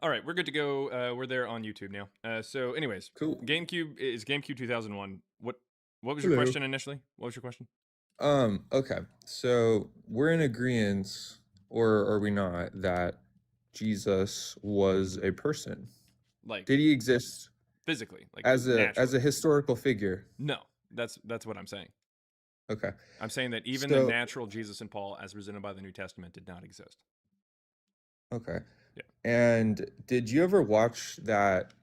All right, we're good to go. We're there on YouTube now. So, anyways, Cool. GameCube 2001. What was your Hello. question initially? What was your question? Okay. So we're in agreement, or are we not, that Jesus was a person? Like Did he exist physically, like as a naturally? historical figure? No, that's what I'm saying. Okay. I'm saying that even the So, natural Jesus and Paul, as presented by the New Testament, did not exist. okay. Yeah, And did you ever watch that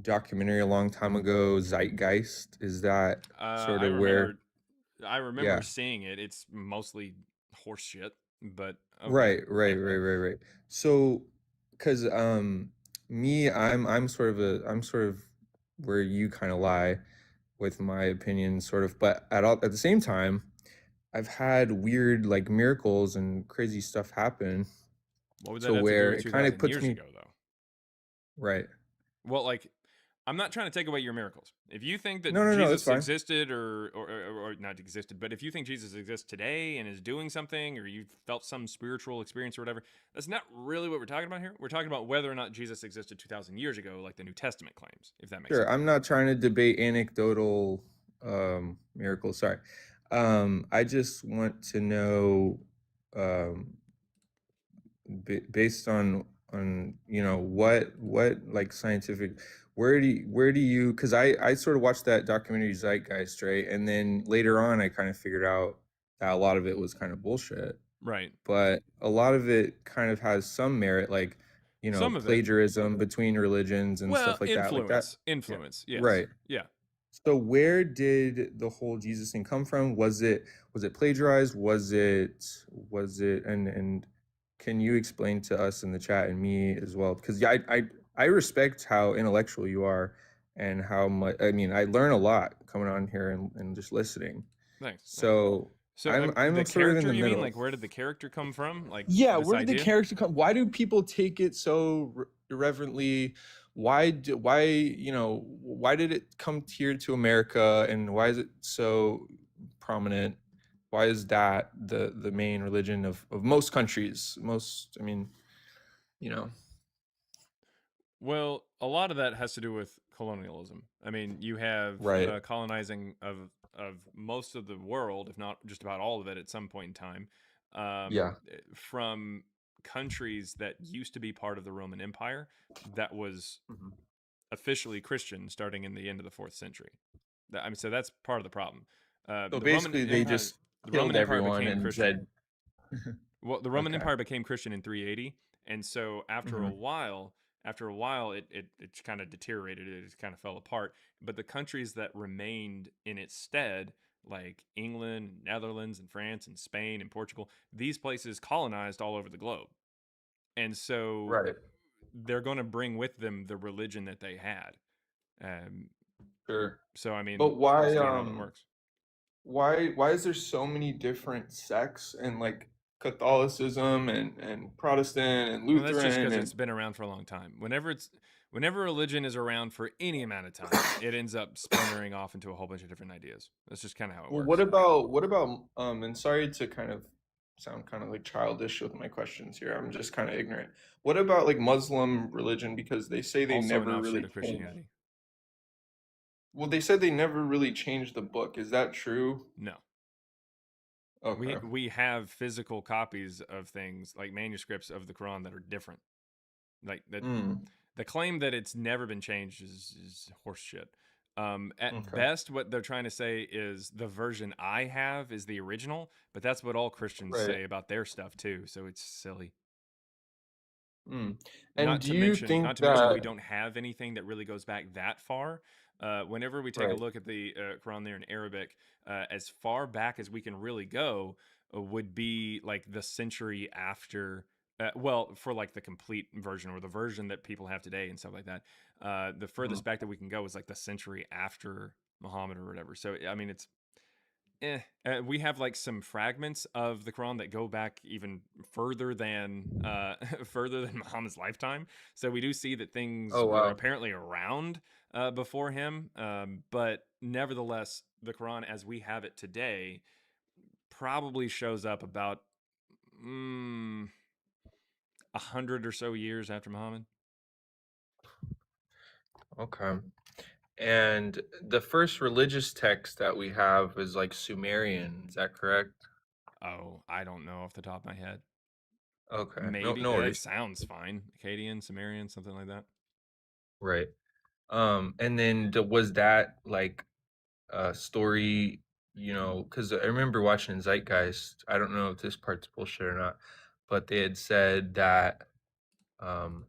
documentary a long time ago, Zeitgeist? Is that sort I of where, remember. I remember yeah. seeing it. It's mostly horse shit, but okay. Yeah. Right. So, because me, I'm sort of where you kind of lie with my opinion, sort of, but at the same time, I've had weird like miracles and crazy stuff happen What would that to have to do where with it kind of 2,000 puts years me ago, though? right. Well, like, I'm not trying to take away your miracles. If you think that No, it's Jesus fine. existed or not existed, but if you think Jesus exists today and is doing something or you felt some spiritual experience or whatever, that's not really what we're talking about here. We're talking about whether or not Jesus existed 2,000 years ago, like the New Testament claims, if that makes Sure, sense. I'm not trying to debate anecdotal miracles. Sorry. I just want to know um based on what like scientific where do you because I sort of watched that documentary Zeitgeist, right? And then later on I kind of figured out that a lot of it was kind of bullshit, Right. but a lot of it kind of has some merit, like Some of it. plagiarism between religions and Well, stuff like that. influence. Yeah, Influence. Yes. right. Yeah. So where did the whole Jesus thing come from? Was it plagiarized? Was it and can you explain to us in the chat and me as well? Because yeah, I respect how intellectual you are and how much I mean I learn a lot coming on here and just listening. Thanks. Thanks. So So, I'm the sort of in character, the you mean? middle. Like, where did the character come from? Like, Yeah, this where did the idea? character come? Why do people take it so irreverently? Why did it come here to America, and why is it so prominent? Why is that the main religion of most countries? Most, I mean, you know, Well, a lot of that has to do with colonialism. I mean, you have right. colonizing of most of the world, if not just about all of it, at some point in time, Yeah. from countries that used to be part of the Roman Empire that was Mhm. officially Christian starting in the end of the fourth century. I mean, so that's part of the problem. So The Roman basically, they Empire, just the killed Roman Empire everyone became and Christian. said, Well, the Roman okay. Empire became Christian in 380, and so Hmm. after a while, it kind of deteriorated. It just kind of fell apart. But the countries that remained in its stead, like England, Netherlands, and France, and Spain, and Portugal, these places colonized all over the globe, and so Right. they're going to bring with them the religion that they had. Um, Sure. so I mean, But that's why? kind of how that works. Why is there so many different sects and like Catholicism and Protestant and Well, that's just Lutheran because and it's been around for a long time. Whenever religion is around for any amount of time, it ends up splintering off into a whole bunch of different ideas. That's just kind of how it well, works. what about and sorry to kind of sound kind of like childish with my questions here. I'm just kind of ignorant. What about like Muslim religion, because they say they Also, an never offshoot really of changed. Christianity. Well, they said they never really changed the book. Is that true? No, we Okay. we have physical copies of things like manuscripts of the Quran that are different. Like that, Mm, the claim that it's never been changed is horseshit. At okay. best, what they're trying to say is the version I have is the original, but that's what all Christians Right. say about their stuff too. So it's silly. Mm. And Not do to you mention, think we that don't have anything that really goes back that far. Whenever we take a right? look at the Quran there in Arabic, as far back as we can really go would be like the century after. Well, for like the complete version or the version that people have today and stuff like that, the Mm, furthest back that we can go is like the century after Muhammad or whatever. So I mean, it's we have like some fragments of the Quran that go back even further than further than Muhammad's lifetime. So we do see that things oh were wow. apparently around before him, but nevertheless, the Quran as we have it today probably shows up about 100 or so years after Muhammad. Okay. And the first religious text that we have is like Sumerian. Is that correct? Oh, I don't know off the top of my head. Okay. No, Maybe no it worries. sounds fine. Akkadian, Sumerian, something like that. Right. And then was that like a story, because I remember watching Zeitgeist. I don't know if this part's bullshit or not, but they had said that, um,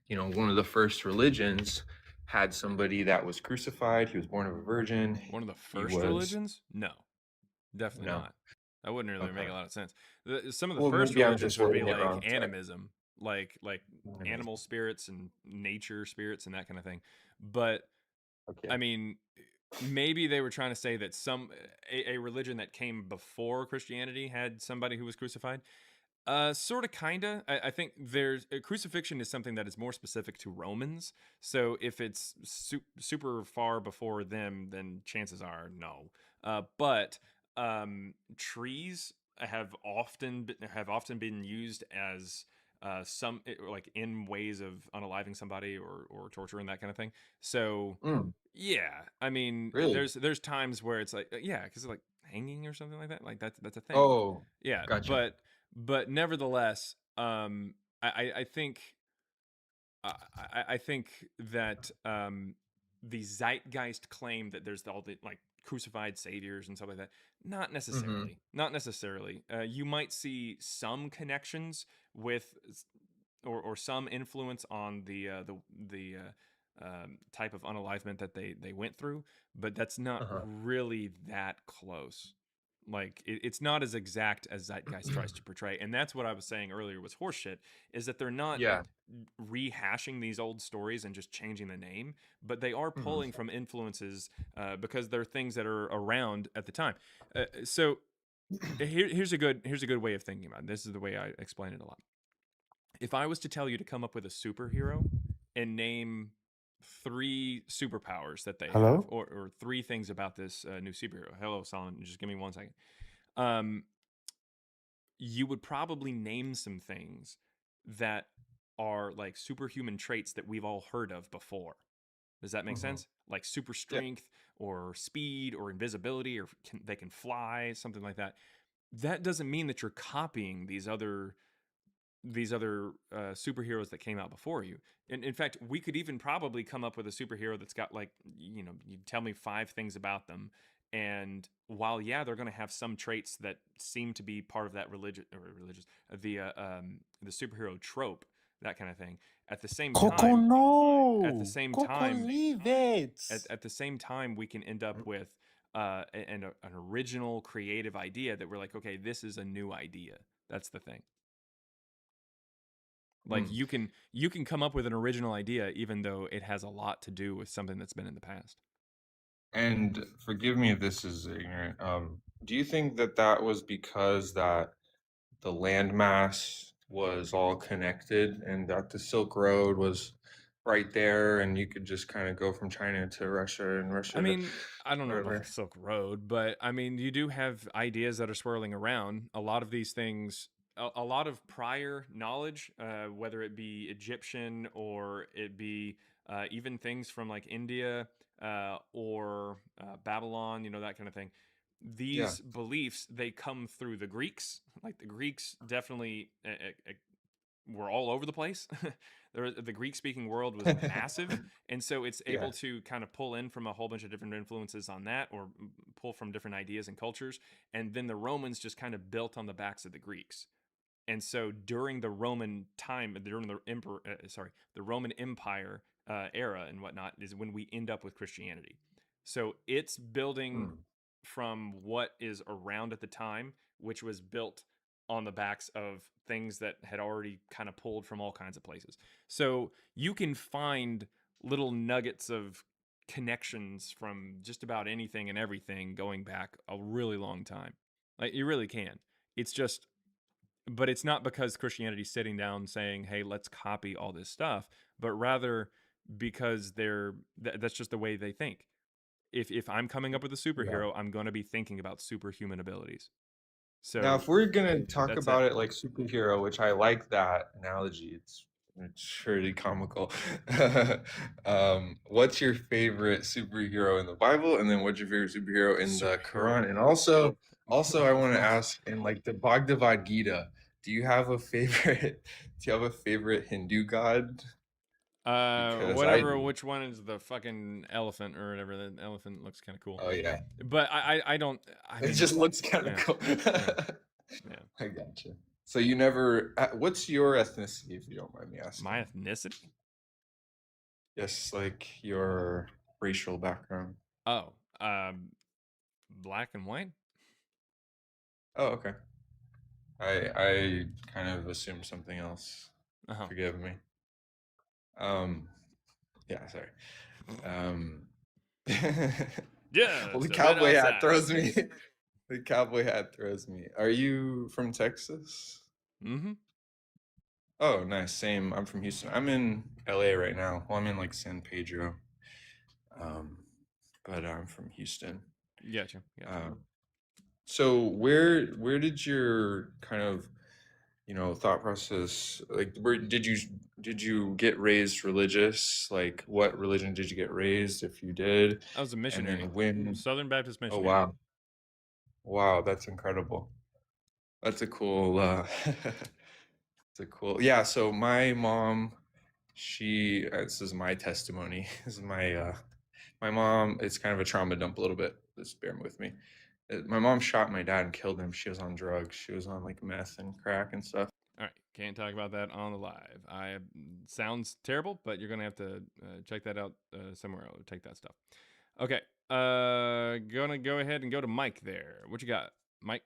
one of the first religions had somebody that was crucified. He was born of a virgin. One of the He first was, religions? No, definitely no. not. That wouldn't really make Okay. a lot of sense. Some of the Well, first maybe I'm religions just would be wording it like wrong. Sorry. animism, like animal Animism. spirits and nature spirits and that kind of thing. But I Okay. mean, maybe they were trying to say that a religion that came before Christianity had somebody who was crucified. Sort of, kinda. I think there's crucifixion is something that is more specific to Romans. So if it's super far before them, then chances are no. But trees have often been used as like in ways of unaliving somebody or torture and that kind of thing. So Mm, yeah, I mean, really? there's times where it's like yeah, because like hanging or something like that, like that's a thing. Oh, Yeah, gotcha. but nevertheless, I think I think that the zeitgeist claim that there's all the like crucified saviors and stuff like that. Not Mm-hmm. necessarily. Not necessarily. You might see some connections with or some influence on the type of unalivement that they went through, but that's not Uh-huh. really that close. Like it's not as exact as Zeitgeist tries to portray, and that's what I was saying earlier was horseshit. Is that they're not Yeah. rehashing these old stories and just changing the name, but they are Mhm. pulling from influences because they're things that are around at the time. So here's a good way of thinking about it. This is the way I explain it a lot. If I was to tell you to come up with a superhero and name three superpowers that they have, Hello? or three things about this new superhero. Hello, Solomon. Just give me 1 second. Um, you would probably name some things that are like superhuman traits that we've all heard of before. Does that make Mhm. sense? Like super Yeah. strength or speed or invisibility or they can fly, something like that. That doesn't mean that you're copying these other superheroes that came out before you. And in fact, we could even probably come up with a superhero that's got like you tell me 5 things about them, and while yeah, they're going to have some traits that seem to be part of that religious the superhero trope, that kind of thing. At the same Coco, time, at the no! same Coco, time, leave it! at the same time, we can end up with an original creative idea that we're like, okay, this is a new idea. That's the thing. Like Mm. you can come up with an original idea even though it has a lot to do with something that's been in the past. And forgive me if this is ignorant. Do you think that that was because that the landmass was all connected and that the Silk Road was right there and you could just kind of go from China to Russia and I Russia to mean, I don't know about the wherever? Silk Road, but I mean, you do have ideas that are swirling around. A lot of these things, a lot of prior knowledge, whether it be Egyptian or it be even things from like India or Babylon, that kind of thing. Yeah. These beliefs they come through the Greeks. Like the Greeks definitely were all over the place. The Greek speaking world was massive. And so it's Yeah. able to kind of pull in from a whole bunch of different influences on that or pull from different ideas and cultures. And then the Romans just kind of built on the backs of the Greeks. And so during the Roman time, during the Roman Empire era and whatnot, is when we end up with Christianity. So it's building Mm. from what is around at the time, which was built on the backs of things that had already kind of pulled from all kinds of places. So you can find little nuggets of connections from just about anything and everything going back a really long time. Like you really can. It's just but it's not because Christianity's sitting down saying, "Hey, let's copy all this stuff," but rather because that's just the way they think. If I'm coming up with a Yeah. superhero, I'm going to be thinking about superhuman abilities. Now, So if we're gonna talk that's it. about it like superhero, which I like that analogy, it's It's pretty comical. What's your favorite superhero in the Bible, and then what's your favorite superhero in the Superhero. Quran? And also, I want to ask, in like the Bhagavad Gita, do you have a favorite? Do you have a favorite Hindu god? Because I Whatever. do. Which one is the fucking elephant or whatever? The elephant looks kind of cool. Oh yeah, But I don't. I it mean, just looks kind of yeah, cool. yeah, yeah. I gotcha. So you never. What's your ethnicity, if you don't mind me asking? My ethnicity? Yes, like your racial background. Oh, black and white. Oh, okay. I kind of assumed something else. Uh huh. Forgive me. Um, yeah, sorry. Um, well, the Just a bit cowboy hat outside. throws me. The cowboy hat throws me. Are you from Texas? Mm-hmm. Oh, nice. Same. I'm from Houston. I'm in LA right now. Well, I'm in like San Pedro. Um, but I'm from Houston. Gotcha. Gotcha. Um, so where did your kind of thought process, like, where did you get raised religious? Like, what religion did you get raised, if you did? I was a And missionary, then when? Southern Baptist Oh missionary. wow. Wow, that's incredible. That's a cool it's a cool, yeah. So my mom, this is my testimony. This is my mom. It's kind of a trauma dump a little bit. Just bear with me. My mom shot my dad and killed him. She was on drugs. She was on like meth and crack and stuff. All right, can't talk about that on the live. I sounds terrible, but you're gonna have to check that out somewhere else. Take that stuff. Okay, gonna go ahead and go to Mike there. What you got, Mike?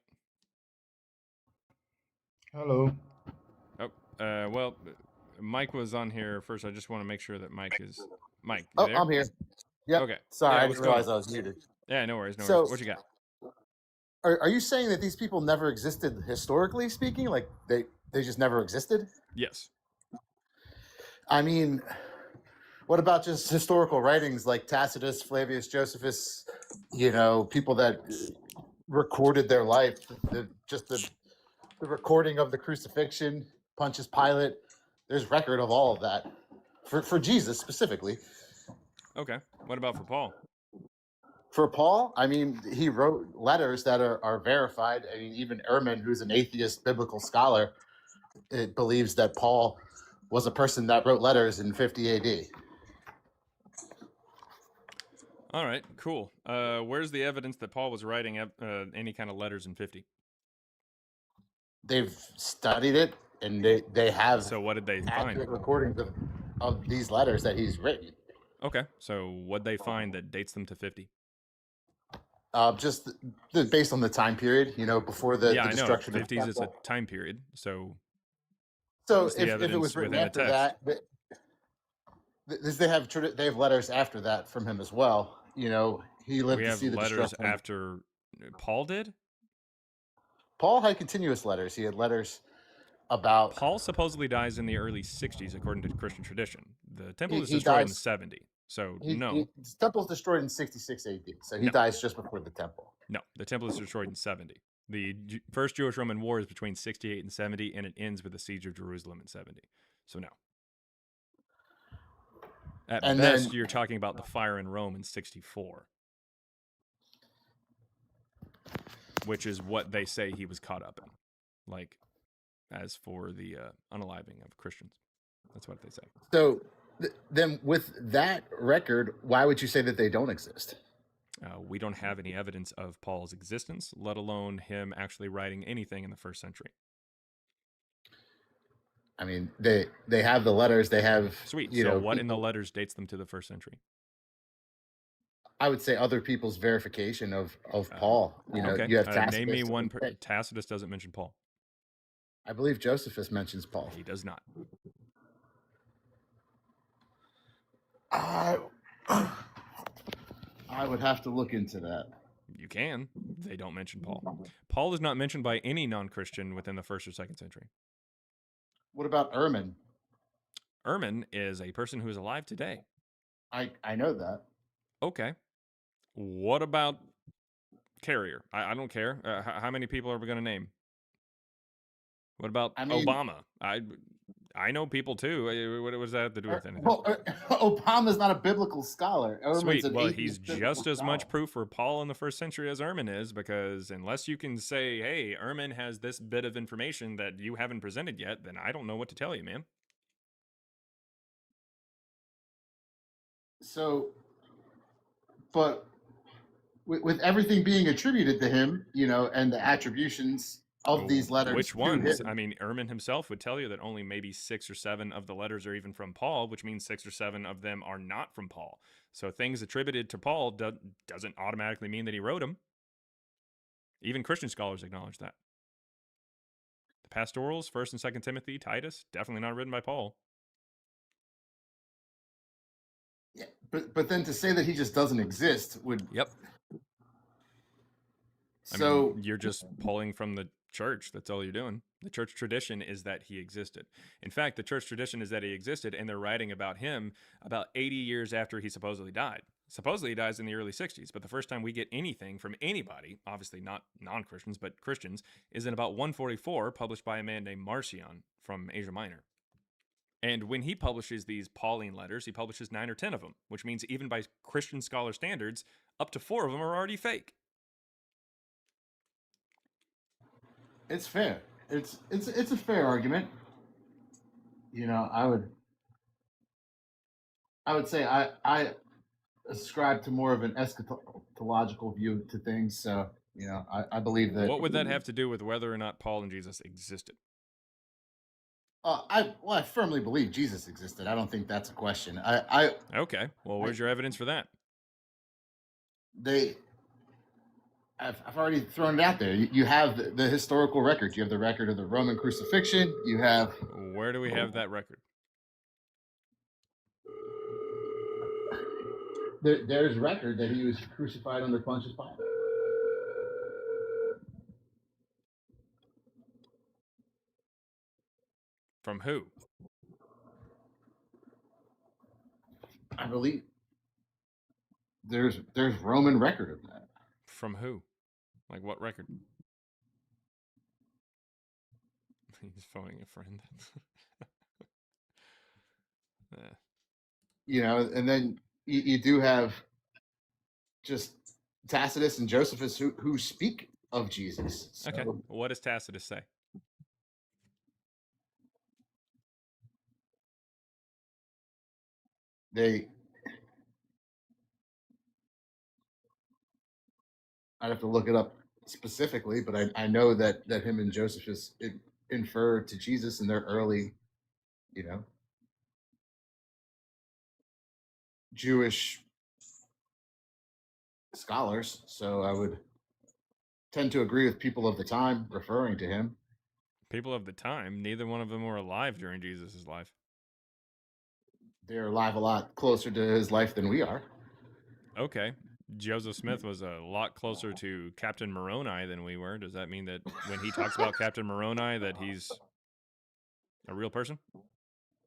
Hello. Oh, well, Mike was on here first. I just want to make sure that Mike is Mike. You Oh, there? I'm here. Yep. Okay. Sorry, Yeah. I What's didn't going realize on? I was muted. Yeah. No worries. No worries. So, What you got? are you saying that these people never existed historically speaking? Like they just never existed? Yes. I mean, what about just historical writings like Tacitus, Flavius Josephus? People that recorded their life. The recording of the crucifixion, Pontius Pilate. There's record of all of that for Jesus specifically. Okay. What about for Paul? For Paul, I mean, he wrote letters that are verified. I mean, even Ehrman, who's an atheist biblical scholar, it believes that Paul was a person that wrote letters in 50 AD. All right. Cool. Where's the evidence that Paul was writing any kind of letters in 50? They've studied it, and they have So what did they find? accurate recordings of these letters that he's written. Okay. So what they find that dates them to 50? Just based on the time period, before the Yeah, I know. destruction of the 50s is a temple. time period. So So what's the if it was evidence written within the after text? that, they have letters after that from him as well. He lived We to have see the letters destruction. after Paul did. Paul had continuous letters. He had letters about Paul supposedly dies in the early 60s, according to Christian tradition. The temple is he destroyed in the dies. 70s. So The temple's destroyed in 66 AD, so he No. dies just before the temple. No, the temple is destroyed in 70. The first Jewish-Roman war is between 68 and 70, and it ends with the siege of Jerusalem in 70. So no. At And best, then you're talking about the fire in Rome in 64, which is what they say he was caught up in. Like, as for the unaliving of Christians, that's what they say. so then with that record, why would you say that they don't exist? We don't have any evidence of Paul's existence, let alone him actually writing anything in the first century. I mean, they have the letters. They have Sweet. So what in the letters dates them to the first century? I would say other people's verification of Paul. Okay. You have Tacitus. Name me one. Tacitus doesn't mention Paul. I believe Josephus mentions Paul. He does not. I would have to look into that. You can. They don't mention Paul. Paul is not mentioned by any non-Christian within the first or second century. What about Ehrman? Ehrman is a person who is alive today. I know that. Okay. What about Carrier? I don't care. How many people are we going to name? What about Obama? I know people too. What does that have to do with anything? Well, Obama's not a biblical scholar. Ehrman's Sweet. an Well, he's atheist biblical just as scholar. much proof for Paul in the first century as Ehrman is, because unless you can say, hey, Ehrman has this bit of information that you haven't presented yet, then I don't know what to tell you, man. So, but with everything being attributed to him, and the attributions of these letters Which to ones? him. I mean, Ehrman himself would tell you that only maybe 6 or 7 of the letters are even from Paul, which means 6 or 7 of them are not from Paul. So things attributed to Paul doesn't automatically mean that he wrote them. Even Christian scholars acknowledge that. The pastorals, 1st and 2nd Timothy, Titus, definitely not written by Paul. Yeah, but then to say that he just doesn't exist would. Yep. I So mean, you're just pulling from the church. That's all you're doing. The church tradition is that he existed. In fact, the church tradition is that he existed, and they're writing about him about 80 years after he supposedly died. Supposedly he dies in the early 60s, but the first time we get anything from anybody, obviously not non-Christians, but Christians, is in about 144, published by a man named Marcion from Asia Minor. And when he publishes these Pauline letters, he publishes 9 or 10 of them, which means even by Christian scholar standards, up to 4 of them are already fake. it's fair. It's a fair argument. I would say I ascribe to more of an eschatological view to things. So I believe that. What would that have to do with whether or not Paul and Jesus existed? I firmly believe Jesus existed. I don't think that's a question. Okay. Well, where's your evidence for that? I've already thrown it out there. You have the historical record. You have the record of the Roman crucifixion. You have. Where do we have that record? There's record that he was crucified under Pontius Pilate. From who? I believe there's Roman record of that. From who? Like what record? He's phoning a friend. And then you do have just Tacitus and Josephus who speak of Jesus. So okay. What does Tacitus say? I'd have to look it up specifically, but I know that him and Josephus infer to Jesus in their early, Jewish scholars. So I would tend to agree with people of the time referring to him. People of the time, neither one of them were alive during Jesus' life. They're alive a lot closer to his life than we are. Okay. Joseph Smith was a lot closer to Captain Moroni than we were. Does that mean that when he talks about Captain Moroni that he's a real person?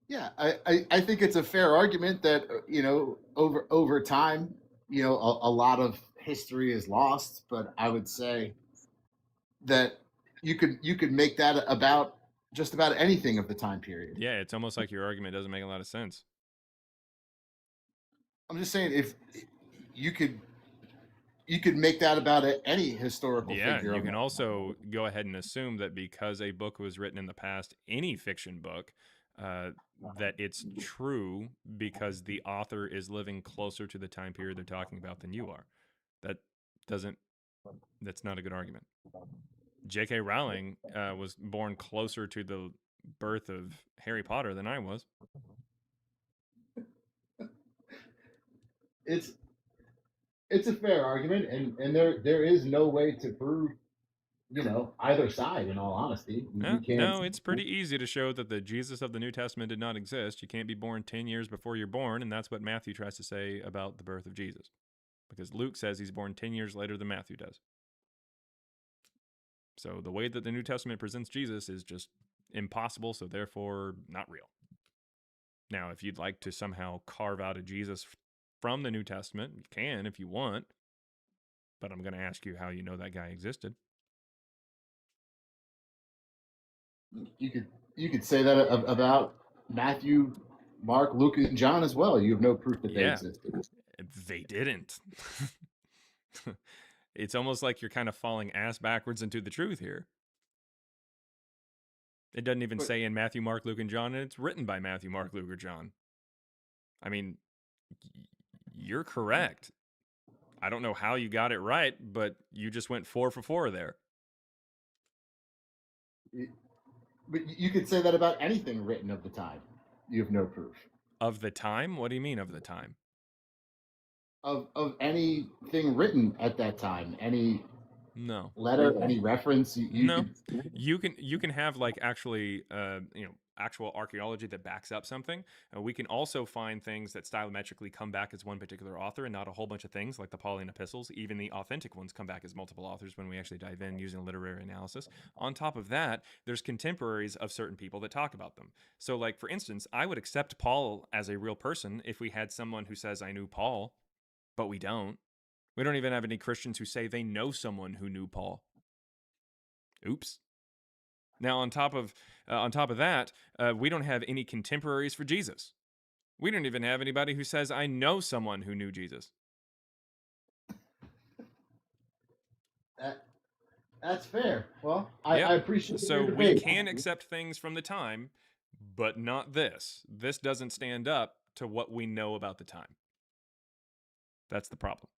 Yeah, I think it's a fair argument that over time, a lot of history is lost, but I would say that you could make that about just about anything of the time period. Yeah, it's almost like your argument doesn't make a lot of sense. I'm just saying if you could make that about any historical figure. Yeah, you can also go ahead and assume that because a book was written in the past, any fiction book, that it's true because the author is living closer to the time period they're talking about than you are. That's not a good argument. J.K. Rowling was born closer to the birth of Harry Potter than I was. It's a fair argument, and there is no way to prove either side, in all honesty. No, it's pretty easy to show that the Jesus of the New Testament did not exist. You can't be born 10 years before you're born, and that's what Matthew tries to say about the birth of Jesus. Because Luke says he's born 10 years later than Matthew does. So the way that the New Testament presents Jesus is just impossible, so therefore not real. Now, if you'd like to somehow carve out a Jesus from the New Testament, you can if you want. But I'm going to ask you how you know that guy existed. You could You could say that about Matthew, Mark, Luke, and John as well. You have no proof that they Yeah, existed. they didn't. It's almost like you're kind of falling ass backwards into the truth here. It doesn't even But say in Matthew, Mark, Luke, and John, and it's written by Matthew, Mark, Luke, or John. I mean, you're correct. I don't know how you got it right, but you just went 4 for 4 there. but you could say that about anything written of the time. You have no proof Of the time? What do you mean of the time? of anything written at that time. Any No. letter, any reference. You No. could. You can have like actually actual archaeology that backs up something. We can also find things that stylometrically come back as one particular author and not a whole bunch of things like the Pauline epistles. Even the authentic ones come back as multiple authors when we actually dive in using literary analysis. On top of that, there's contemporaries of certain people that talk about them. So like for instance, I would accept Paul as a real person if we had someone who says I knew Paul, but we don't. We don't even have any Christians who say they know someone who knew Paul. Oops. Now, on top of that, we don't have any contemporaries for Jesus. We don't even have anybody who says, "I know someone who knew Jesus." That's fair. Well, Yep. I appreciate So your we debate. can accept things from the time, but not this. This doesn't stand up to what we know about the time. That's the problem.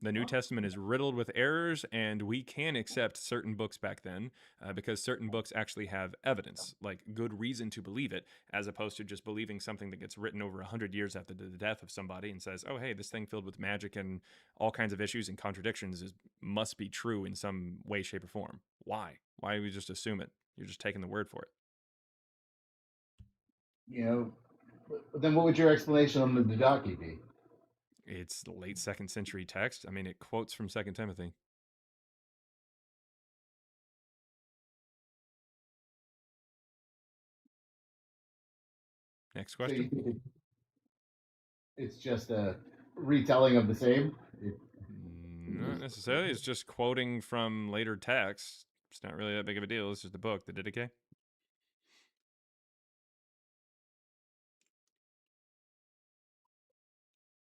The New Testament is riddled with errors, and we can accept certain books back then because certain books actually have evidence, like good reason to believe it, as opposed to just believing something that gets written over 100 years after the death of somebody and says, oh, hey, this thing filled with magic and all kinds of issues and contradictions must be true in some way, shape, or form. Why? Why do we just assume it? You're just taking the word for it. But then what would your explanation on the Didache be? It's late 2nd century text. I mean, it quotes from 2 Timothy. Next So you question. think it's just a retelling of the same? Not necessarily. It's just quoting from later texts. It's not really that big of a deal. It's just a book, the Didache.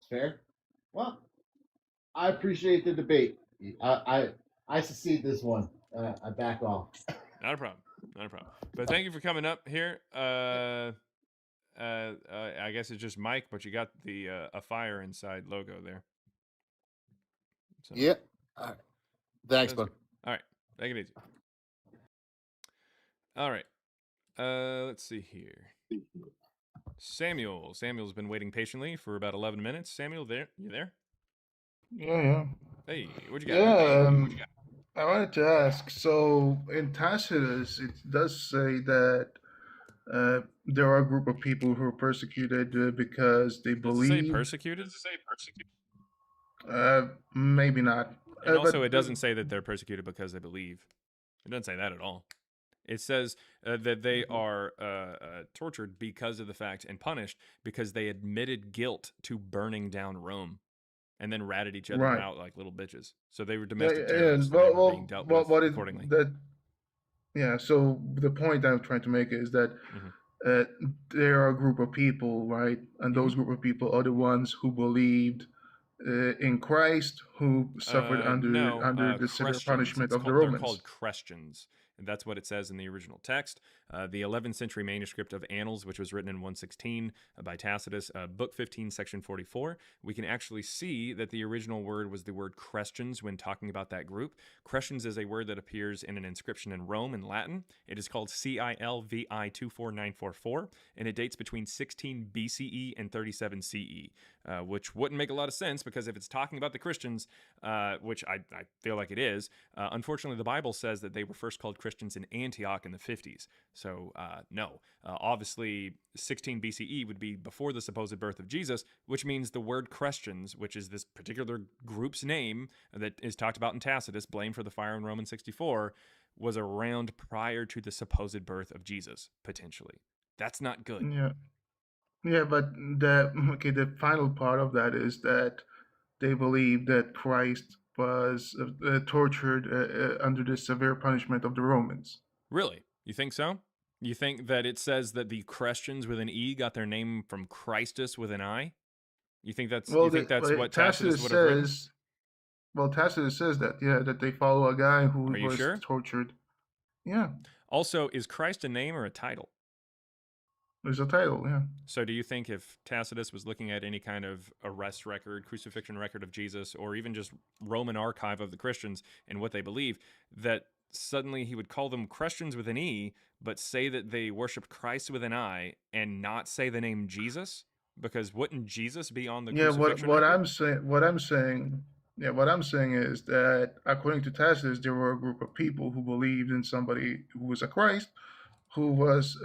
Fair. Well, I appreciate the debate. I secede this one. I back off. Not a problem. Not a problem. But thank you for coming up here. I guess it's just Mike, but you got the a fire inside logo there. So Yeah. All right. Thanks, that's bud. good. All right, take it easy. All right. Let's see here. Samuel's been waiting patiently for about 11 minutes. Samuel, you there? Yeah, Hey, what you yeah. got, man? I wanted to ask. So in Tacitus, it does say that there are a group of people who are persecuted because they Does it say believed. persecuted? Maybe not. And also, But it doesn't say that they're persecuted because they believe. It doesn't say that at all. It says that they are tortured because of the fact and punished because they admitted guilt to burning down Rome and then ratted each other right. out like little bitches. So they were Yeah, domestic yeah. terrorists and they were being dealt with What is accordingly. that? Yeah. So the point I'm trying to make is that Mhm. there are a group of people, right? And those group of people are the ones who believed in Christ, who suffered No, under the severe Christians. punishment of the They're called Romans. Christians. And that's what it says in the original text. The 11th century manuscript of Annals, which was written in 116 by Tacitus, Book 15, Section 44, we can actually see that the original word was the word Christians when talking about that group. Christians is a word that appears in an inscription in Rome in Latin. It is called CILVI 24944, and it dates between 16 BCE and 37 CE, which wouldn't make a lot of sense because if it's talking about the Christians, which I feel like it is, unfortunately, the Bible says that they were first called Christians in Antioch in the 50s. So, no. Obviously, 16 BCE would be before the supposed birth of Jesus, which means the word Christians, which is this particular group's name that is talked about in Tacitus, blamed for the fire in Romans 64, was around prior to the supposed birth of Jesus, potentially. That's not good. Yeah, yeah, but the final part of that is that they believe that Christ was tortured under the severe punishment of the Romans. Really? You think so? You think that it says that the Christians with an E got their name from Christus with an I? You think that's Well, what Tacitus Tacitus would have written? says. Well, Tacitus says that, yeah, that they follow a guy who Are you was sure? tortured. Yeah, Also, is Christ a name or a title? there's a title. Yeah. So do you think if Tacitus was looking at any kind of arrest record, crucifixion record of Jesus, or even just Roman archive of the Christians and what they believe, that suddenly he would call them Christians with an E, but say that they worshiped Christ with an I and not say the name Jesus? Because wouldn't Jesus be on the Yeah. crucifixion record? What I'm saying is that according to Tacitus, there were a group of people who believed in somebody who was a Christ, who was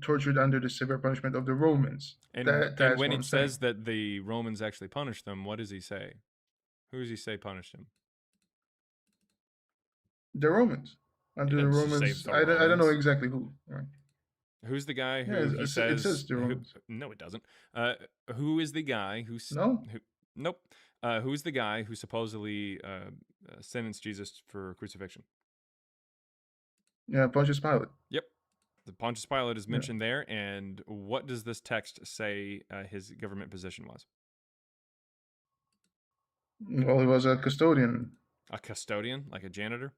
tortured under the severe punishment of the Romans. And That's when what it I'm saying. says that the Romans actually punished them, what does he say? Who does he say punished him? The Romans. Under It the doesn't just say Romans, the I don't know Romans. exactly who. Right. Who's the guy Yeah, who he it says? says the Romans. No, it doesn't. Who is the guy No? who? Nope. Who's the guy who supposedly sentenced Jesus for crucifixion? Yeah, Pontius Pilate. Yep. The Pontius Pilate is Yeah. mentioned there, and what does this text say his government position was? Well, he was a custodian. A custodian, like a janitor?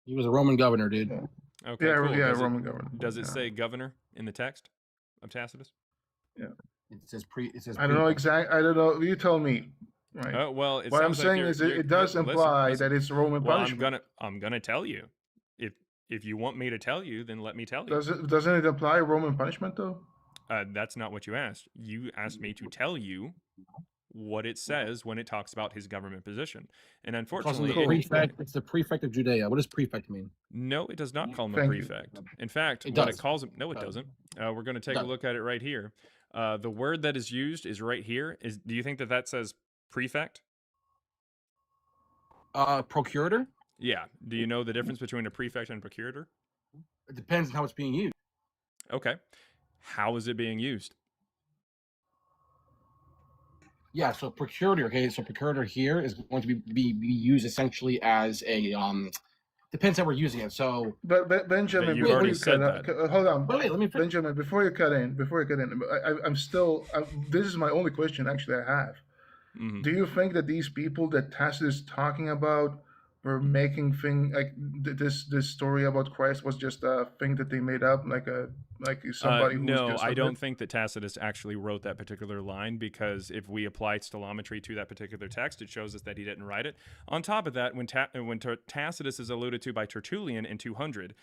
He was a Roman governor, dude. Yeah. Okay, Yeah, cool. yeah, Roman governor. Does it Yeah. say governor in the text of Tacitus? It says It says I don't know prefect. exact. I don't know. You tell me. Right. Oh well, it What I'm sounds like saying you're- is, you're- it does listen, imply listen. that it's Roman Well, punishment. I'm gonna tell you. If you want me to tell you, then let me tell you. Doesn't it imply Roman punishment though? That's not what you asked. You asked me to tell you what it says when it talks about his government position, and Calls him unfortunately, the prefect. It's the prefect of Judea. What does prefect mean? no, it does not call him a Thank you. prefect. In fact, It what does. it calls him, no, it Does. doesn't. We're going to take a Does. look at it right here. The word that is used is right here. Do you think that says prefect? Procurator. Yeah. Do you know the difference between a prefect and a procurator? It depends on how it's being used. Okay. How is it being used? Yeah, so procurator. Okay, so procurator here is going to be used essentially as a depends how we're using it. So, But Benjamin, you've before already you said cut, that. hold on, wait, let me finish. Benjamin, before you cut in, I'm still. This is my only question actually I have. Mhm. Do you think that these people that Tacitus is talking about were making thing like this story about Christ was just a thing that they made up, like somebody who's No, just I don't think that Tacitus actually wrote that particular line, because if we apply stylometry to that particular text, it shows us that he didn't write it. On top of that, when Tacitus is alluded to by Tertullian in 200,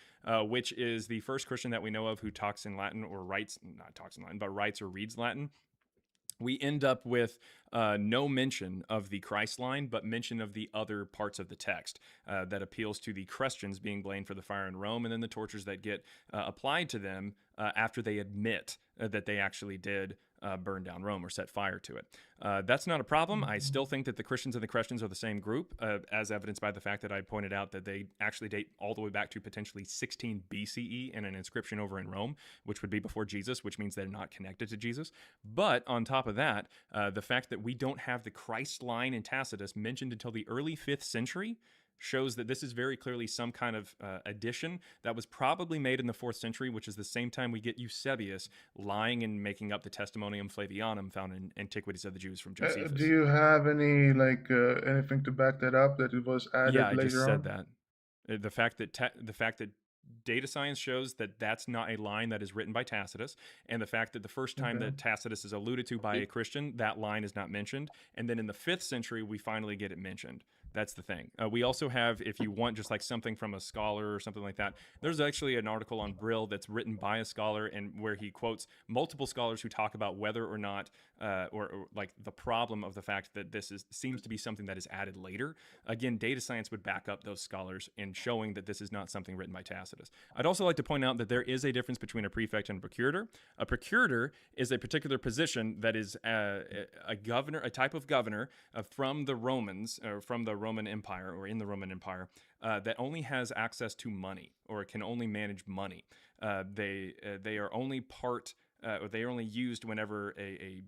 which is the first Christian that we know of who talks in Latin or writes, not talks in Latin, but writes or reads Latin, we end up with no mention of the Christ line, but mention of the other parts of the text that appeals to the Christians being blamed for the fire in Rome, and then the tortures that get applied to them after they admit that they actually did burn down Rome or set fire to it. That's not a problem. I still think that the Christians and the Christians are the same group, as evidenced by the fact that I pointed out that they actually date all the way back to potentially 16 BCE and an inscription over in Rome, which would be before Jesus, which means they're not connected to Jesus. But on top of that, the fact that we don't have the Christ line in Tacitus mentioned until the early 5th century shows that this is very clearly some kind of addition that was probably made in the 4th century, which is the same time we get Eusebius lying and making up the Testimonium Flavianum found in Antiquities of the Jews from Josephus. Do you have any anything to back that up that it was added Yeah, I later just said on? that. The fact that data science shows that that's not a line that is written by Tacitus, and the fact that the first time Okay. that Tacitus is alluded to by a Christian, that line is not mentioned, and then in the 5th century we finally get it mentioned. That's the thing. We also have, if you want just like something from a scholar or something like that, there's actually an article on Brill that's written by a scholar, and where he quotes multiple scholars who talk about whether or not, or like the problem of the fact that this seems to be something that is added later. Again, data science would back up those scholars in showing that this is not something written by Tacitus. I'd also like to point out that there is a difference between a prefect and a procurator. A procurator is a particular position that is a governor, a type of governor from the Romans, or from the Roman Empire, or in the Roman Empire, that only has access to money, or can only manage money. They are only part they are only used whenever a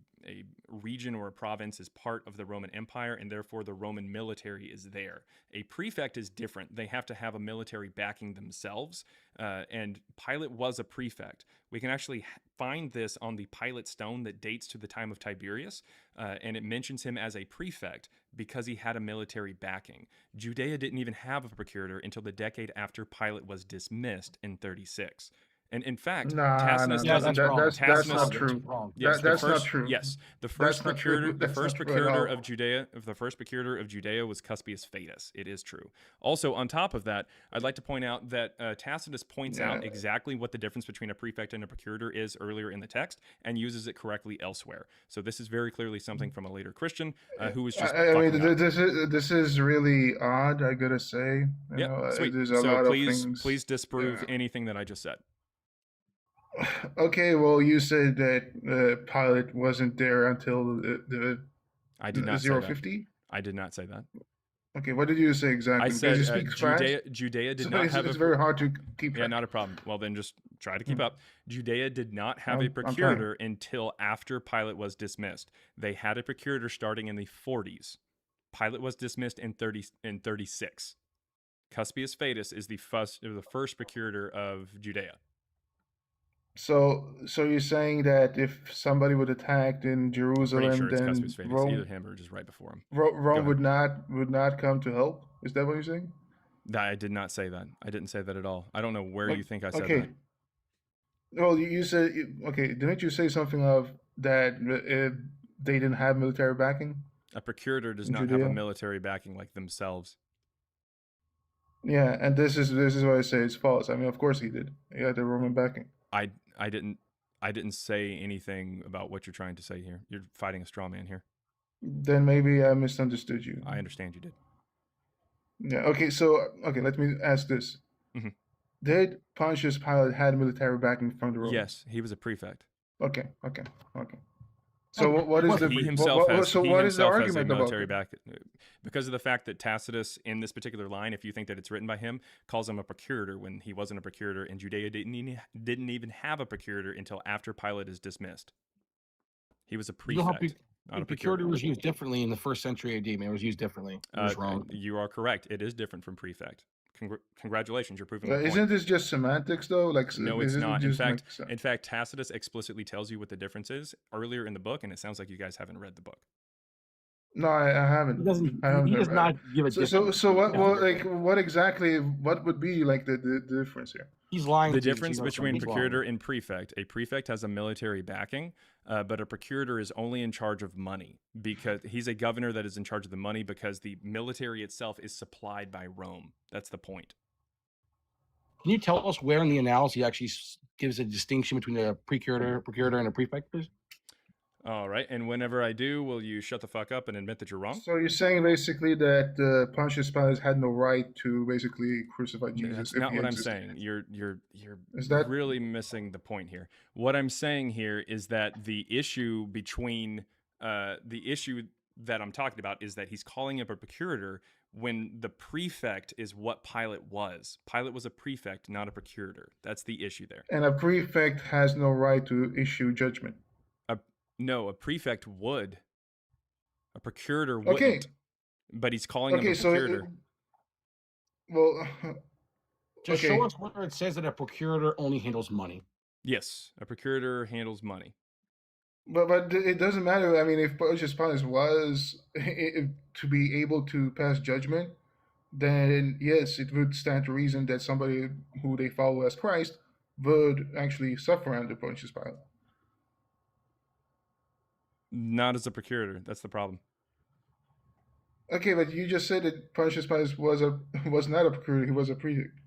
region or a province is part of the Roman Empire, and therefore the Roman military is there. A prefect is different. They have to have a military backing themselves, and Pilate was a prefect. We can actually find this on the Pilate stone that dates to the time of Tiberius, and it mentions him as a prefect because he had a military backing. Judea didn't even have a procurator until the decade after Pilate was dismissed in 36. And in fact, Nah, Tacitus nah, Yeah, doesn't. that's wrong. that's Tacitus, not That's true. wrong. yes, That's not true. Yes, the That's first not true. procurator. The That's first not true at procurator all. of Judea. The first procurator of Judea was Cuspius Fadus. It is true. Also, on top of that, I'd like to point out that Tacitus points out Yeah. exactly what the difference between a prefect and a procurator is earlier in the text, and uses it correctly elsewhere. So this is very clearly something from a later Christian who was just I mean, fucking up. this is really odd. I gotta say, you Yep, know, sweet. there's a So lot of please things. disprove Yeah. anything that I just said. Okay, well, you said that Pilate wasn't there until I did not say the that. 050. I did not say that. Okay, what did you say exactly? I Because said you speak French, Judea did so not it's, have it's a. very hard to keep Yeah, track. not a problem. Well, then just try to keep Hmm. up. Judea did not have a I'm trying. procurator until after Pilate was dismissed. They had a procurator starting in the 40s. Pilate was dismissed in 36. Cuspius Fadus is the first procurator of Judea. So you're saying that if somebody would attack in I'm pretty Jerusalem, sure it's then Cuspius Fadus, either Rome him or just right before him. Rome ahead. would not come to help? Is that what you're saying? I did not say that. I didn't say that at all. I don't know where Like, you think I said okay. that. Well, you said okay. Didn't you say something of that they didn't have military backing A procurator does in not have a Judea? military backing like themselves. Yeah, and this is what I say is false. I mean, of course he did. He had the Roman backing. I didn't say anything about what you're trying to say here. You're fighting a straw man here. Then maybe I misunderstood you. I understand you did. Yeah. Okay. So let me ask this: Mhm. Did Pontius Pilate had military backing from the Romans? Yes, he was a prefect. Okay. So what is the He himself has. so He what is the himself has a argument about military it? back because of the fact that Tacitus, in this particular line, if you think that it's written by him, calls him a procurator when he wasn't a procurator, and Judea didn't even have a procurator until after Pilate is dismissed. He was a You know how prefect, not a procurator procurator. was used differently in the first century AD. Man, it was used differently. It was wrong. You are correct. It is different from prefect. Congratulations, you're proving my point. Isn't this just semantics though? Like No, it's isn't it not. just like In fact, Tacitus explicitly tells you what the difference is earlier in the book, and it sounds like you guys haven't read the book. No, I haven't. He doesn't. I haven't He does read not it. give a So difference. what exactly what would be like the difference here? He's lying. The to you, difference so between he's lying. procurator and prefect: a prefect has a military backing, but a procurator is only in charge of money because he's a governor that is in charge of the money because the military itself is supplied by Rome. That's the point. Can you tell us where in the analysis he actually gives a distinction between a procurator, and a prefect, please? All right, and whenever I do, will you shut the fuck up and admit that you're wrong? So you're saying basically that Pontius Pilate had no right to basically crucify Jesus? That's if not he what I'm existed? saying. You're Is that really missing the point here. What I'm saying here is that the issue between the issue that I'm talking about is that he's calling up a procurator when the prefect is what Pilate was. Pilate was a prefect, not a procurator. That's the issue there. and a prefect has no right to issue judgment? No, a prefect would. A procurator Okay. wouldn't. But he's calling him Okay, a so procurator. well, Just okay. show us where it says that a procurator only handles money. Yes, a procurator handles money. But it doesn't matter. I mean, if Pontius Pilate was to be able to pass judgment, then yes, it would stand to reason that somebody who they follow as Christ would actually suffer under Pontius Pilate. Not as a procurator. That's the problem. Okay, but you just said that Pontius Pilate was not a procurator; he was a prefect.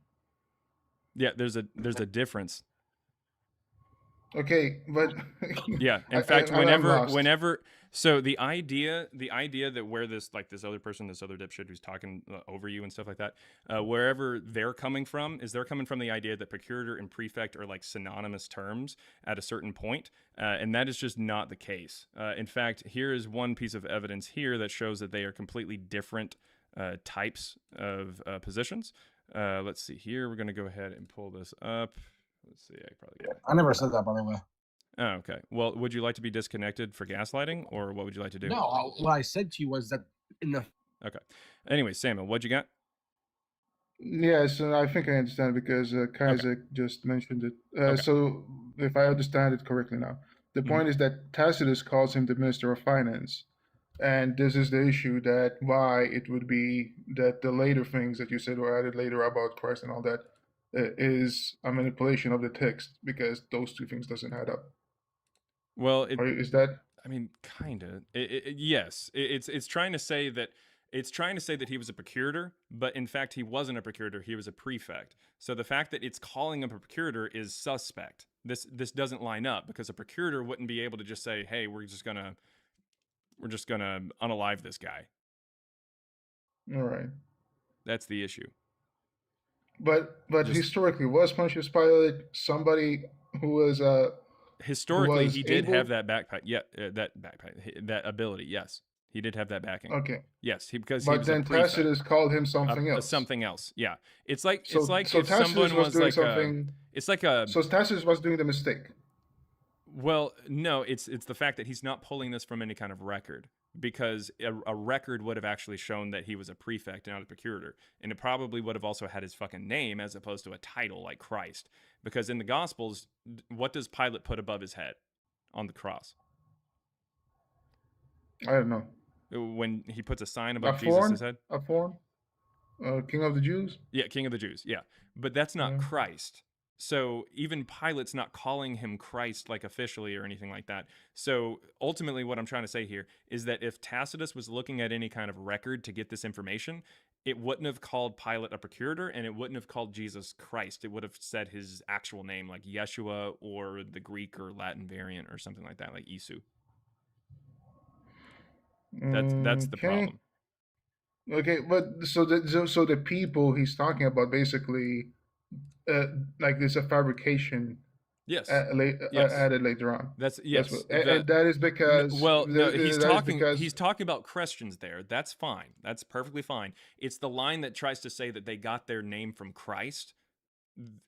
Yeah, there's a difference. Okay, but Yeah, in fact, I'm lost. whenever, so the idea that where this other person, this other dipshit who's talking over you and stuff like that, wherever they're coming from the idea that procurator and prefect are like synonymous terms at a certain point, and that is just not the case. In fact, here is one piece of evidence here that shows that they are completely different types of positions. Let's see here. We're going to go ahead and pull this up. Let's see. I probably got it. I never said that, by the way. Oh, okay. Well, would you like to be disconnected for gaslighting, or what would you like to do? No, what I said to you was that in the Okay. Anyway, Samuel, what'd you got? Yes, I think I understand because Kaiser just mentioned it. Okay. So, if I understand it correctly now, the Mhm. point is that Tacitus calls him the Minister of Finance. And this is the issue that why it would be that the later things that you said were added later about Christ and all that is a manipulation of the text because those two things doesn't add up. Well, Or is that? I mean, kind of. Yes, it's trying to say that he was a procurator, but in fact he wasn't a procurator. He was a prefect. So the fact that it's calling him a procurator is suspect. This doesn't line up because a procurator wouldn't be able to just say, "Hey, we're just gonna unalive this guy." All right. That's the issue. But Just historically, was Pontius Pilate somebody who was historically, was he did have able? that backpack. Yeah, that ability. Yes, he did have that backing. Okay. Yes, because he But was a then prefect. Tacitus called him something else. Something else. Yeah, it's like So if Tacitus someone was was doing like something. it's like a So Tacitus was doing the mistake. well, no, it's the fact that he's not pulling this from any kind of record because a record would have actually shown that he was a prefect and not a procurator, and it probably would have also had his fucking name as opposed to a title like Christ. Because in the Gospels, what does Pilate put above his head on the cross I don't know. when he puts a sign A above Jesus' thorn? head? A thorn? King of the Jews? Yeah, King of the Jews. Yeah, but that's not Yeah. Christ. So even Pilate's not calling him Christ like officially or anything like that. So ultimately, what I'm trying to say here is that if Tacitus was looking at any kind of record to get this information, it wouldn't have called Pilate a procurator and it wouldn't have called Jesus Christ. It would have said his actual name, like Yeshua or the Greek or Latin variant or something like that, like Isu. That's the Okay. problem. Okay, but so the people he's talking about basically, like it's a fabrication Yes. added later on. That's And that is because he's talking about Christians there. That's fine. That's perfectly fine. It's the line that tries to say that they got their name from Christ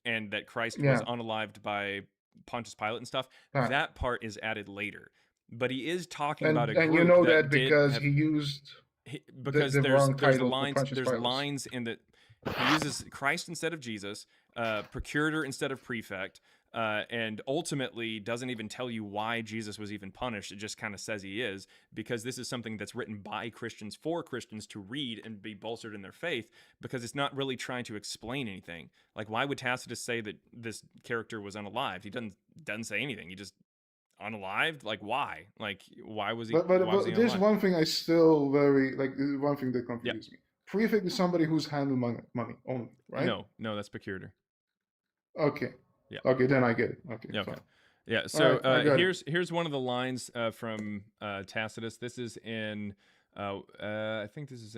and that Christ was unalived by Pontius Pilate and stuff. That part is added later. But he is talking about a group and you know that did because have, he used because the wrong there's title for lines Pontius there's Pilate. lines in that he uses Christ instead of Jesus, procurator instead of prefect, and ultimately doesn't even tell you why Jesus was even punished. It just kind of says he is, because this is something that's written by Christians for Christians to read and be bolstered in their faith, because it's not really trying to explain anything. Like, why would Tacitus say that this character was unalived? He doesn't say anything. He just unalived. Like, why? Like, why was he? But there's one thing I still very like. One thing that confuses me. Prefect is somebody who's handling money only, right? No, that's procurator. Okay. Yeah. Okay, then I get it. Okay. Yeah. Fine. Okay. Yeah. So right, here's one of the lines from Tacitus. This is in I think this is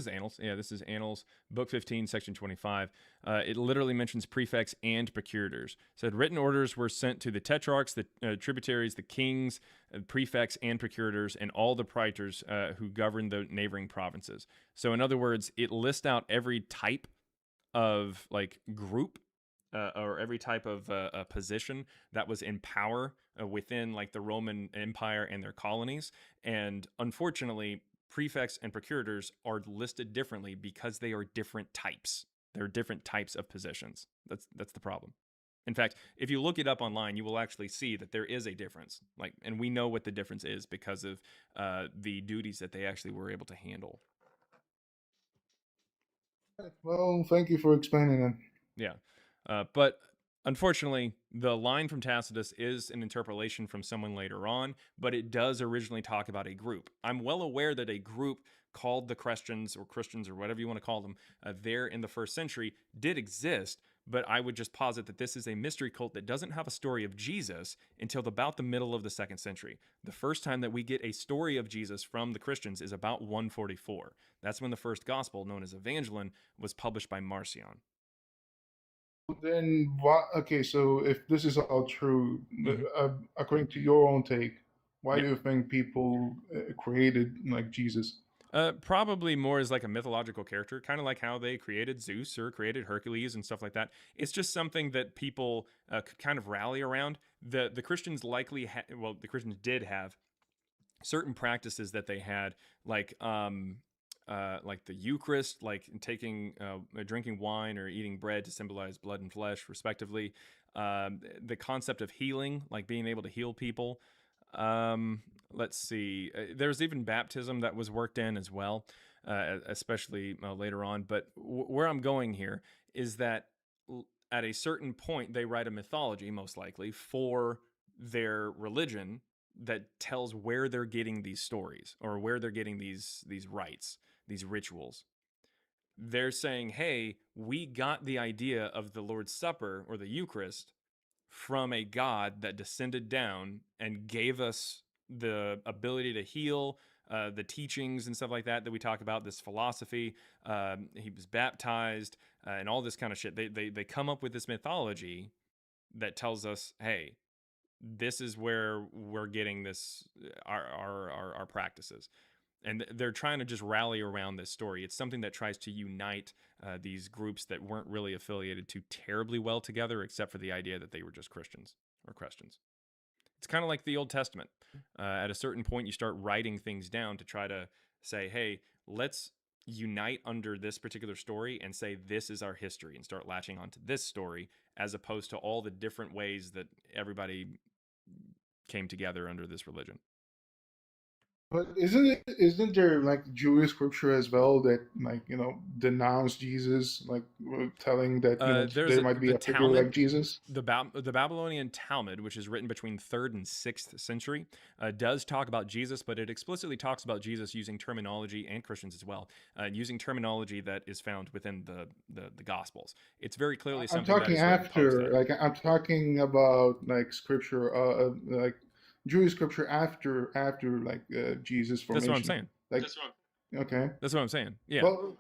Annals. Yeah, this is Annals, Book 15, Section 25. It literally mentions prefects and procurators. It said written orders were sent to the tetrarchs, the tributaries, the kings, prefects, and procurators, and all the praetors who governed the neighboring provinces. So in other words, it lists out every type of like group or every type of position that was in power within like the Roman Empire and their colonies. And unfortunately, prefects and procurators are listed differently because they are different types. They're different types of positions. That's the problem. In fact, if you look it up online, you will actually see that there is a difference. Like, and we know what the difference is because of the duties that they actually were able to handle. Well, thank you for explaining it. Yeah. But unfortunately, the line from Tacitus is an interpolation from someone later on, but it does originally talk about a group. I'm well aware that a group called the Christians or whatever you want to call them there in the first century did exist, but I would just posit that this is a mystery cult that doesn't have a story of Jesus until about the middle of the 2nd century. The first time that we get a story of Jesus from the Christians is about 144. That's when the first gospel, known as Evangelion, was published by Marcion. Then what? Okay, so if this is all true, according to your own take, why do you think people created like Jesus? Probably more as like a mythological character, kind of like how they created Zeus or created Hercules and stuff like that. It's just something that people could kind of rally around. The Christians likely the Christians did have certain practices that they had, like the Eucharist, like taking drinking wine or eating bread to symbolize blood and flesh, respectively. The concept of healing, like being able to heal people. Let's see. There's even baptism that was worked in as well, especially later on. But where I'm going here is that at a certain point, they write a mythology, most likely, for their religion that tells where they're getting these stories or where they're getting these rites, these rituals. They're saying, hey, we got the idea of the Lord's Supper or the Eucharist from a God that descended down and gave us the ability to heal, the teachings and stuff like that we talk about, this philosophy. He was baptized and all this kind of shit. They come up with this mythology that tells us, hey, this is where we're getting this our practices, and they're trying to just rally around this story. It's something that tries to unite these groups that weren't really affiliated too terribly well together, except for the idea that they were just Christians or Christians. It's kind of like the Old Testament. At a certain point, you start writing things down to try to say, hey, let's unite under this particular story and say this is our history, and start latching onto this story as opposed to all the different ways that everybody came together under this religion. But isn't there like Jewish scripture as well that, like, denounce Jesus, like telling that There's there might be the a figure Talmud, like Jesus? the Babylonian Talmud, which is written between 3rd and 6th century, does talk about Jesus, but it explicitly talks about Jesus using terminology, and Christians as well, using terminology that is found within the Gospels. It's very clearly I'm something that talking is written post after, that. like I'm talking about like scripture, like Jewish scripture after like Jesus That's what I'm formation. saying. Like, okay, That's what I'm saying. Yeah. well,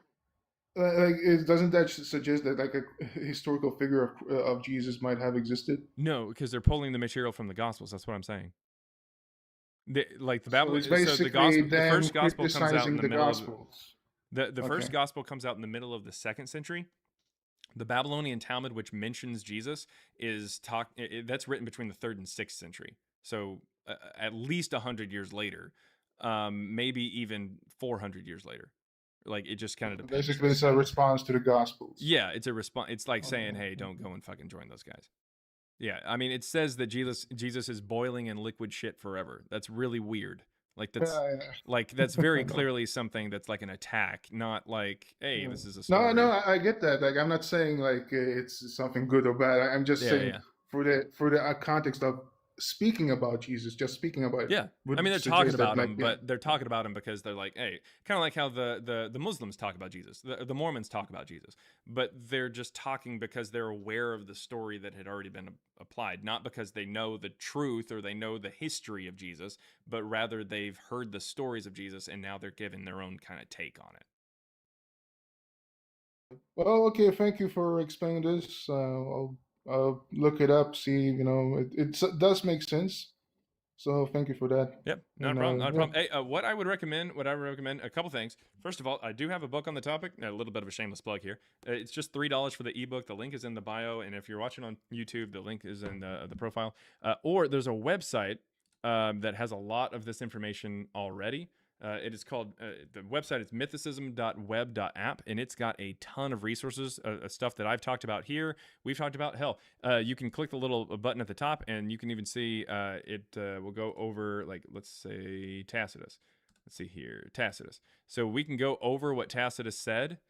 like doesn't that suggest that like a historical figure of Jesus might have existed? No, because they're pulling the material from the Gospels. That's what I'm saying. Like the So it's Babylon, so basically the them first gospel comes out in criticizing the the middle of Gospels. the Okay. first gospel comes out in the middle of the 2nd century. The Babylonian Talmud, which mentions Jesus, is that's written between the 3rd and 6th century. So at least 100 years later, maybe even 400 years later. Like, it just kind of depends. Basically, it's a response to the Gospels. Yeah, it's a response. It's like saying, Okay. hey, don't go and fucking join those guys. Yeah, I mean, it says that Jesus is boiling in liquid shit forever. That's really weird. Like that's very clearly something that's like an attack, not like, hey, this is a No, story. I get that. Like, I'm not saying like it's something good or bad. I'm just saying Yeah. for the context of speaking about Jesus, just speaking about it. Yeah, would I mean, they're suggest talking that, about like, him, yeah. but they're talking about him because they're like, hey, kind of like how the Muslims talk about Jesus, the Mormons talk about Jesus, but they're just talking because they're aware of the story that had already been applied, not because they know the truth or they know the history of Jesus, but rather they've heard the stories of Jesus and now they're giving their own kind of take on it. Well, okay. Thank you for explaining this. I'll look it up. See, it does make sense. So thank you for that. Yep, not a And problem. Not a yeah. problem. Hey, what I would recommend, a couple things. First of all, I do have a book on the topic. A little bit of a shameless plug here. It's just $3 for the ebook. The link is in the bio, and if you're watching on YouTube, the link is in the profile. Or there's a website that has a lot of this information already. It is called, the website is mythicism.web.app, and it's got a ton of resources, stuff that I've talked about here. We've talked about, hell, you can click the little button at the top, and you can even see it will go over, like, let's say Tacitus. Let's see here, Tacitus. So we can go over what Tacitus said,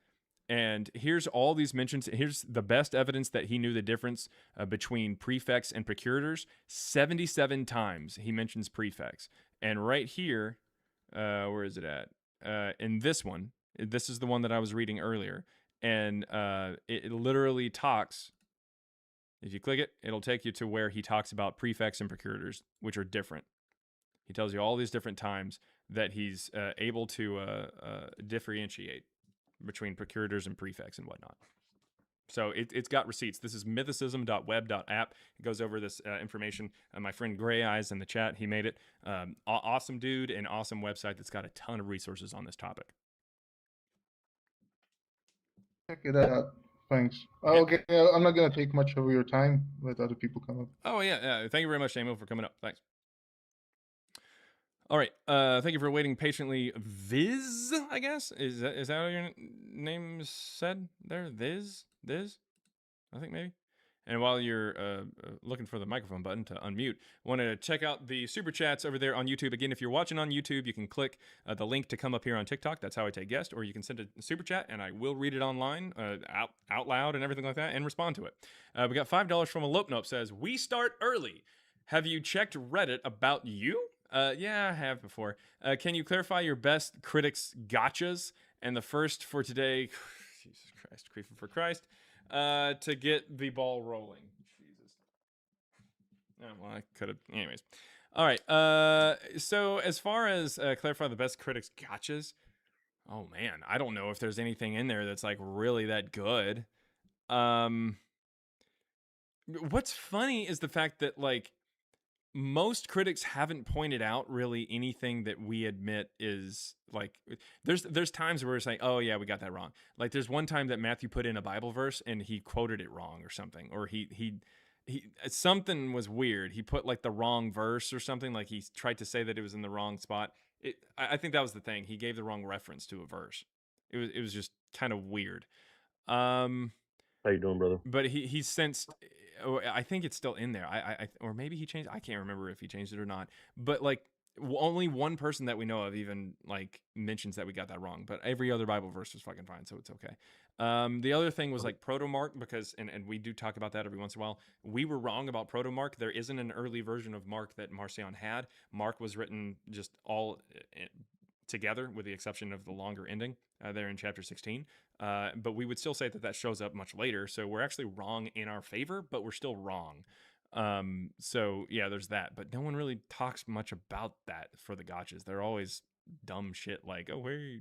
and here's all these mentions. Here's the best evidence that he knew the difference between prefects and procurators. 77 times he mentions prefects. And right here, where is it at? In this one, this is the one that I was reading earlier, and it literally talks. If you click it, it'll take you to where he talks about prefects and procurators, which are different. He tells you all these different times that he's able to differentiate between procurators and prefects and whatnot. So it's got receipts. This is mythicism.web.app. It goes over this information. My friend Gray Eyes in the chat, he made it. Awesome dude and awesome website that's got a ton of resources on this topic. Check it out. Thanks. Okay, I'm not gonna take much of your time. Let other people come up. Oh yeah. Thank you very much, Samuel, for coming up. Thanks. All right. Thank you for waiting patiently. Viz, I guess is that how your name said there? Viz, I think maybe. And while you're looking for the microphone button to unmute, want to check out the super chats over there on YouTube. Again, if you're watching on YouTube, you can click the link to come up here on TikTok. That's how I take guests. Or you can send a super chat, and I will read it online out loud and everything like that, and respond to it. We got $5 from a Lope Nope. Says, we start early. Have you checked Reddit about you? Yeah, I have before. Can you clarify your best critics gotchas? And the first for today, Jesus Christ, creeping for Christ. To get the ball rolling. Jesus. Oh, well, I could have. Anyways. All right. So as far as clarify the best critics gotchas, oh man, I don't know if there's anything in there that's like really that good. What's funny is the fact that like most critics haven't pointed out really anything that we admit is like there's times where it's like, oh yeah, we got that wrong. Like there's one time that Matthew put in a Bible verse and he quoted it wrong or something, or he something was weird. He put like the wrong verse or something, like he tried to say that it was in the wrong spot. I think that was the thing. He gave the wrong reference to a verse. It was just kind of weird. How you doing, brother? But he sensed. I think it's still in there. I or maybe he changed. I can't remember if he changed it or not. But like only one person that we know of even like mentions that we got that wrong. But every other Bible verse was fucking fine, so it's okay. The other thing was like Proto-Mark, because and we do talk about that every once in a while. We were wrong about Proto-Mark. There isn't an early version of Mark that Marcion had. Mark was written just all together, with the exception of the longer ending there in chapter 16. But we would still say that that shows up much later. So we're actually wrong in our favor, but we're still wrong. So yeah, there's that. But no one really talks much about that for the gotchas. They're always dumb shit like, oh, hey,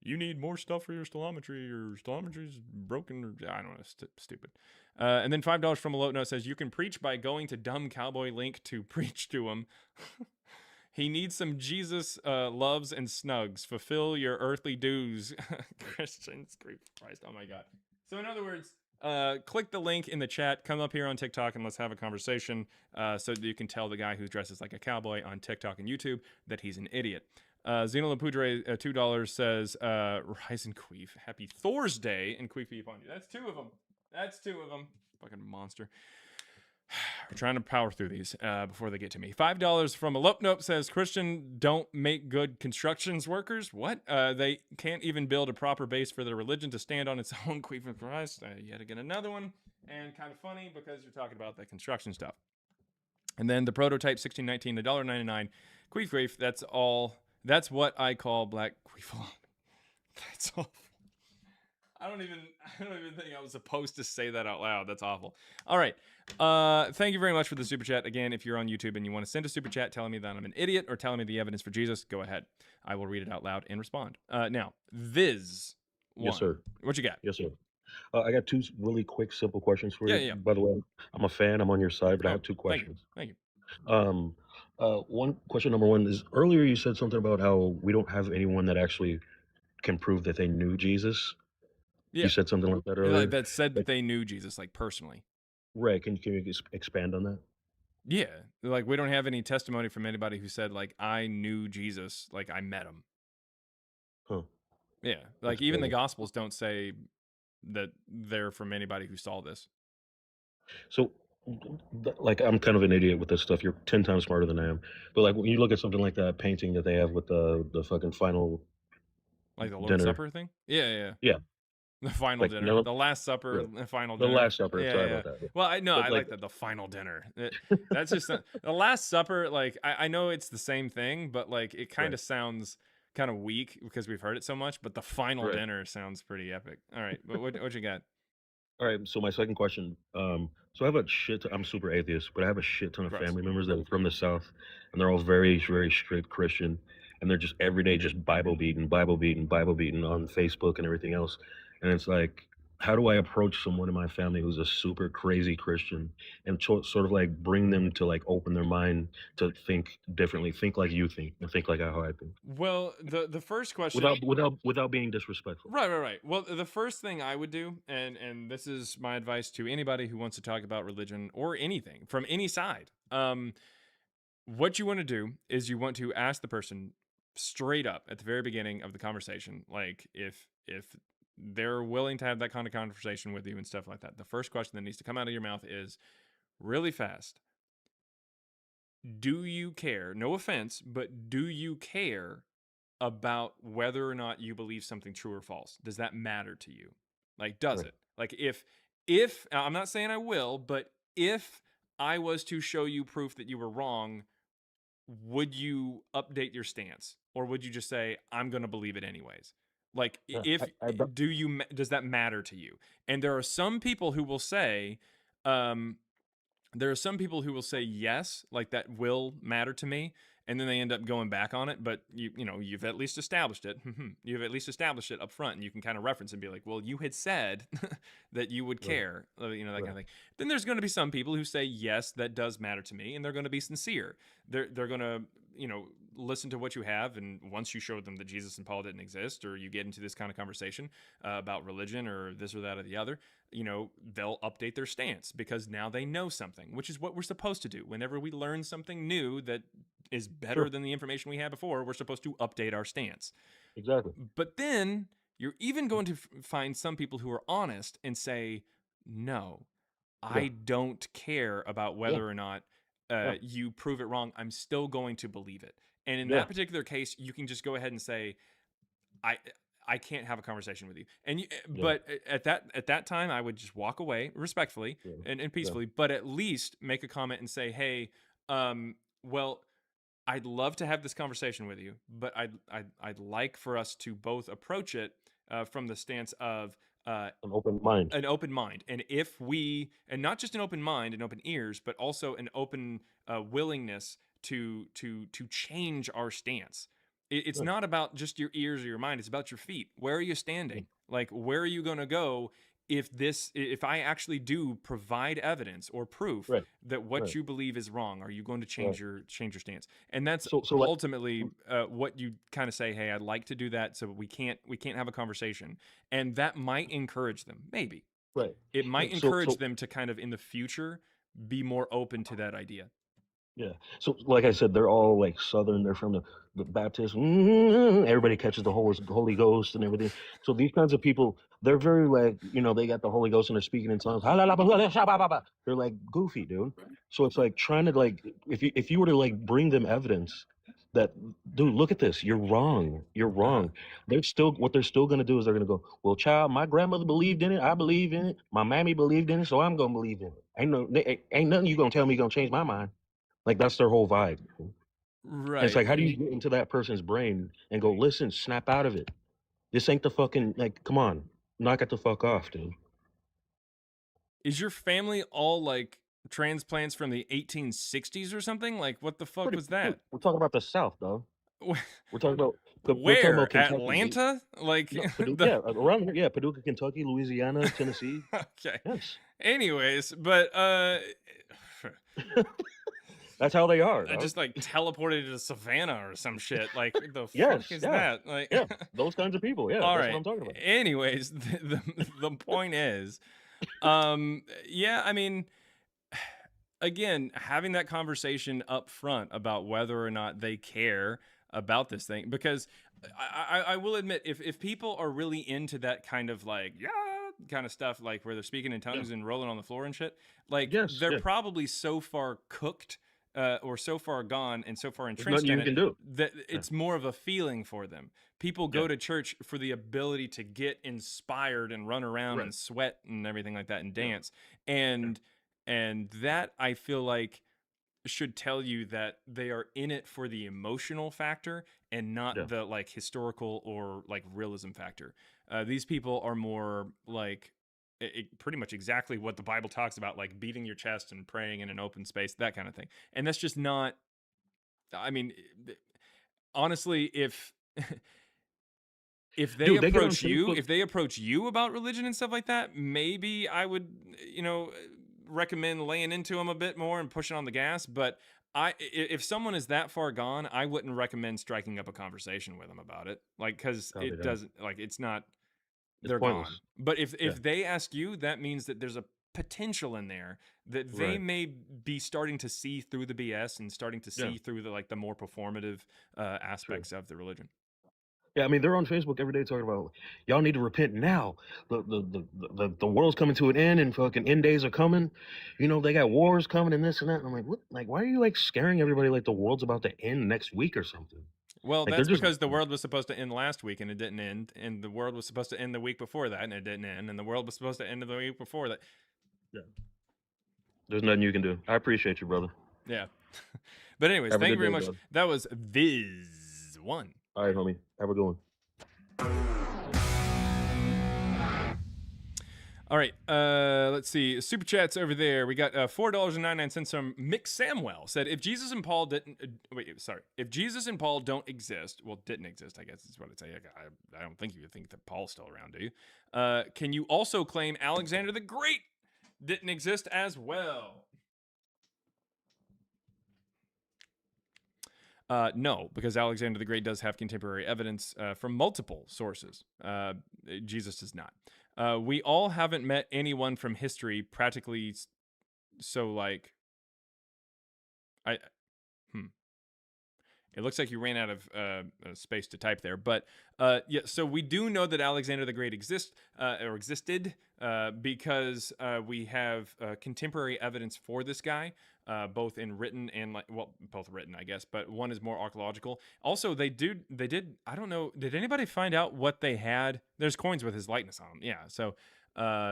you need more stuff for your stoichiometry. Your stoichiometry's broken. Or I don't know, stupid. And then $5 from a Lote Note says, you can preach by going to dumb cowboy link to preach to him. He needs some Jesus loves and snugs. Fulfill your earthly dues. Christians, Christ, oh my God. So in other words, click the link in the chat, come up here on TikTok, and let's have a conversation so that you can tell the guy who dresses like a cowboy on TikTok and YouTube that he's an idiot. Zeno Lapudre, $2 says, Rise and Queef. Happy Thursday, and Queef be upon you. That's two of them. Fucking monster. We're trying to power through these before they get to me. $5 from a Lope Nope says, Christian don't make good constructions workers. What? They can't even build a proper base for their religion to stand on its own. Queef and Christ. Yet again, another one. And kind of funny because you're talking about the construction stuff. And then the prototype 1619, $1.99. Queef, that's all. That's what I call black queef. That's all. I don't even think I was supposed to say that out loud. That's awful. All right. Thank you very much for the super chat. Again, if you're on YouTube and you want to send a super chat telling me that I'm an idiot or telling me the evidence for Jesus, go ahead. I will read it out loud and respond. Now, Viz. Yes, sir. What you got? Yes, sir. I got two really quick, simple questions for you. Yeah. By the way, I'm a fan. I'm on your side, but I have two questions. Thank you. One question, number one, is earlier you said something about how we don't have anyone that actually can prove that they knew Jesus. Yeah. You said something like that earlier. Like that said that they knew Jesus, like personally. Right. Can you expand on that? Yeah. Like we don't have any testimony from anybody who said like I knew Jesus, like I met him. Huh. Yeah. Like even the Gospels don't say that they're from anybody who saw this. So, like, I'm kind of an idiot with this stuff. You're 10 times smarter than I am. But like when you look at something like that painting that they have with the fucking final, like the Lord's dinner. Supper thing. Yeah. The final Like, dinner, the Last Supper, the final dinner. The Last Supper. Yeah, Sorry about that. Well, I But, like that. The final dinner. That's just the Last Supper. Like I know it's the same thing, but like it kind of sounds kind of weak because we've heard it so much. But the final dinner sounds pretty epic. All right, but what you got? All right. So my second question. So I have a I'm super atheist, but I have a shit ton of family members that are from the South, and they're all very, very strict Christian, and they're just every day just Bible beating on Facebook and everything else. And it's like, how do I approach someone in my family who's a super crazy Christian and sort of like bring them to like open their mind to think differently, think like you think, and think like how I think, Well, the first question. without being disrespectful. Right. Well, the first thing I would do, and this is my advice to anybody who wants to talk about religion or anything from any side. What you want to do is you want to ask the person straight up at the very beginning of the conversation, like if they're willing to have that kind of conversation with you and stuff like that. The first question that needs to come out of your mouth is really fast. Do you care? No offense, but do you care about whether or not you believe something true or false? Does that matter to you? Like, does Right. it? Like, if I'm not saying I will, but if I was to show you proof that you were wrong, would you update your stance, or would you just say I'm going to believe it anyways? Like, Yeah. if does that matter to you? And there are some people who will say, um, there are some people who will say yes, like that will matter to me, and then they end up going back on it. But you've at least established it. You've at least established it up front, and you can kind of reference and be like, well, you had said that you would Right. care, that kind Right. of thing. Then there's going to be some people who say yes, that does matter to me, and they're going to be sincere. They're going to listen to what you have, and once you show them that Jesus and Paul didn't exist, or you get into this kind of conversation about religion or this or that or the other, they'll update their stance because now they know something, which is what we're supposed to do. Whenever we learn something new that is better Sure. than the information we had before, we're supposed to update our stance. Exactly. But then you're even going to find some people who are honest and say, no, Yeah. I don't care about Yeah. whether or not Yeah. you prove it wrong. I'm still going to believe it. And in Yeah. that particular case, you can just go ahead and say, I I can't have a conversation with you. And Yeah. but at that time, I would just walk away respectfully Yeah. and Yeah. peacefully, but at least make a comment and say, hey, well, I'd love to have this conversation with you, but I'd like for us to both approach it from the stance of An open mind. an open mind. And and not just an open mind and open ears, but also an open willingness to change our stance. It's Right. not about just your ears or your mind. It's about your feet. Where are you Yeah. standing? Like, where are you going to go if I actually do provide evidence or proof Right. that what Right. you believe is wrong? Are you going to Right. change your stance? And that's So like, ultimately what you kind of say. Hey, I'd like to do that, so we can't have a conversation, and that might encourage them. Maybe right. it might Yeah. So encourage them to kind of in the future be more open to that idea. yeah. So like I said, they're all like Southern. They're from the Baptist. Everybody catches the Holy Ghost and everything. So these kinds of people, they're very like, they got the Holy Ghost and they're speaking in tongues. They're like goofy, dude. So it's like trying to like, if you were to like bring them evidence that, dude, look at this. You're wrong. You're wrong. What they're still gonna do is they're gonna go, well, child, my grandmother believed in it. I believe in it. My mammy believed in it, so I'm gonna believe in it. Ain't nothing you gonna tell me gonna change my mind. Like that's their whole vibe. And it's Right. like, how do you get into that person's brain and go, listen, snap out of it. This ain't the fucking like. Come on, knock it the fuck off, dude. Is your family all like transplants from the 1860s or something? Like, what the fuck was Dude, that? we're talking about the South, though. We're talking about Where? Kentucky. Atlanta? Like No, Paducah, the yeah, around here, yeah, Paducah, Kentucky, Louisiana, Tennessee. okay. Yes, Anyways, but that's how they are. I Dog. just like teleported to Savannah or some shit. Like, what the Yes, fuck is yeah, that? Like, yeah, those kinds of people. Yeah, all that's right. what I'm talking about. Anyways, the point is, yeah, I mean, again, having that conversation up front about whether or not they care about this thing, because I will admit, if people are really into that kind of like, yeah, kind of stuff, like where they're speaking in Yeah. tongues and rolling on the floor and shit, like Yes, they're yeah. probably so far cooked or so far gone and so far There's entrenched nothing in you it can do. that Yeah, it's more of a feeling for them. People yeah, go to church for the ability to get inspired and run around right. and sweat and everything like that and Yeah, dance. yeah, And that I feel like should tell you that they are in it for the emotional factor and yeah, not the like historical or like realism factor. These people are more like pretty much exactly what the Bible talks about, like beating your chest and praying in an open space, that kind of thing. And that's just not, I mean, honestly, if if they Dude, they get on approach you, Facebook. if they approach you about religion and stuff like that, maybe I would, recommend laying into them a bit more and pushing on the gas. But if someone is that far gone, I wouldn't recommend striking up a conversation with them about it, like, because Copy it that. doesn't, like, it's not, It's they're pointless. gone. But if Yeah. they ask you, that means that there's a potential in there that they Right. may be starting to see through the BS and starting to see Yeah. through the more performative aspects of the religion. Yeah, I mean, they're on Facebook every day talking about y'all need to repent now. The world's coming to an end, and fucking end days are coming. You know, they got wars coming and this and that. And I'm like, what? Like, why are you like scaring everybody like the world's about to end next week or something? Well, Like, they're that's just because the world was supposed to end last week and it didn't end, and the world was supposed to end the week before that and it didn't end, and the world was supposed to end the week before that. there's nothing you can do. I appreciate you, brother. Yeah. But anyways, Have a thank you good very day, much. bud. That was Viz1. All right, homie. Have a good one. All right, let's see. Super chats over there. We got $4.99 from Mick Samwell. Said, if Jesus and Paul didn't, if Jesus and Paul don't exist, well, didn't exist, I guess is what I'd say. I don't think you would think that Paul's still around, do you? Can you also claim Alexander the Great didn't exist as well? No, because Alexander the Great does have contemporary evidence from multiple sources. Jesus does not. We all haven't met anyone from history practically, so like, it looks like you ran out of space to type there, but yeah. So we do know that Alexander the Great existed because we have contemporary evidence for this guy, both in written and both written, I guess, but one is more archaeological. Also, they did. I don't know. Did anybody find out what they had? There's coins with his likeness on them. Yeah.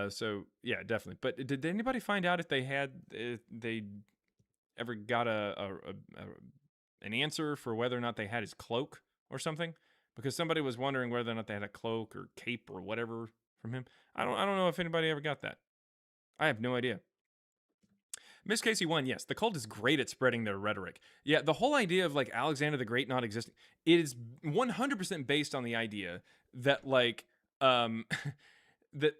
So yeah, definitely. But did anybody find out if they ever got an answer for whether or not they had his cloak or something? Because somebody was wondering whether or not they had a cloak or cape or whatever from him. I don't know if anybody ever got that. I have no idea. Miss Casey 1, yes, the cult is great at spreading their rhetoric. Yeah, the whole idea of like Alexander the Great not existing, it is 100% based on the idea that like that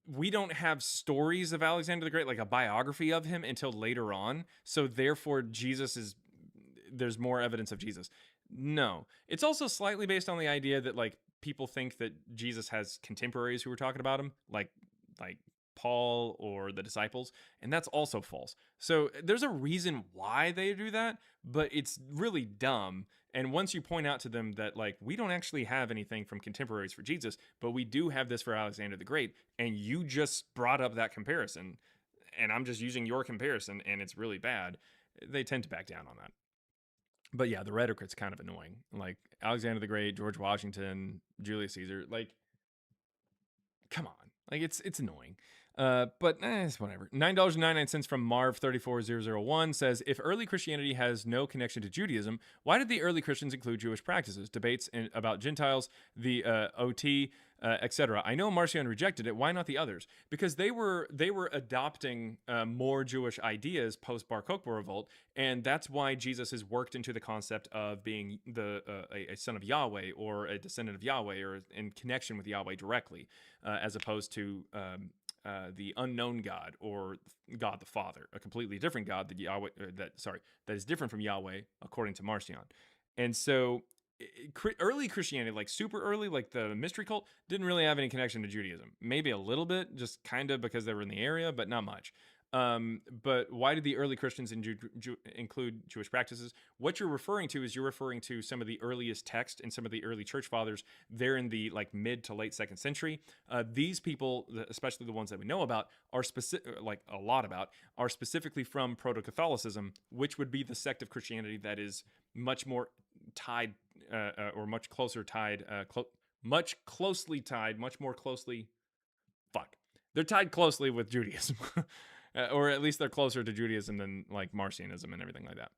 we don't have stories of Alexander the Great, like a biography of him, until later on. So therefore there's more evidence of Jesus. No. It's also slightly based on the idea that like people think that Jesus has contemporaries who were talking about him, like Paul or the disciples, and that's also false. So there's a reason why they do that, but it's really dumb. And once you point out to them that like we don't actually have anything from contemporaries for Jesus, but we do have this for Alexander the Great, and you just brought up that comparison, and I'm just using your comparison, and it's really bad, they tend to back down on that. But yeah, the rhetoric's kind of annoying. Like Alexander the Great, George Washington, Julius Caesar, like, come on. Like it's annoying. But it's whatever. $9.99 from Marv34001 says, if early Christianity has no connection to Judaism, why did the early Christians include Jewish practices, debates about Gentiles, the OT, etc.? I know Marcion rejected it. Why not the others? Because they were adopting more Jewish ideas post Bar Kokhba revolt, and that's why Jesus has worked into the concept of being a son of Yahweh or a descendant of Yahweh or in connection with Yahweh directly, as opposed to the unknown God or God the Father, a completely different God that is different from Yahweh according to Marcion. And so early Christianity, like super early, like the mystery cult, didn't really have any connection to Judaism. Maybe a little bit, just kind of because they were in the area, but not much. But why did the early Christians include Jewish practices? What you're referring to is you're referring to some of the earliest texts and some of the early church fathers. They're in the like mid to late 2nd century. These people, especially the ones that we know about, are specifically from Proto-Catholicism, which would be the sect of Christianity that is much more tied or much closer tied, much more closely. They're tied closely with Judaism. Or at least they're closer to Judaism than like Marcionism and everything like that.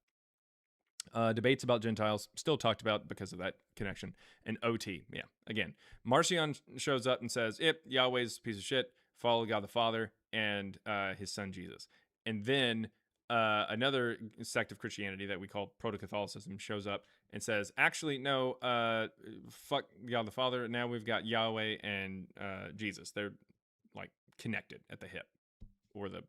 Debates about Gentiles, still talked about because of that connection. And OT, yeah. Again, Marcion shows up and says, yep, Yahweh's a piece of shit, follow God the Father and his son Jesus. And then another sect of Christianity that we call Proto-Catholicism shows up and says, actually, no, fuck God the Father. Now we've got Yahweh and Jesus. They're like connected at the hip or the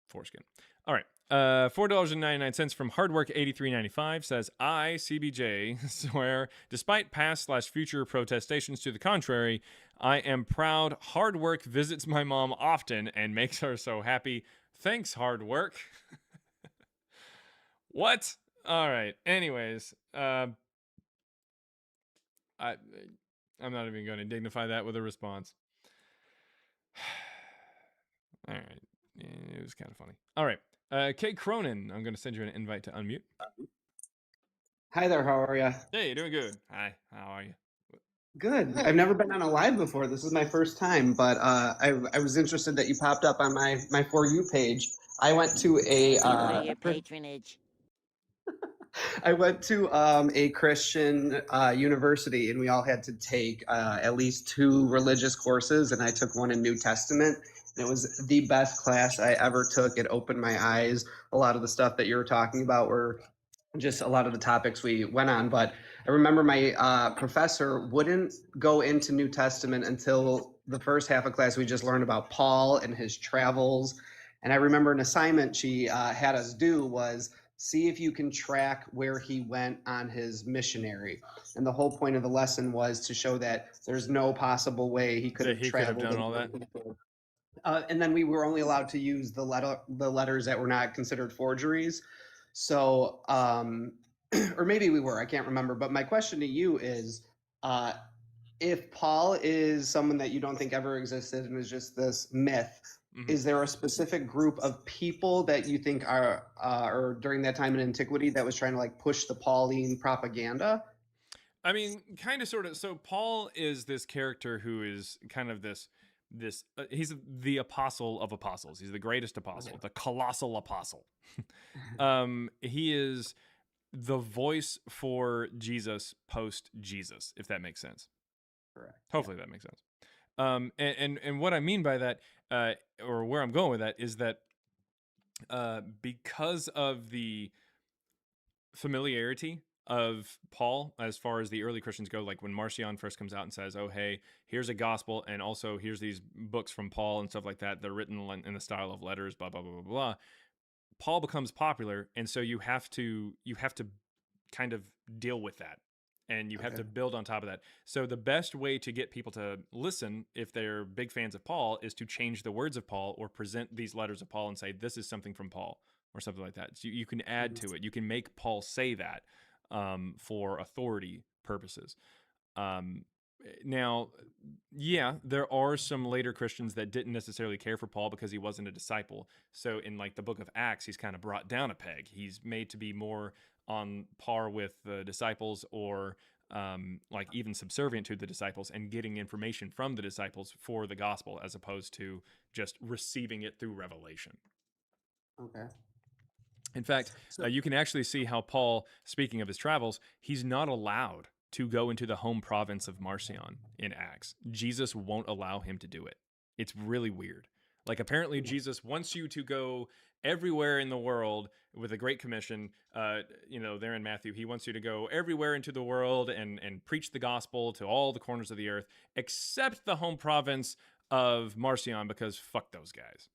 foreskin. All right. $4.99 from Hardwork8395 says, I, CBJ, swear, despite past/future protestations to the contrary, I am proud Hard Work visits my mom often and makes her so happy. Thanks, Hard Work. What? All right. Anyways, I'm not even going to dignify that with a response. All right. It was kind of funny. All right. Kay Cronin, I'm going to send you an invite to unmute. Hi there, how are you? Hey, doing good. Hi, how are you? Good. I've never been on a live before. This is my first time, but I was interested that you popped up on my For You page. I went to a for your patronage. I went to a Christian university, and we all had to take at least 2 religious courses, and I took one in New Testament. And it was the best class I ever took. It opened my eyes. A lot of the stuff that you were talking about were just a lot of the topics we went on. But I remember my professor wouldn't go into New Testament until the first half of class. We just learned about Paul and his travels. And I remember an assignment she had us do was see if you can track where he went on his missionary. And the whole point of the lesson was to show that there's no possible way he could That have he could have traveled. done all that? And then we were only allowed to use the letters that were not considered forgeries. So, or maybe we were, I can't remember. But my question to you is, if Paul is someone that you don't think ever existed and is just this myth, is there a specific group of people that you think are, or during that time in antiquity, that was trying to like push the Pauline propaganda? I mean, kind of, sort of. So Paul is this character who is kind of this he's the apostle of apostles. He's the greatest apostle, the colossal apostle. He is the voice for Jesus post Jesus, if that makes sense. Correct. Hopefully that makes sense. And what I mean by that, or where I'm going with that, is that because of the familiarity of Paul as far as the early Christians go, like when Marcion first comes out and says, oh, hey, here's a gospel, and also here's these books from Paul and stuff like that. They're written in the style of letters, blah, blah, blah, blah, blah. Paul becomes popular, and so you have to kind of deal with that, and you have to build on top of that. So the best way to get people to listen, if they're big fans of Paul, is to change the words of Paul or present these letters of Paul and say, this is something from Paul or something like that. So you can add to it. You can make Paul say that for authority purposes. Now, yeah, there are some later Christians that didn't necessarily care for Paul because he wasn't a disciple. So in like the book of Acts, he's kind of brought down a peg. He's made to be more on par with the disciples, or like even subservient to the disciples and getting information from the disciples for the gospel, as opposed to just receiving it through revelation. Okay. In fact, you can actually see how Paul, speaking of his travels, he's not allowed to go into the home province of Marcion in Acts. Jesus won't allow him to do it. It's really weird. Like, apparently Jesus wants you to go everywhere in the world with a great commission. There in Matthew, he wants you to go everywhere into the world and preach the gospel to all the corners of the earth, except the home province of Marcion, because fuck those guys.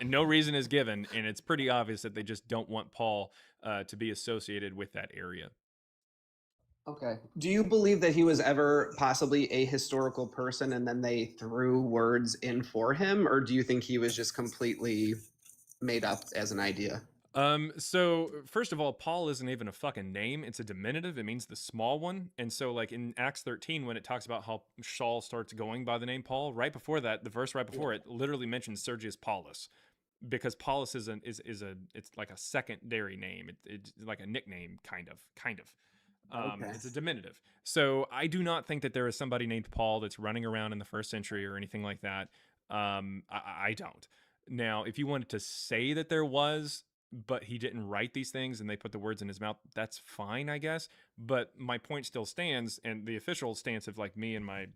And no reason is given, and it's pretty obvious that they just don't want Paul to be associated with that area. Okay. Do you believe that he was ever possibly a historical person and then they threw words in for him? Or do you think he was just completely made up as an idea? So first of all, Paul isn't even a fucking name. It's a diminutive. It means the small one. And so like in Acts 13, when it talks about how Saul starts going by the name Paul, right before that, the verse right before it literally mentions Sergius Paulus, because Paulus is it's like a secondary name. It's like a nickname, kind of. It's a diminutive. So I do not think that there is somebody named Paul that's running around in the first century or anything like that. I don't. Now, if you wanted to say that there was, but he didn't write these things and they put the words in his mouth, that's fine, I guess. But my point still stands, and the official stance of like me and my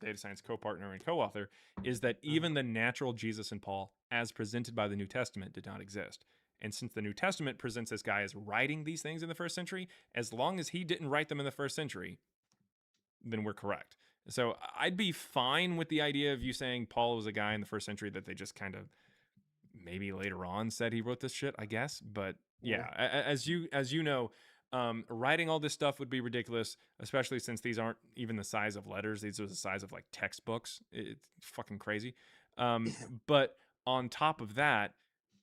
data science co-partner and co-author is that even the natural Jesus and Paul, as presented by the New Testament, did not exist. And since the New Testament presents this guy as writing these things in the first century, as long as he didn't write them in the first century, then we're correct. So I'd be fine with the idea of you saying Paul was a guy in the first century that they just kind of maybe later on said he wrote this shit, I guess. But yeah, as you know, writing all this stuff would be ridiculous, especially since these aren't even the size of letters. These are the size of like textbooks. It's fucking crazy. But on top of that,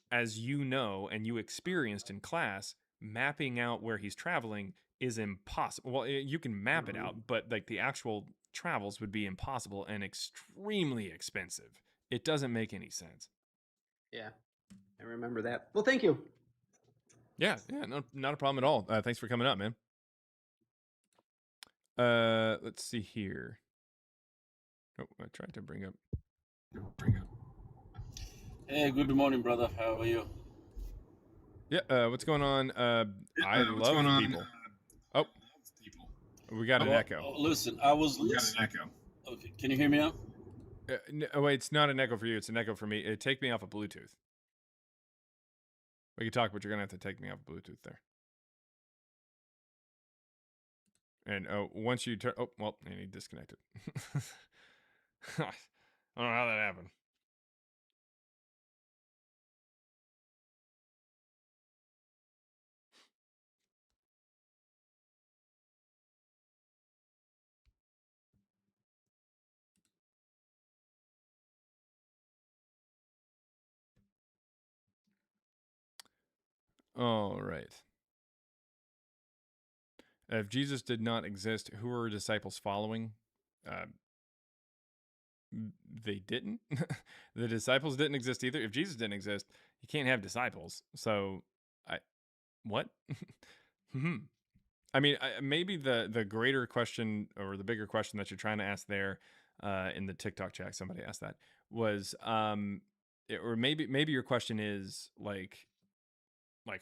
as you know and you experienced in class, mapping out where he's traveling is impossible. Well, you can map it out, but like the actual travels would be impossible and extremely expensive. It doesn't make any sense. Yeah, I remember that. Well, thank you. Yeah, no, not a problem at all. Thanks for coming up, man. Let's see here. Oh, I tried to bring up. Hey, good morning, brother. How are you? Yeah, what's going on? I love people. Oh, we got an echo. Listen, I was listening. Okay, can you hear me now? Oh, wait, it's not an echo for you. It's an echo for me. Take me off of Bluetooth. We can talk, but you're going to have to take me off Bluetooth there. And once you turn... Oh, well, and he disconnected. I don't know how that happened. All right. If Jesus did not exist, who were disciples following? They didn't. The disciples didn't exist either. If Jesus didn't exist, you can't have disciples. So, what? I mean, maybe the greater question or the bigger question that you're trying to ask there, in the TikTok chat, somebody asked that was, or maybe your question is like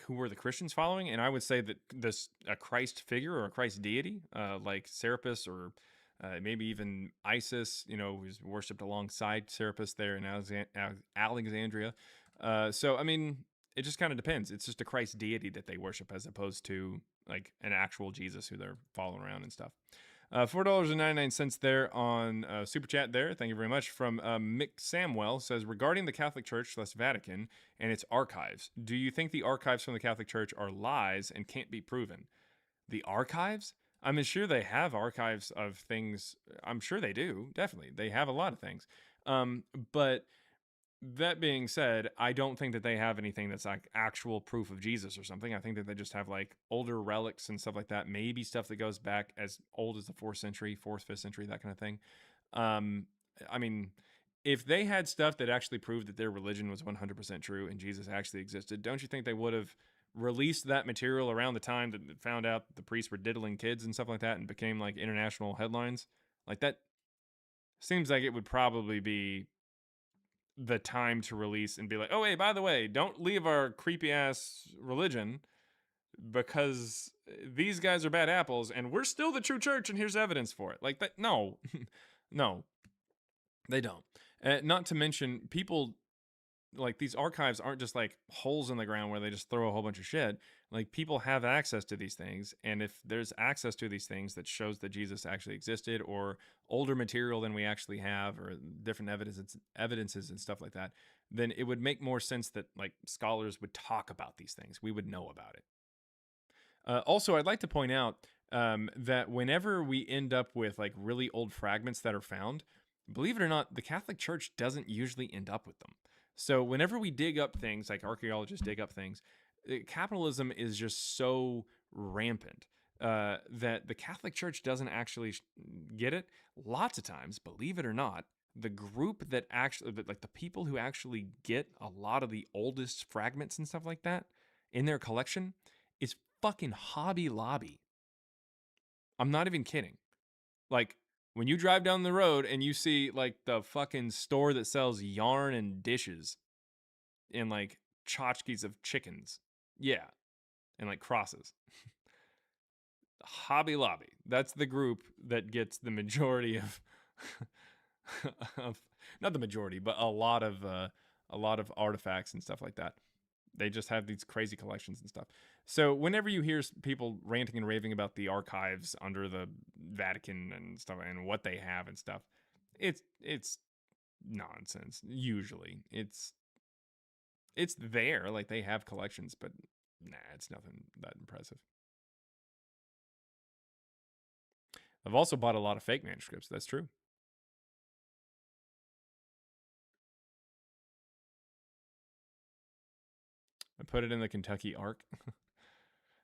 who were the Christians following? And I would say that a Christ figure or a Christ deity, like Serapis or maybe even Isis, who's worshipped alongside Serapis there in Alexandria. So, I mean, it just kind of depends. It's just a Christ deity that they worship as opposed to like an actual Jesus who they're following around and stuff. $4.99 there on Super Chat there. Thank you very much. From Mick Samwell says, regarding the Catholic Church / Vatican and its archives, do you think the archives from the Catholic Church are lies and can't be proven? The archives? I'm sure they have archives of things. I'm sure they do. Definitely. They have a lot of things. But that being said, I don't think that they have anything that's like actual proof of Jesus or something. I think that they just have like older relics and stuff like that. Maybe stuff that goes back as old as the 4th century, 4th, 5th century, that kind of thing. I mean, if they had stuff that actually proved that their religion was 100% true and Jesus actually existed, don't you think they would have released that material around the time that found out that the priests were diddling kids and stuff like that and became like international headlines? Like that seems like it would probably be the time to release and be like, oh, hey, by the way, don't leave our creepy ass religion because these guys are bad apples and we're still the true church and here's evidence for it. Like that. No, no, they don't. Not to mention people like these archives aren't just like holes in the ground where they just throw a whole bunch of shit. Like people have access to these things. And if there's access to these things that shows that Jesus actually existed or older material than we actually have or different evidences and stuff like that, then it would make more sense that like scholars would talk about these things. We would know about it. Also, I'd like to point out that whenever we end up with like really old fragments that are found, believe it or not, the Catholic Church doesn't usually end up with them. So whenever we dig up things, like archaeologists dig up things, capitalism is just so rampant that the Catholic Church doesn't actually get it. Lots of times, believe it or not, the group that actually, like the people who actually get a lot of the oldest fragments and stuff like that in their collection is fucking Hobby Lobby. I'm not even kidding. Like, when you drive down the road and you see like the fucking store that sells yarn and dishes and like tchotchkes of chickens. Yeah. And like crosses. Hobby Lobby. That's the group that gets the majority of, of not the majority, but a lot of artifacts and stuff like that. they just have these crazy collections and stuff. So whenever you hear people ranting and raving about the archives under the Vatican and stuff and what they have and stuff, it's nonsense. Usually, it's there, like they have collections, but nah, it's nothing that impressive. I've also bought a lot of fake manuscripts. That's true. I put it in the Kentucky Ark.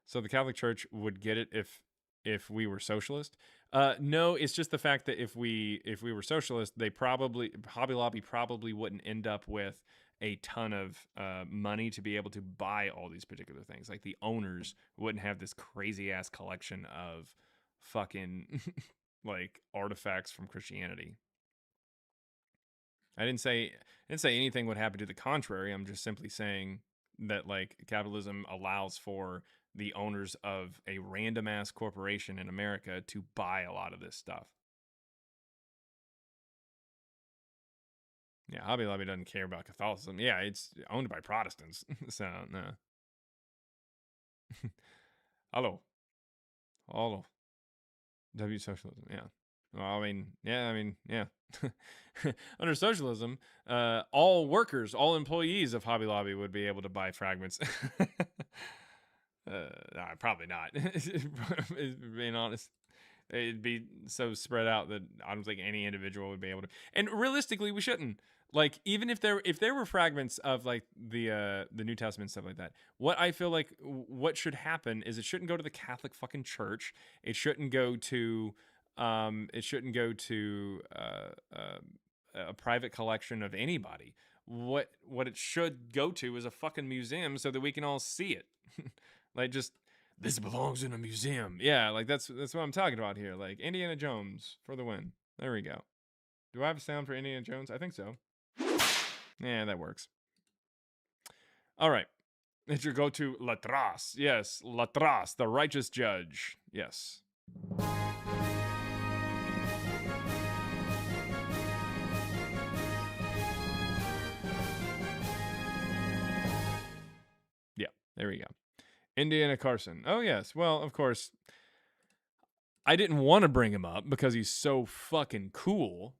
So the Catholic Church would get it if we were socialist. No, it's just the fact that if we were socialist, Hobby Lobby probably wouldn't end up with a ton of money to be able to buy all these particular things. Like the owners wouldn't have this crazy ass collection of fucking like artifacts from Christianity. I didn't say anything would happen to the contrary. I'm just simply saying that like capitalism allows for the owners of a random ass corporation in America to buy a lot of this stuff. Yeah, Hobby Lobby doesn't care about Catholicism. Yeah, it's owned by Protestants. So, no. Hello. W socialism, yeah. Well, I mean, yeah. Under socialism, all workers, all employees of Hobby Lobby would be able to buy fragments. Probably not. Being honest, it'd be so spread out that I don't think any individual would be able to. And realistically, we shouldn't. Like, even if there were fragments of like the New Testament and stuff like that, what I feel like what should happen is it shouldn't go to the Catholic fucking church. It shouldn't go to a private collection of anybody. What it should go to is a fucking museum so that we can all see it. Like, just, this belongs in a museum. Yeah, like that's what I'm talking about here. Like Indiana Jones for the win. There we go. Do I have a sound for Indiana Jones? I think so. Yeah, that works. All right. It's your go-to Latras. Yes, Latras, the righteous judge. Yes. Yeah, there we go. Indiana Carson. Oh, yes. Well, of course, I didn't want to bring him up because he's so fucking cool.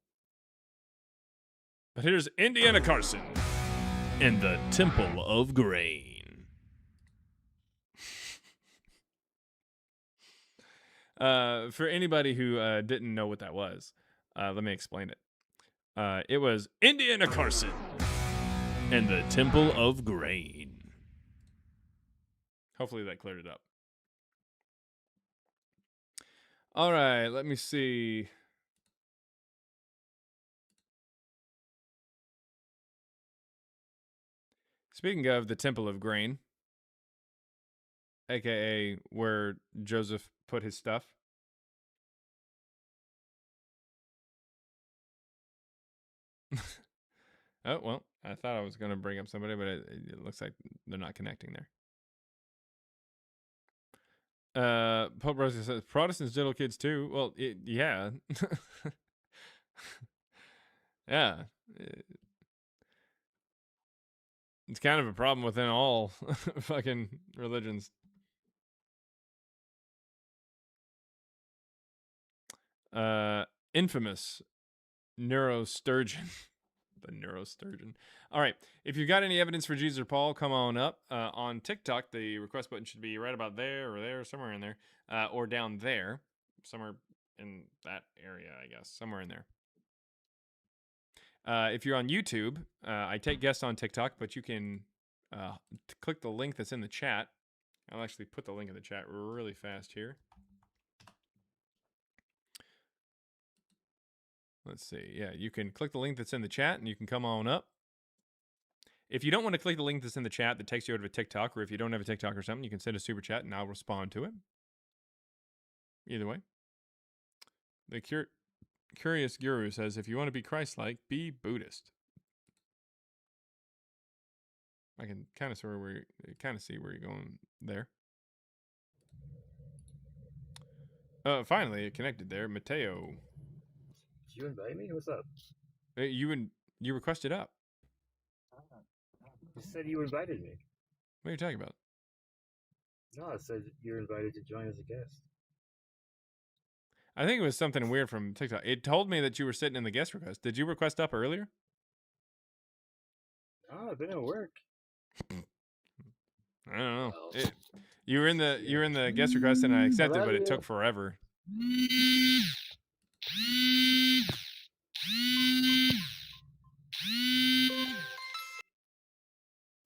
But here's Indiana Carson in the Temple of Grain. For anybody who didn't know what that was, let me explain it. It was Indiana Carson and the Temple of Grain. Hopefully that cleared it up. All right, let me see. Speaking of the Temple of Grain, aka where Joseph put his stuff. Oh, well, I thought I was going to bring up somebody, but it looks like they're not connecting there. Pope Rosie says, Protestants diddle kids too. Well, yeah. Yeah. It's kind of a problem within all fucking religions. Infamous neurosturgeon. The neurosturgeon. All right. If you've got any evidence for Jesus or Paul, come on up. On TikTok, the request button should be right about there or there, somewhere in there, or down there, somewhere in that area, I guess, somewhere in there. If you're on YouTube, I take guests on TikTok, but you can click the link that's in the chat. I'll actually put the link in the chat really fast here. Let's see. Yeah, you can click the link that's in the chat and you can come on up. If you don't want to click the link that's in the chat that takes you over to TikTok, or if you don't have a TikTok or something, you can send a super chat and I'll respond to it. Either way. The Curious Guru says, if you want to be Christ-like, be Buddhist. I can kind of see where you're going there. Finally, it connected there. Mateo. Did you invite me? What's up? You requested up. You said you invited me. What are you talking about? No, it said you're invited to join as a guest. I think it was something weird from TikTok. It told me that you were sitting in the guest request. Did you request up earlier? No, it didn't work. I don't know. Well, You were in the guest request and I accepted, but it took forever.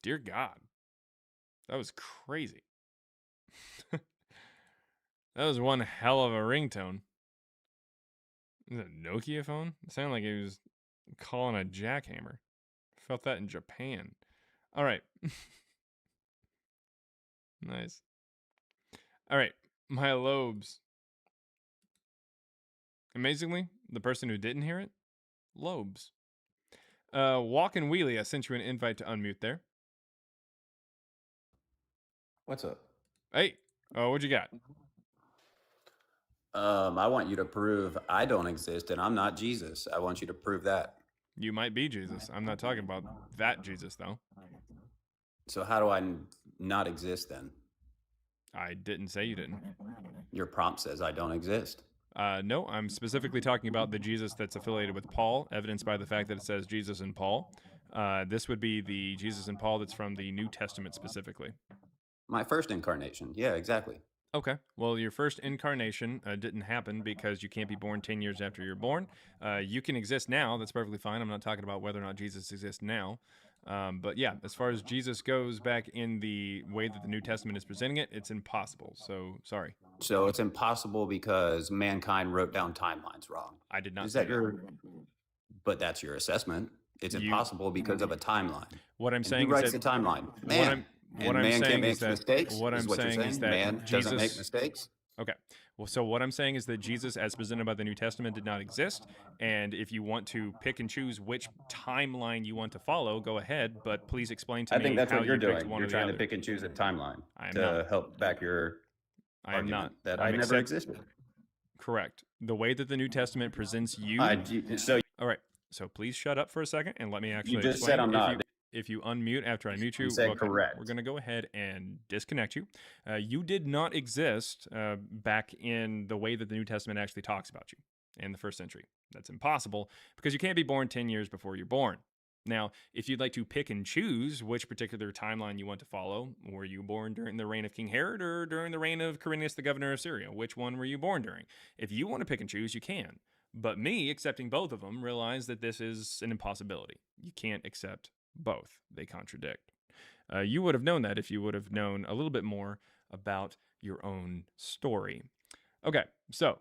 Dear God. That was crazy. That was one hell of a ringtone. Is it a Nokia phone? It sounded like he was calling a jackhammer. Felt that in Japan. All right. Nice. All right. My lobes. Amazingly, the person who didn't hear it, lobes. Walk and Wheelie, I sent you an invite to unmute there. What's up? Hey, what'd you got? I want you to prove I don't exist and I'm not Jesus. I want you to prove that. You might be Jesus. I'm not talking about that Jesus, though. So how do I not exist then? I didn't say you didn't. Your prompt says I don't exist. No, I'm specifically talking about the Jesus that's affiliated with Paul, evidenced by the fact that it says Jesus and Paul. This would be the Jesus and Paul that's from the New Testament specifically. My first incarnation. Yeah, exactly. Okay. Well, your first incarnation didn't happen because you can't be born 10 years after you're born. You can exist now. That's perfectly fine. I'm not talking about whether or not Jesus exists now. But yeah, as far as Jesus goes back in the way that the New Testament is presenting it, it's impossible. So, sorry. So it's impossible because mankind wrote down timelines wrong. I did not Is say that your... But that's your assessment. It's impossible because of a timeline. What I'm saying who writes is that the timeline? Man. What I'm saying is that mistakes. what I'm saying is that man Jesus doesn't make mistakes. Okay. Well, so what I'm saying is that Jesus, as presented by the New Testament, did not exist. And if you want to pick and choose which timeline you want to follow, go ahead. But please explain to me. I think that's how what you're you picked doing. One You're or the trying to other. pick and choose a timeline I am to not. help back your I am argument not. that I'm I never accept- existed. Correct. The way that the New Testament presents you. So all right. So please shut up for a second and let me actually you just explain. said I'm not. If you unmute after I mute you, You said okay, correct. we're going to go ahead and disconnect you. You did not exist back in the way that the New Testament actually talks about you in the first century. That's impossible because you can't be born 10 years before you're born. Now, if you'd like to pick and choose which particular timeline you want to follow, were you born during the reign of King Herod or during the reign of Quirinius, the governor of Syria? Which one were you born during? If you want to pick and choose, you can. But me, accepting both of them, realize that this is an impossibility. You can't accept both. They contradict. You would have known that if you would have known a little bit more about your own story. Okay, so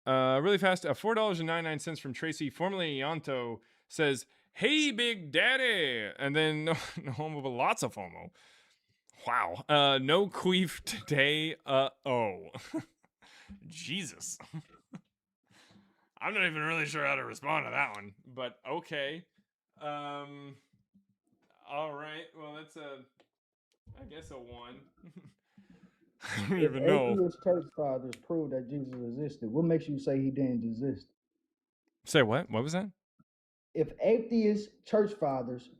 really fast, $4.99 from Tracy, formerly Yanto, says, "Hey, Big Daddy," and then home with lots of FOMO. Wow. No queef today. Jesus. I'm not even really sure how to respond to that one, but okay. All right. Well, that's I guess a 1. I don't even know. Atheist church fathers prove that Jesus existed, what makes you say he didn't exist? Say what? What was that? If atheist church fathers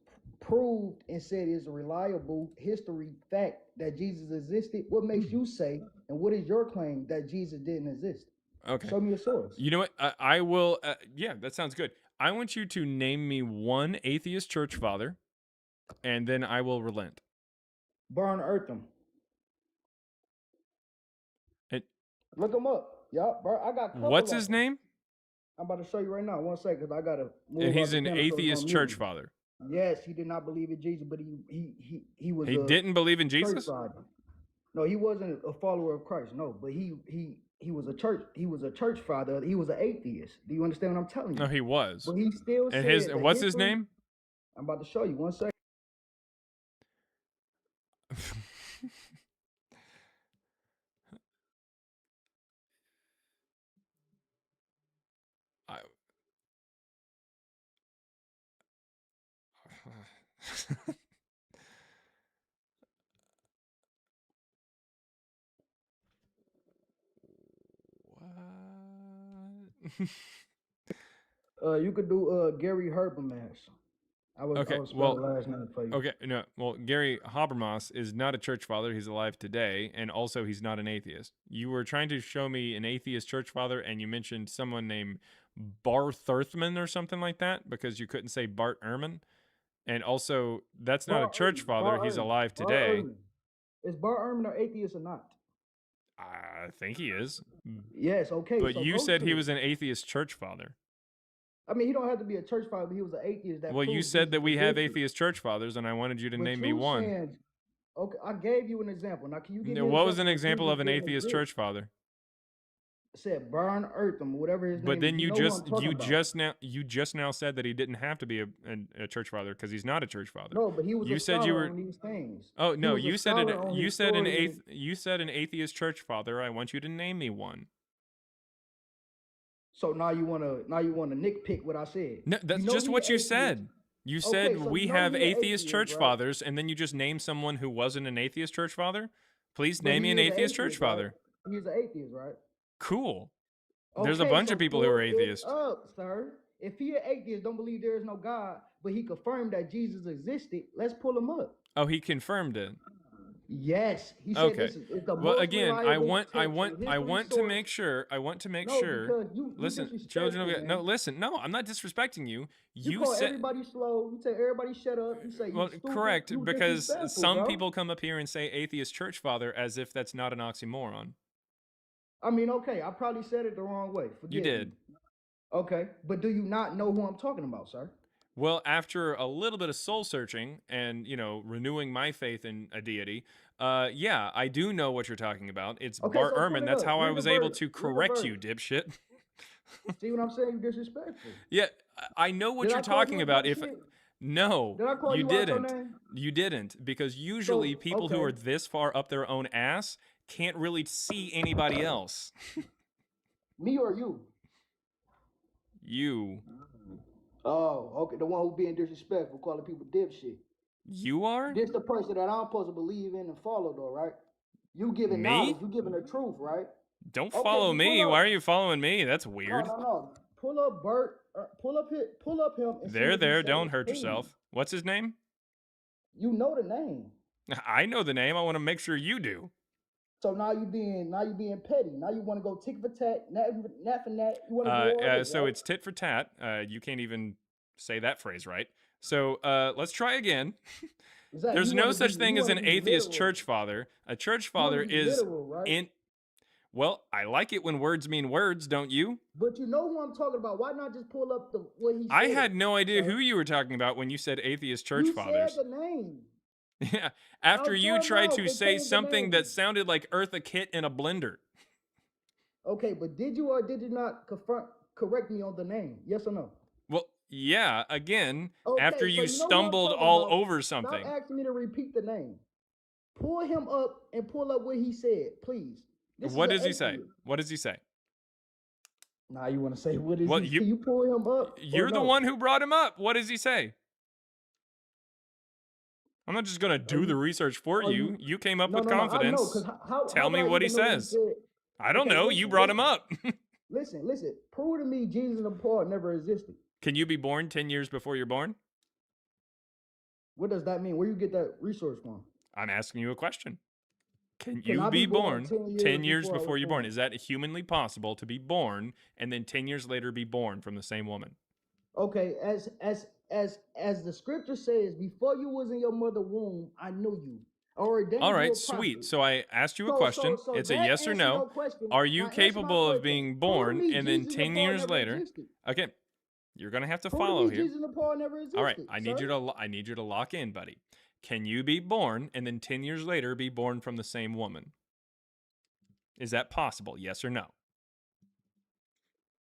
proved and said it's a reliable history fact that Jesus existed, what makes you say, and what is your claim that Jesus didn't exist? Okay. Show me a source. You know what? I will. Yeah, that sounds good. I want you to name me one atheist church father, and then I will relent. Burn Eartham. Look him up. Yup. I got. What's his name? I'm about to show you right now. 1 second. I gotta move. And he's an atheist church father. Yes, he did not believe in Jesus, but he was. He didn't believe in Jesus. No, he wasn't a follower of Christ. No, but he was a church. He was a church father. He was an atheist. Do you understand what I'm telling you? No, he was. But he still. And what's his name? I'm about to show you. 1 second. What? You could do Gary Habermas. I would Okay, spell the last name for you. okay, no, well, Gary Habermas is not a church father. He's alive today, and also he's not an atheist. You were trying to show me an atheist church father, and you mentioned someone named Barthurthman or something like that because you couldn't say Bart Ehrman. And also, that's not a church father. He's alive today. Is Bart Ehrman an atheist or not? I think he is. Yes, okay. But so you go said to he it. was an atheist church father. I mean, he don't have to be a church father, but he was an atheist. That Well, you proves said that Jesus we have existed. atheist church fathers, and I wanted you to But name me you one. saying, okay, I gave you an example. Now, can you give me What was an where example Jesus of an didn't atheist exist? church father? I said Burn Eartham, whatever his But name then is. you know who I'm talking about. you just now said that he didn't have to be a church father because he's not a church father. No, but he was You a said you scholar were. on these things. Oh He no, was a you said an scholar on you said an historian. you said an atheist church father. I want you to name me one. So now you wanna nitpick what I said. No, that's know just he what an you atheist. said. You Okay, said so we you know have he an atheist church right? fathers, and then you just named someone who wasn't an atheist church father. Please But name me he an is an atheist church atheist, right? father. He's an atheist, right? Cool. There's a Okay, bunch so of people who pull are it atheists. up, sir. If he an atheist, don't believe there is no God, but he confirmed that Jesus existed, let's pull him up. Oh, he confirmed it. Yes, he said Okay. this is the Well, most again, reliable I history want to source. make sure. I want to make No, sure. because you Listen, disrespectful, children of God. No, man. listen. No, I'm not disrespecting you. You You call said. everybody slow. You tell everybody shut up. You say you Well, stupid. correct, You because disrespectful, some bro. people come up here and say atheist church father as if that's not an oxymoron. I mean, okay, I probably said it the wrong way. Forgive You did. me. Okay, but do you not know who I'm talking about, sir? Well, after a little bit of soul searching and, renewing my faith in a deity, yeah, I do know what you're talking about. It's Okay, Bart so pull Ehrman. it That's up. how I Read the was able verse. to Read the correct you, verse. dipshit. See what I'm saying? You disrespectful. Yeah, I know what Did you're I call talking you a about. dipshit? No, Did I call you you out your didn't. name? You didn't, because usually So, people who are okay. this far up their own ass can't really see anybody else. Me or you? You. Oh, okay. The one who being disrespectful, calling people dipshit. You are? This the person that I'm supposed to believe in and follow, though, right? You giving Me? knowledge. You giving the truth, right? Don't Okay, follow you me. pull Why up. are you following me? That's weird. No. Pull up Bert. Pull up him. And see There, what he there. says, Don't hurt please. yourself. What's his name? You know the name. I know the name. I want to make sure you do. So now you being petty. Now you want to go tick for tat, nat for nat. You want to do all this, So right? it's tit for tat. You can't even say that phrase right. So let's try again. Exactly. There's You no wanna such be- thing you as wanna an be atheist literal. church father. A church You wanna father be is literal, right? in. Well, I like it when words mean words, don't you? But you know who I'm talking about. Why not just pull up what he said? I had no idea sir? who you were talking about when you said atheist church You fathers. said the name. Yeah, after I'll you tell tried now, to they say changed the something name. that sounded like Eartha Kitt in a blender. Okay, but did you or did you not correct me on the name? Yes or no? Well, yeah, again, Okay, after so you know who I'm stumbled talking all about. over something. Stop asking me to repeat the name. Pull him up and pull up what he said, please. This What is does an he say? atheist. What does he say? Now you want to say what is Well, he? Can you pull him up? You're the one who brought him up. What does he say? I'm not just going to do the research for you. You came up with confidence. I know, 'cause Tell me what he says. I don't know. You brought him up. Listen. Prove to me Jesus and Paul never existed. Can you be born 10 years before you're born? What does that mean? Where you get that resource from? I'm asking you a question. Can Can you I be be born born 10 years before I before was you're born? born? Is that humanly possible to be born and then 10 years later be born from the same woman? Okay, as the scripture says, before you was in your mother womb, I knew you. All right, sweet. So I asked you a question. It's a that yes or answer no. your question. Are you Now answer my capable of question. being Prove to born me and then Jesus 10 Paul years never later? existed. Okay. You're going to have to Prove follow me here. Jesus and Paul never existed. All right, I need sir. you to lock in, buddy. Can you be born and then 10 years later be born from the same woman? Is that possible? Yes or no?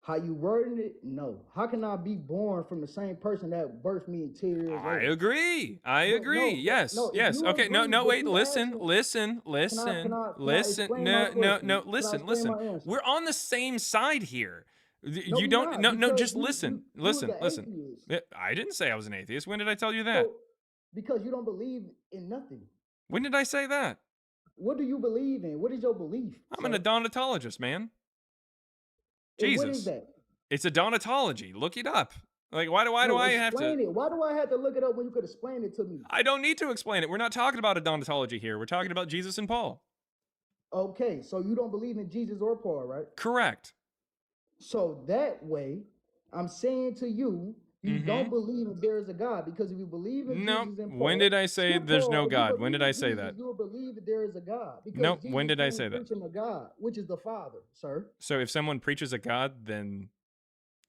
How you wording it? No. How can I be born from the same person that birthed me 10 years later? I agree. No, Yes. no, if Yes. you Okay. agree, but Wait. you Listen. asking- Listen. Can I explain my question? Can I explain Listen. my answer? We're on the same side here. No, You we don't. not, No. because Just listen. you was Listen. an Listen. atheist. I didn't say I was an atheist. When did I tell you that? So, because you don't believe in nothing. When did I say that? What do you believe in? What is your belief? I'm an odontologist, man. And Jesus. what is that? It's odontology. Look it up. Like, why do I have to? Explain it. Why do I have to look it up when you could explain it to me? I don't need to explain it. We're not talking about adontology here. We're talking about Jesus and Paul. Okay, so you don't believe in Jesus or Paul, right? Correct. So that way, I'm saying to you, you don't believe that there is a God, because if you believe in Jesus and Paul, when did I say there's no God? When did I say that? You will believe that there is a God. Because No, Jesus when did I came say that? preaching a God, which is the Father, sir. So if someone preaches a God, then,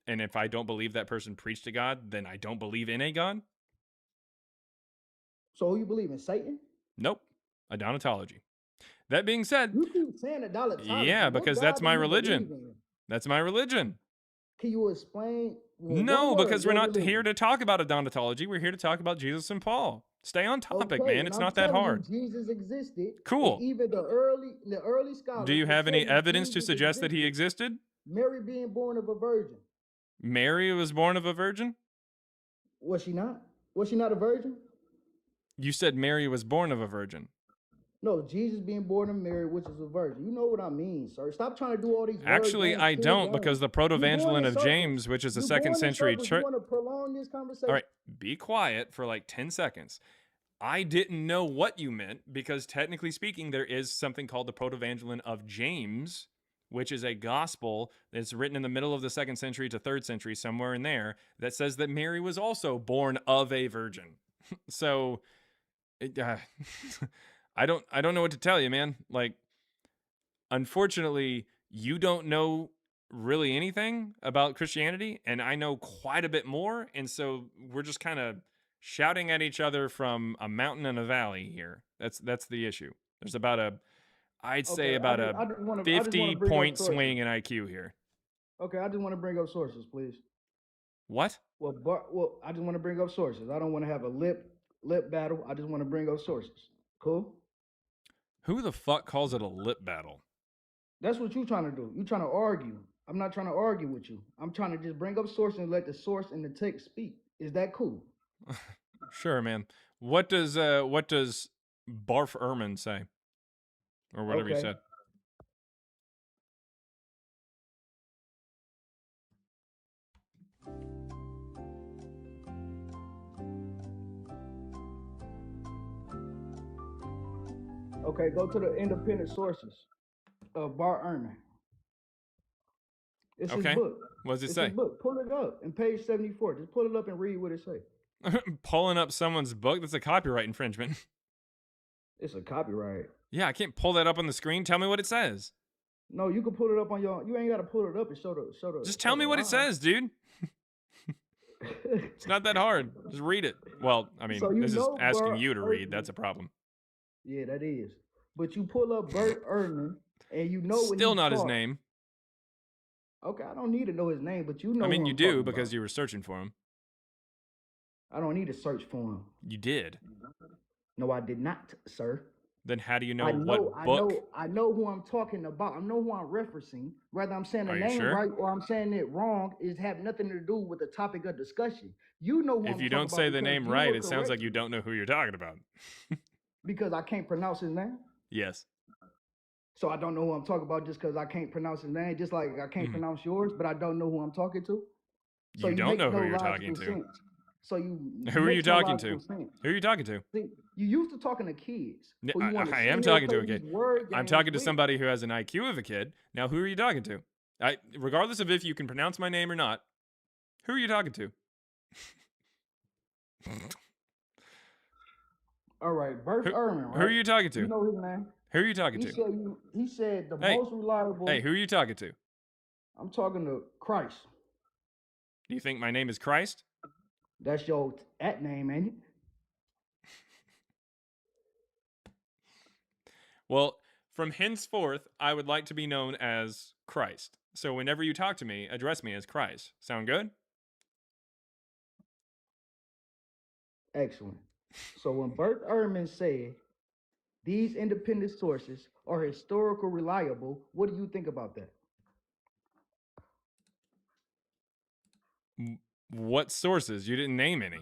and if I don't believe that person preached a God, then I don't believe in a God? So who you believe in, Satan? Nope. Adontology. That being said, you keep saying adontology. Yeah, because that's my religion. That's my religion. Can you explain? Well, no, because we're not here to talk about odontology. We're here to talk about Jesus and Paul. Stay on topic, man. It's not that hard. Jesus existed. Cool. Even the early scholars. Do you have any evidence to suggest that he existed? Mary being born of a virgin. Mary was born of a virgin? Was she not? Was she not a virgin? You said Mary was born of a virgin. No, Jesus being born of Mary, which is a virgin. You know what I mean, sir. Stop trying to do all these words. Actually, I don't, because the Proto-Evangelion of James, which is a second century church. You want to prolong this conversation? All right, be quiet for like 10 seconds. I didn't know what you meant, because technically speaking, there is something called the Proto-Evangelion of James, which is a gospel that's written in the middle of the 2nd century to 3rd century, somewhere in there, that says that Mary was also born of a virgin. So, I don't know what to tell you, man. Like, unfortunately, you don't know really anything about Christianity, and I know quite a bit more, and so we're just kind of shouting at each other from a mountain and a valley here. That's the issue. There's about a, I'd say about a 50-point swing in IQ here. Okay, I just want to bring up sources, please. What? Well, I just want to bring up sources. I don't want to have a lip battle. I just want to bring up sources. Cool? Who the fuck calls it a lip battle? That's what you're trying to do. You're trying to argue. I'm not trying to argue with you. I'm trying to just bring up sources and let the source and the text speak. Is that cool? Sure, man. What does Barf Ehrman say? Or whatever you said. Okay, go to the independent sources of Bart Ehrman. It's his book. What does it say? His book. Pull it up in page 74. Just pull it up and read what it say. Pulling up someone's book? That's a copyright infringement. It's a copyright. Yeah, I can't pull that up on the screen. Tell me what it says. No, you can pull it up on your. You ain't got to pull it up and show the. Just tell me what it says, dude. It's not that hard. Just read it. Well, I mean, this is asking you to read. That's a problem. Yeah, that is. But you pull up Bart Ehrman, and you know what Still not his name. Okay, I don't need to know his name, but you know. I mean, you do because you were searching for him. I don't need to search for him. You did. No, I did not, sir. Then how do you know what book? I know who I'm talking about. I know who I'm referencing. Whether I'm saying the name right or I'm saying it wrong, it have nothing to do with the topic of discussion. You know who if you don't say the name right, it sounds like you don't know who you're talking about. Because I can't pronounce his name? Yes. So I don't know who I'm talking about just because I can't pronounce his name, just like I can't pronounce yours, but I don't know who I'm talking to. So you don't know who you're talking to. Sense. So you. Who are you talking to? Who are you talking to? See, you used to talking to kids. I am talking to a kid. I'm talking to somebody who has an IQ of a kid. Now, who are you talking to? Regardless of if you can pronounce my name or not, who are you talking to? All right, Bart Ehrman. Right? Who are you talking to? You know his name. Who are you talking to? He said the most reliable. Hey, who are you talking to? I'm talking to Christ. Do you think my name is Christ? That's your at name, ain't it? Well, from henceforth, I would like to be known as Christ. So whenever you talk to me, address me as Christ. Sound good? Excellent. So when Bart Ehrman said these independent sources are historical reliable, what do you think about that? What sources? You didn't name any.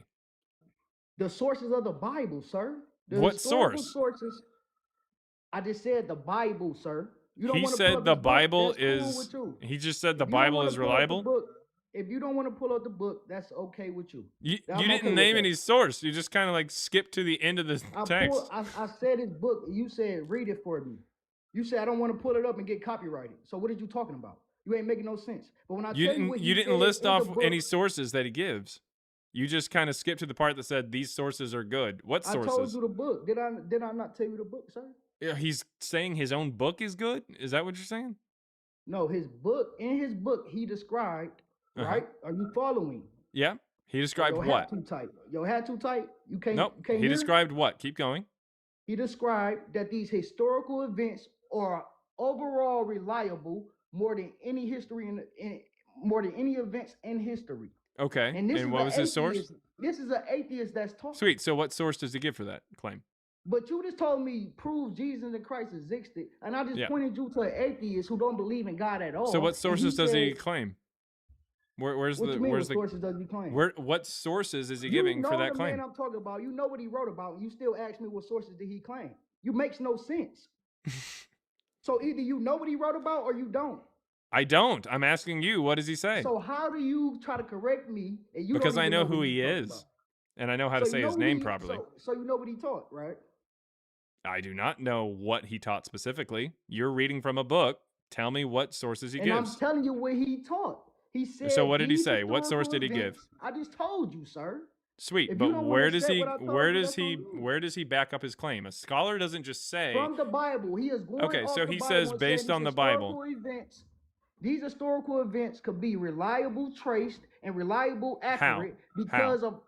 The sources of the Bible, sir. What source? Sources. I just said the Bible, sir. You don't he said the Bible is. He just said the Bible is reliable. If you don't want to pull out the book, that's okay with you. You I'm didn't okay with name that. any source. You just kind of like skipped to the end of the text. I said his book. You said read it for me. You said I don't want to pull it up and get copyrighted. So what are you talking about? You ain't making no sense. But when I You tell didn't what you he didn't said list in the off book, any sources that he gives. You just kind of skipped to the part that said these sources are good. What I sources? told you the book. Did I not tell you the book, sir? Yeah, he's saying his own book is good? Is that what you're saying? No, his book. In his book, he described. Right? Are you following? Yeah. He described your what? Hat too tight. Your hat too tight. You can't. Nope. You can't He hear? described what? Keep going. He described that these historical events are overall reliable more than any history more than any events in history. Okay. And what was his source? This is an atheist that's talking. Sweet. So what source does he give for that claim? But you just told me prove Jesus and Christ existed, and I just Yeah. pointed you to an atheist who don't believe in God at all. So what sources does he said- claim? Where's What the you mean, where's what the sources does he claim? what sources is he You giving know for that the claim? man I'm talking about. You know what he wrote about. You still ask me what sources did he claim? You makes no sense. So either you know what he wrote about or you don't. I don't. I'm asking you, what does he say? So how do you try to correct me and you Because don't I even know what who he's he talking is. about? And I know how to So say you know his what name he- properly. So you know what he taught, right? I do not know what he taught specifically. You're reading from a book. Tell me what sources he And I'm gives. telling you what he taught. He said. So what did he these say? What source historical did he give? events- I just told you, sir. Sweet, If you but don't where wanna does accept he what I told where you, does that's on he you. where does he back up his claim? A scholar doesn't just say From the Bible, he is going. Okay, off so the he Bible says and based saying on these the Bible. historical events, these historical events could be reliable, traced, and reliable, accurate because of.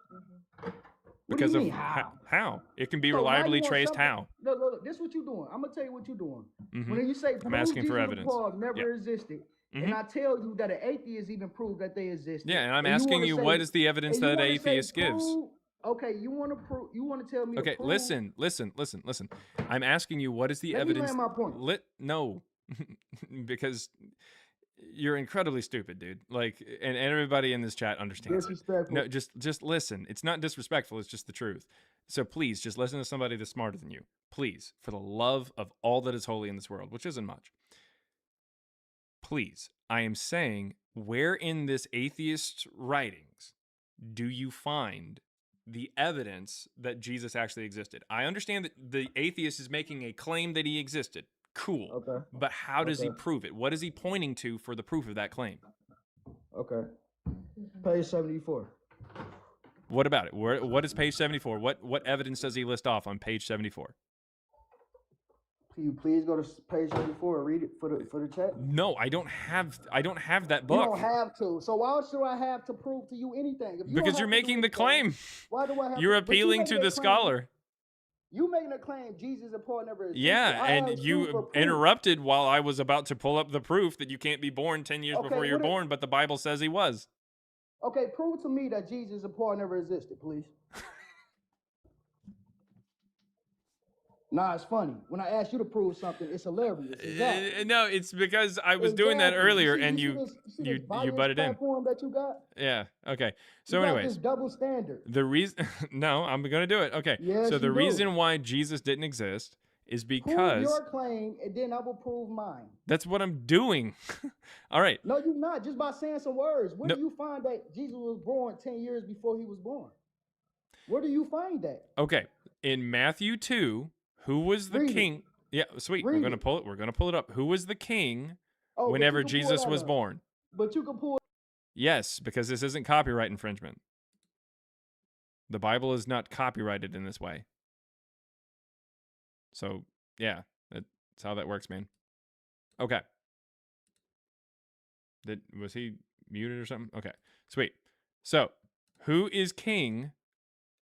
What because do you of mean how? how? It can be So how reliably you want traced something- how? Look, this is what you're doing. I'm gonna tell you what you're doing. Mhm. When you say I'm prove asking for Jesus and evidence. Paul never Yeah. existed, Mhm. and I tell you that an atheist even proved that they existed. Yeah, and I'm you asking wanna you say- what is the evidence and you that wanna say atheist gives? prove- Okay, you want to prove? You want to tell me? Okay, to prove, listen. I'm asking you what is the Let me evidence? land my point. No, because you're incredibly stupid, dude. Like, and everybody in this chat understands it. Disrespectful. No, just listen. It's not disrespectful. It's just the truth. So please, just listen to somebody that's smarter than you. Please, for the love of all that is holy in this world, which isn't much. Please, I am saying, where in this atheist writings do you find the evidence that Jesus actually existed? I understand that the atheist is making a claim that he existed. Cool. Okay. But how does he Okay. prove it? What is he pointing to for the proof of that claim? Okay. Page 74. What about it? What is page 74? What evidence does he list off on page 74? Can you please go to page 74 and read it for the chat? No, I don't have that You book. don't have to. So why should I have to prove to you anything? If you don't Because have you're to do making the anything, claim. Why do I have You're to? But you appealing making to a the claim- scholar. You making a claim Jesus and Paul never existed. Yeah, I and asked you for proof. interrupted while I was about to pull up the proof that you can't be born 10 years Okay, before you're what if- born, but the Bible says he was. Okay, prove to me that Jesus and Paul never existed, please. Nah, it's funny. When I ask you to prove something, it's hilarious. Exactly. No, it's because I was doing that Exactly. earlier see- and see you this- see you this biased butted in. platform that you got? Yeah. Okay. So You got anyways, this double standard. the reason no, I'm going to do it. Okay. Yes, so the you do. reason why Jesus didn't exist is Prove because your claim, and then I will prove mine. that's what I'm doing. All right. No, you're not. Just by saying some words. Where No. do you find that Jesus was born 10 years before he was born? Where do you find that? Okay. In Matthew 2, who was the Read it. king? Yeah, sweet. Read We're going to it. pull it. We're going to pull it up. Who was the king Oh, but whenever you can pull Jesus that was up. born? But you can pull. Yes, because this isn't copyright infringement. The Bible is not copyrighted in this way. So, yeah, that's how that works, man. Okay. Was he muted or something? Okay, sweet. So, who is king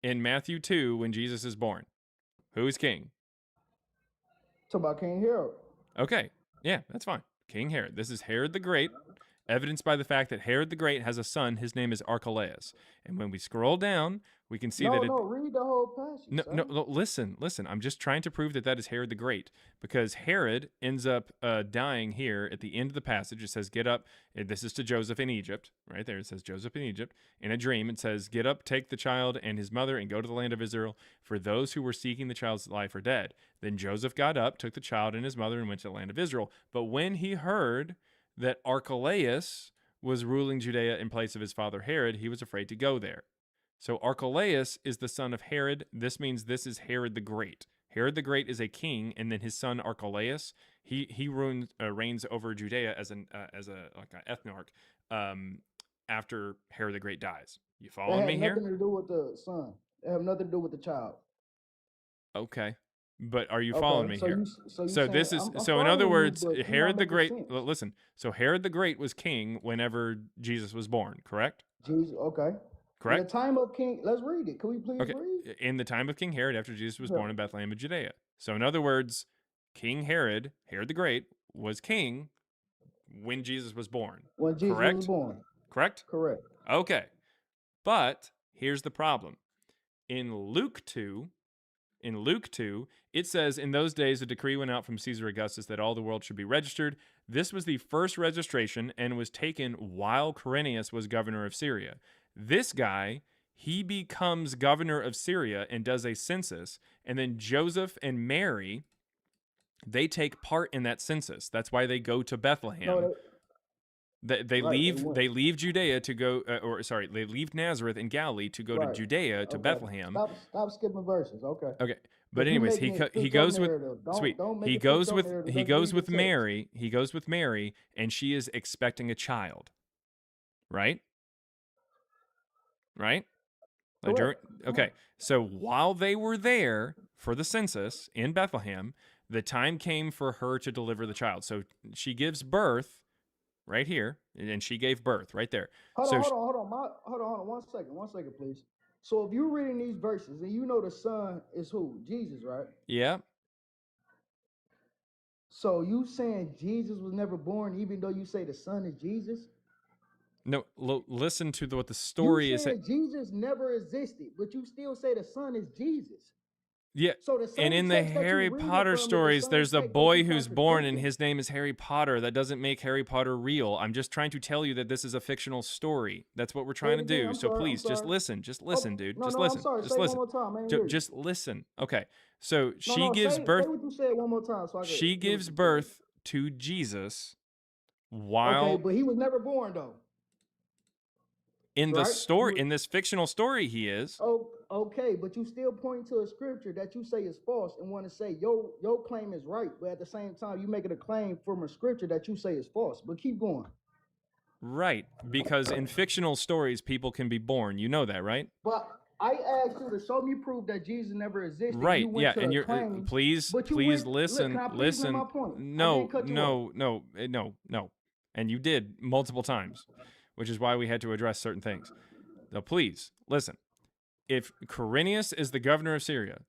in Matthew 2 when Jesus is born? Who is king? Talk about King Herod. Okay, yeah, that's fine. King Herod. This is Herod the Great, evidenced by the fact that Herod the Great has a son. His name is Archelaus. And when we scroll down, we can see that it... No, read the whole passage. No, son. no, listen. I'm just trying to prove that that is Herod the Great, because Herod ends up dying here at the end of the passage. It says, get up. This is to Joseph in Egypt, right there. It says Joseph in Egypt. In a dream, it says, get up, take the child and his mother and go to the land of Israel, for those who were seeking the child's life are dead. Then Joseph got up, took the child and his mother and went to the land of Israel. But when he heard that Archelaus was ruling Judea in place of his father Herod, he was afraid to go there. So Archelaus is the son of Herod. This means this is Herod the Great. Herod the Great is a king, and then his son Archelaus, he reigns over Judea as an ethnarch after Herod the Great dies. You That following had me here? nothing to do with the son. That have nothing to do with the child. Okay. But are you following me so here? you so you So saying this is I'm so in other following you, words, but you're not Herod the making Great, sense. listen. So Herod the Great was king whenever Jesus was born, correct? Jesus, okay. In the Correct? time of King, let's read it. Can we please Okay. read? In the time of King Herod after Jesus was Yeah. born in Bethlehem of Judea. So in other words, King Herod, Herod the Great, was king when Jesus was born. When Jesus was Correct? born. Correct? Correct. Okay. But here's the problem. In Luke 2, it says, in those days a decree went out from Caesar Augustus that all the world should be registered. This was the first registration and was taken while Quirinius was governor of Syria. This guy, he becomes governor of Syria and does a census, and then Joseph and Mary, they take part in that census. That's why they go to Bethlehem. No, They right, leave. they They leave Judea to go, they leave Nazareth in Galilee to go to Right. Judea to Okay. Bethlehem. Stop skipping verses. Okay. Okay, but 'Cause you anyways, making it he fit goes your with narrative. Don't sweet. don't make He it fit goes your with narrative. he Let's goes read with the text. Mary. He goes with Mary, and she is expecting a child. Right. Like Correct. okay, so while they were there for the census in Bethlehem, the time came for her to deliver the child. So she gives birth right here, and she gave birth right there. Hold on. Hold on. 1 second, please. So if you're reading these verses and you know the son is who? Jesus, right? Yeah. So you saying Jesus was never born, even though you say the son is Jesus? No, listen to what the You story is. saying Jesus never existed, but you still say the son is Jesus. Yeah. So the And same in the text that you Harry reading Potter from is the stories, same there's a text, but boy you who's born and contradicting. his name is Harry Potter. That doesn't make Harry Potter real. I'm just trying to tell you that this is a fictional story. That's what we're Say trying it to again. do. I'm So sorry. please, just listen. Just listen, dude. No, Just I'm listen. sorry. Just Say it listen. one more time. I didn't hear you. Just listen. Okay. So No, she gives say birth. what you said one more time so I She could hear what gives you said. birth to Jesus Okay, while but he was never born though. in the Right? story, in this fictional story, he is. Oh, okay, but you still point to a scripture that you say is false and want to say your claim is right, but at the same time you making a claim from a scripture that you say is false. But keep going. Right, because in fictional stories, people can be born. You know that, right? But I asked you to show me proof that Jesus never existed. Right. You went Yeah. to And a you're claim, please, but you please went. Look, listen. can I please Listen. make my point? I No, didn't cut you off. no. And you did multiple times, which is why we had to address certain things. Now, please listen. If Quirinius is the governor of Syria,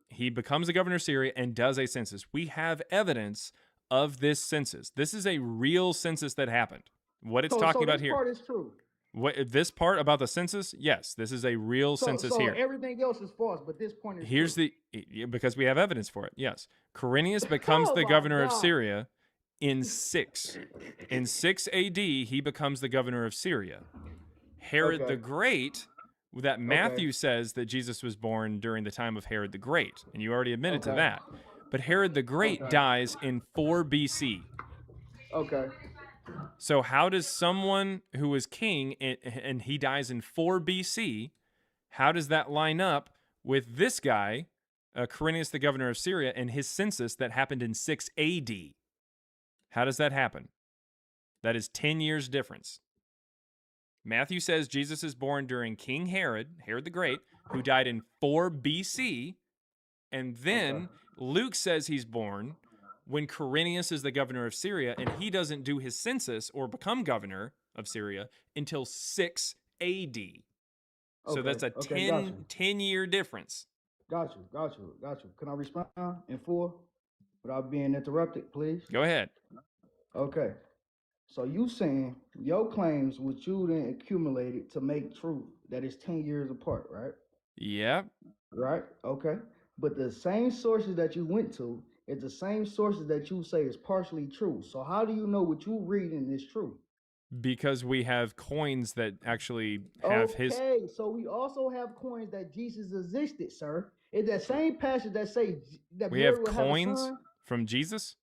he becomes the governor of Syria and does a census. We have evidence of this census. This is a real census that happened. What it's talking about this here. part is true. What this part about the census? Yes, this is a real census So here. everything else is false, but this point is Here's true. because we have evidence for it. Yes, Quirinius becomes the my governor of God. Syria in 6 AD. He becomes the governor of Syria. Herod Okay. the Great, that Matthew says that Jesus was born during the time of Herod the Great, and you already admitted to Okay. that. But Herod the Great dies in 4 BC. Okay. So how does someone who was king and he dies in 4 BC, how does that line up with this guy, Quirinius, the governor of Syria, and his census that happened in 6 AD? How does that happen? That is 10 years difference. Matthew says Jesus is born during King Herod the Great, who died in 4 BC. And then Luke says he's born when Quirinius is the governor of Syria, and he doesn't do his census or become governor of Syria until 6 AD. So that's a 10-year difference. Got you. Can I respond in full without being interrupted, please? Go ahead. Okay. So you saying your claims which you then accumulated to make true that it's 10 years apart, right? Yeah. Right? Okay. But the same sources that you went to is the same sources that you say is partially true. So how do you know what you reading is true? Because we have coins that actually have his. Okay, so we also have coins that Jesus existed, sir. It's that same passage that say that We Mary have will have a coins son. from Jesus?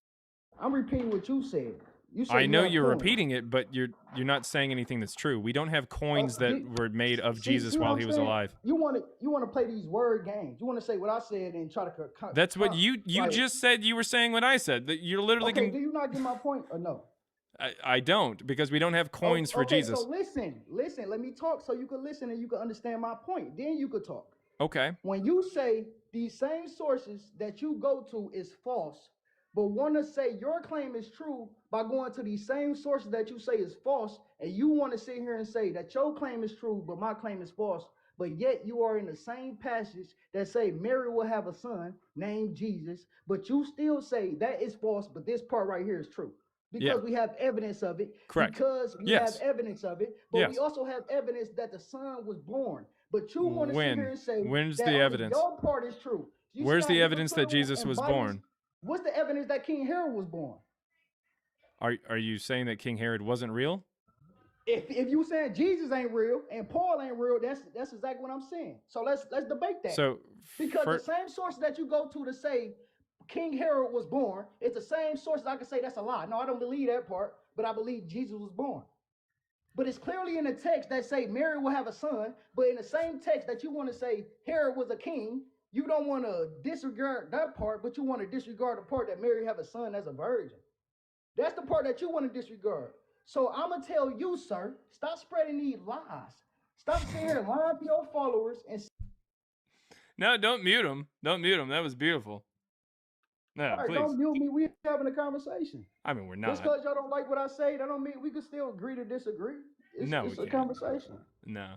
I'm repeating what you said. You say I you know have you're coins. repeating it, but you're not saying anything that's true. We don't have coins that were made of See Jesus what while I'm he was saying? alive. You want to play these word games. You want to say what I said and try to. That's what you just said. You were saying what I said. That you're literally. Okay, do you not get my point or no? I don't, because we don't have coins for okay, Jesus. so listen. Let me talk so you can listen and you can understand my point. Then you could talk. Okay. When you say these same sources that you go to is false, but want to say your claim is true by going to these same sources that you say is false, and you want to sit here and say that your claim is true, but my claim is false, but yet you are in the same passage that say Mary will have a son named Jesus, but you still say that is false, but this part right here is true. Because we have evidence of it. Correct. Because we have evidence of it, but we also have evidence that the son was born. But you want to sit here and say when's that the only evidence? your part is true. Where's the evidence that Jesus was born? What's the evidence that King Herod was born? Are you saying that King Herod wasn't real? If you saying Jesus ain't real and Paul ain't real, that's exactly what I'm saying. So let's debate that. So because the same source that you go to say King Herod was born, it's the same source I can say that's a lie. No, I don't believe that part, but I believe Jesus was born. But it's clearly in the text that say Mary will have a son, but in the same text that you want to say Herod was a king, you don't want to disregard that part, but you want to disregard the part that Mary have a son as a virgin. That's the part that you want to disregard. So I'm going to tell you, sir, stop spreading these lies. Stop sitting here lying to your followers. No, don't mute him. Don't mute him. That was beautiful. No, all right, please. Don't mute me. We're having a conversation. I mean, we're not. Just because y'all don't like what I say, that don't mean we can still agree to disagree. It's a conversation. No,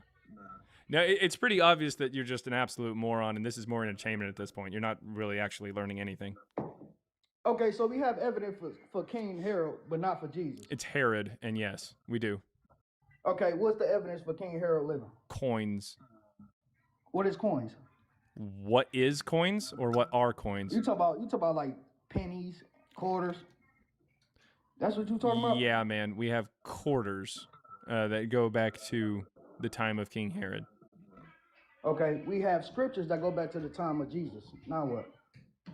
it's pretty obvious that you're just an absolute moron, and this is more entertainment at this point. You're not really actually learning anything. Okay, so we have evidence for King Herod, but not for Jesus. It's Herod, and yes, we do. Okay, what's the evidence for King Herod living? Coins. What is coins? What is coins, or what are coins? You talk about like pennies, quarters. That's what you talking about? Yeah, man. We have quarters that go back to the time of King Herod. Okay, we have scriptures that go back to the time of Jesus. Now what?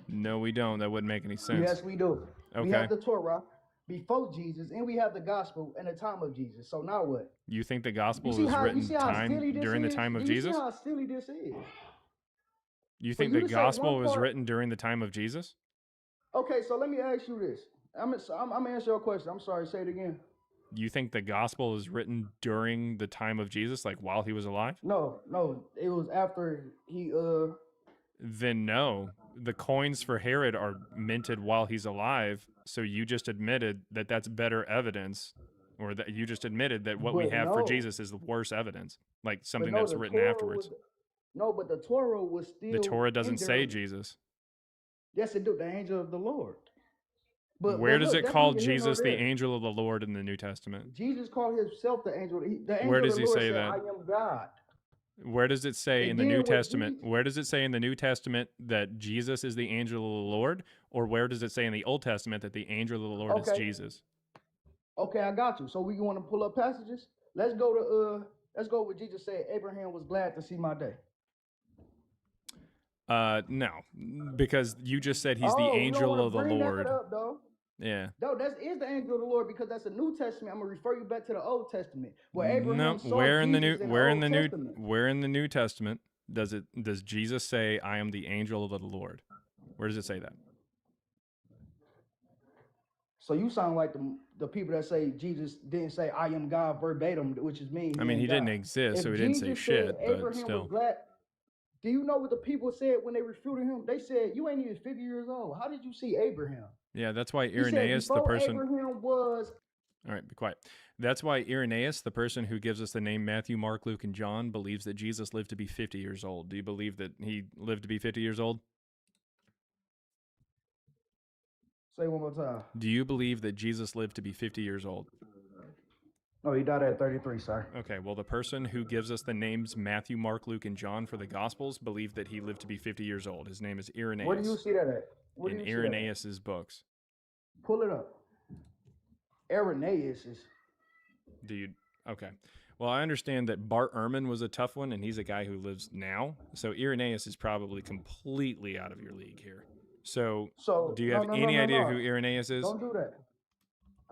No, we don't. That wouldn't make any sense. Yes, we do. Okay. We have the Torah before Jesus, and we have the gospel in the time of Jesus. So now what? You think the gospel was written during the time of Jesus? You see how silly this is? You think the gospel was written during the time of Jesus? Okay, so let me ask you this. I'm gonna answer your question. I'm sorry, say it again. You think the gospel was written during the time of Jesus, like while he was alive? No, it was after he Then no. The coins for Herod are minted while he's alive, so you just admitted that that's better evidence, or that you just admitted that what we have for Jesus is the worse evidence, like something that's written afterwards. But the Torah was still. The Torah doesn't say Jesus. Yes, it do. The angel of the Lord. But where does it call Jesus the angel of the Lord in the New Testament? Jesus called himself the angel. Where does he say that? I am God. Where does it say in the New Testament? Where does it say in the New Testament that Jesus is the angel of the Lord? Or where does it say in the Old Testament that the angel of the Lord is Jesus? Okay, I got you. So we want to pull up passages? Let's go where Jesus said Abraham was glad to see my day. No, because you just said he's the angel of the Lord. Yeah. No, that is the angel of the Lord, because that's a New Testament. I'm gonna refer you back to the Old Testament where Abraham saw where in the Testament. Where in the New Testament does Jesus say, "I am the angel of the Lord"? Where does it say that? So you sound like the people that say Jesus didn't say "I am God" verbatim, which is mean. I mean, he didn't exist, so he didn't say shit. But still. Do you know what the people said when they refuted him? They said, "You ain't even 50 years old. How did you see Abraham?" Yeah, that's why Irenaeus, the person. Abraham was. All right, be quiet. That's why Irenaeus, the person who gives us the name Matthew, Mark, Luke, and John, believes that Jesus lived to be 50 years old. Do you believe that he lived to be 50 years old? Say one more time. Do you believe that Jesus lived to be 50 years old? No, he died at 33, sir. Okay, well, the person who gives us the names Matthew, Mark, Luke, and John for the Gospels believe that he lived to be 50 years old. His name is Irenaeus. Where do you see that at? In Irenaeus's books. Pull it up. Irenaeus is. Okay. Well, I understand that Bart Ehrman was a tough one, and he's a guy who lives now. So Irenaeus is probably completely out of your league here. So do you have any idea who Irenaeus is? Don't do that.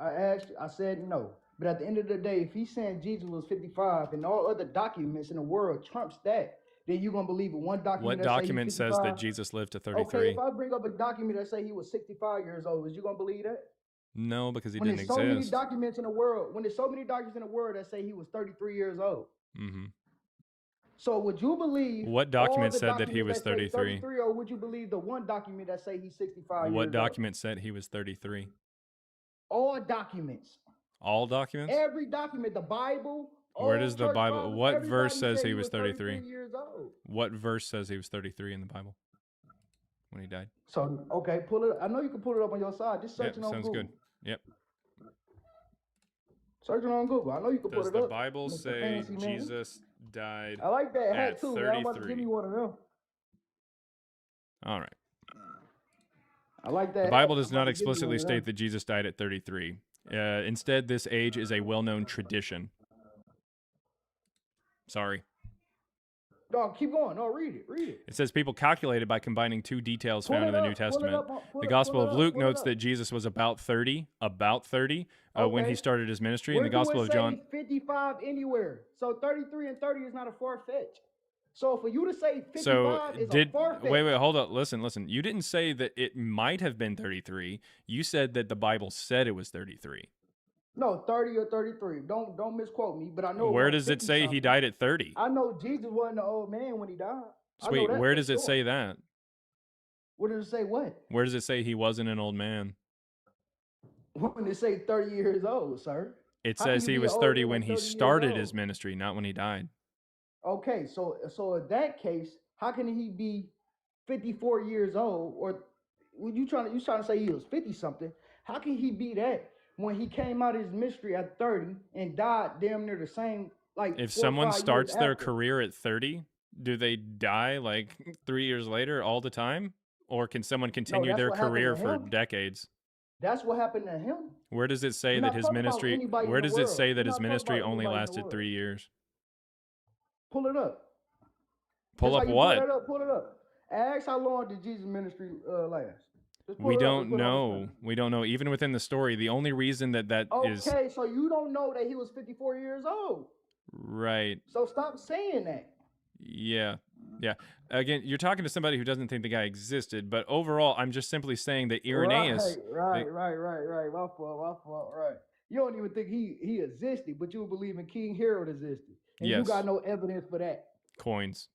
I asked you, I said no. But at the end of the day, if he's saying Jesus was 55 and all other documents in the world trumps that, then you're gonna believe in one document What that say he's document says 55? that Jesus lived to Okay, 33? if I bring up a document that say he was 65 years old, is you gonna believe that? No, because he When didn't there's so many exist. documents in the world, when there's so many documents in the world that say he was 33 years old. Mm-hmm. So would you believe What all document the said that he documents was that say 33? 33, or would you believe the one document that say he's 65 What years document said he was 33? old? All documents. All documents? Every document, the Bible, Where old does the church Bible, fathers, what verse everybody says said he was 33? years old. What verse says he was 33 in the Bible when he died? So, okay, pull it. I know you can pull it up on your side. Just Yeah, searching on sounds Google. good. Yep. Searching on Google. I know you can Does pull it the up. Bible Mr. say Fancy Man. Jesus died I like that hat at too, man. I'm about to give 33? you one of them. All right. I like that. The Bible hat. does I'm about not to give you one explicitly of state them. that Jesus died at 33. Instead, this age is a well-known tradition. Sorry. Dog, keep going. No, read it. Read it. It says people calculated by combining two details Pull found it in the New up. Pull it Testament. up. The Gospel of Luke notes that Okay. Jesus was about 30 when he started his ministry. Where In the do Gospel it of John, say 55 anywhere? So 33 and 30 is not a far-fetch. So for you to say 55 so is a did far-fetch. wait, hold up, listen. You didn't say that it might have been 33. You said that the Bible said it was 33. No, 30 or 33. Don't misquote me, but I know. Where like does it 50 say he something. died at 30? I know Jesus wasn't an old man when he died. I know Sweet. that Where for does it sure. say that? Where does it say what? Where does it say he wasn't an old man? When it say 30 years old, sir. It How can says you he be was an old 30 man when at he 30 years started his old? ministry, not when he died. Okay, so in that case, how can he be 54 years old? Or you trying to say he was 50 something? How can he be that when he came out of his ministry at 30 and died damn near the same, like If 4 or someone 5 years starts their after? career at 30, do they die like 3 years later all the time? Or can someone No, continue that's their what happened career to for him. decades? That's what happened to him. Where does it say We're that not his talking about ministry anybody in where the does it world. say We're that his not talking ministry about only anybody in the lasted world. 3 years? Pull it up. Pull Just how up you what? pull that up, pull it up. Ask how long did Jesus' ministry last? Just pull We it up. Let's don't put it on the know. screen. We don't know. Even within the story, the only reason that is Okay, so you don't know that he was 54 years old. right. So stop saying that. Yeah. Yeah. Again, you're talking to somebody who doesn't think the guy existed, but overall, I'm just simply saying that Irenaeus. Right. My fault. Right. You don't even think he existed, but you believe in King Herod existed, and you Yes. got no evidence for that. Coins.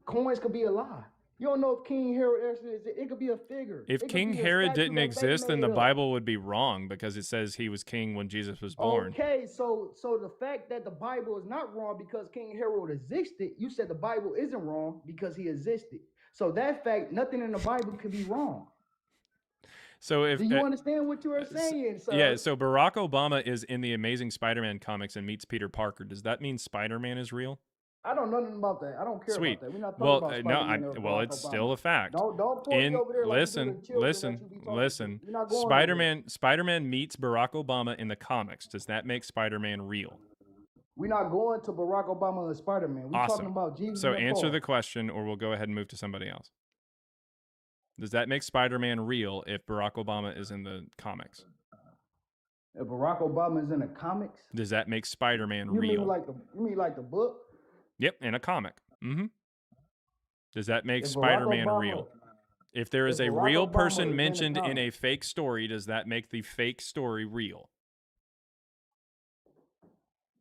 Coins could be a lie. You don't know if King Herod actually existed. It could be a figure. If It could King be a Herod statue didn't that they exist, then made the up. Bible would be wrong because it says he was king when Jesus was born. Okay, so the fact that the Bible is not wrong because King Herod existed, you said the Bible isn't wrong because he existed. So that fact, nothing in the Bible could be wrong. So if Do you understand what you are saying, sir? yeah, so Barack Obama is in the Amazing Spider-Man comics and meets Peter Parker. Does that mean Spider-Man is real? I don't know nothing about that. I don't care Sweet. about that. We're not talking Well, about no, Spider-Man or well, Barack it's Obama. still a fact. Don't point me over there like you do the children that you be talking listen. to. You're not going over there. Spider-Man meets Barack Obama in the comics. Does that make Spider-Man real? We're not going to Barack Obama and Spider-Man. We're talking Awesome. about Jesus So and answer Paul. the question, or we'll go ahead and move to somebody else. Does that make Spider-Man real if Barack Obama is in the comics? If Barack Obama is in the comics, Does that make Spider-Man you real? mean like the book? Yep, in a comic. Mm-hmm. Does that make If Barack Spider-Man Obama- real? If there is if a Barack real Obama is person in the mentioned in a comics. fake story, does that make the fake story real?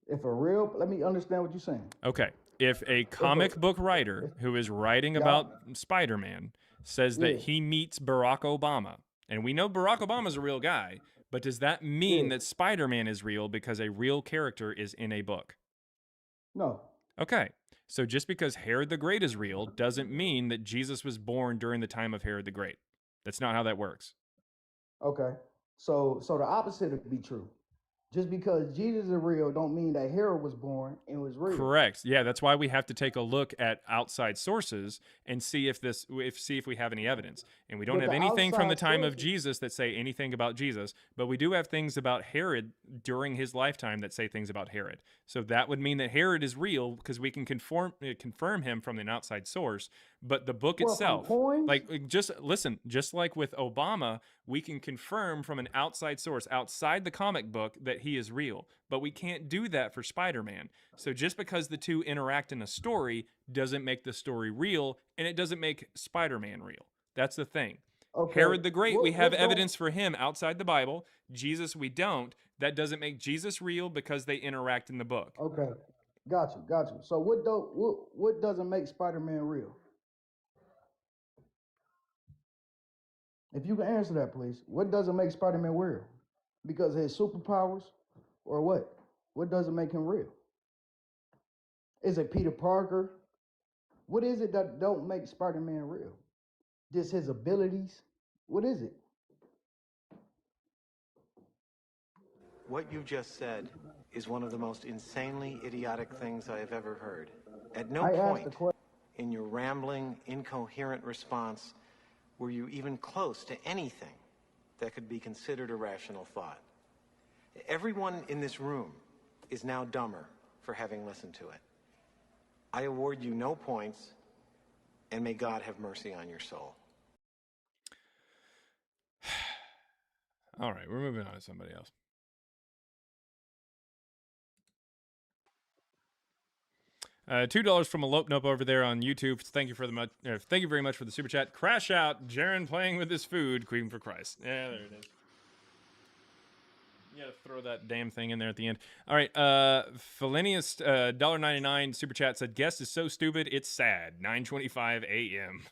Let me understand what you're saying. Okay. If a comic book writer who is writing about Spider-Man says that he meets Barack Obama, and we know Barack Obama is a real guy, but does that mean that Spider-Man is real because a real character is in a book? No. Okay. So just because Herod the Great is real doesn't mean that Jesus was born during the time of Herod the Great. That's not how that works. Okay. So the opposite would be true. Just because Jesus is real don't mean that Herod was born and was real. Correct. Yeah, that's why we have to take a look at outside sources and see if we have any evidence. And we don't But have the anything from the outside time of sources- Jesus that say anything about Jesus, but we do have things about Herod during his lifetime that say things about Herod. So that would mean that Herod is real because we can confirm him from an outside source. But the book Well, from itself, coins? like just listen, just like with Obama, we can confirm from an outside source, outside the comic book, that he is real. But we can't do that for Spider-Man. So just because the two interact in a story doesn't make the story real, and it doesn't make Spider-Man real. That's the thing. Okay. Herod the Great, we have don't- evidence for him outside the Bible. Jesus, we don't. That doesn't make Jesus real because they interact in the book. Okay, got you. So what doesn't make Spider-Man real? If you can answer that, please. What doesn't make Spider-Man real? Because of his superpowers, or what? What doesn't make him real? Is it Peter Parker? What is it that don't make Spider-Man real? Just his abilities? What is it? What you just said is one of the most insanely idiotic things I have ever heard. At no point in your rambling, incoherent response were you even close to anything that could be considered a rational thought. Everyone in this room is now dumber for having listened to it. I award you no points, and may God have mercy on your soul. All right, we're moving on to somebody else. $2 from Elope Nope over there on YouTube. Thank you thank you very much for the super chat. Crash out, Jaren playing with his food, Queen for Christ. Yeah, there it is. You gotta throw that damn thing in there at the end. All right, Felinius $1.99 super chat said, "Guest is so stupid, it's sad." 9:25 a.m.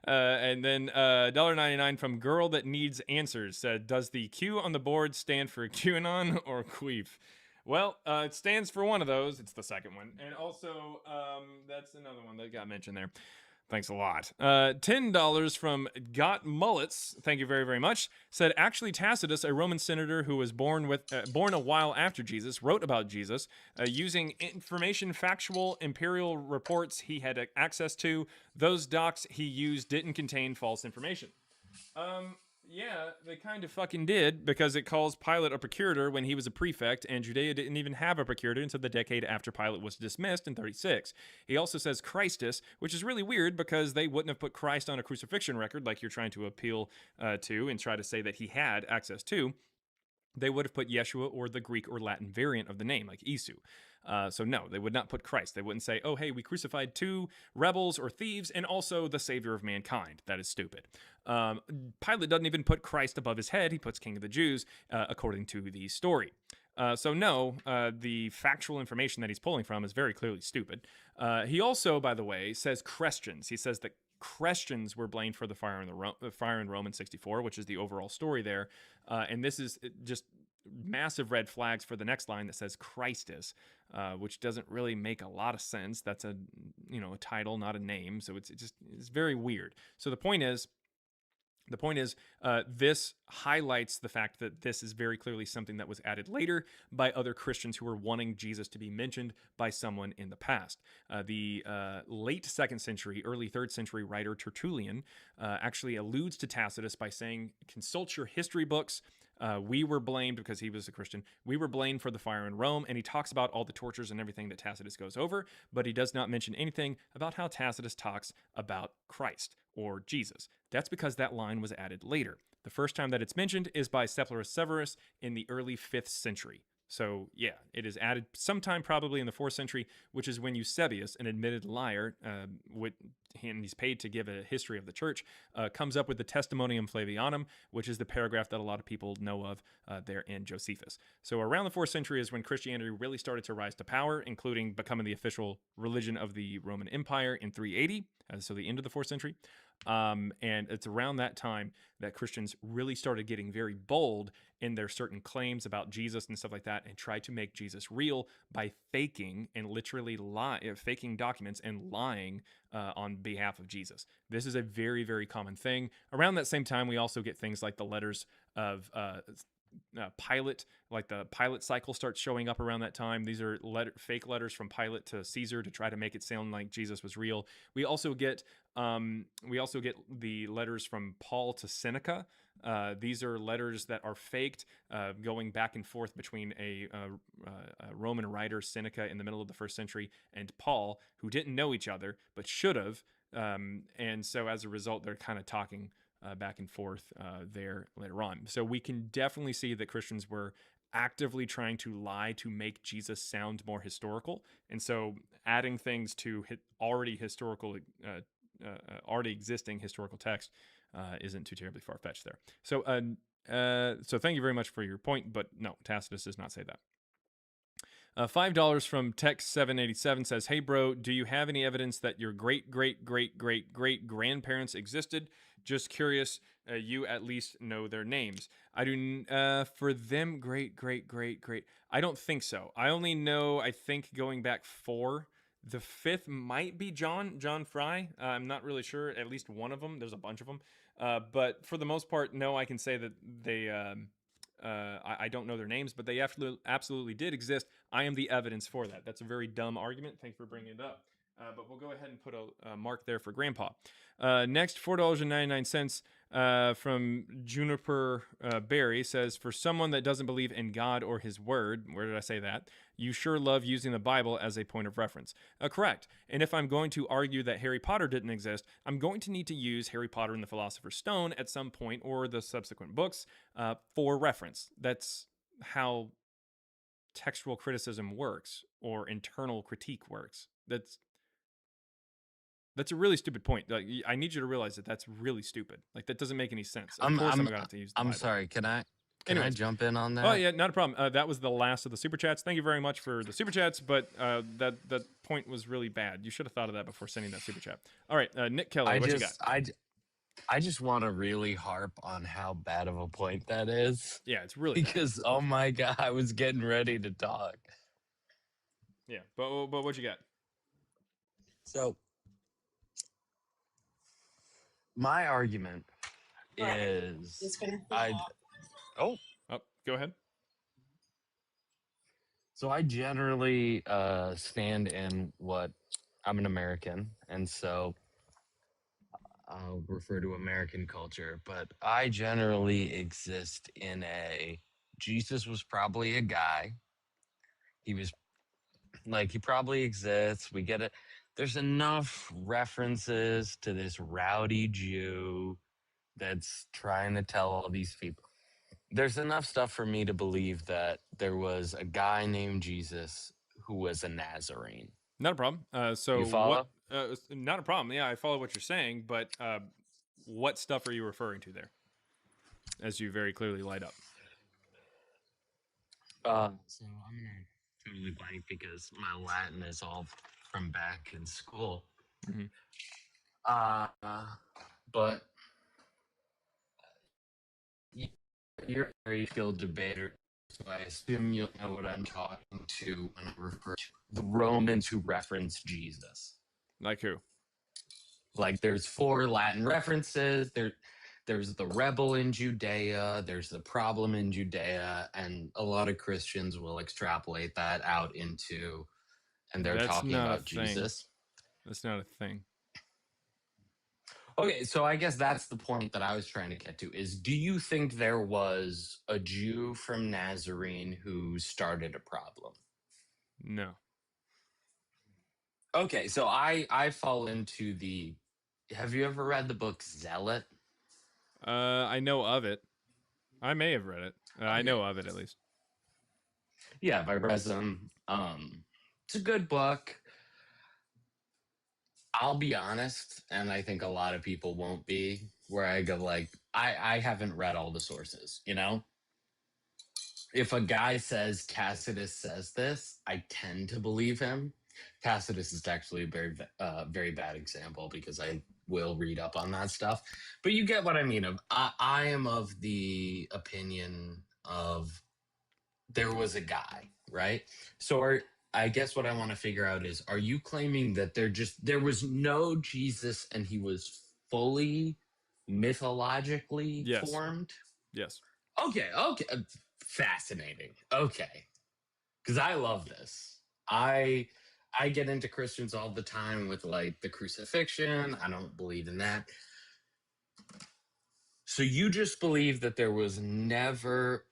And then $1.99 from Girl That Needs Answers said, "Does the Q on the board stand for QAnon or Queef?" Well, it stands for one of those. It's the second one. And also, that's another one that got mentioned there. Thanks a lot. $10 from Got Mullets. Thank you very, very much. Said, actually, Tacitus, a Roman senator who was born a while after Jesus, wrote about Jesus using information, factual, imperial reports he had access to. Those docs he used didn't contain false information. Yeah, they kind of fucking did, because it calls Pilate a procurator when he was a prefect, and Judea didn't even have a procurator until the decade after Pilate was dismissed in 36. He also says Christus, which is really weird because they wouldn't have put Christ on a crucifixion record like you're trying to appeal to and try to say that he had access to. They would have put Yeshua or the Greek or Latin variant of the name, like Isu. So no, they would not put Christ. They wouldn't say, oh, hey, we crucified 2 rebels or thieves and also the savior of mankind. That is stupid. Pilate doesn't even put Christ above his head. He puts King of the Jews, according to the story. So no, the factual information that he's pulling from is very clearly stupid. He also, by the way, says Christians. He says that Christians were blamed for the fire in Rome in 64, which is the overall story there. And this is just massive red flags for the next line that says Christus, which doesn't really make a lot of sense. That's a title, not a name. So it's very weird. So the point is, this highlights the fact that this is very clearly something that was added later by other Christians who were wanting Jesus to be mentioned by someone in the past. The late 2nd century, early 3rd century writer Tertullian actually alludes to Tacitus by saying, consult your history books. We were blamed, because he was a Christian, we were blamed for the fire in Rome, and he talks about all the tortures and everything that Tacitus goes over, but he does not mention anything about how Tacitus talks about Christ or Jesus. That's because that line was added later. The first time that it's mentioned is by Cephalus Severus in the early 5th century. So yeah, it is added sometime probably in the 4th century, which is when Eusebius, an admitted liar, and he's paid to give a history of the church, comes up with the Testimonium Flavianum, which is the paragraph that a lot of people know of there in Josephus. So around the 4th century is when Christianity really started to rise to power, including becoming the official religion of the Roman Empire in 380, so the end of the 4th century. And it's around that time that Christians really started getting very bold in their certain claims about Jesus and stuff like that, and tried to make Jesus real by faking and literally faking documents and lying on behalf of Jesus. This is a very, very common thing. Around that same time, we also get things like the letters of Pilate, like the Pilate cycle starts showing up around that time. These are fake letters from Pilate to Caesar to try to make it sound like Jesus was real. We also get the letters from Paul to Seneca. These are letters that are faked, going back and forth between a Roman writer, Seneca, in the middle of the 1st century, and Paul, who didn't know each other but should have. And so as a result, they're kind of talking back and forth there later on. So we can definitely see that Christians were actively trying to lie to make Jesus sound more historical, and so adding things to already existing historical text isn't too terribly far fetched there. So so thank you very much for your point, but no, Tacitus does not say that. $5 from Tech787 says, "Hey bro, do you have any evidence that your great grandparents existed? Just curious. You at least know their names. I do. For them, great. I don't think so. I only know. I think going back 4. The 5th might be John Fry. I'm not really sure. At least one of them. There's a bunch of them. But for the most part, no. I can say that they. I don't know their names, but they absolutely did exist. I am the evidence for that. That's a very dumb argument. Thanks for bringing it up. But we'll go ahead and put a mark there for Grandpa. Next, $4.99 from Juniper Berry says, "For someone that doesn't believe in God or his word," where did I say that? "You sure love using the Bible as a point of reference." Correct. And if I'm going to argue that Harry Potter didn't exist, I'm going to need to use Harry Potter and the Philosopher's Stone at some point, or the subsequent books, for reference. That's how textual criticism works, or internal critique works. That's a really stupid point. Like, I need you to realize that that's really stupid. Like, that doesn't make any sense. Of course I'm going to use the I'm Bible. sorry. Can I Anyways. jump in on that? Oh yeah, not a problem. That was the last of the super chats. Thank you very much for the super chats, but that point was really bad. You should have thought of that before sending that super chat. All right, Nick Kelly, what you got? I just want to really harp on how bad of a point that is. Yeah, it's really because bad. Oh my god, I was getting ready to talk. Yeah, but what you got? So my argument is Oh, go ahead. So I generally stand in what I'm an American, and so I'll refer to American culture, but I generally exist in Jesus was probably a guy. He was he probably exists. We get it. There's enough references to this rowdy Jew that's trying to tell all these people. There's enough stuff for me to believe that there was a guy named Jesus who was a Nazarene. Not a problem. So you follow? Not a problem. Yeah, I follow what you're saying, but what stuff are you referring to there? As you very clearly light up. So I'm gonna totally blank because my Latin is all from back in school. Mm-hmm. But you're a very skilled debater, so I assume you'll know what I'm talking to when I refer to the Romans who reference Jesus. Like who? Like there's 4 Latin references. There's the rebel in Judea, there's the problem in Judea, and a lot of Christians will extrapolate that out into, and they're talking about Jesus. That's not a thing. Okay, so I guess that's the point that I was trying to get to is, do you think there was a Jew from Nazarene who started a problem? No. Okay, so I fall into have you ever read the book Zealot? I know of it. I may have read it. I know of it at least. Yeah, by Resum. It's a good book. I'll be honest, and I think a lot of people won't be, where I go I haven't read all the sources, you know? If a guy says Tacitus says this, I tend to believe him. Tacitus is actually a very bad example because I will read up on that stuff. But you get what I mean. I am of the opinion of there was a guy, right? So I guess what I want to figure out is, are you claiming that there was no Jesus and he was fully mythologically formed? Yes. Okay. Fascinating. Okay. Because I love this. I get into Christians all the time with the crucifixion. I don't believe in that. So you just believe that there was never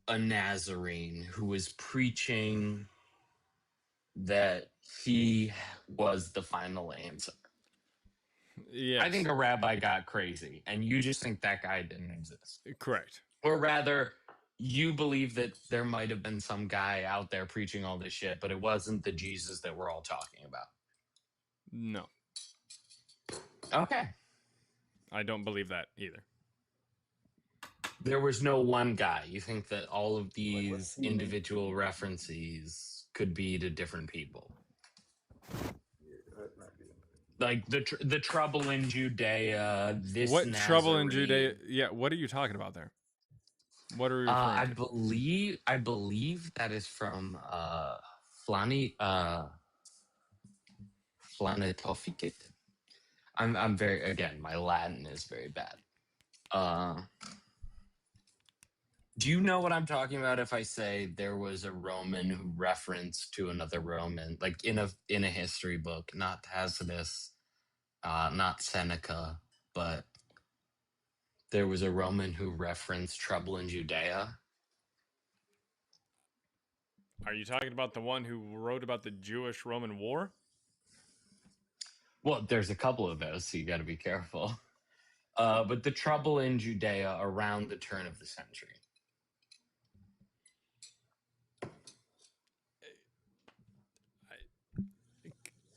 a Nazarene who was preaching that he was the final answer? Yes. I think a rabbi got crazy, and you just think that guy didn't exist. Correct. Or rather, you believe that there might have been some guy out there preaching all this shit, but it wasn't the Jesus that we're all talking about. No. Okay. I don't believe that either. There was no one guy. You think that all of these individual references could be to different people? Like the trouble in Judea. This what Nazarene. Trouble in Judea? Yeah, what are you talking about there? What are we referring to? I believe that is from Flanetoficate. I'm very, again, my Latin is very bad. Do you know what I'm talking about if I say there was a Roman who referenced to another Roman, like in a history book, not Tacitus, not Seneca, but there was a Roman who referenced trouble in Judea? Are you talking about the one who wrote about the Jewish-Roman War? Well, there's a couple of those, so you got to be careful. But the trouble in Judea around the turn of the century.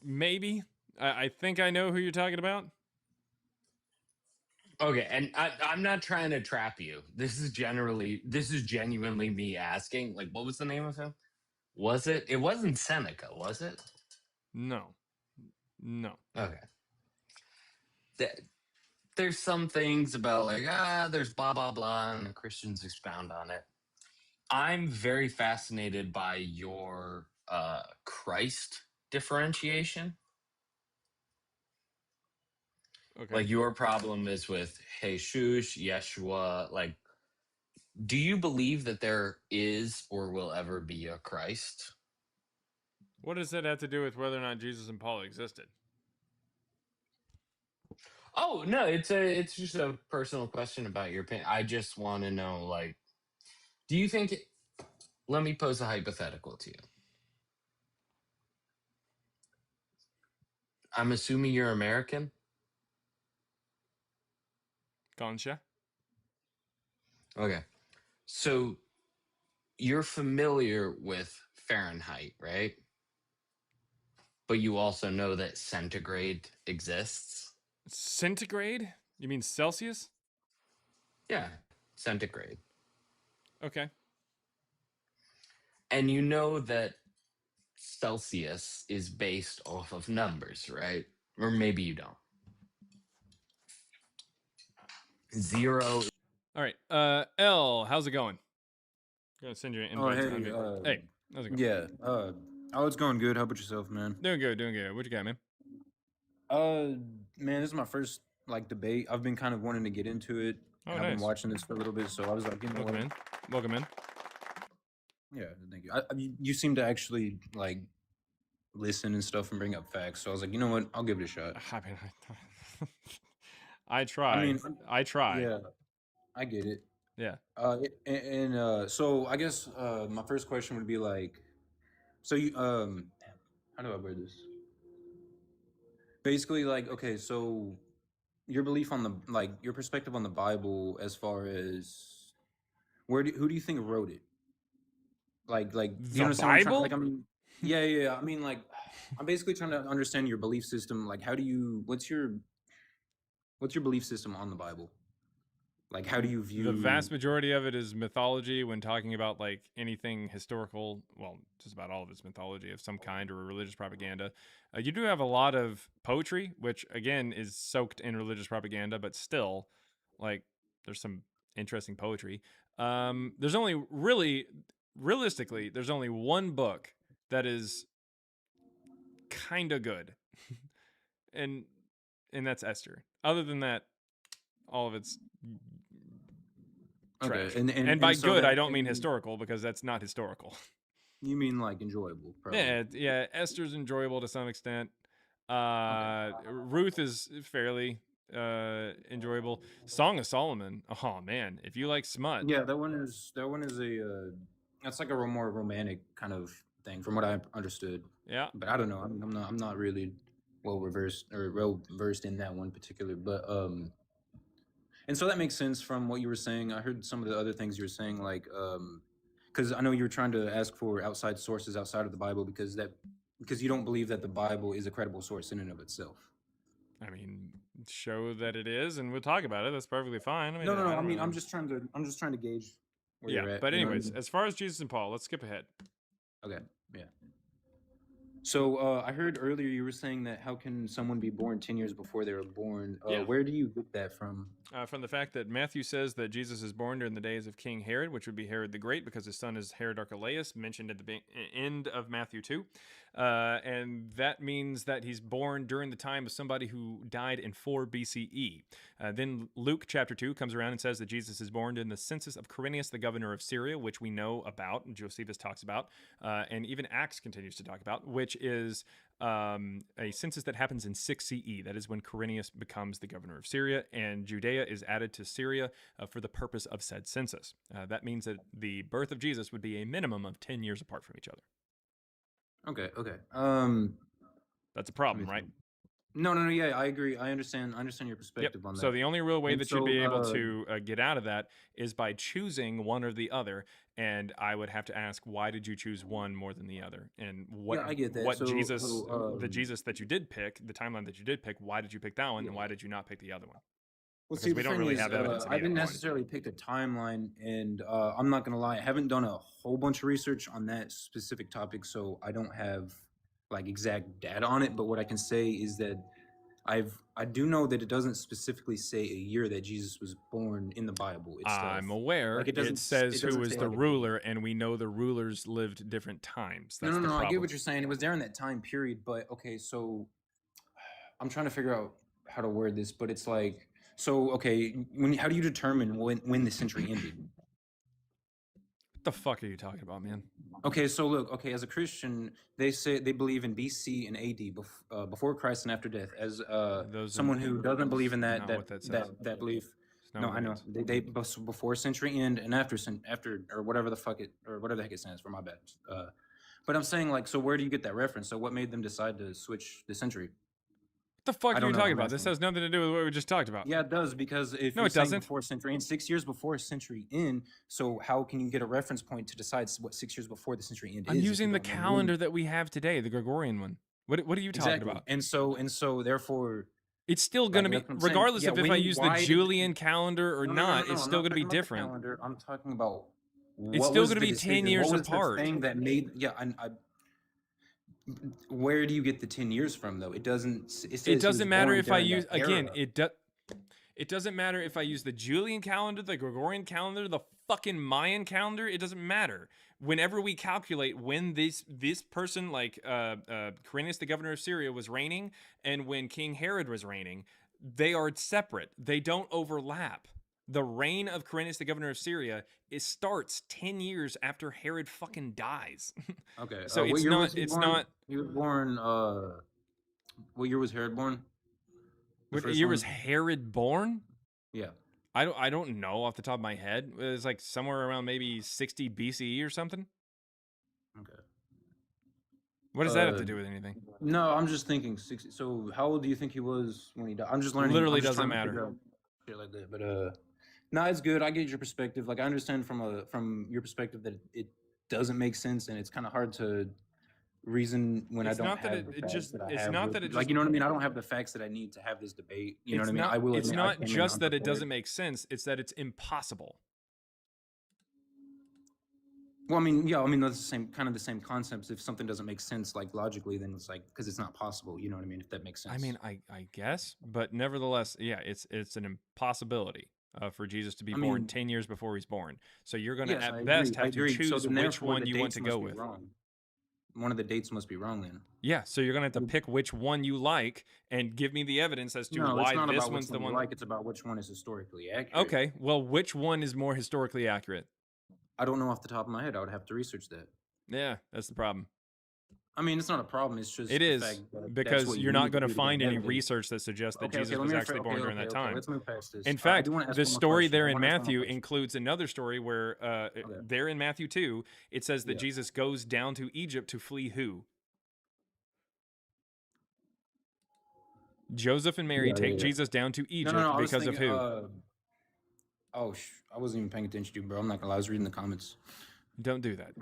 Maybe. I think I know who you're talking about. Okay, and I'm not trying to trap you. This is genuinely me asking. Like, what was the name of him? Was it? It wasn't Seneca, was it? No. Okay. There's some things about like, there's blah, blah, blah, and the Christians expound on it. I'm very fascinated by your Christ differentiation. Okay. Like, your problem is with Jesus, Yeshua. Like, do you believe that there is or will ever be a Christ? What does that have to do with whether or not Jesus and Paul existed? Oh, no, it's just a personal question about your opinion. I just want to know, like, do you think let me pose a hypothetical to you. I'm assuming you're American? Concha? Okay. So you're familiar with Fahrenheit, right? But you also know that centigrade exists? Centigrade? You mean Celsius? Yeah, centigrade. Okay. And you know that Celsius is based off of numbers, right? Or maybe you don't. 0. All right. L, how's it going? I'm gonna send you an invite. Hey, hey, how's it going? Yeah, oh, it's going good. How about yourself, man? Doing good. What you got, man? Man, this is my first like debate. I've been kind of wanting to get into it. Oh, I've nice. been watching this for a little bit, so I was like, you know, Welcome in. Yeah, thank you. You seem to actually like listen and stuff and bring up facts, so I was like, you know what, I'll give it a shot. I mean, I try. I try. Yeah, I get it. Yeah. So I guess my first question would be like, so you how do I word this? Basically, like, okay, so your belief on your perspective on the Bible as far as who do you think wrote it? Like, do you understand what I'm trying, like, I mean, yeah. I mean, like, I'm basically trying to understand your belief system. Like, what's your belief system on the Bible? Like, how do you view... The vast majority of it is mythology when talking about, like, anything historical. Well, just about all of it's mythology of some kind or religious propaganda. You do have a lot of poetry, which, again, is soaked in religious propaganda, but still, like, there's some interesting poetry. There's only realistically, there's only one book that is kind of good. and that's Esther. Other than that, all of it's trash. Okay, and by so good, I don't mean historical, because that's not historical. You mean like enjoyable? Probably. Yeah. Esther's enjoyable to some extent. Ruth is fairly enjoyable. Song of Solomon. Oh man, if you like smut. Yeah, that one is a that's like a more romantic kind of thing, from what I understood. Yeah, but I don't know. I'm not really well versed in that one particular, but and so that makes sense from what you were saying. I heard some of the other things you were saying, like because I know you were trying to ask for outside sources outside of the Bible because you don't believe that the Bible is a credible source in and of itself. I mean, show that it is, and we'll talk about it. That's perfectly fine. I mean, No. I mean, really... I'm just trying to gauge where yeah, you're at. But anyways, as far as Jesus and Paul, let's skip ahead. Okay. Yeah. So I heard earlier you were saying that how can someone be born 10 years before they were born? Where do you get that from? From the fact that Matthew says that Jesus is born during the days of King Herod, which would be Herod the Great, because his son is Herod Archelaus, mentioned at the end of Matthew 2. And that means that he's born during the time of somebody who died in 4 BCE. Then Luke chapter 2 comes around and says that Jesus is born in the census of Quirinius, the governor of Syria, which we know about, and Josephus talks about, and even Acts continues to talk about, which is a census that happens in 6 CE. That is when Quirinius becomes the governor of Syria, and Judea is added to Syria for the purpose of said census. That means that the birth of Jesus would be a minimum of 10 years apart from each other. Okay. That's a problem, right? No. Yeah, I agree. I understand your perspective on that. So the only real way that you'd be able to get out of that is by choosing one or the other. And I would have to ask, why did you choose one more than the other? And what, I get that. What the Jesus that you did pick, the timeline that you did pick, why did you pick that one, and why did you not pick the other one? Well, because we don't really have evidence. I didn't necessarily pick a timeline, and I'm not gonna lie, I haven't done a whole bunch of research on that specific topic, so I don't have like exact data on it. But what I can say is that I do know that it doesn't specifically say a year that Jesus was born in the Bible itself. I'm aware. Like it says who was the ruler, and we know the rulers lived different times. That's no, the problem. I get what you're saying. It was during that time period, but okay, so I'm trying to figure out how to word this, but it's like, so okay, how do you determine when the century ended? What the fuck are you talking about, man? Okay, so look, as a Christian, they say they believe in BC and AD, before Christ and after death. As someone who doesn't believe in that belief, no, I know they before century end and after or whatever the heck it stands for. My bad. But I'm saying, like, so where do you get that reference? So what made them decide to switch the century? What the fuck are you talking about? This has nothing to do with what we just talked about. Yeah, it does, because if no, you're it doesn't. Before century end, 6 years before century end, so how can you get a reference point to decide what 6 years before the century end is? I'm using the calendar that we have today, the Gregorian one. What are you talking about? And so therefore, it's still going to be, regardless of if I use the Julian calendar or not, it's still going to be different. I'm talking about. It's still going to be 10 years apart. The thing that made, where do you get the 10 years from, though? It doesn't. It doesn't matter if I use It doesn't matter if I use the Julian calendar, the Gregorian calendar, the fucking Mayan calendar. It doesn't matter. Whenever we calculate when this person, like Quirinius, the governor of Syria, was reigning, and when King Herod was reigning, they are separate. They don't overlap. The reign of Quirinius, the governor of Syria, starts 10 years after Herod fucking dies. Okay. So it's not. He was born. What year was Herod born? What year was Herod born? Yeah. I don't know off the top of my head. It was like somewhere around maybe 60 BCE or something. Okay. What does that have to do with anything? No, I'm just thinking 60. So how old do you think he was when he died? I'm just learning. Literally doesn't matter. Shit like that, but no, it's good. I get your perspective. Like, I understand from your perspective that it doesn't make sense, and it's kind of hard to reason when I don't have the facts that I have. It's not that it just, like, you know what I mean? I don't have the facts that I need to have this debate. You know what I mean? I will. It's not just that it doesn't make sense. It's that it's impossible. Well, I mean, that's the same concepts. If something doesn't make sense, like, logically, then it's like, because it's not possible. You know what I mean? If that makes sense. I mean, I guess, but nevertheless, yeah, it's an impossibility. For Jesus to be born 10 years before he's born. So you're going to, at best, have to choose which one you want to go with. One of the dates must be wrong then. Yeah, so you're going to have to pick which one you like and give me the evidence as to why this one's the one. It's about which one is historically accurate. Okay, well, which one is more historically accurate? I don't know off the top of my head. I would have to research that. Yeah, that's the problem. I mean, it's not a problem. It's just it is because you're not going to find any research that suggests that Jesus was actually born during that time. Let's move past this. In fact, the story there in Matthew includes another story where there in Matthew 2, it says that Jesus goes down to Egypt to flee who? Joseph and Mary take Jesus down to Egypt because of who? I wasn't even paying attention to you, bro. I'm not gonna lie. I was reading the comments. Don't do that.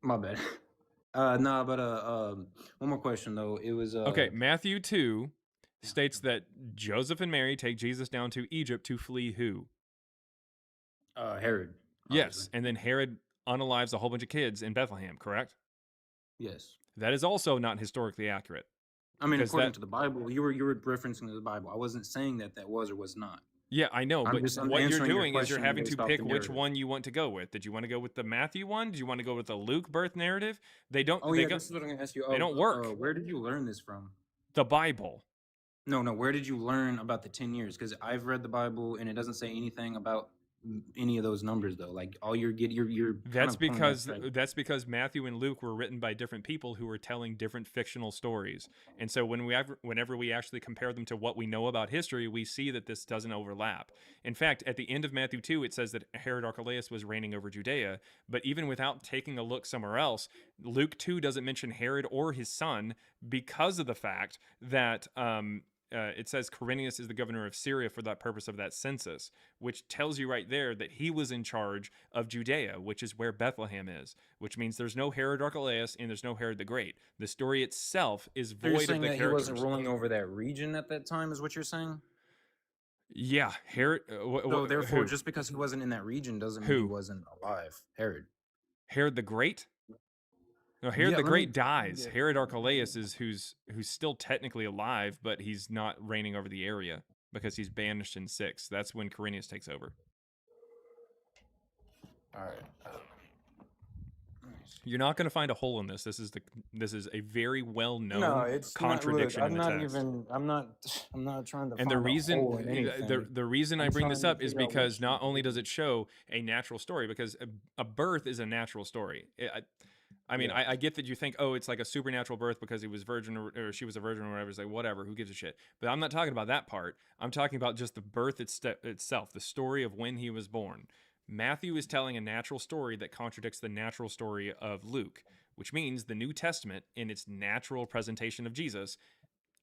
My bad. One more question though. It was okay. Matthew 2 states that Joseph and Mary take Jesus down to Egypt to flee who? Herod. Yes, and then Herod unalives a whole bunch of kids in Bethlehem, correct? Yes. That is also not historically accurate. I mean, according to the Bible, you were referencing to the Bible. I wasn't saying that was or was not. Yeah, I know, but what you're doing is you're having to pick which one you want to go with. Did you want to go with the Matthew one? Did you want to go with the Luke birth narrative? They don't. Oh yeah, this is what I'm gonna ask you. They don't work. Where did you learn this from? The Bible. No. Where did you learn about the 10 years? Because I've read the Bible and it doesn't say anything about any of those numbers though. Like all you're that's because Matthew and Luke were written by different people who were telling different fictional stories. And so whenever we actually compare them to what we know about history, we see that this doesn't overlap. In fact, at the end of Matthew 2, it says that Herod Archelaus was reigning over Judea, but even without taking a look somewhere else, Luke 2 doesn't mention Herod or his son because of the fact that it says Quirinius is the governor of Syria for that purpose of that census, which tells you right there that he was in charge of Judea, which is where Bethlehem is, which means there's no Herod Archelaus and there's no Herod the Great. The story itself is void of the characters. He wasn't ruling over that region at that time, is what you're saying? Yeah, Herod. So therefore, just because he wasn't in that region doesn't mean he wasn't alive. Herod. Herod the Great? No, Herod the Great dies. Herod Archelaus is who's still technically alive, but he's not reigning over the area because he's banished in 6. That's when Quirinius takes over. All right. You're not going to find a hole in this. This is a very well-known contradiction in the text. I'm not trying to. And the reason I bring this up is because not only does it show a natural story, because a birth is a natural story. I mean, I get that you think, oh, it's like a supernatural birth because he was virgin or she was a virgin or whatever. It's like, whatever, who gives a shit? But I'm not talking about that part. I'm talking about just the birth itself, the story of when he was born. Matthew is telling a natural story that contradicts the natural story of Luke, which means the New Testament in its natural presentation of Jesus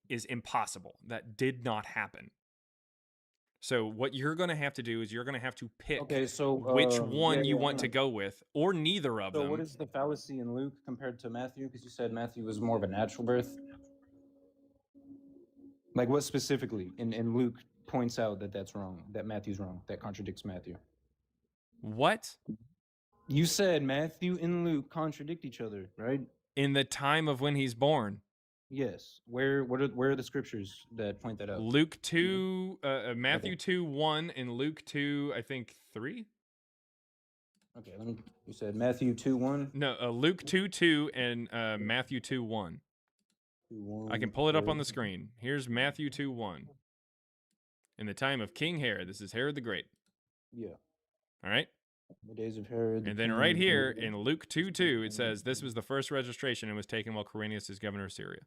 is impossible. That did not happen. So what you're going to have to do is you're going to have to pick which one you want to go with, or neither of them. So what is the fallacy in Luke compared to Matthew? Because you said Matthew was more of a natural birth. Like what specifically in Luke points out that that's wrong, that Matthew's wrong, that contradicts Matthew? What? You said Matthew and Luke contradict each other, right? In the time of when he's born. Yes. Where are the scriptures that point that out? Luke 2, Matthew 2:1 and Luke 2, I think 3. Okay, you said Matthew 2:1? No, Luke 2:2 and Matthew 2:1. I can pull it up on the screen. Here's Matthew 2:1. In the time of King Herod, this is Herod the Great. Yeah. All right. The days of Herod. And then right here in Luke 2:2, it says this was the first registration and was taken while Quirinius is governor of Syria.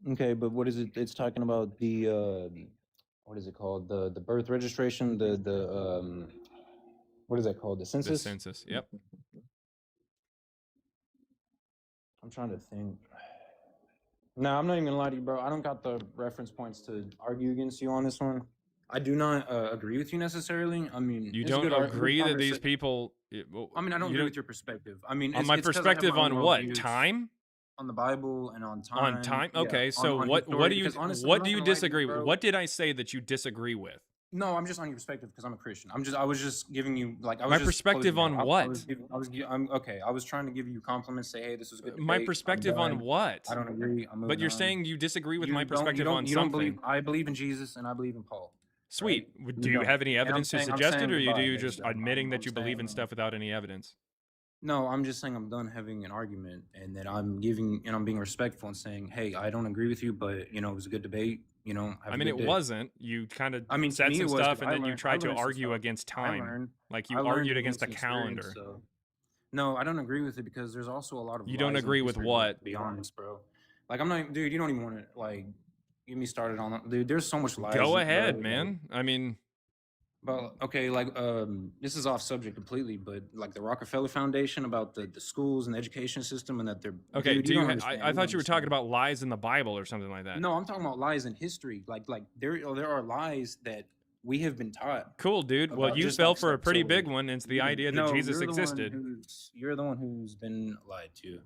Okay, but what is it? It's talking about the what is it called? The birth registration, the what is that called? The census? The census, yep. I'm trying to think. No, I'm not even gonna lie to you, bro. I don't got the reference points to argue against you on this one. I do not agree with you necessarily. I mean, you don't agree that these people. I mean, I don't agree with your perspective. I mean, on my perspective on what time? On the Bible and on time. On time. Okay, so what do you disagree with? What did I say that you disagree with? No, I'm just on your perspective because I'm a Christian. I was just giving you like my perspective on what? I was trying to give you compliments. Say, hey, this was good. My perspective on what? I don't agree. But you're saying you disagree with my perspective on something. I believe in Jesus and I believe in Paul. Sweet. Right? Do you have any evidence to suggest it, or are you just admitting that you believe in stuff without any evidence? No, I'm just saying I'm done having an argument, and that I'm being respectful and saying, hey, I don't agree with you, but it was a good debate. I mean, it wasn't. You kind of said some stuff, and then you tried to argue against time. Like you argued against a calendar. So. No, I don't agree with it because there's also a lot of. You don't agree with what? To be honest, bro. Like I'm not, dude. You don't even want to like get me started on that, dude. There's so much lies. Go ahead, man. I mean, Well, okay, like this is off subject completely, but like the Rockefeller Foundation about the schools and the education system and that they're Okay, dude, do you you? don't understand. I You don't thought you were talking understand. about lies in the Bible or something like that. No, I'm talking about lies in history. Like there are lies that we have been taught. Cool, dude. Well, About you just fell like for a stuff. pretty So big one. It's the idea that no, Jesus existed. You're the one who's been lied to.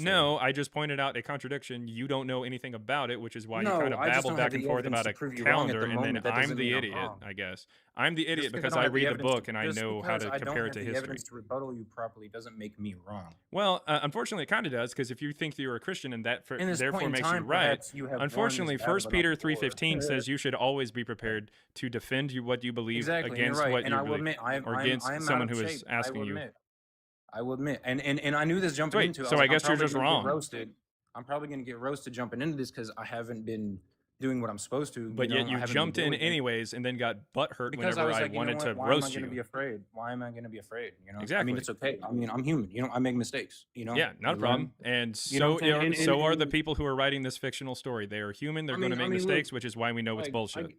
No, I just pointed out a contradiction. You don't know anything about it, which is why you kind of I just babbled don't back have and the forth evidence about to a prove you wrong at calendar, the and then moment. That I'm doesn't the mean I'm idiot, wrong. I guess. I'm the idiot Just because I I don't have the read the evidence book and I just know how because to I don't compare have it to the history. evidence to rebuttal you properly doesn't make me wrong. Well, unfortunately, it kind of does, because if you think that you're a Christian and that In this therefore point in makes time, you right, perhaps you have won unfortunately, this battle, 1 but Peter not before. 3:15 says you should always be prepared to defend what you believe Exactly, and you're against right. what And you I will believe, admit, or I'm against out someone of who shape. is asking you. I will admit, and I knew this jumping Sweet. into it. So I I guess you're probably just gonna get wrong. roasted. I'm probably going to get roasted jumping into this because I haven't been doing what I'm supposed to. But yet I you haven't been jumped in doing it. anyways and then got butthurt Because I whenever was I like, you know wanted what? to Why am I roast going to you. be afraid? Why am I going to be afraid? You know, Exactly. I mean, it's okay. I mean, I'm human. You know, I make mistakes. You know. Yeah, not a I problem. learn. And You know so what I'm saying? so are the people who are writing this fictional story. They are human. They're going to make mistakes, look, which is why we know it's like, bullshit.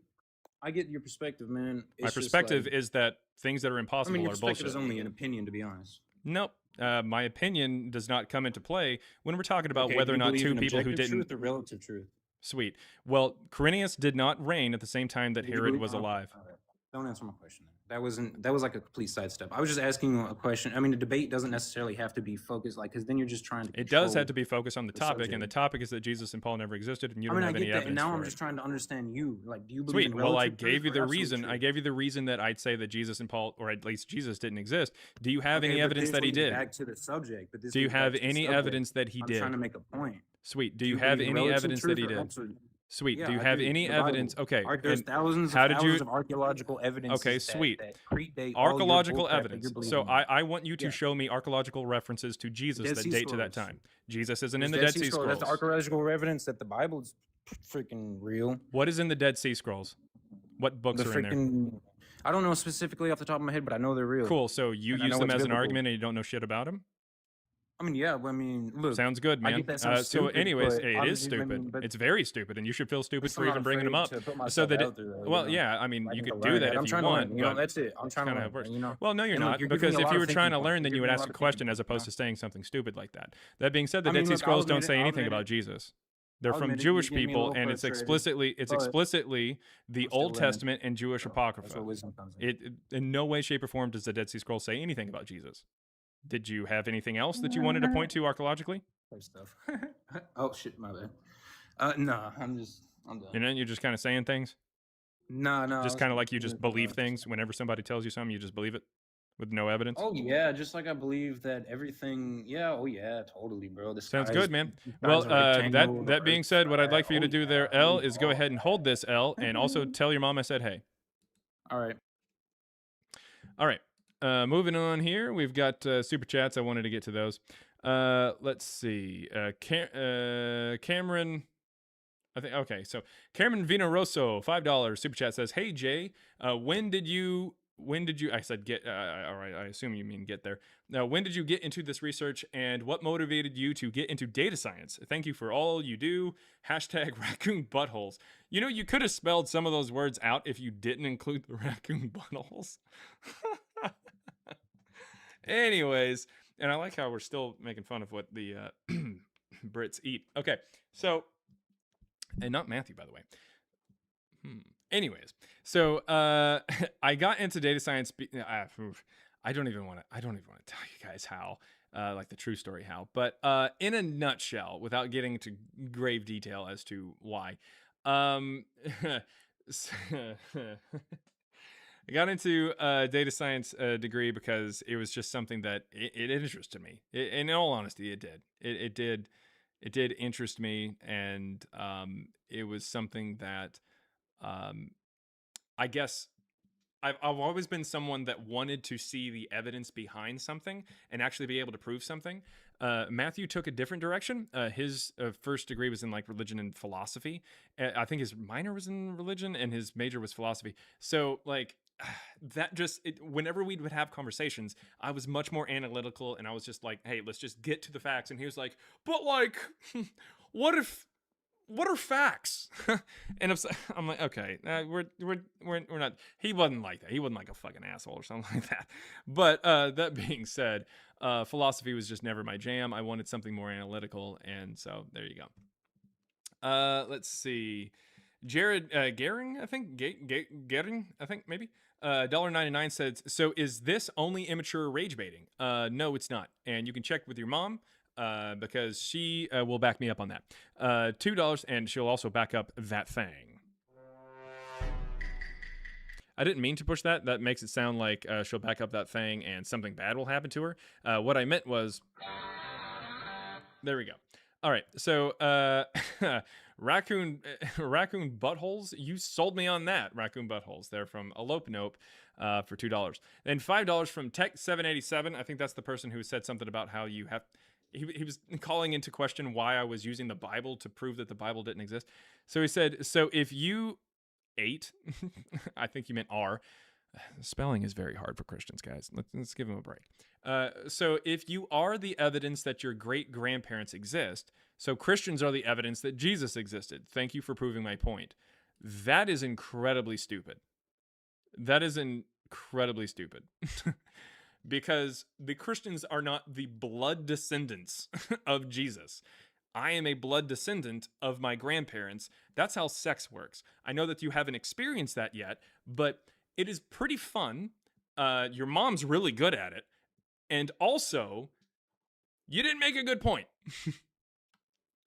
I get your perspective, man. My It's just perspective like, is that things that are I impossible mean, your are perspective bullshit. is only an opinion, to be honest. Nope. My opinion does not come into play when we're talking about Okay, whether do or you not believe two in people who objective didn't. truth or relative truth? Sweet. Well, Quirinius did not reign at the same time that Did you Herod believe- was alive. All right. Don't answer my question. That was like a complete sidestep. I was just asking you a question. I mean, the debate doesn't necessarily have to be focused, like, because then you're just trying to. It does have control to be focused on the the topic, and subject. the topic is that Jesus and Paul never existed, and you I don't mean, I have get any that, and evidence now for I'm it. just trying to understand you. Like, do you believe Sweet. in Well, I relative gave you truth the or absolute reason. I truth? gave you the reason that I'd say that Jesus and Paul, or at least Jesus, didn't exist. Do you have Okay, any but evidence this that he leads did? Back to the subject. But this Do you leads back have to the any subject. evidence that he I'm did? trying to make a point. Sweet. Do Do you you have believe in any relative evidence that truth he or did? absolute? Sweet. Yeah, Do you I have do. any The evidence? Bible. Okay. There's and thousands how of did thousands you? of archaeological evidence. Okay, sweet. That predate all your Archaeological bullcrap that evidence. you're So believing in. I want you to Yeah. show me archaeological references to Jesus Dead that Sea date to that Scrolls. time. Jesus isn't There's in the Dead Sea Scrolls. That's the archaeological evidence that the Bible is freaking real. What is in the Dead Sea Scrolls? What books The are in there? freaking. I don't know specifically off the top of my head, but I know they're real. Cool. So you And I use know them it's as an biblical. argument and you don't know shit about them? I mean, yeah. I mean, look. Sounds good, I man. get that sounds So, stupid, anyways, but it I'm is just- I stupid. mean, but It's very stupid, and you should feel stupid least for I'm not even bringing them afraid up. to put So myself that, out there, though, well, you know? yeah, I mean, I you need could to do learn that that. if I'm you trying to want, learn. You know, but that's it. I'm that's trying to kinda how learn. it works. You know. Well, no, you're And, look, not, you're giving because me a if lot you of were trying to thinking learn, points. then You're you would giving me a ask lot a of question thinking as opposed to points, saying something stupid like that. That being said, the I Dead mean, Sea look, I'll Scrolls don't admit it. say I'll anything admit about it. Jesus. They're I'll from admit it, you Jewish give me a people, little and it's frustrated, explicitly but the I'm still Old learning. Testament and Jewish So that's where Apocrypha. wisdom comes in. It in no way, shape, or form does the Dead Sea Scrolls say anything about Jesus. Did you have anything else that you wanted to point to archaeologically? Type stuff. Oh shit, my bad. Nah, I'm done. And then you're just kind of saying things? No. Just kind of like you just believe things. Whenever somebody tells you something, you just believe it with no evidence? Oh yeah, just like I believe that everything. Yeah, oh yeah, totally, bro. The Sounds sky good, is- man. the sky Well, is a rectangle, the that being earth's said, what I'd flat. like for you to Oh, do there, yeah, L, holy is go fuck. ahead and hold this L, and also tell your mom I said hey. All right. All right. Moving on here, we've got super chats. I wanted to get to those. Let's see. Cameron. I think okay. So Cameron Vino Rosso, $5 super chat says, "Hey Jay, when did you? I said get. All right. I assume you mean get there. Now, when did you get into this research, and what motivated you to get into data science? Thank you for all you do. Hashtag raccoon buttholes. You know, you could have spelled some of those words out if you didn't include the raccoon buttholes." Anyways, and I like how we're still making fun of what the Brits eat. Okay, so, and not Matthew, by the way. Anyways, so I got into data science. I don't even want to tell you guys how, like the true story how. But in a nutshell, without getting into grave detail as to why, I got into a data science degree because it was just something that it interested me. In all honesty, it did. It did interest me, and it was something that I guess I've always been someone that wanted to see the evidence behind something and actually be able to prove something. Matthew took a different direction. His first degree was in like religion and philosophy. I think his minor was in religion and his major was philosophy. So like that just whenever we would have conversations, I was much more analytical, and I was just like, hey, let's just get to the facts. And he was like, but like, what if what are facts? And I'm like, okay, we're not. He wasn't like that. He wasn't like a fucking asshole or something like that. But that being said, philosophy was just never my jam. I wanted something more analytical, and so there you go. Let's see. Jared Gehring, I think Gehring, I think maybe. $1.99 says, so is this only immature rage baiting? No, it's not. And you can check with your mom because she will back me up on that. $2, and she'll also back up that thing. I didn't mean to push that. That makes it sound like she'll back up that thing and something bad will happen to her. What I meant was, there we go. All right, so raccoon buttholes. You sold me on that. Raccoon buttholes. They're from Elope Nope for $2. And $5 from Tech787. I think that's the person who said something about how you have. He was calling into question why I was using the Bible to prove that the Bible didn't exist. So he said, so if you ate, I think you meant are. Spelling is very hard for Christians, guys. Let's give them a break. So if you are the evidence that your great-grandparents exist, so Christians are the evidence that Jesus existed. Thank you for proving my point. That is incredibly stupid. That is incredibly stupid. Because the Christians are not the blood descendants of Jesus. I am a blood descendant of my grandparents. That's how sex works. I know that you haven't experienced that yet, but it is pretty fun. Your mom's really good at it. And also, you didn't make a good point.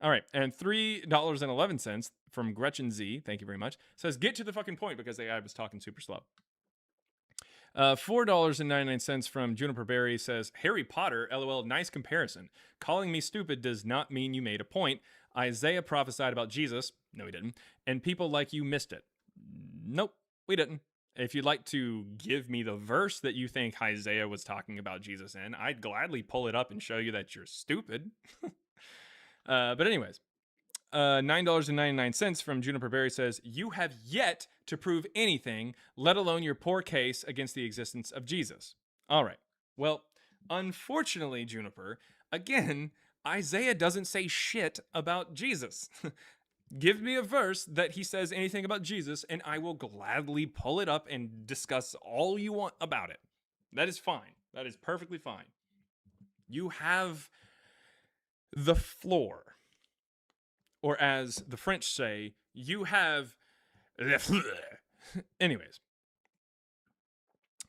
All right, and $3.11 from Gretchen Z, thank you very much, says, get to the fucking point, because the guy was talking super slow. $4.99 from Juniper Berry says, Harry Potter, LOL, nice comparison. Calling me stupid does not mean you made a point. Isaiah prophesied about Jesus. No, he didn't. And people like you missed it. Nope, we didn't. If you'd like to give me the verse that you think Isaiah was talking about Jesus in, I'd gladly pull it up and show you that you're stupid. But anyways, $9.99 from Juniper Berry says, you have yet to prove anything, let alone your poor case against the existence of Jesus. All right. Well, unfortunately, Juniper, again, Isaiah doesn't say shit about Jesus. Give me a verse that he says anything about Jesus, and I will gladly pull it up and discuss all you want about it. That is fine. That is perfectly fine. You have the floor. Or as the French say, you have le fleur. Anyways.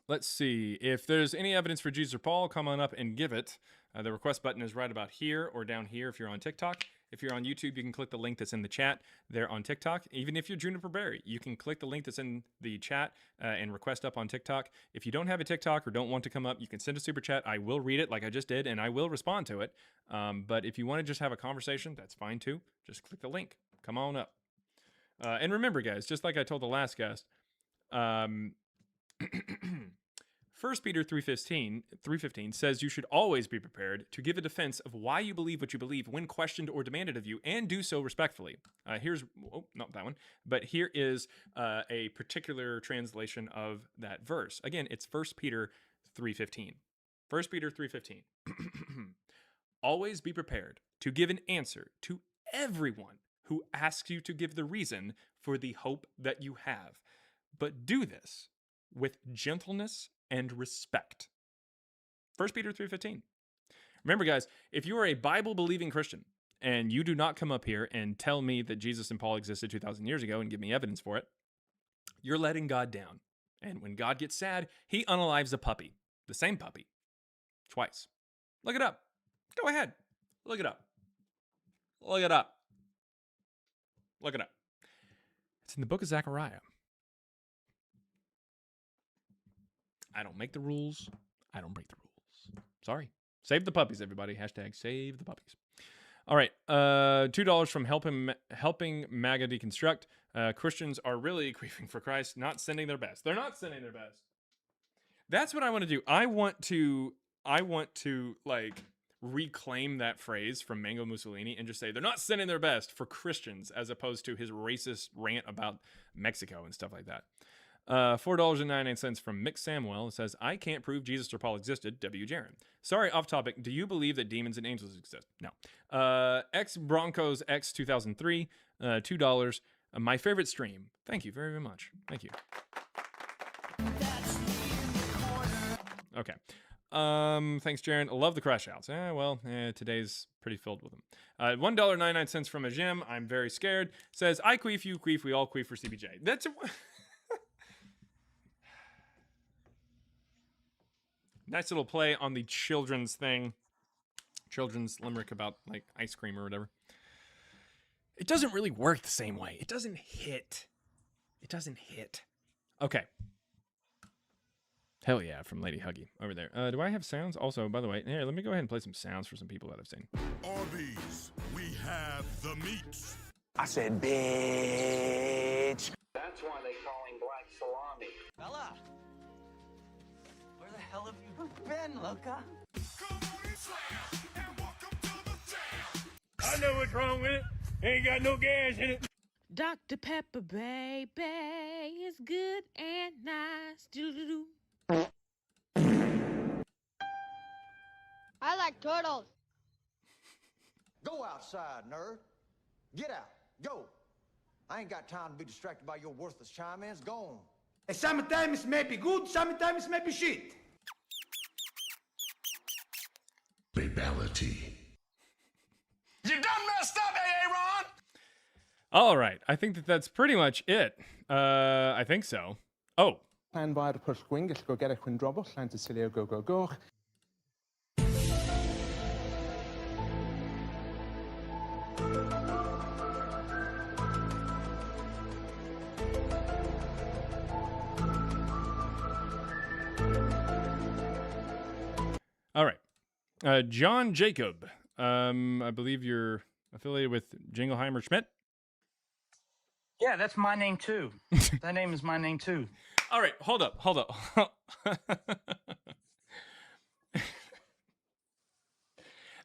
Let's see. If there's any evidence for Jesus or Paul, come on up and give it. The request button is right about here or down here if you're on TikTok. If you're on YouTube, you can click the link that's in the chat there on TikTok. Even if you're Juniper Berry, you can click the link that's in the chat and request up on TikTok. If you don't have a TikTok or don't want to come up, you can send a super chat. I will read it like I just did, and I will respond to it. But if you want to just have a conversation, that's fine too. Just click the link. Come on up. And remember, guys, just like I told the last guest, 1 Peter 3:15 says you should always be prepared to give a defense of why you believe what you believe when questioned or demanded of you, and do so respectfully. Not that one, but here is a particular translation of that verse. Again, it's 1 Peter 3:15. 1 Peter 3:15. Always be prepared to give an answer to everyone who asks you to give the reason for the hope that you have, but do this with gentleness and respect. 1 Peter 3:15. Remember, guys, if you are a Bible-believing Christian and you do not come up here and tell me that Jesus and Paul existed 2,000 years ago and give me evidence for it, you're letting God down. And when God gets sad, he unalives a puppy. The same puppy. Twice. Look it up. Go ahead. Look it up. Look it up. Look it up. It's in the book of Zechariah. I don't make the rules. I don't break the rules. Sorry. Save the puppies, everybody. Hashtag save the puppies. All right. $2 from helping MAGA deconstruct. Christians are really grieving for Christ, not sending their best. They're not sending their best. That's what I want to do. I want to like reclaim that phrase from Mango Mussolini and just say they're not sending their best for Christians, as opposed to his racist rant about Mexico and stuff like that. $4.99 from Mick Samwell. It says, I can't prove Jesus or Paul existed. W. Jaron. Sorry, off topic. Do you believe that demons and angels exist? No. X Broncos X 2003, $2. My favorite stream. Thank you very, very much. Thank you. Okay. Thanks, Jaron. I love the crash outs. Today's pretty filled with them. $1.99 from a Jim. I'm very scared. Says, I queef, you queef, we all queef for CBJ. That's a... Nice little play on the children's thing. Children's limerick about, like, ice cream or whatever. It doesn't really work the same way. It doesn't hit. It doesn't hit. Okay. Hell yeah, from Lady Huggy over there. Do I have sounds? Also, by the way, here, let me go ahead and play some sounds for some people that I've seen. Arby's, we have the meats. I said, bitch. That's why they call him Black Salami. Bella, where the hell have you been, Luca? I know what's wrong with it. Ain't got no gas in it. Dr. Pepper, baby, is good and nice. Doo-doo-doo. I like turtles. Go outside, nerd. Get out. Go. I ain't got time to be distracted by your worthless chime-ins. Go on. Sometimes it may be good, sometimes it may be shit. Babality. You done messed up, Aaron! All right. I think that's pretty much it. I think so. Oh. Plan by the push wing, go get a quindrobble, land to Cilio, go, go, go. All right. John Jacob. I believe you're affiliated with Jingleheimer Schmidt. Yeah, that's my name too. That name is my name too. All right, hold up.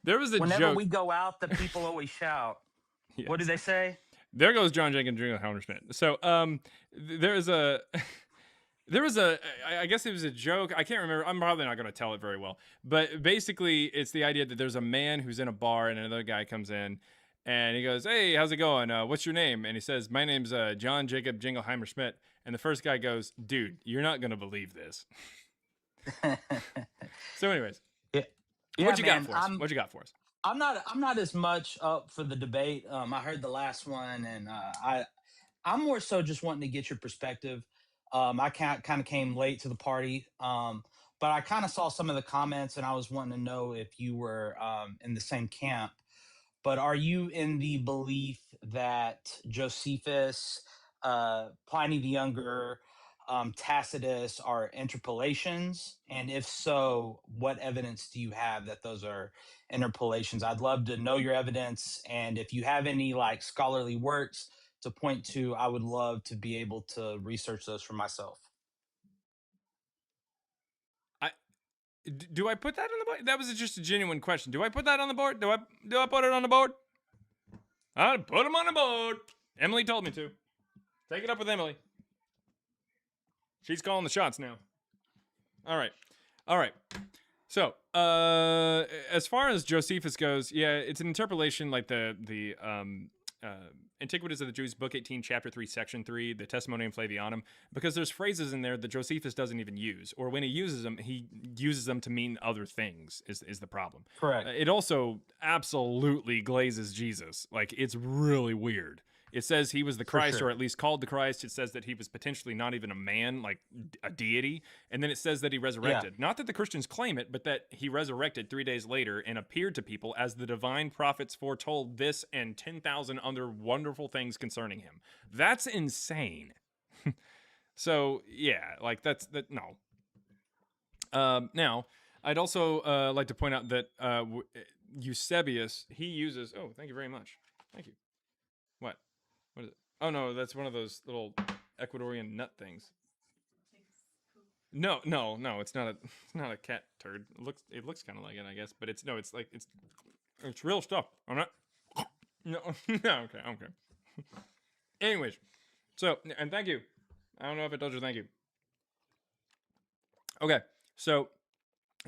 There was a Whenever joke. we go out, the people always shout. Yes. What do they say? There goes John Jenkins Jingleheimer Schmidt. So, there was a, I guess it was a joke. I can't remember. I'm probably not going to tell it very well. But basically, it's the idea that there's a man who's in a bar and another guy comes in and he goes, "Hey, how's it going? What's your name?" And he says, "My name's John Jacob Jingleheimer Schmidt." And the first guy goes, "Dude, you're not going to believe this." So anyways, what you got for us? What you got for us? I'm not as much up for the debate. I heard the last one, and I'm more so just wanting to get your perspective. I kind of came late to the party, but I kind of saw some of the comments, and I was wanting to know if you were in the same camp. But are you in the belief that Josephus, Pliny the Younger, Tacitus are interpolations? And if so, what evidence do you have that those are interpolations? I'd love to know your evidence. And if you have any like scholarly works to point to, I would love to be able to research those for myself. Do I put that on the board? That was just a genuine question. Do I put that on the board? Do I put it on the board? I put them on the board. Emily told me to. Take it up with Emily. She's calling the shots now. All right. So, as far as Josephus goes, yeah, it's an interpolation like the Antiquities of the Jews, Book 18, Chapter 3, Section 3, the Testimonium Flavianum, because there's phrases in there that Josephus doesn't even use, or when he uses them to mean other things, is the problem. Correct. It also absolutely glazes Jesus. Like, it's really weird. It says he was the Christ, sure. or at least called the Christ. It says that he was potentially not even a man, like a deity. And then it says that he resurrected. Not that the Christians claim it, but that he resurrected 3 days later and appeared to people as the divine prophets foretold this and 10,000 other wonderful things concerning him. That's insane. So, yeah, like no. Now, I'd also like to point out that Eusebius, he uses, oh, thank you very much. Thank you. What? What is it? Oh no, that's one of those little Ecuadorian nut things. No, it's not a cat turd. It looks kind of like it, I guess, but it's real stuff. I'm not. No, okay. Anyways, so and thank you. I don't know if it does or thank you. Okay, so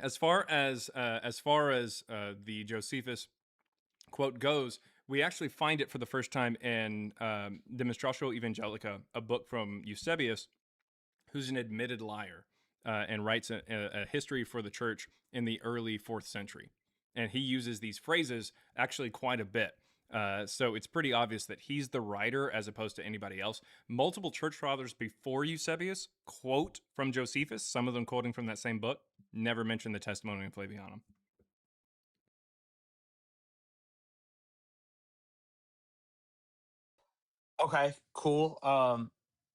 as far as the Josephus quote goes, we actually find it for the first time in Demonstratio Evangelica, a book from Eusebius, who's an admitted liar and writes a history for the church in the early 4th century. And he uses these phrases actually quite a bit. So it's pretty obvious that he's the writer as opposed to anybody else. Multiple church fathers before Eusebius quote from Josephus, some of them quoting from that same book, never mention the Testimonium Flavianum. Okay, cool.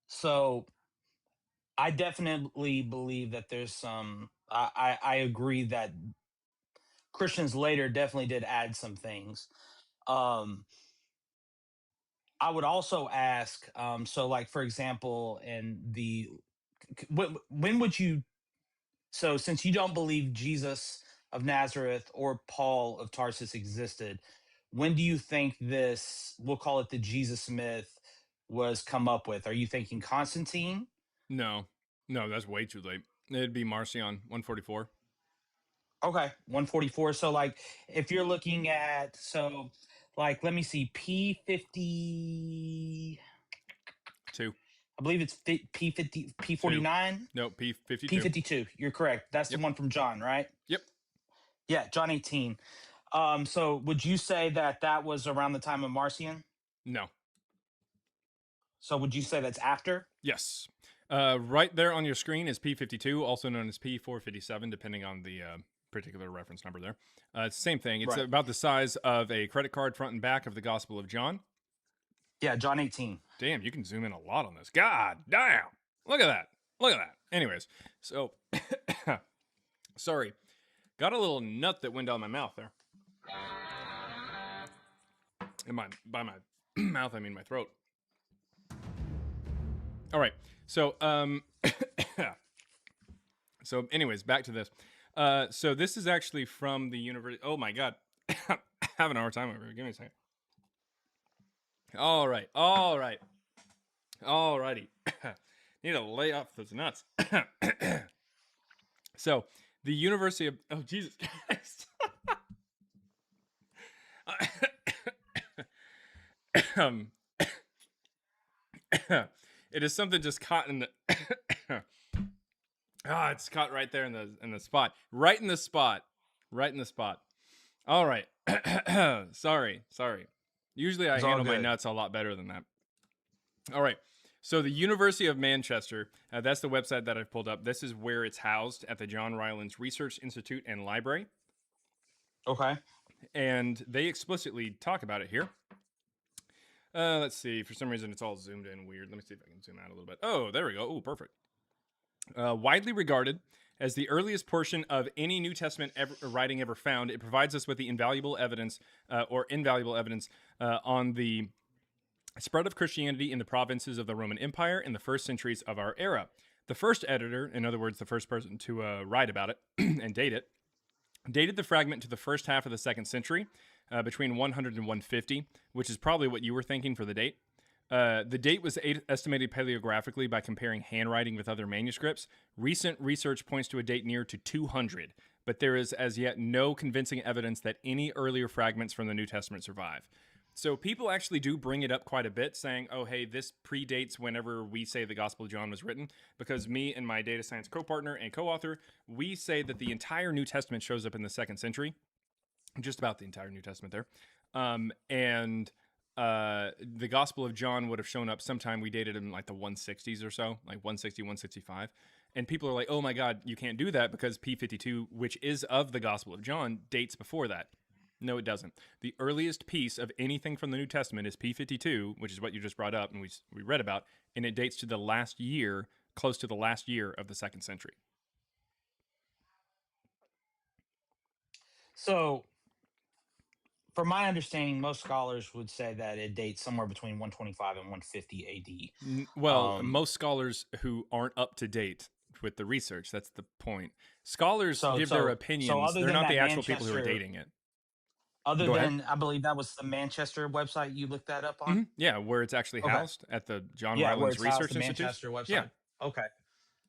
So I definitely believe that there's some. I agree that Christians later definitely did add some things. I would also ask, so like for example, in the when would you? So since you don't believe Jesus of Nazareth or Paul of Tarsus existed, when do you think this? We'll call it the Jesus myth was come up with. Are you thinking Constantine? No, that's way too late. It'd be Marcion, 144. Okay, 144. So like if you're looking at like let me see P50 2. I believe it's P50 P49. No, P52. P52. You're correct. That's the one from John, right? Yep. Yeah, John 18. So would you say that that was around the time of Marcion? No. So would you say that's after? Yes. Right there on your screen is P52, also known as P457, depending on the particular reference number there. It's the same thing. It's about the size of a credit card front and back of the Gospel of John. Yeah, John 18. Damn, you can zoom in a lot on this. God damn. Look at that. Look at that. Anyways, so sorry. Got a little nut that went down my mouth there. And by my mouth, I mean my throat. All right. So, so anyways, back to this. So this is actually from the university. Oh my God. Having a hard time over here. Give me a second. All right. Alrighty. Need to lay off those nuts. So the University of, oh Jesus Christ. It is something just caught in the it's caught right there in the spot. Right in the spot. All right. Sorry. Usually I handle my nuts a lot better than that. All right. So the University of Manchester, that's the website that I've pulled up. This is where it's housed at the John Rylands Research Institute and Library. Okay. And they explicitly talk about it here. Let's see. For some reason, it's all zoomed in weird. Let me see if I can zoom out a little bit. Oh, there we go. Oh, perfect. Widely regarded as the earliest portion of any New Testament writing ever found, it provides us with the invaluable evidence on the spread of Christianity in the provinces of the Roman Empire in the first centuries of our era. The first editor, in other words, the first person to write about it and date it, dated the fragment to the first half of the 2nd century, between 100 and 150, which is probably what you were thinking for the date. The date was estimated paleographically by comparing handwriting with other manuscripts. Recent research points to a date near to 200, but there is as yet no convincing evidence that any earlier fragments from the New Testament survive. So people actually do bring it up quite a bit, saying, oh, hey, this predates whenever we say the Gospel of John was written, because me and my data science co-partner and co-author, we say that the entire New Testament shows up in the 2nd century, just about the entire New Testament there. And the Gospel of John would have shown up sometime. We dated in like the 160s or so, like 160, 165. And people are like, oh my God, you can't do that because P52, which is of the Gospel of John, dates before that. No, it doesn't. The earliest piece of anything from the New Testament is P52, which is what you just brought up and we read about, and it dates to the last year, close to the last year of the 2nd century. So, from my understanding, most scholars would say that it dates somewhere between 125 and 150 AD. Well, most scholars who aren't up to date with the research, that's the point. Scholars give their opinions. They're not the actual people who are dating it. Other Go ahead. than, I believe that was the Manchester website you looked that up on? Yeah, where it's actually Okay. housed at the John Yeah, where Rylands it's housed, Research the Institute. Manchester website. Yeah. Okay.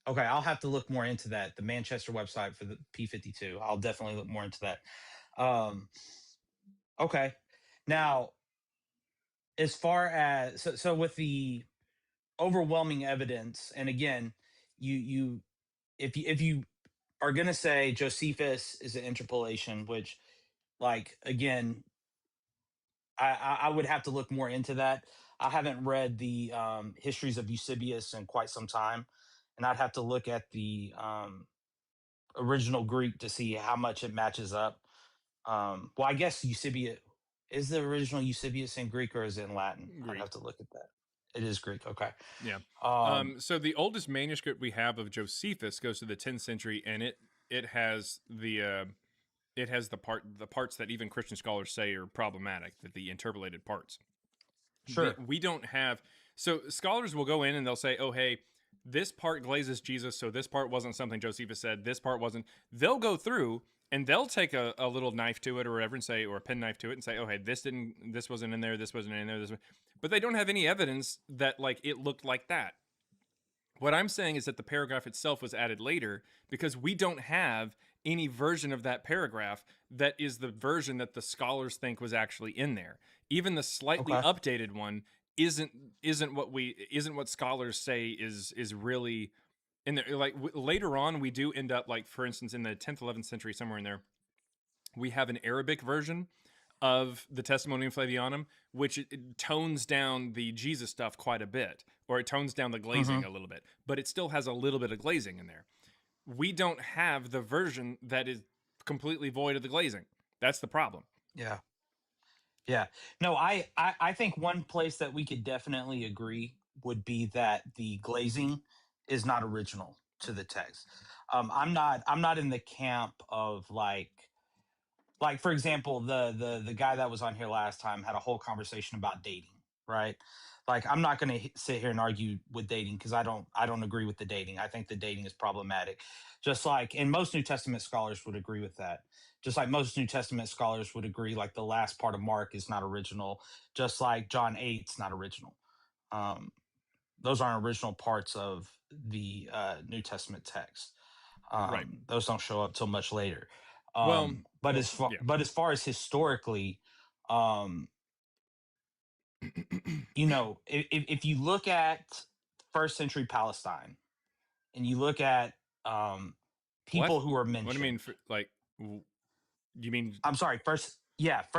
Okay, I'll have to look more into that. The Manchester website for the P52. I'll definitely look more into that. Okay. Now, as far as so with the overwhelming evidence, and again, if you are going to say Josephus is an interpolation, which, like, again, I would have to look more into that. I haven't read the histories of Eusebius in quite some time, and I'd have to look at the original Greek to see how much it matches up. Well, I guess Eusebius is the original Eusebius in Greek, or is it in Latin? Greek. I'd have to look at that. It is Greek. Okay. Yeah. So the oldest manuscript we have of Josephus goes to the 10th century, and it has the parts that even Christian scholars say are problematic, that the interpolated parts. Sure. We don't have. So scholars will go in and they'll say, "Oh, hey, this part glazes Jesus, so this part wasn't something Josephus said. This part wasn't." They'll go through and they'll take a little knife to it or whatever and say, or a penknife to it and say, "Oh, hey, this wasn't in there. This wasn't in there. But they don't have any evidence that like it looked like that. What I'm saying is that the paragraph itself was added later because we don't have any version of that paragraph that is the version that the scholars think was actually in there. Even the slightly updated one isn't what scholars say is really in there. Like later on, we do end up, like, for instance, in the 10th, 11th century, somewhere in there, we have an Arabic version of the Testimonium Flavianum, which it tones down the Jesus stuff quite a bit, or it tones down the glazing a little bit, but it still has a little bit of glazing in there. We don't have the version that is completely void of the glazing. That's the problem. Yeah. Yeah. No, I think one place that we could definitely agree would be that the glazing is not original to the text. I'm not in the camp of like for example, the guy that was on here last time had a whole conversation about dating, right? Like, I'm not going to sit here and argue with dating because I don't agree with the dating. I think the dating is problematic. Just like, and most New Testament scholars would agree with that. Just like most New Testament scholars would agree, like the last part of Mark is not original. Just like John 8's not original. Those aren't original parts of the New Testament text. Right. Those don't show up till much later. But as far as historically, you know, if you look at first century Palestine and you look at people who are mentioned. What do you mean? Like, you mean? I'm sorry. First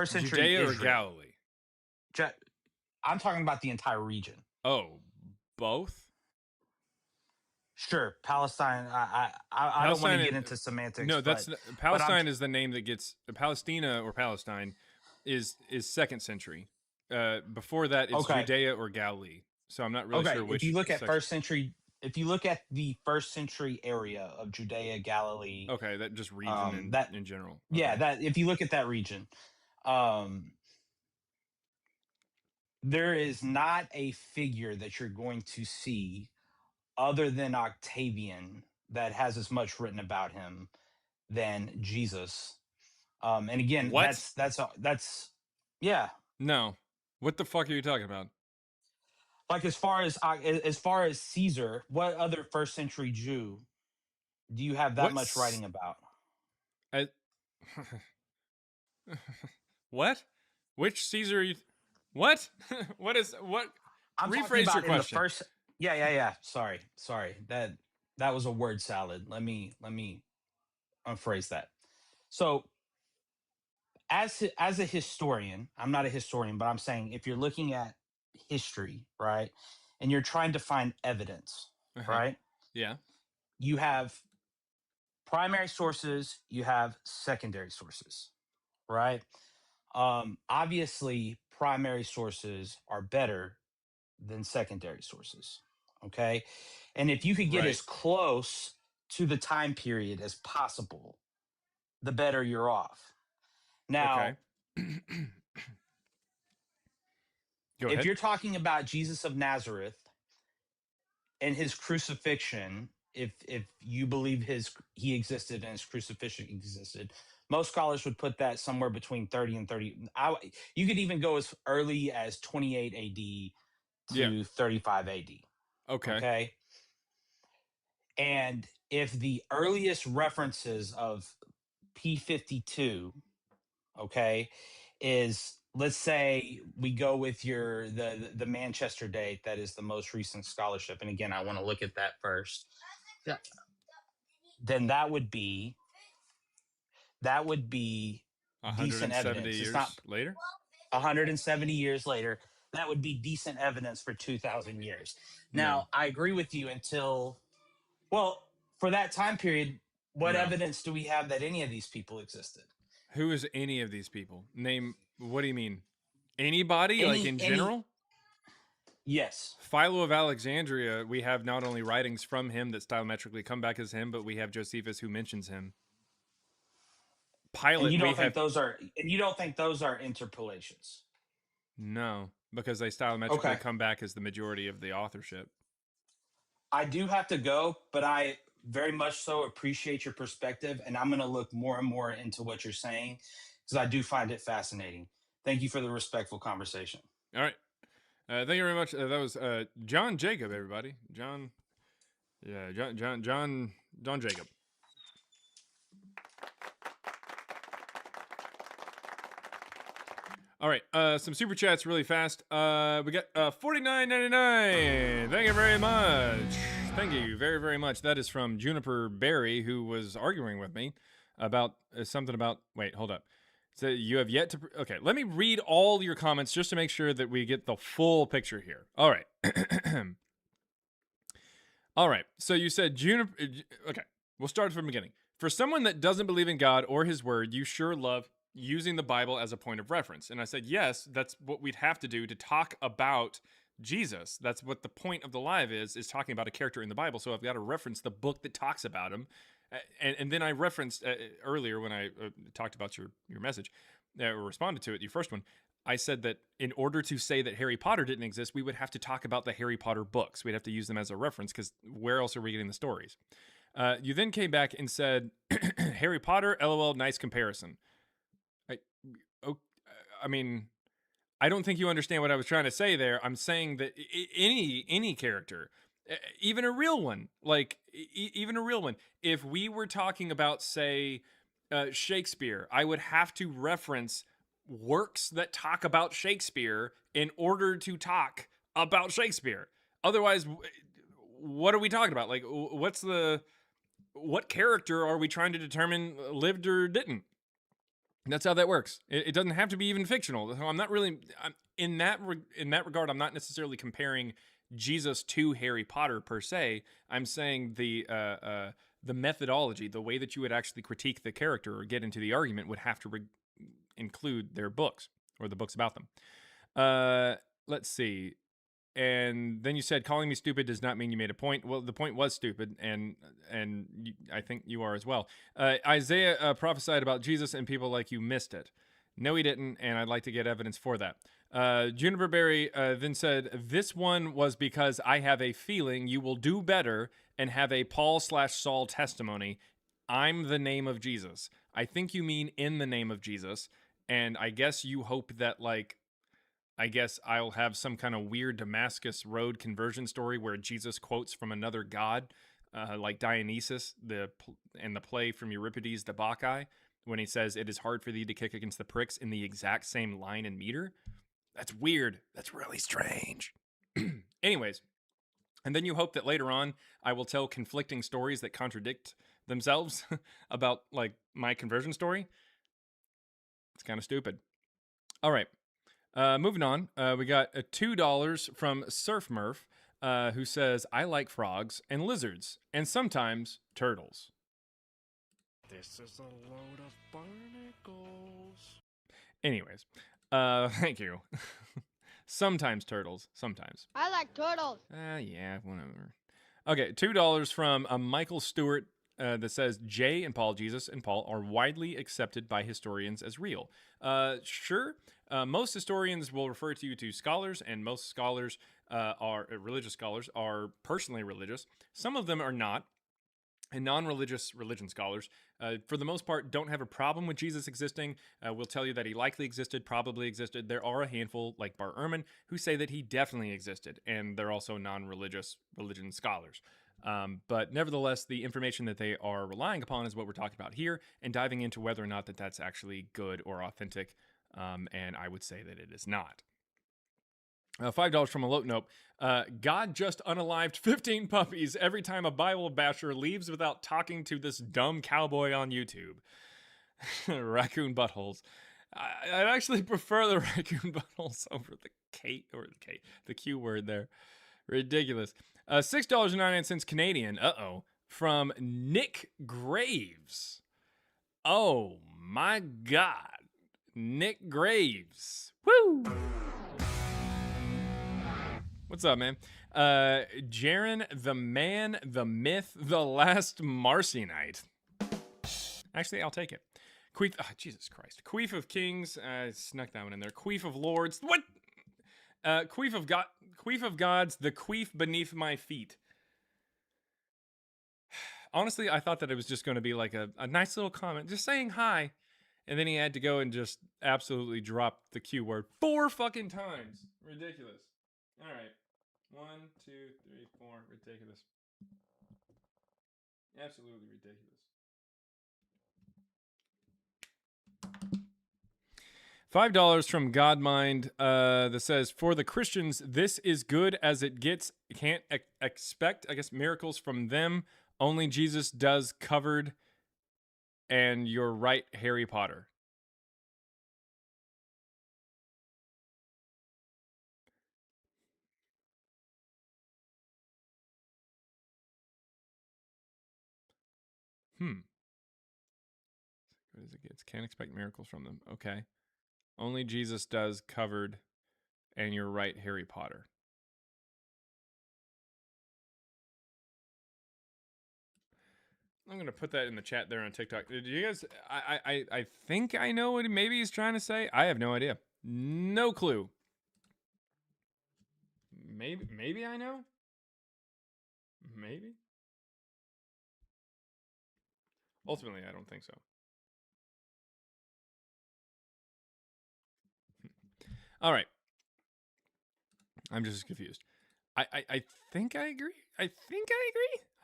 century Judea Israel. or Galilee? I'm talking about the entire region. Oh, both. Sure, Palestine. I don't want to get into semantics. No, Palestine is the name that gets Palestina or Palestine is 2nd century. Before that, it's Judea or Galilee. So I'm not really sure which. If you look at first century, if you look at the first century area of Judea, Galilee. Okay, that just region in general. Okay. Yeah, that if you look at that region, there is not a figure that you're going to see other than Octavian that has as much written about him than Jesus. And again, that's yeah. No. What the fuck are you talking about? Like as far as Caesar, what other first century Jew do you have that much writing about? What? Which Caesar? What? What? I'm rephrase about your question. In the first. Yeah. Sorry. That was a word salad. Let me unphrase that. So, as a historian, I'm not a historian, but I'm saying if you're looking at history, right, and you're trying to find evidence, right? Yeah. You have primary sources, you have secondary sources, right? Obviously, primary sources are better than secondary sources. Okay. And if you could get as close to the time period as possible, the better you're off. Now, if you're talking about Jesus of Nazareth and his crucifixion if you believe he existed and his crucifixion existed. Most scholars would put that somewhere between 30 and 30. You could even go as early as 28 AD to 35 AD. Okay. Okay. And if the earliest references of P52, okay, is, let's say we go with the Manchester date, that is the most recent scholarship. And again, I want to look at that first. Yeah. Then that would be decent 170 evidence. years It's not later. 170 years later. That would be decent evidence for 2,000 years. Now, I agree with you for that time period. What evidence do we have that any of these people existed? Who is any of these people? Name. What do you mean? Anybody? Like in general? Yes. Philo of Alexandria, we have not only writings from him that stylometrically come back as him, but we have Josephus who mentions him. Pilate, and you don't think those are interpolations? No, because they stylometrically come back as the majority of the authorship. I do have to go, but I very much so appreciate your perspective, and I'm going to look more and more into what you're saying because I do find it fascinating. Thank you for the respectful conversation. All right. Thank you very much. That was John Jacob, everybody. John Jacob. All right, some super chats really fast. We got $49.99. Thank you very much. Thank you very, very much. That is from Juniper Berry, who was arguing with me about something about. Wait, hold up. So you have yet to. Okay, let me read all your comments just to make sure that we get the full picture here. All right. All right. So you said Juniper. Okay, we'll start from the beginning. For someone that doesn't believe in God or His Word, you sure love using the Bible as a point of reference. And I said, yes, that's what we'd have to do to talk about Jesus. That's what the point of the live is talking about a character in the Bible. So I've got to reference the book that talks about him. And then I referenced earlier when I talked about your message, or responded to it, your first one, I said that in order to say that Harry Potter didn't exist, we would have to talk about the Harry Potter books. We'd have to use them as a reference because where else are we getting the stories? You then came back and said, Harry Potter, LOL, nice comparison. I mean, I don't think you understand what I was trying to say there. I'm saying that any character, even a real one, even a real one, if we were talking about, say, Shakespeare, I would have to reference works that talk about Shakespeare in order to talk about Shakespeare. Otherwise, what are we talking about? Like, what character are we trying to determine lived or didn't? That's how that works. It doesn't have to be even fictional. I'm not really in that regard. I'm not necessarily comparing Jesus to Harry Potter per se. I'm saying the methodology, the way that you would actually critique the character or get into the argument, would have to include their books or the books about them. Let's see. And then you said calling me stupid does not mean you made a point. Well, the point was stupid, and I think you are as well. Isaiah prophesied about Jesus, and people like you missed it. No, he didn't, and I'd like to get evidence for that. Juniper Berry then said, this one was because I have a feeling you will do better and have a Paul/Saul testimony. I'm the name of Jesus. I think you mean in the name of Jesus, and I guess you hope that, I guess I'll have some kind of weird Damascus Road conversion story where Jesus quotes from another god, like Dionysus, and the play from Euripides, the Bacchae, when he says, it is hard for thee to kick against the pricks in the exact same line and meter. That's weird. That's really strange. Anyways, and then you hope that later on I will tell conflicting stories that contradict themselves about, my conversion story. It's kind of stupid. All right. Moving on, we got $2 from Surf Murph, who says, I like frogs and lizards, and sometimes turtles. This is a load of barnacles. Anyways, thank you. Sometimes turtles, sometimes. I like turtles. Yeah, whatever. Okay, $2 from Michael Stewart, that says, Jay and Paul, Jesus and Paul, are widely accepted by historians as real. Sure. Most historians will refer to you to scholars, and most scholars religious scholars are personally religious. Some of them are not. And non-religious religion scholars, for the most part, don't have a problem with Jesus existing. Will tell you that he likely existed, probably existed. There are a handful, like Bart Ehrman, who say that he definitely existed, and they're also non-religious religion scholars. But nevertheless, the information that they are relying upon is what we're talking about here, and diving into whether or not that's actually good or authentic. And I would say that it is not. $5 from a Nope. God just unalived 15 puppies every time a Bible basher leaves without talking to this dumb cowboy on YouTube. Raccoon buttholes. I'd actually prefer the raccoon buttholes over the Q word there. Ridiculous. $6.99 Canadian. From Nick Graves. Oh my God. Nick Graves. Woo! What's up, man? Jaren, the man, the myth, the last Marcionite. Actually, I'll take it. Queef, Jesus Christ. Queef of Kings, snuck that one in there. Queef of Lords, what? Queef of Gods, the queef beneath my feet. Honestly, I thought that it was just going to be like a nice little comment, just saying hi. And then he had to go and just absolutely drop the Q word 4 fucking times. Ridiculous. All right. 1, 2, 3, 4. Ridiculous. Absolutely ridiculous. $5 from Godmind that says, for the Christians, this is good as it gets. Can't expect, I guess, miracles from them. Only Jesus does covered. And you're right, Harry Potter. What as it gets. Can't expect miracles from them. Okay. Only Jesus does covered. And you're right, Harry Potter. I'm going to put that in the chat there on TikTok. Did you guys, I think I know what maybe he's trying to say. I have no idea. No clue. Maybe I know. Maybe. Ultimately, I don't think so. All right. I'm just confused. I think I agree. I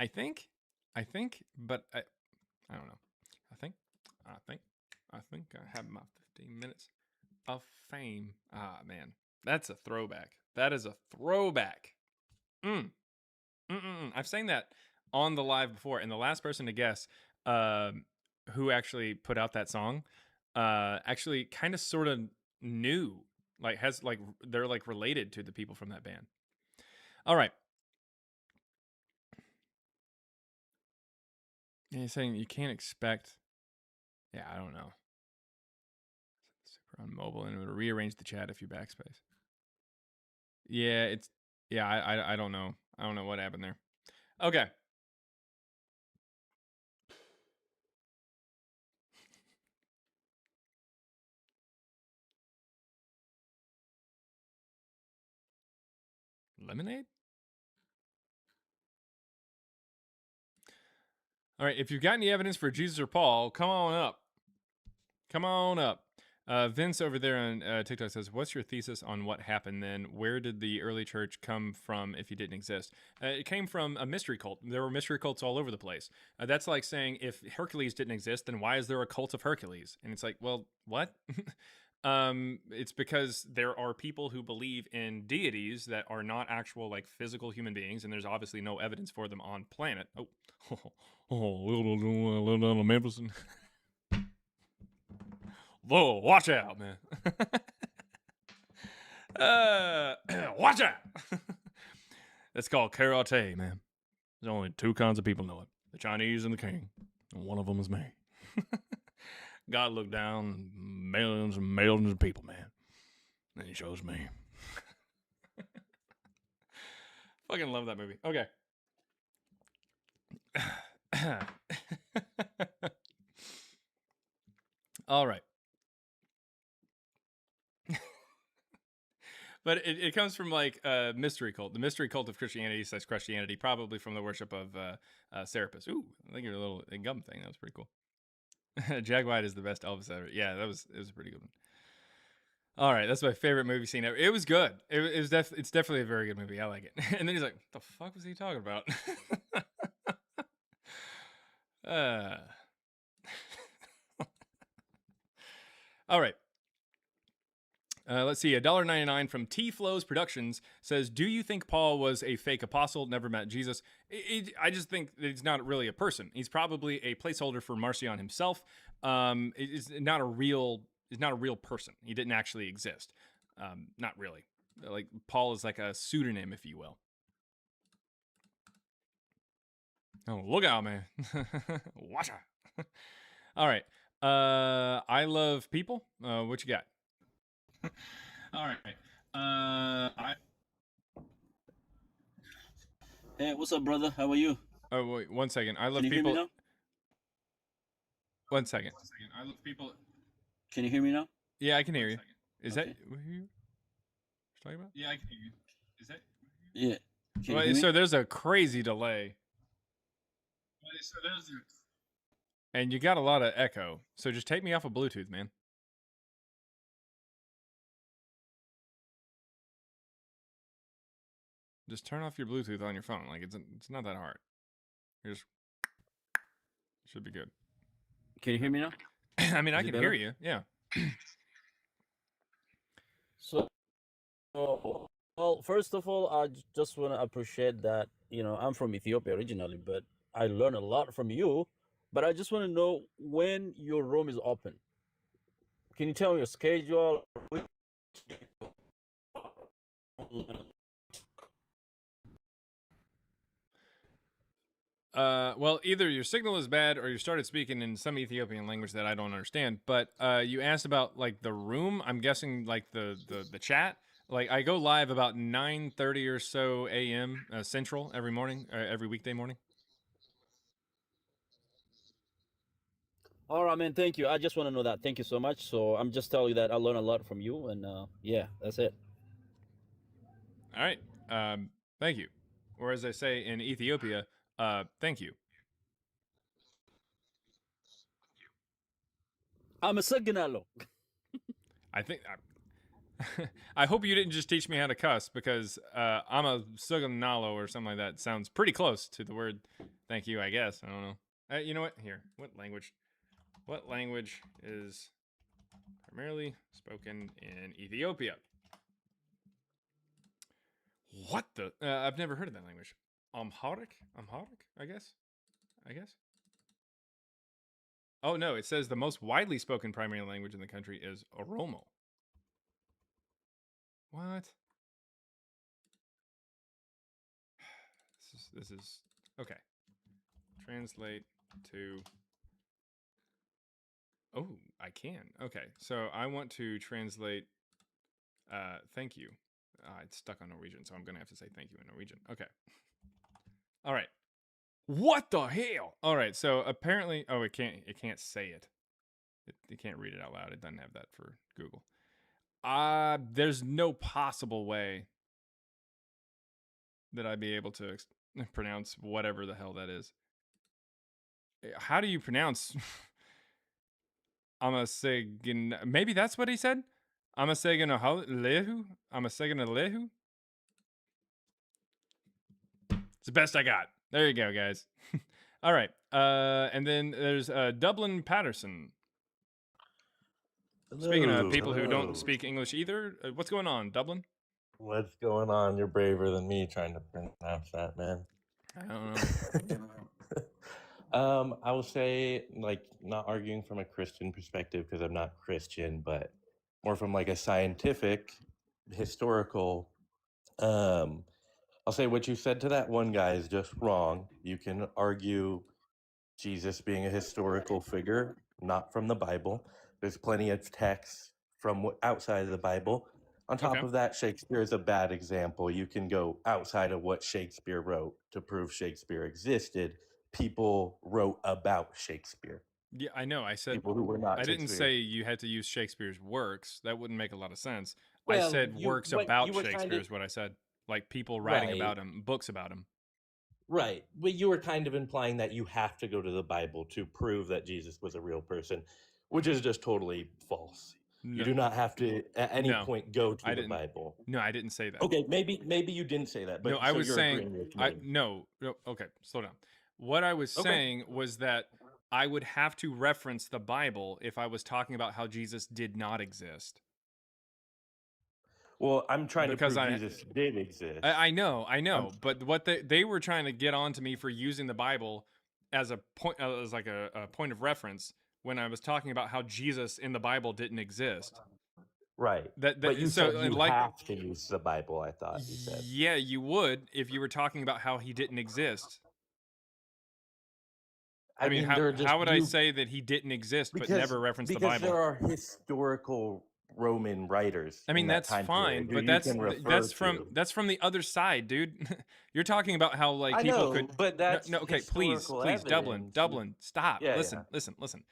think, but I don't know. I think I have my 15 minutes of fame. Ah, man. That's a throwback. That is a throwback. I've sang that on the live before, and the last person to guess who actually put out that song actually kind of sort of knew, like has like they're like related to the people from that band. All right. Yeah, you're saying you can't expect. Yeah, I don't know. Super on mobile, and it'll rearrange the chat if you backspace. Yeah, it's I don't know. I don't know what happened there. Okay. Lemonade? All right, if you've got any evidence for Jesus or Paul, come on up. Come on up. Vince over there on TikTok says, what's your thesis on what happened then? Where did the early church come from if you didn't exist? It came from a mystery cult. There were mystery cults all over the place. That's like saying if Hercules didn't exist, then why is there a cult of Hercules? And it's like, well, what? It's because there are people who believe in deities that are not actual like physical human beings, and there's obviously no evidence for them on planet. Little down to Memphis. Whoa, watch out, man. Watch out. That's called karate, man. There's only 2 kinds of people know it. The Chinese and the king. And one of them is me. God looked down, millions and millions of people, man. And he chose me. Fucking love that movie. Okay. All right. But it comes from like a mystery cult, the mystery cult of Christianity / Christianity, probably from the worship of Serapis. Ooh, I think your little gum thing, that was pretty cool. Jag White is the best Elvis ever. Yeah, it was a pretty good one. All right, that's my favorite movie scene ever. It was good. It's definitely a very good movie. I like it. And then he's like, "What the fuck was he talking about?" All right. Let's see. $1.99 from T Flows Productions says, "Do you think Paul was a fake apostle? Never met Jesus." I just think that he's not really a person. He's probably a placeholder for Marcion himself. He's not a real person. He didn't actually exist. Not really. Like Paul is like a pseudonym, if you will. Oh, look out, man! Watch out. All right. I love people. What you got? All right. Hey, what's up, brother? How are you? Oh, wait, 1 second. I love Can you people. hear me now? 1 second. I love people. Can you hear me now? Yeah, I can hear you. Is Okay. that what you're talking about? Yeah, I can hear you. Is that? Yeah. Can you Well, hear me? so there's a crazy delay, and you got a lot of echo. So just take me off of Bluetooth, man. Just turn off your Bluetooth on your phone. Like it's not that hard. Just should be good. Can you hear me now? I mean, I Is it can hear better? you. Yeah. So, well, first of all, I just want to appreciate that, I'm from Ethiopia originally, but I learned a lot from you. But I just want to know when your room is open. Can you tell me your schedule? Well, either your signal is bad or you started speaking in some Ethiopian language that I don't understand. But you asked about like the room. I'm guessing like the chat. Like I go live about 9:30 or so a.m. Central every morning, every weekday morning. All right, man. Thank you. I just want to know that. Thank you so much. So I'm just telling you that I learned a lot from you, and yeah, that's it. All right. Thank you. Or as I say in Ethiopia, thank you. I'm a Saganalo. I think. I hope you didn't just teach me how to cuss because I'm a suganalo or something like that. Sounds pretty close to the word thank you, I guess. I don't know. You know what? Here. What language? What language is primarily spoken in Ethiopia? What the? I've never heard of that language. Amharic? I guess. Oh, no. It says the most widely spoken primary language in the country is Oromo. What? This is okay. Translate to. Oh, I can. Okay, so I want to translate. Thank you. It's stuck on Norwegian, so I'm gonna have to say thank you in Norwegian. Okay. All right. What the hell? All right. So apparently, it can't say it. It can't read it out loud. It doesn't have that for Google. There's no possible way that I'd be able to pronounce whatever the hell that is. How do you pronounce? Amasegan? Maybe that's what he said. Amasegan Lehu. It's the best I got. There you go, guys. All right. And then there's Dublin Patterson. Speaking of people who don't speak English either, what's going on, Dublin? What's going on? You're braver than me trying to pronounce that, man. I don't know. I will say, like, not arguing from a Christian perspective because I'm not Christian, but more from like a scientific, historical. I'll say what you said to that one guy is just wrong. You can argue Jesus being a historical figure, not from the Bible. There's plenty of texts from outside of the Bible. On top of that, Shakespeare is a bad example. You can go outside of what Shakespeare wrote to prove Shakespeare existed. People wrote about Shakespeare. Yeah, I know. I said people who were not I didn't Shakespeare. say you had to use Shakespeare's works. That wouldn't make a lot of sense. I Well, said works about you were Shakespeare kind of is what I said. Like people writing right, about him, books about him. right. But you were kind of implying that you have to go to the Bible to prove that Jesus was a real person, which is just totally false. No, You do not have to at any no, point go to I the didn't. Bible. No, I didn't say that. Okay, maybe you didn't say that, No, but I so was you're saying agreeing with me. no. Okay, slow down. What I was Okay. saying was that I would have to reference the Bible if I was talking about how Jesus did not exist. Well, I'm trying Because to prove Jesus did exist. I know, but what they were trying to get on to me for using the Bible as a point, as like a point of reference when I was talking about how Jesus in the Bible didn't exist. Right. That But you so said you like have to use the Bible, I thought you said. yeah, you would if you were talking about how he didn't exist. I mean, there are just how would I say that he didn't exist but never reference the Bible? Because there are historical Roman writers. I mean, in that that's time fine, period but who you can that's from the other side, dude. You're talking about how like I people know, could but that's no, okay, please, historical Dublin, evidence. stop. Yeah, Listen.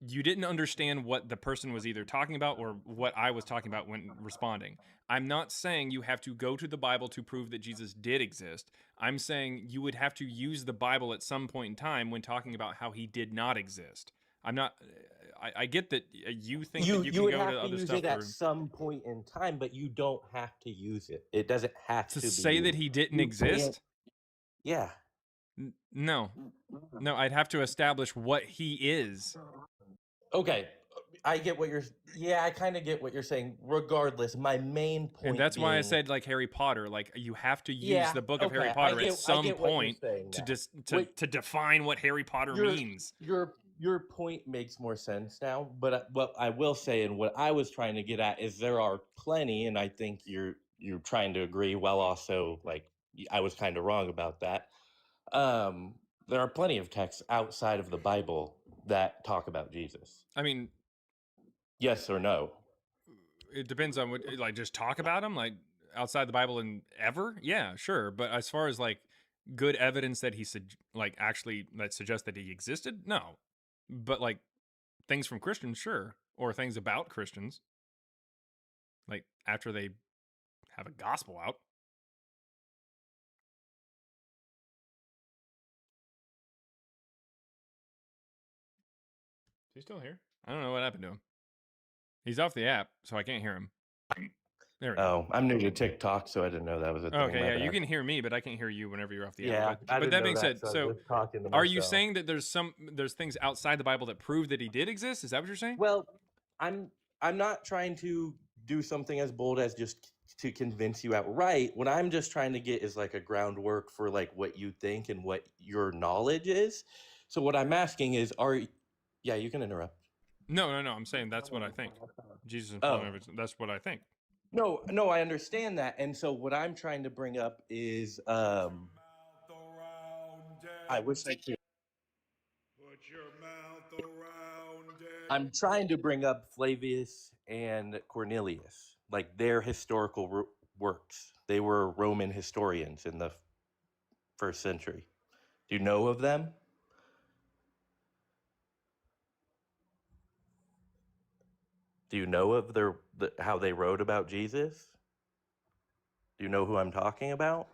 You didn't understand what the person was either talking about or what I was talking about when responding. I'm not saying you have to go to the Bible to prove that Jesus did exist. I'm saying you would have to use the Bible at some point in time when talking about how he did not exist. I'm not. I get that you think that you can would go have to to other use stuff it at some point in time, but you don't have to use it. It doesn't have to be say that used. he didn't You exist. can't- Yeah. No, I'd have to establish what he is. Okay, I get what you're. Yeah, I kind of get what you're saying. Regardless, my main point, And that's why I being- said like Harry Potter, like you have to use Yeah, the book of Harry okay, Potter I at some get what you're point saying to now. to define what Harry Potter Your- means. Your point makes more sense now, but what I will say and what I was trying to get at is there are plenty, and I think you're trying to agree while also like I was kind of wrong about that. There are plenty of texts outside of the Bible that talk about Jesus. I mean, yes or no? It depends on what, like, just talk about him, like outside the Bible and ever. Yeah, sure. But as far as like good evidence that he like actually that suggests that he existed, no. But like things from Christians, sure, or things about Christians, like after they have a gospel out. Is he still here? I don't know what happened to him. He's off the app, so I can't hear him. There we go. I'm new to TikTok, so I didn't know that was a thing. Okay, yeah, you can hear me, but I can't hear you whenever you're off the app. I But didn't that know being said, so I so was just talking to are you myself. saying that there's things outside the Bible that prove that he did exist? Is that what you're saying? Well, I'm not trying to do something as bold as just to convince you outright. What I'm just trying to get is like a groundwork for like what you think and what your knowledge is. So what I'm asking is, yeah, you can interrupt. No. I'm saying that's what I think. Jesus and that's what I think. No, I understand that. And so what I'm trying to bring up is I wish I could. Put your mouth around it. I'm trying to bring up Flavius and Cornelius, like their historical works. They were Roman historians in the first century. Do you know of them? Do you know of how they wrote about Jesus? Do you know who I'm talking about?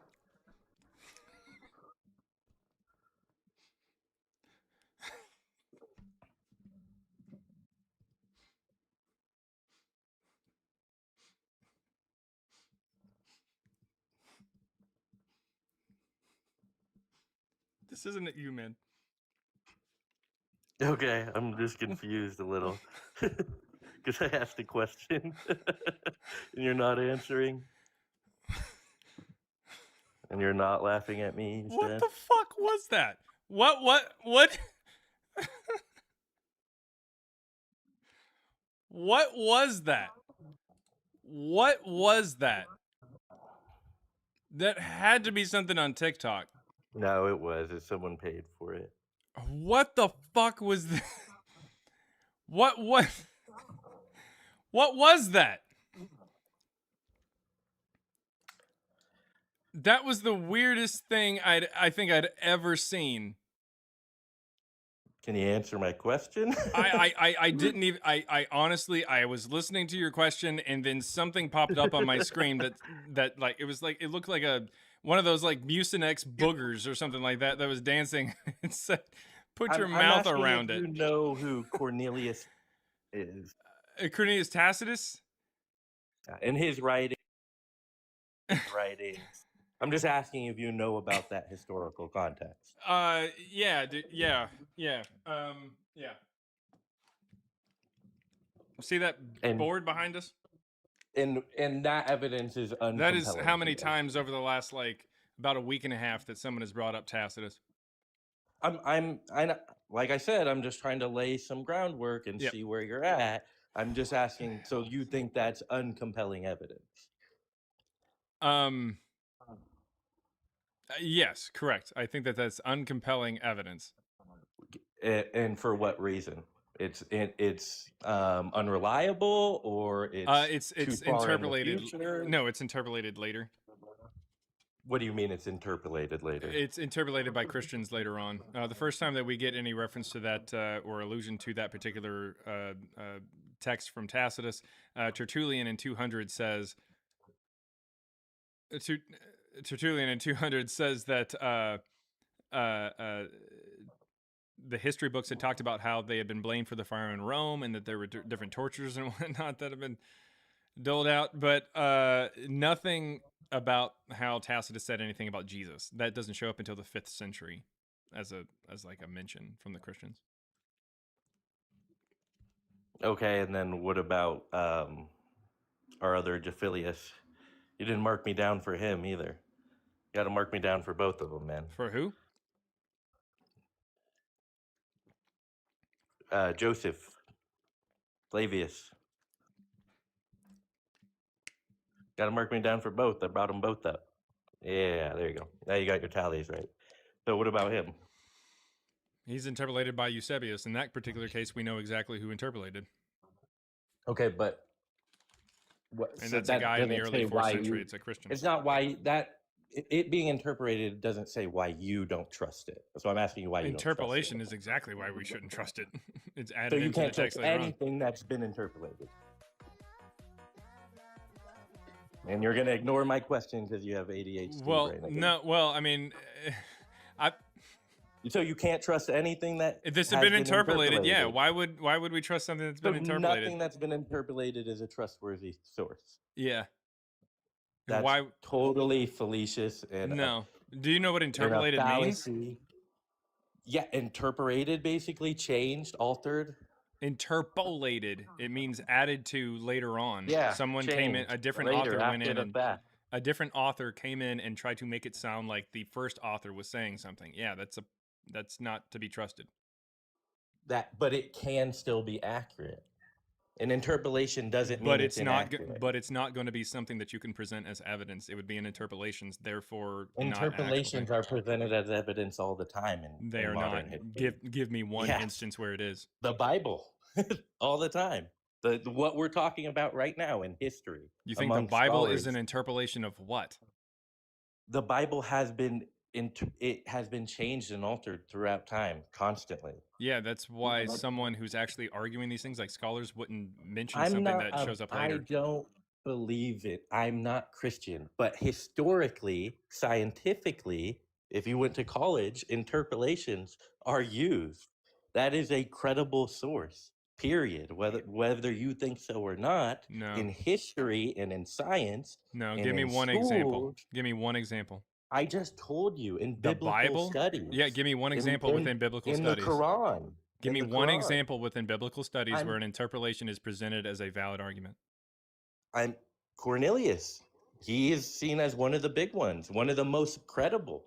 This isn't you, man. Okay, I'm just confused a little because I asked a question and you're not answering, and you're not laughing at me. What the fuck was that? What? What was that? What was that? That had to be something on TikTok. No, it was. Someone paid for it. What the fuck was that? What was that? That was the weirdest thing I think I'd ever seen. Can you answer my question? I didn't even. I honestly, I was listening to your question, and then something popped up on my screen that like it looked like one of those like Mucinex boogers or something like that was dancing. It said, "Put your I'm mouth asking around if it." you know who Cornelius is. Cornelius Tacitus. In his writings. I'm just asking if you know about that historical context. Yeah, yeah. See that board behind us? And that evidence is uncompelling. That is how many times over the last like about a week and a half that someone has brought up Tacitus. I like I said, I'm just trying to lay some groundwork and see where you're at. I'm just asking, so you think that's uncompelling evidence? Yes, correct. I think that's uncompelling evidence. And for what reason? It's unreliable, or it's too far interpolated. in the future? No, it's interpolated later. What do you mean it's interpolated later? It's interpolated by Christians later on. The first time that we get any reference to that or allusion to that particular text from Tacitus, Tertullian in 200 says. Tertullian in 200 says that the history books had talked about how they had been blamed for the fire in Rome, and that there were different tortures and whatnot that have been doled out, but nothing about how Tacitus said anything about Jesus. That doesn't show up until the 5th century as like a mention from the Christians. Okay, and then what about our other Diphilius? You didn't mark me down for him either. You got to mark me down for both of them, man. For who? Joseph, Flavius. Got to mark me down for both. I brought them both up. Yeah, there you go. Now you got your tallies right. So what about him? He's interpolated by Eusebius. In that particular case, we know exactly who interpolated. Okay, but and so that's a guy in the early 4th century. It's a Christian. It's not why that it being interpolated doesn't say why you don't trust it. So I'm asking you why you don't trust it. Interpolation is exactly why we shouldn't trust it. It's added so you into can't the text trust later anything that's been interpolated. And you're going to ignore my question because you have ADHD. Well, no. Well, I mean, So you can't trust anything that if this had been interpolated. Yeah. Why would we trust something that's been interpolated? Nothing that's been interpolated is a trustworthy source. Yeah. That's totally fallacious. And no. Do you know what interpolated means? Yeah, interpolated, basically changed, altered. Interpolated. It means added to later on. Yeah. Someone came in, a different author went in, and a different author came in and tried to make it sound like the first author was saying something. Yeah, that's not to be trusted. But it can still be accurate. An interpolation doesn't mean it's inaccurate. But it's not going to be something that you can present as evidence. It would be an interpolations, therefore interpolations are presented as evidence all the time they are not. Give me one instance where it is. The Bible, all the time. What we're talking about right now in history. You think the Bible is an interpolation of what? The Bible has been changed and altered throughout time, constantly. Yeah, that's why someone who's actually arguing these things, like scholars, wouldn't mention something that shows up later. I don't believe it. I'm not Christian. But historically, scientifically, if you went to college, interpolations are used. That is a credible source, period. Whether you think so or not, in history and in science. No, give me one example. Give me one example. I just told you in biblical studies. Yeah, give me one example within biblical studies. In the Quran. Give me one example within biblical studies where an interpolation is presented as a valid argument. I'm Cornelius. He is seen as one of the big ones, one of the most credible.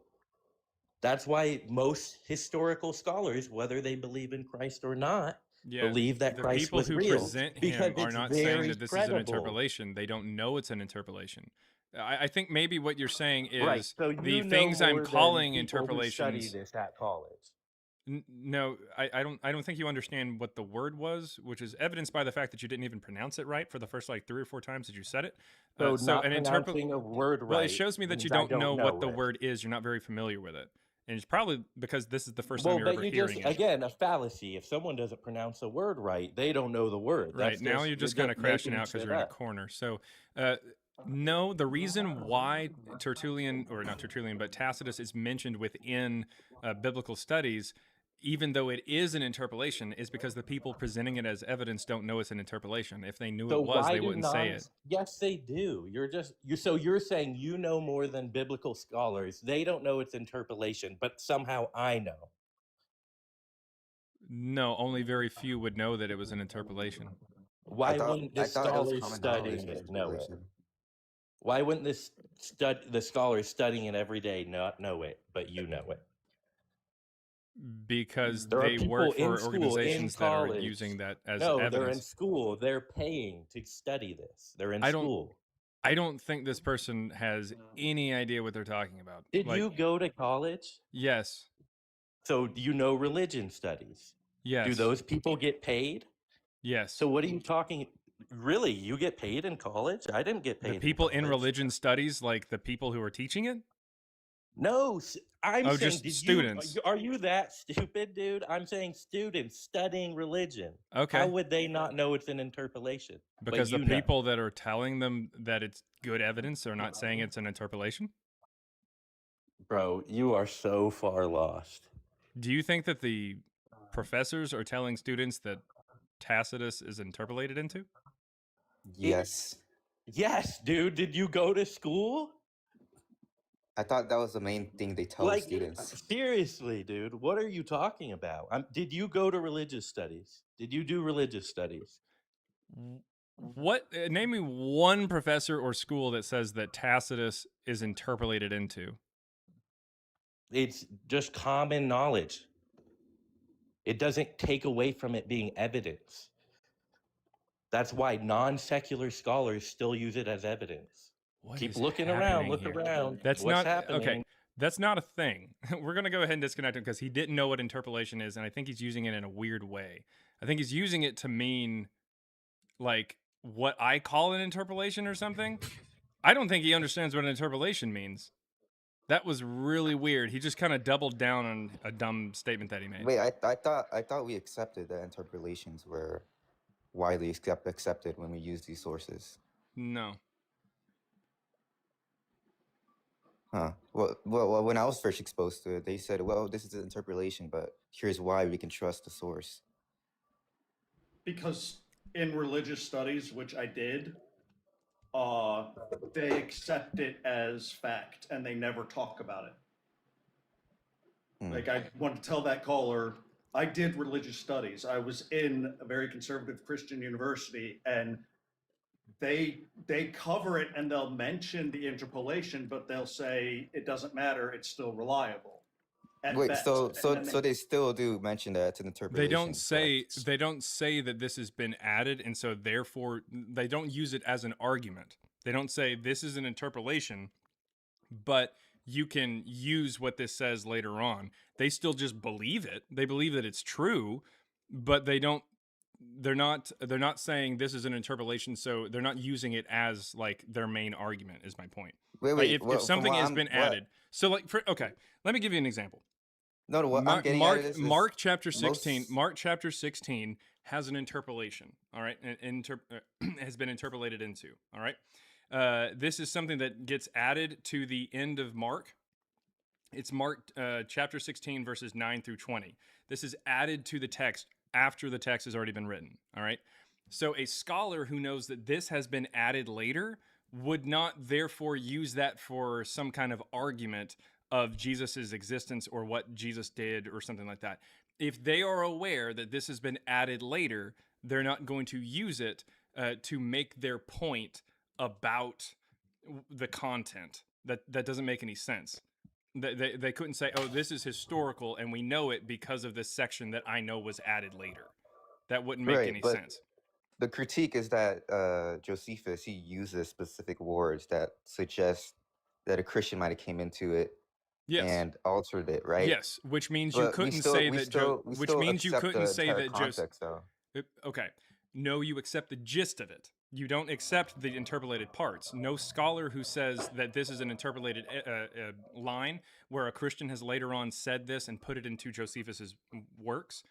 That's why most historical scholars, whether they believe in Christ or not, believe that Christ was real. The people who present him are not saying that this is an interpolation. They don't know it's an interpolation. I think maybe what you're saying is the things I'm calling interpolations. Study this at college. No, I don't think you understand what the word was, which is evidenced by the fact that you didn't even pronounce it right for the first like 3 or 4 times that you said it. So not pronouncing a word right. Well, it shows me that you don't know what the word is. You're not very familiar with it. And it's probably because this is the first time Well, you're but ever you hearing just it. again a fallacy. If someone doesn't pronounce a word right, they don't know the word. Right. That's Now you're just kind of crashing making out because shit you're in a up. corner. So, no, the reason why Tertullian, or not Tertullian, but Tacitus is mentioned within biblical studies, even though it is an interpolation, is because the people presenting it as evidence don't know it's an interpolation. If they knew So it was, why they do wouldn't say it. Yes, they do. So you're saying you know more than biblical scholars. They don't know it's interpolation, but somehow I know. No, only very few would know that it was an interpolation. Why wouldn't the scholars studying it know it? Why wouldn't the scholars studying it every day not know it, but you know it? Because There are they people work in for school, in organizations that are college. using that as No, evidence. they're in school. They're paying to study this. They're in school. I don't think this person has any idea what they're talking about. Did you go to college? Yes. So you know religion studies? Yes. Do those people get paid? Yes. So what are you talking? Really, you get paid in college? I didn't get paid. The people in religion studies, like the people who are teaching it? No, I'm saying, just students. Are you that stupid, dude? I'm saying students studying religion. Okay. How would they not know it's an interpolation? Because the people that are telling them that it's good evidence are not saying it's an interpolation? Bro, you are so far lost. Do you think that the professors are telling students that Tacitus is interpolated into? Yes. Yes, dude. Did you go to school? I thought that was the main thing they tell the students. Seriously, dude, what are you talking about? Did you go to religious studies? Did you do religious studies? What? Name me one professor or school that says that Tacitus is interpolated into. It's just common knowledge. It doesn't take away from it being evidence. That's why non-secular scholars still use it as evidence. Keep looking around, look around. That's What's not happening? okay. That's not a thing. We're going to go ahead and disconnect him because he didn't know what interpolation is, and I think he's using it in a weird way. I think he's using it to mean like what I call an interpolation or something. I don't think he understands what an interpolation means. That was really weird. He just kind of doubled down on a dumb statement that he made. Wait, I thought we accepted that interpolations were widely accepted when we use these sources. No. Huh. Well, when I was first exposed to it, they said, well, this is an interpolation, but here's why we can trust the source. Because in religious studies, which I did, they accept it as fact and they never talk about it. Like, I want to tell that caller, I did religious studies. I was in a very conservative Christian university, and they cover it and they'll mention the interpolation, but they'll say it doesn't matter, it's still reliable. Wait, so they still do mention that it's an interpolation. They don't say that this has been added, and so therefore they don't use it as an argument. They don't say this is an interpolation, but you can use what this says later on. They still just believe it. They believe that it's true, but they don't. They're not saying this is an interpolation, so they're not using it as like their main argument. Is my point. Wait, if something has been added, so like okay, let me give you an example. No, what I'm getting at is Mark chapter 16. Mark chapter 16 has an interpolation. All right, has been interpolated into. All right, this is something that gets added to the end of Mark. It's Mark chapter 16 verses 9 through 20. This is added to the text after the text has already been written. All right, so a scholar who knows that this has been added later would not therefore use that for some kind of argument of Jesus's existence or what Jesus did or something like that. If they are aware that this has been added later, they're not going to use it to make their point about the content. That doesn't make any sense. They couldn't say, oh, this is historical and we know it because of this section that I know was added later. That wouldn't make any sense. The critique is that Josephus, he uses specific words that suggest that a Christian might have came into it and altered it, right? Yes, which means you couldn't say that. Which means you couldn't say that context, though. Okay, no, you accept the gist of it. You don't accept the interpolated parts. No scholar who says that this is an interpolated line where a Christian has later on said this and put it into Josephus's works,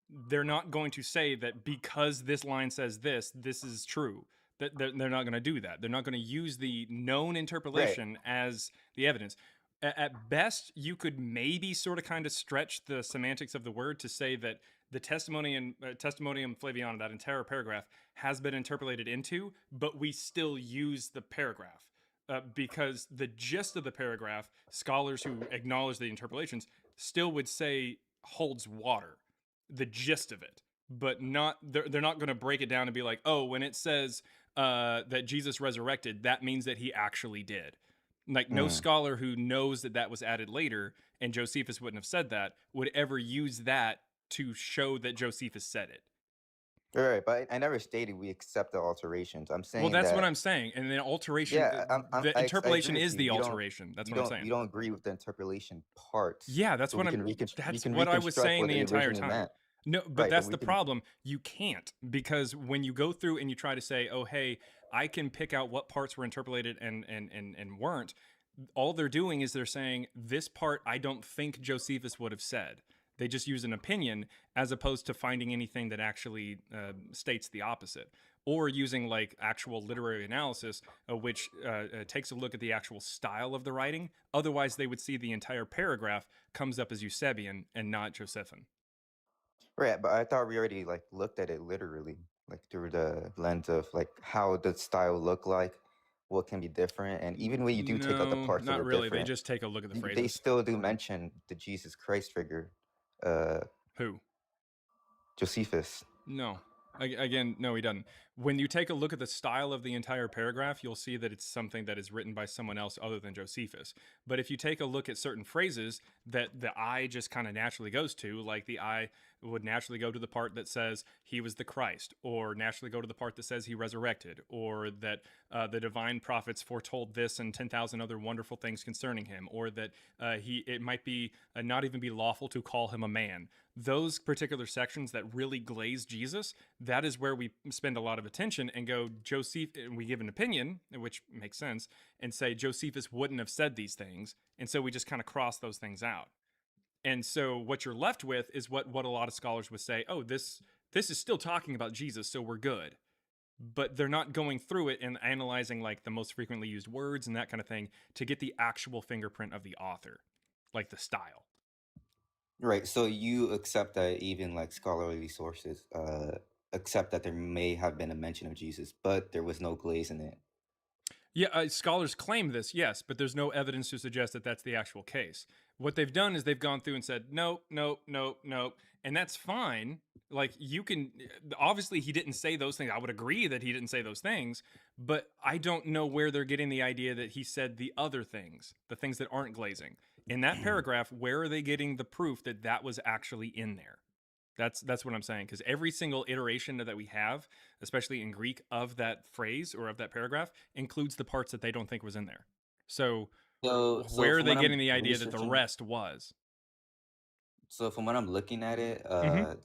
they're not going to say that because this line says this is true. That they're not going to do that. They're not going to use the known interpolation as the evidence. At best, you could maybe sort of kind of stretch the semantics of the word to say that the testimonium Flaviana, that entire paragraph, has been interpolated into, but we still use the paragraph. Because the gist of the paragraph, scholars who acknowledge the interpolations still would say holds water. The gist of it, but not they're not going to break it down and be like, oh, when it says that Jesus resurrected, that means that he actually did. Like no scholar who knows that that was added later, and Josephus wouldn't have said that, would ever use that to show that Josephus said it. All right, but I never stated we accept the alterations. I'm saying well, that's that, what I'm saying. And the alteration, the I interpolation agree with is you. the You don't- alteration. That's you what I'm don't- saying. You don't agree with the interpolation parts. Yeah, that's but what we I'm. can That's we what I was reconstruct saying what the it entire originally time. meant. No, but Right, that's we the can- problem. You can't, because when you go through and you try to say, "Oh, hey, I can pick out what parts were interpolated and weren't," all they're doing is they're saying this part I don't think Josephus would have said. They just use an opinion as opposed to finding anything that actually states the opposite, or using like actual literary analysis, which takes a look at the actual style of the writing. Otherwise, they would see the entire paragraph comes up as Eusebian and not Josephine. Right, but I thought we already like looked at it literally, like through the lens of like how the style look like, what can be different, and even when you do take out the No, parts that not are really. They different, just take a look at the they phrases. still do mention the Jesus Christ figure. Who? Josephus. No. Again, no, he doesn't. When you take a look at the style of the entire paragraph, you'll see that it's something that is written by someone else other than Josephus. But if you take a look at certain phrases that the eye just kind of naturally goes to, like the eye would naturally go to the part that says he was the Christ, or naturally go to the part that says he resurrected, or that the divine prophets foretold this and 10,000 other wonderful things concerning him, or that it might be not even be lawful to call him a man. Those particular sections that really glaze Jesus, that is where we spend a lot of attention and go, we give an opinion, which makes sense, and say Josephus wouldn't have said these things. And so we just kind of cross those things out. And so what you're left with is what a lot of scholars would say, oh, this is still talking about Jesus, so we're good. But they're not going through it and analyzing like the most frequently used words and that kind of thing to get the actual fingerprint of the author, like the style. Right, so you accept that even like scholarly sources accept that there may have been a mention of Jesus, but there was no glaze in it. Yeah, scholars claim this, yes, but there's no evidence to suggest that that's the actual case. What they've done is they've gone through and said, nope, nope, nope, nope, and that's fine. Like, you can, obviously he didn't say those things. I would agree that he didn't say those things, but I don't know where they're getting the idea that he said the other things, the things that aren't glazing. In that paragraph, where are they getting the proof that that was actually in there? That's what I'm saying, because every single iteration that we have, especially in Greek, of that phrase or of that paragraph includes the parts that they don't think was in there. So where are they getting the idea that the rest was? So from what I'm looking at it,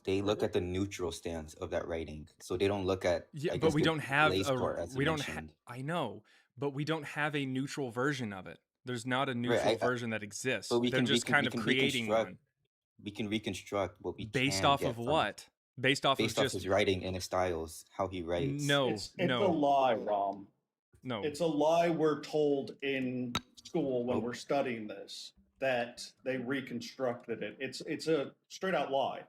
they look at the neutral stance of that writing. So they don't look at but we don't have mentioned. I know, but we don't have a neutral version of it. There's not a neutral version that exists. But They're just kind of creating one. We can reconstruct what we based can off get of from what? Based off his writing and his styles, how he writes. It's a lie, Rom. No. It's a lie we're told in school when we're studying this, that they reconstructed it. It's a straight out lie.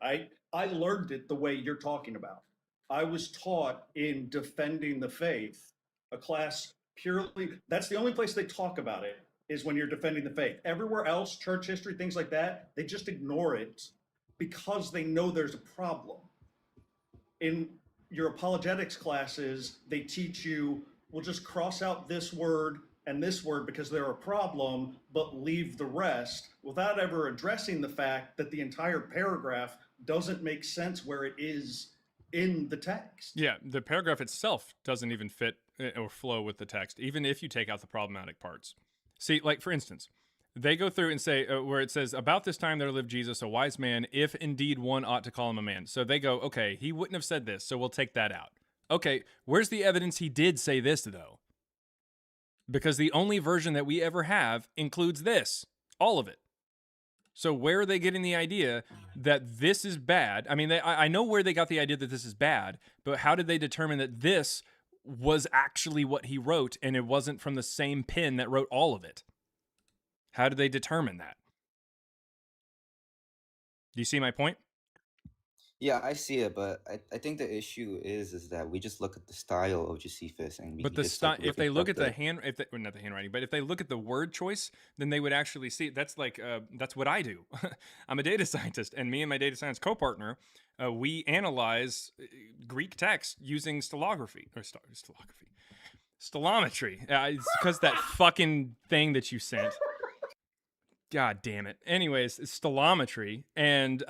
I learned it the way you're talking about. I was taught in Defending the Faith, a class purely, that's the only place they talk about it, is when you're defending the faith. Everywhere else, church history, things like that, they just ignore it because they know there's a problem. In your apologetics classes, they teach you, we'll just cross out this word and this word because they're a problem, but leave the rest without ever addressing the fact that the entire paragraph doesn't make sense where it is in the text. Yeah, the paragraph itself doesn't even fit or flow with the text, even if you take out the problematic parts. See, like for instance, they go through and say where it says, about this time there lived Jesus, a wise man, if indeed one ought to call him a man. So they go, okay, he wouldn't have said this, so we'll take that out. Okay, where's the evidence he did say this, though? Because the only version that we ever have includes this, all of it. So where are they getting the idea that this is bad? I mean, I know where they got the idea that this is bad, but how did they determine that this was actually what he wrote and it wasn't from the same pen that wrote all of it? How did they determine that? Do you see my point? Yeah, I see it, but I think the issue is that we just look at the style of Josephus and we But the just like if they look at the reconstruct well, not the handwriting, but if they look at the word choice, then they would actually see that's like that's what I do. I'm a data scientist, and me and my data science co-partner, we analyze Greek text using stellography or stellometry. It's because that fucking thing that you sent. God damn it. Anyways, it's stellometry, and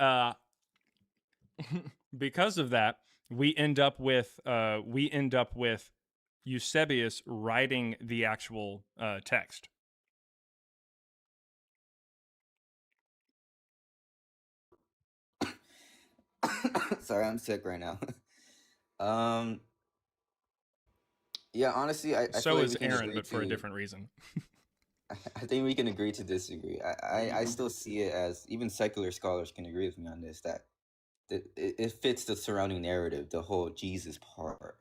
because of that, we end up with Eusebius writing the actual text. Sorry, I'm sick right now. Yeah, honestly, I feel So like is we can Aaron, agree but for a to. different reason. I think we can agree to disagree. I still see it as even secular scholars can agree with me on this that it fits the surrounding narrative, the whole Jesus part,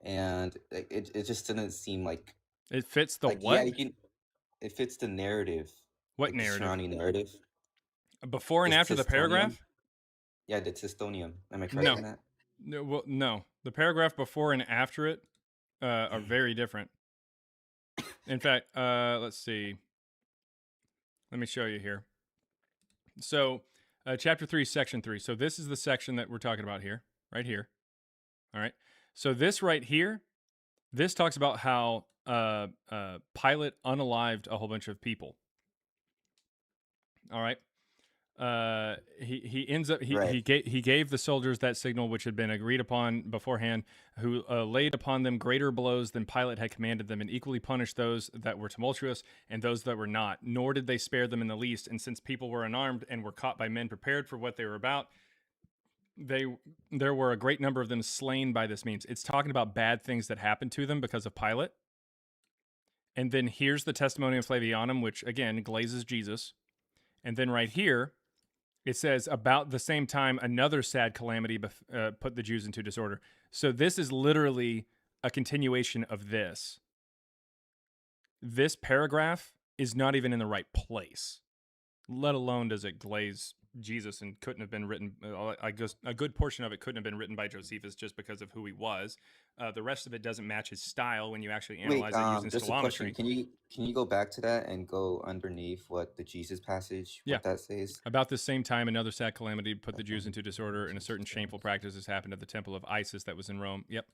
and it just doesn't seem like It fits the yeah, what? it fits the narrative, What like the narrative? surrounding narrative. Before and The after the Testonium. paragraph? Yeah, the Testonium. Am I correct in that? No, well, no. The paragraph before and after it are very different. In fact, let's see. Let me show you here. So, chapter 3, section 3. So this is the section that we're talking about here, right here. All right. So this right here, this talks about how Pilate unalived a whole bunch of people. All right. He ends up Right. he gave the soldiers that signal which had been agreed upon beforehand, who laid upon them greater blows than Pilate had commanded them, and equally punished those that were tumultuous and those that were not. Nor did they spare them in the least. And since people were unarmed and were caught by men prepared for what they were about, there were a great number of them slain by this means. It's talking about bad things that happened to them because of Pilate. And then here's the testimony of Flavianum, which again glazes Jesus. And then right here, it says, about the same time, another sad calamity put the Jews into disorder. So this is literally a continuation of this. This paragraph is not even in the right place, let alone does it glaze Jesus and couldn't have been written. I guess a good portion of it couldn't have been written by Josephus just because of who he was. The rest of it doesn't match his style when you actually analyze it using Just a question. stellometry. Can you go back to that and go underneath what the Jesus passage, Yeah. what that says? About the same time, another sad calamity put the Jews into disorder, and a certain shameful practice has happened at the temple of Isis that was in Rome. Yep.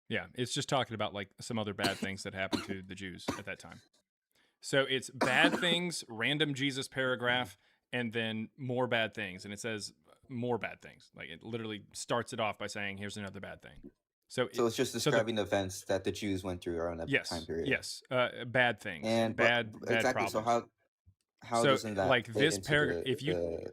Yeah, it's just talking about like some other bad things that happened to the Jews at that time. So it's bad things, random Jesus paragraph, and then more bad things. And it says more bad things. Like it literally starts it off by saying, here's another bad thing. So it's just describing the events that the Jews went through around that time period. Yes, bad things, and bad exactly. problems. So how so doesn't that like fit this into paragraph? If you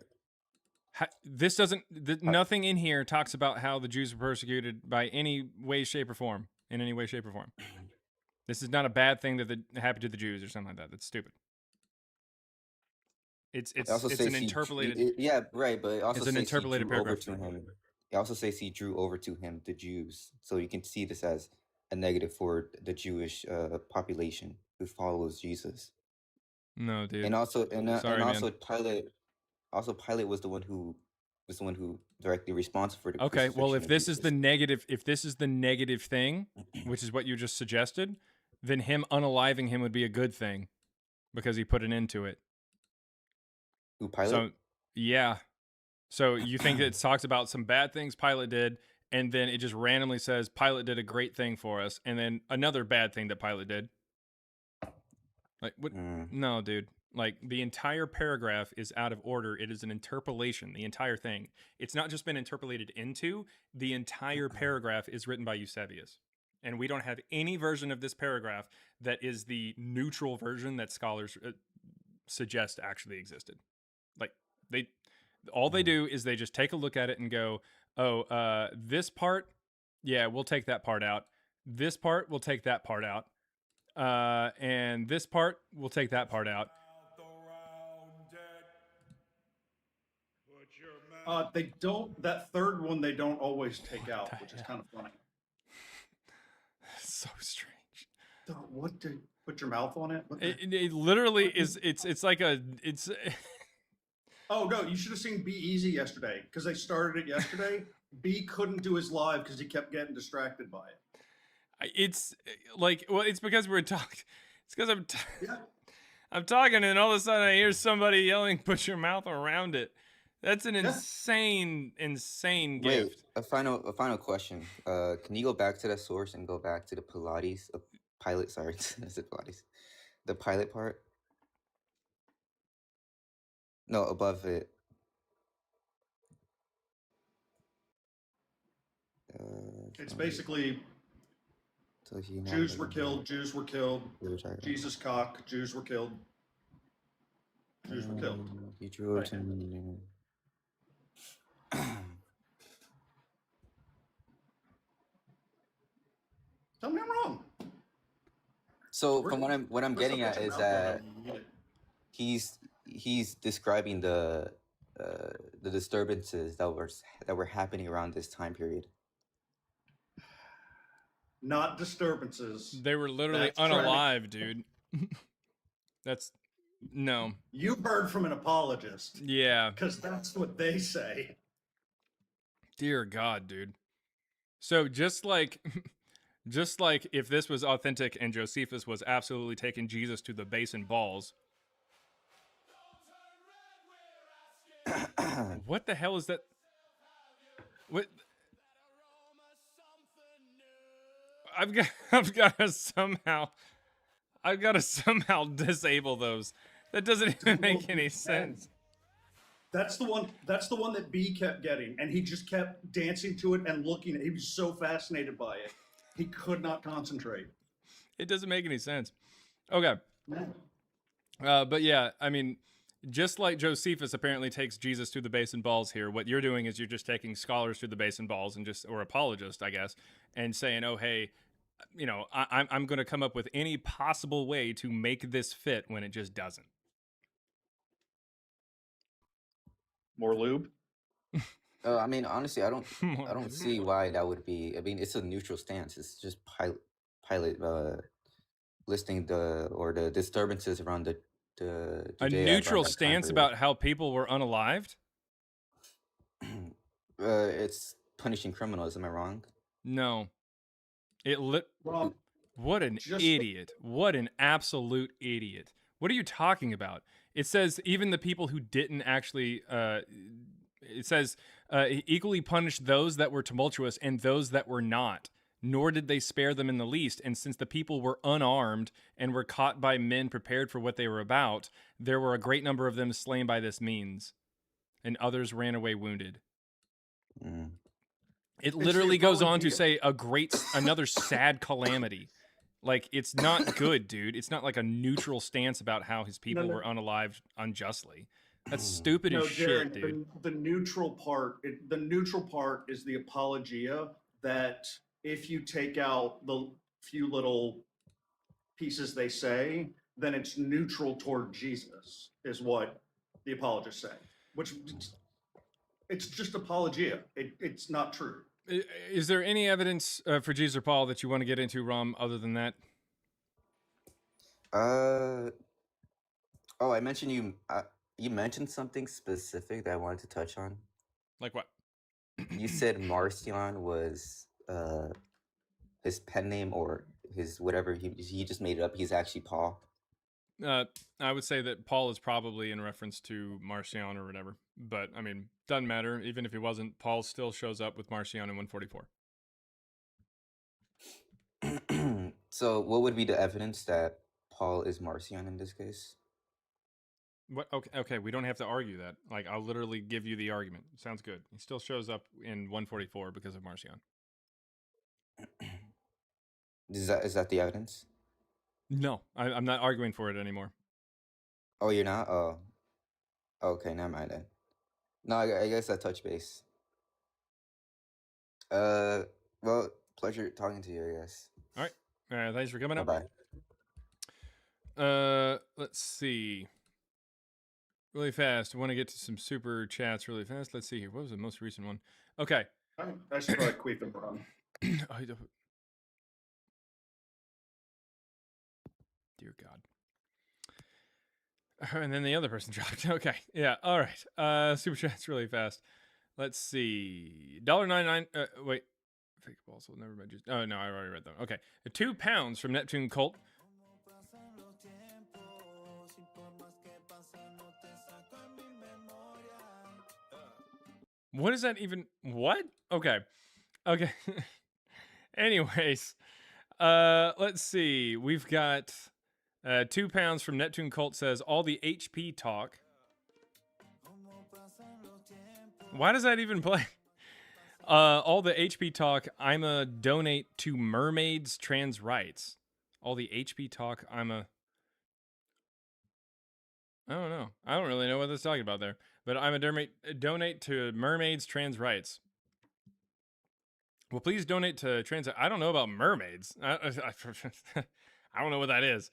this doesn't nothing in here talks about how the Jews were persecuted by any way, shape, or form. In any way, shape, or form. This is not a bad thing that happened to the Jews or something like that. That's stupid. It's an interpolated. Yeah, right. But it also it's an says interpolated he drew paragraph. over to him. It also says he drew over to him the Jews. So you can see this as a negative for the Jewish population who follows Jesus. No, dude. And also, Sorry, also man. Pilate was the one who directly responsible for the okay. Well, if this Jesus. is the negative thing, which is what you just suggested, then him unaliving him would be a good thing because he put an end to it. Who, Pilate? So yeah. So you think it talks about some bad things Pilate did, and then it just randomly says Pilate did a great thing for us, and then another bad thing that Pilate did. Like what? No, dude. Like the entire paragraph is out of order. It is an interpolation. The entire thing. It's not just been interpolated into. The entire paragraph is written by Eusebius, and we don't have any version of this paragraph that is the neutral version that scholars suggest actually existed. Like All they do is they just take a look at it and go, oh, this part, yeah, we'll take that part out. This part, we'll take that part out. And this part, we'll take that part out. They don't. That third one they don't always take out, which is kind of funny. So strange. What did put your mouth on it? It literally is. It's like a. It's. Oh no! You should have seen Be Easy yesterday because they started it yesterday. B couldn't do his live because he kept getting distracted by it. It's like, well, it's because we're talking. It's because I'm talking, and all of a sudden I hear somebody yelling, "Put your mouth around it." That's an insane gift. Wait, a final question. Can you go back to that source and go back to the pilot? Sorry, is it Pilates? The pilot part. No, above it. It's basically Jews were killed. Jews were killed. Jesus cock. Jews were killed. Jews were killed. He drew it to me. Tell me I'm wrong. So from what I'm getting at is that he's describing the disturbances that were happening around this time period. Not disturbances. They were literally unalive, dude. That's no. You heard from an apologist. Yeah. Because that's what they say. Dear God, dude. So just like if this was authentic and Josephus was absolutely taking Jesus to the base and balls. What the hell is that? What? I've got to somehow disable those. That doesn't even make any sense. That's the one that B kept getting, and he just kept dancing to it and looking. He was so fascinated by it, he could not concentrate. It doesn't make any sense. Okay. But yeah, I mean, just like Josephus apparently takes Jesus to the base and balls here, what you're doing is you're just taking scholars to the base and balls and or apologists, I guess, and saying, oh, hey, you know, I'm going to come up with any possible way to make this fit when it just doesn't. More lube? I mean, honestly, I don't see why that would be. I mean, it's a neutral stance. It's just pilot listing the disturbances around the a neutral stance about how people were unalived. It's punishing criminals. Am I wrong? No. What an idiot. What an absolute idiot. What are you talking about? It says even the people who didn't actually, it says, equally punished those that were tumultuous and those that were not, nor did they spare them in the least. And since the people were unarmed and were caught by men prepared for what they were about, there were a great number of them slain by this means, and others ran away wounded. It literally goes on to say another sad calamity. Like, it's not good, dude. It's not like a neutral stance about how his people were unalived unjustly. That's stupid as shit, dude. The neutral part is the apologia that if you take out the few little pieces they say, then it's neutral toward Jesus, is what the apologists say. Which it's just apologia. It's not true. Is there any evidence for Jesus or Paul that you want to get into, Rom, other than that? I mentioned you mentioned something specific that I wanted to touch on. Like what? You said Marcion was his pen name or his whatever. He just made it up. He's actually Paul. I would say that Paul is probably in reference to Marcion or whatever. But, I mean, doesn't matter. Even if he wasn't, Paul still shows up with Marcion in 144. So what would be the evidence that Paul is Marcion in this case? What? Okay, we don't have to argue that. Like, I'll literally give you the argument. Sounds good. He still shows up in 144 because of Marcion. Is that the evidence? No, I'm not arguing for it anymore. Oh, you're not? Oh. Okay, never mind then. No, I guess I touch base. Well, pleasure talking to you, I guess. All right. Thanks for coming up. Bye-bye. Let's see. Really fast. I want to get to some super chats really fast. Let's see here. What was the most recent one? Okay. I should probably quit them, Ron. Dear God. And then the other person dropped. Okay. Yeah. All right. Super chats really fast. Let's see. $1.99. Wait. Fake balls will never just. Oh no, I already read them. Okay. £2 from Neptune Cult. What is that even? What? Okay. Okay. Anyways, let's see. We've got £2 from Neptune Cult says all the HP talk. Why does that even play? All the HP talk. I'm a donate to mermaids trans rights. All the HP talk. I don't know. I don't really know what that's talking about there. But I'm a donate to mermaids trans rights. Well, please donate to trans. I don't know about mermaids. I don't know what that is.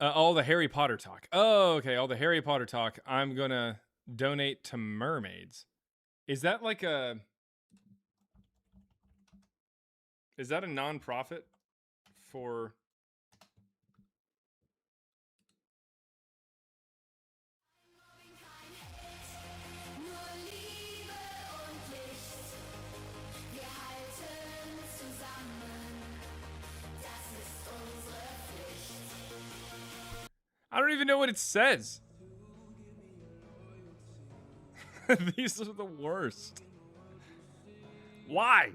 All the Harry Potter talk. Oh, okay. All the Harry Potter talk. I'm gonna donate to mermaids. Is that like a? Is that a nonprofit for? I don't even know what it says. These are the worst. Why?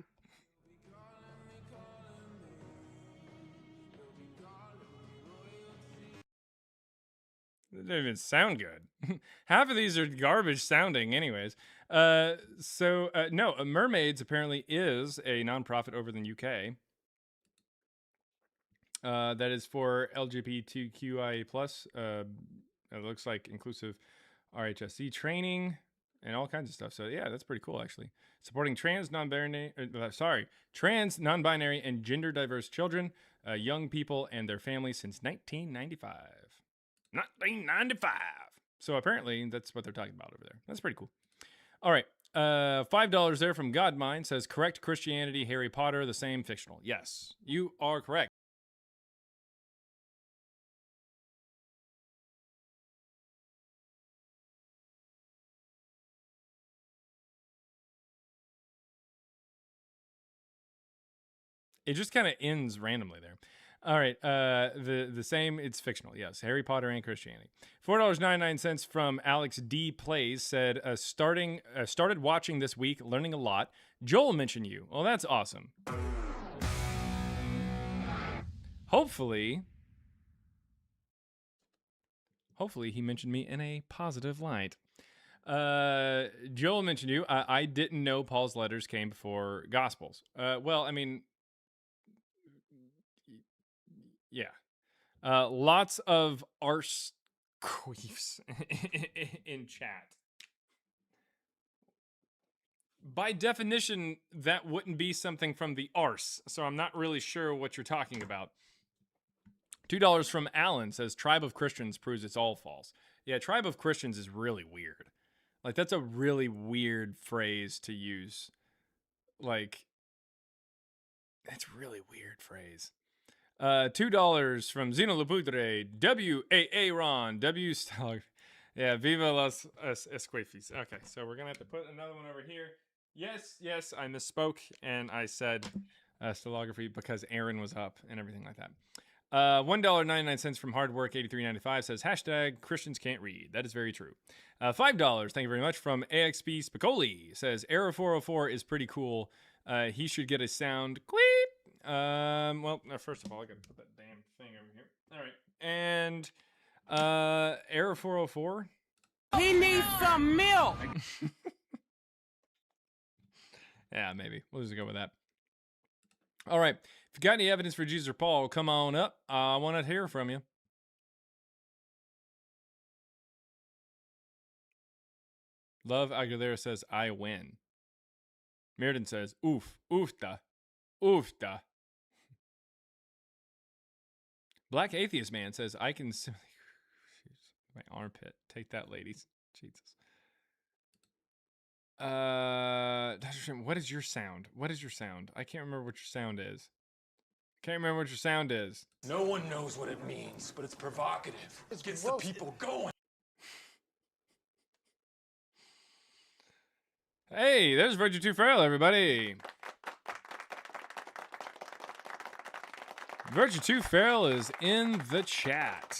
They don't even sound good. Half of these are garbage sounding anyways. No, Mermaids apparently is a nonprofit over in the UK. That is for LGBTQIA+. It looks like inclusive RHSC training and all kinds of stuff. So yeah, that's pretty cool actually. Supporting trans, non-binary, and gender diverse children, young people and their families since 1995. 1995. So apparently that's what they're talking about over there. That's pretty cool. All right. $5 there from Godmind says, correct Christianity, Harry Potter, the same fictional. Yes, you are correct. It just kind of ends randomly there. All right, the same. It's fictional. Yes, Harry Potter and Christianity. $4.99 from Alex D Plays said, started watching this week, learning a lot. Joel mentioned you. Well, that's awesome. Hopefully he mentioned me in a positive light. Joel mentioned you. I didn't know Paul's letters came before Gospels. Well, I mean, yeah. Lots of arse queefs in chat. By definition, that wouldn't be something from the arse, so I'm not really sure what you're talking about. $2 from Alan says, Tribe of Christians proves it's all false. Yeah, Tribe of Christians is really weird. Like, that's a really weird phrase to use. Like, it's a really weird phrase. $2 from Zeno Laputre, W-A-A Ron, W Stellar. Yeah, Viva las Esquifis. Okay, so we're going to have to put another one over here. Yes, I misspoke, and I said stellography because Aaron was up and everything like that. $1.99 from Hardwork8395 says, hashtag Christians can't read. That is very true. $5, thank you very much, from AXB Spicoli says, Error 404 is pretty cool. He should get a sound queep. Well, first of all, I gotta put that damn thing over here. All right, and Error 404. He needs some milk. Yeah, maybe we'll just go with that. All right, if you got any evidence for Jesus or Paul, come on up. I want to hear from you. Love Aguilera says, I win. Mirrodin says, oof, oofta, oofta. Black Atheist Man says, I can... My armpit. Take that, ladies. Jesus. Dr. Shim, what is your sound? What is your sound? I can't remember what your sound is. Can't remember what your sound is. No one knows what it means, but it's provocative. It gets the people going. Hey, there's Virtue 2 Feral, everybody. Virtue 2 Feral is in the chat.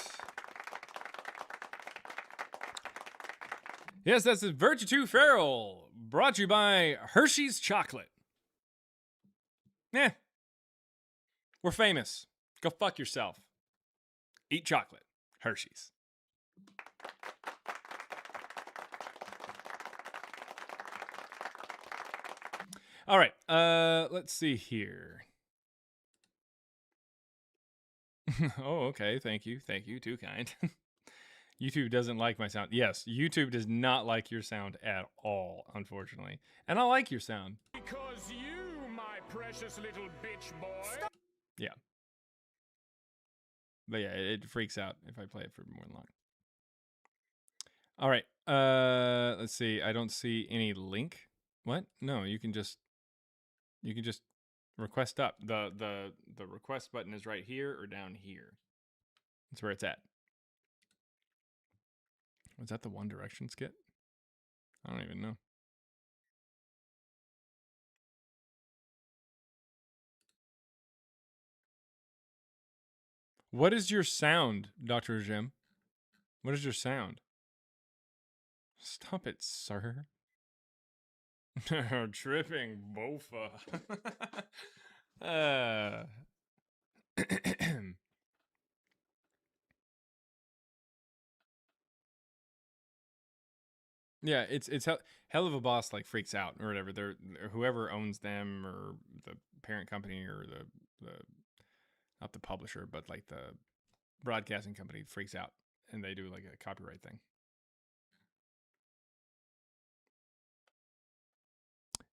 Yes, that's Virtue 2 Feral, brought to you by Hershey's Chocolate. Yeah. We're famous. Go fuck yourself. Eat chocolate. Hershey's. All right. Let's see here. Oh, okay. Thank you. Thank you. Too kind. YouTube doesn't like my sound. Yes, YouTube does not like your sound at all, unfortunately. And I like your sound. Because you, my precious little bitch boy. Yeah. But yeah, it freaks out if I play it for more than long. All right. Let's see. I don't see any link. What? No, you can just request up. The request button is right here or down here. That's where it's at. Was that the One Direction skit? I don't even know. What is your sound, Dr. Jim? What is your sound? Stop it, sir. Tripping Bofa. Yeah, it's hell of a boss like freaks out or whatever. They're whoever owns them or the parent company or the not the publisher, but like the broadcasting company freaks out and they do like a copyright thing.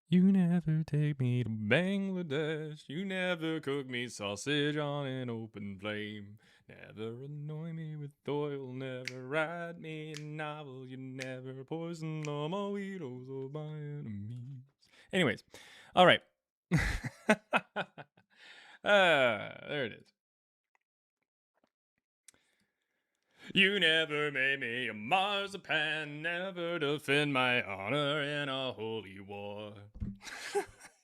You never take me to Bangladesh. You never cook me sausage on an open flame. Never annoy me with oil. Never write me a novel. You never poison the mojitos of my enemies. Anyways, all right. There it is. You never made me a marzipan, never defend my honor in a holy war.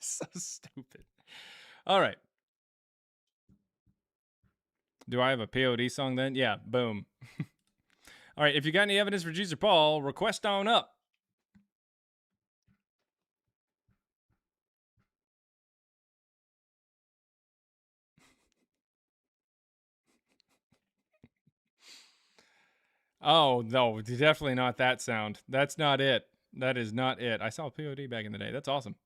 So stupid. All right. Do I have a POD song then? Yeah, boom. All right, if you got any evidence for Jesus or Paul, request on up. Oh, no, definitely not that sound. That's not it. That is not it. I saw POD back in the day. That's awesome.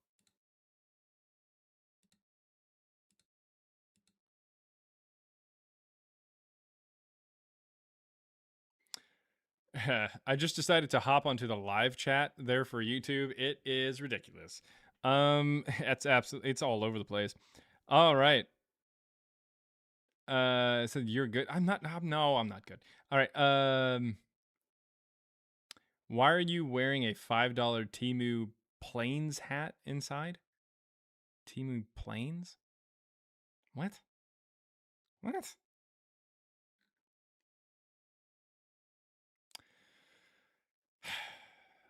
I just decided to hop onto the live chat there for YouTube. It is ridiculous. It's absolutely, it's all over the place. All right. So you're good. No, I'm not good. All right. Why are you wearing a $5 Temu Planes hat inside? Temu Planes? What? What?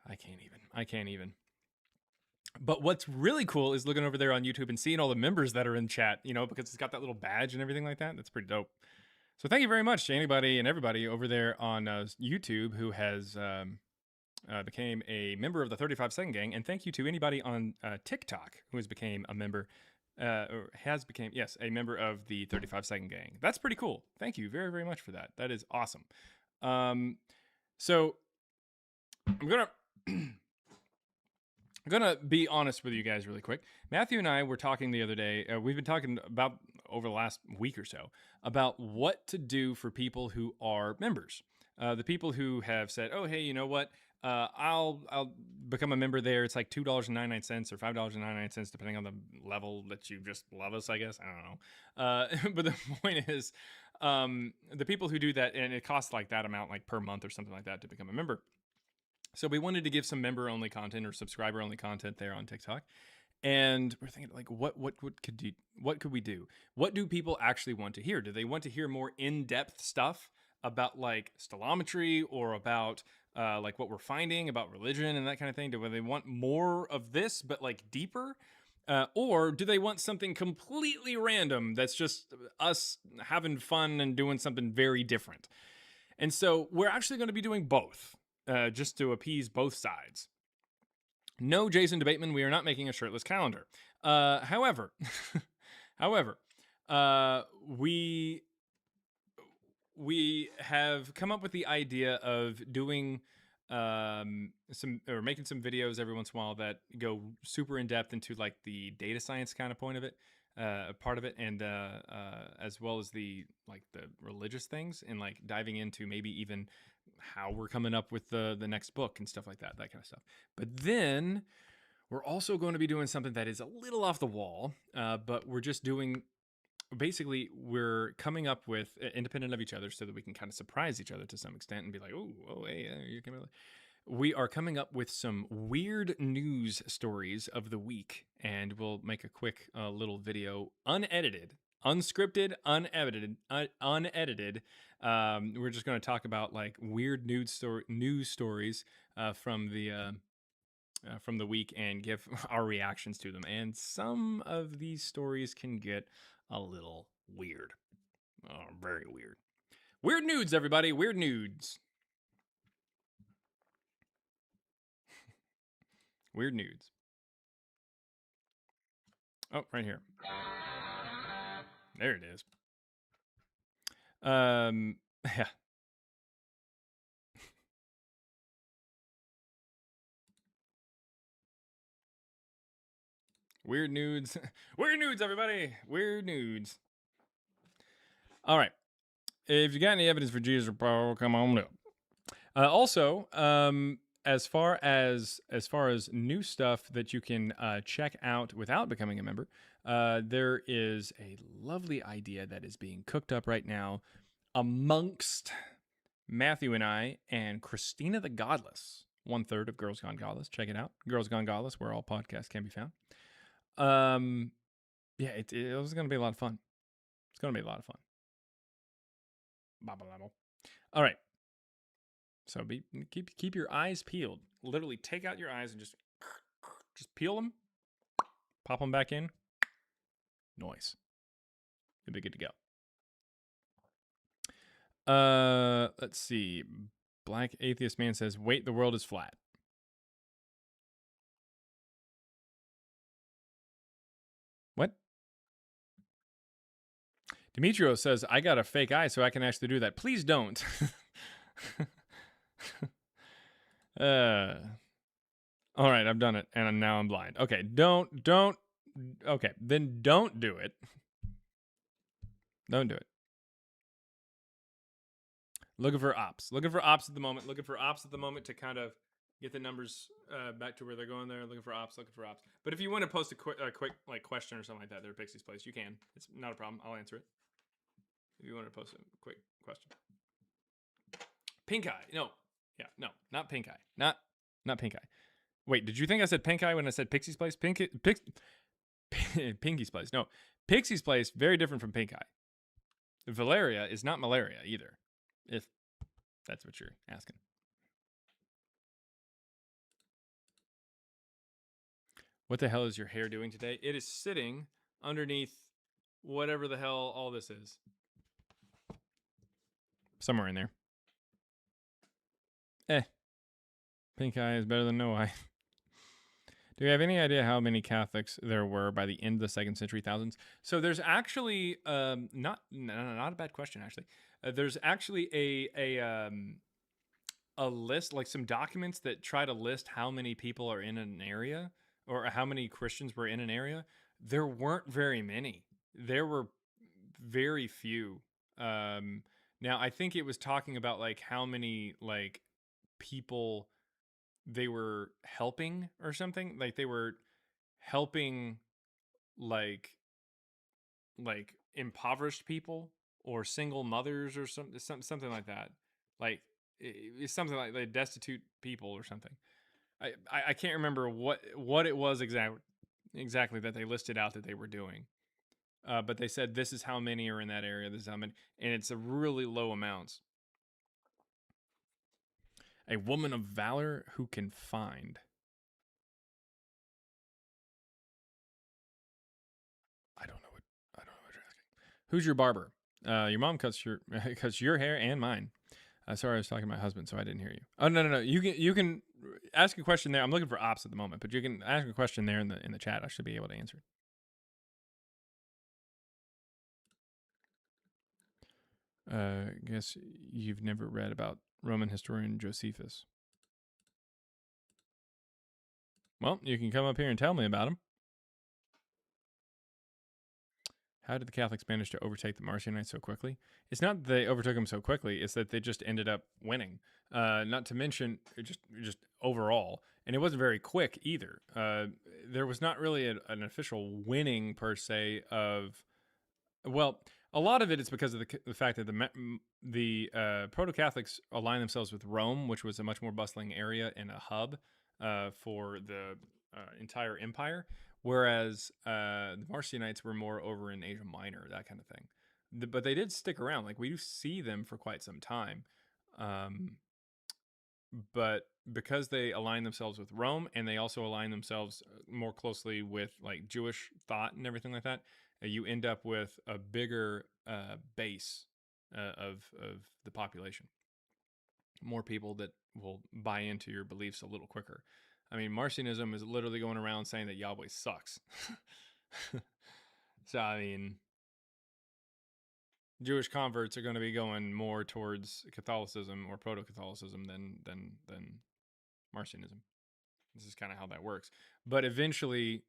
I can't even. But what's really cool is looking over there on YouTube and seeing all the members that are in chat, you know, because it's got that little badge and everything like that. That's pretty dope. So thank you very much to anybody and everybody over there on YouTube who has became a member of the 35 Second Gang. And thank you to anybody on TikTok who has became a member, or has became, yes, a member of the 35 Second Gang. That's pretty cool. Thank you very, very much for that. That is awesome. So I'm gonna be honest with you guys really quick. Matthew and I were talking the other day. We've been talking about over the last week or so about what to do for people who are members. The people who have said, oh, hey, you know what? I'll become a member there. It's like $2.99 or $5.99, depending on the level that you just love us, I guess. I don't know. But the point is, the people who do that, and it costs like that amount, like per month or something like that, to become a member. So we wanted to give some member-only content or subscriber-only content there on TikTok. And we're thinking, like, what could we do? What do people actually want to hear? Do they want to hear more in-depth stuff about like stellometry or about like what we're finding about religion and that kind of thing? Do they want more of this but like deeper? Or do they want something completely random that's just us having fun and doing something very different? And so we're actually going to be doing both, just to appease both sides. No, Jason Debateman, we are not making a shirtless calendar. However, we have come up with the idea of doing making some videos every once in a while that go super in depth into like the data science kind of point of it, part of it, and as well as the religious things, and like diving into maybe even how we're coming up with the next book and stuff like that kind of stuff. But then we're also going to be doing something that is a little off the wall, but we're just doing, basically, we're coming up with, independent of each other, so that we can kind of surprise each other to some extent and be like, oh, hey, you're coming. We are coming up with some weird news stories of the week, and we'll make a quick little video, unedited, unscripted, unedited. We're just going to talk about like weird news stories from the week and give our reactions to them. And some of these stories can get a little weird. Oh, very weird. Weird nudes, everybody. Weird nudes. Weird nudes. Oh, right here. There it is. Yeah. Weird nudes. Weird nudes, everybody. Weird nudes. All right. If you got any evidence for Jesus or Paul, come on up. Also, as far as new stuff that you can check out without becoming a member, there is a lovely idea that is being cooked up right now amongst Matthew and I and Christina the Godless, 1/3 of Girls Gone Godless. Check it out, Girls Gone Godless, where all podcasts can be found. Yeah, it was going to be a lot of fun. It's going to be a lot of fun. All right. So keep your eyes peeled. Literally take out your eyes and just peel them, pop them back in. Noise. You'll be good to go. Let's see. Black Atheist Man says, wait, the world is flat. What? Demetrio says, I got a fake eye so I can actually do that. Please don't. All right, I've done it, and now I'm blind. Okay, don't. Okay, then don't do it. Don't do it. Looking for ops at the moment. Looking for ops at the moment to kind of get the numbers back to where they're going there. Looking for ops. But if you want to post a quick like question or something like that there at Pixie's Place, you can. It's not a problem. I'll answer it. If you want to post a quick question. Pink eye. No. Yeah, no. Not pink eye. Not pink eye. Wait, did you think I said pink eye when I said Pixie's Place? Pinky's Place. No. Pixie's Place, very different from pink eye. Valeria is not malaria either, if that's what you're asking. What the hell is your hair doing today? It is sitting underneath whatever the hell all this is. Somewhere in there. Pink eye is better than no eye. Do you have any idea how many Catholics there were by the end of the 2nd century, thousands? So there's actually not a bad question actually. There's actually a list, like some documents that try to list how many people are in an area or how many Christians were in an area. There weren't very many. There were very few. Now I think it was talking about like how many like people they were helping or something. Like they were helping like impoverished people or single mothers or something like that. Like it's something like destitute people or something. I can't remember what it was exactly that they listed out that they were doing. But they said this is how many are in that area, this is how many, and it's a really low amounts. A woman of valor who can find. I don't know what you're asking. Who's your barber? Your mom cuts your hair and mine. Sorry, I was talking to my husband, so I didn't hear you. Oh no. You can ask a question there. I'm looking for ops at the moment, but you can ask a question there in the chat. I should be able to answer it. I guess you've never read about Roman historian Josephus. Well, you can come up here and tell me about him. How did the Catholics manage to overtake the Marcionites so quickly? It's not that they overtook them so quickly, it's that they just ended up winning. Not to mention, just overall. And it wasn't very quick either. There was not really an official winning, per se, of... Well, a lot of it is because of the fact that the Proto-Catholics aligned themselves with Rome, which was a much more bustling area and a hub for the entire empire. Whereas the Marcionites were more over in Asia Minor, that kind of thing. But they did stick around. Like, we do see them for quite some time. But because they align themselves with Rome, and they also align themselves more closely with like Jewish thought and everything like that, you end up with a bigger base of the population. More people that will buy into your beliefs a little quicker. I mean, Marcionism is literally going around saying that Yahweh sucks. So, I mean, Jewish converts are going to be going more towards Catholicism or Proto-Catholicism than Marcionism. This is kind of how that works. But eventually,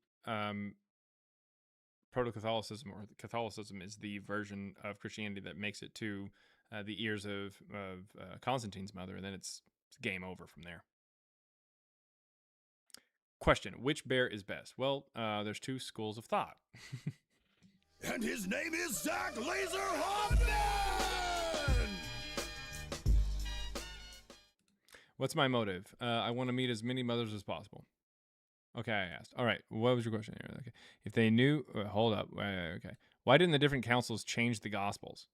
Proto-Catholicism or Catholicism is the version of Christianity that makes it to the ears of Constantine's mother, and then it's game over from there. Question, which bear is best? Well, there's two schools of thought. And his name is Zach Laser Hoffman! What's my motive? I want to meet as many mothers as possible. Okay, I asked. All right, what was your question here? Okay, if they knew... hold up. Okay. Why didn't the different councils change the Gospels?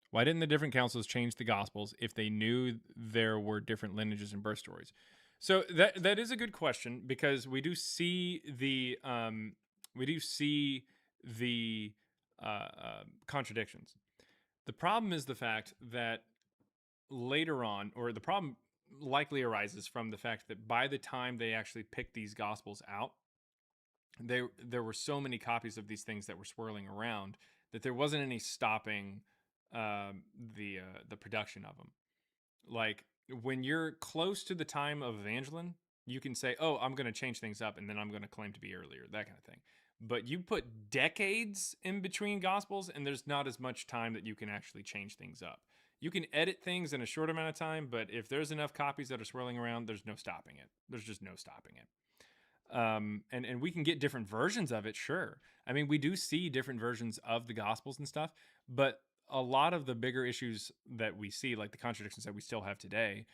Why didn't the different councils change the Gospels if they knew there were different lineages and birth stories? So that is a good question, because we do see the contradictions. The problem is the fact that later on, or the problem likely arises from the fact that by the time they actually picked these Gospels out, there were so many copies of these things that were swirling around that there wasn't any stopping the production of them. Like, when you're close to the time of Evangeline, you can say, oh, I'm going to change things up, and then I'm going to claim to be earlier, that kind of thing. But you put decades in between Gospels, and there's not as much time that you can actually change things up. You can edit things in a short amount of time, but if there's enough copies that are swirling around, there's no stopping it. There's just no stopping it. And we can get different versions of it, sure. I mean, we do see different versions of the Gospels and stuff, but a lot of the bigger issues that we see, like the contradictions that we still have today,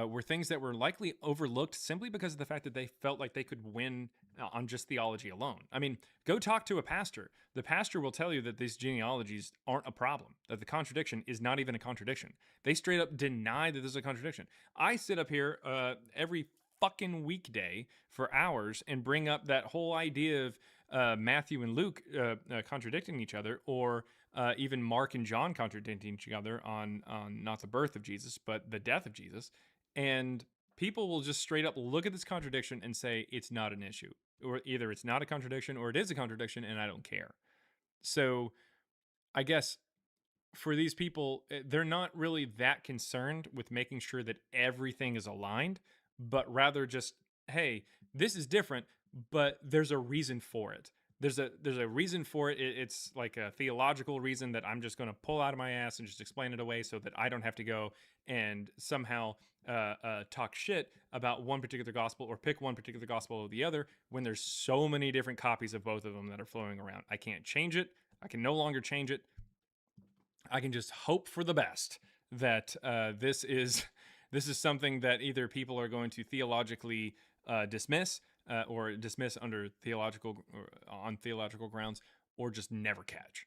were things that were likely overlooked simply because of the fact that they felt like they could win on just theology alone. I mean, go talk to a pastor. The pastor will tell you that these genealogies aren't a problem, that the contradiction is not even a contradiction. They straight up deny that there's a contradiction. I sit up here every fucking weekday for hours and bring up that whole idea of Matthew and Luke contradicting each other, or even Mark and John contradicting each other on not the birth of Jesus, but the death of Jesus. And people will just straight up look at this contradiction and say it's not an issue, or either it's not a contradiction or it is a contradiction and I don't care. So I guess for these people, they're not really that concerned with making sure that everything is aligned, but rather just, hey, this is different, but there's a reason for it. There's a reason for it. It's like a theological reason that I'm just going to pull out of my ass and just explain it away so that I don't have to go and somehow talk shit about one particular gospel or pick one particular gospel or the other when there's so many different copies of both of them that are flowing around. I can't change it. I can no longer change it. I can just hope for the best that this is something that either people are going to theologically dismiss or dismiss under on theological grounds, or just never catch.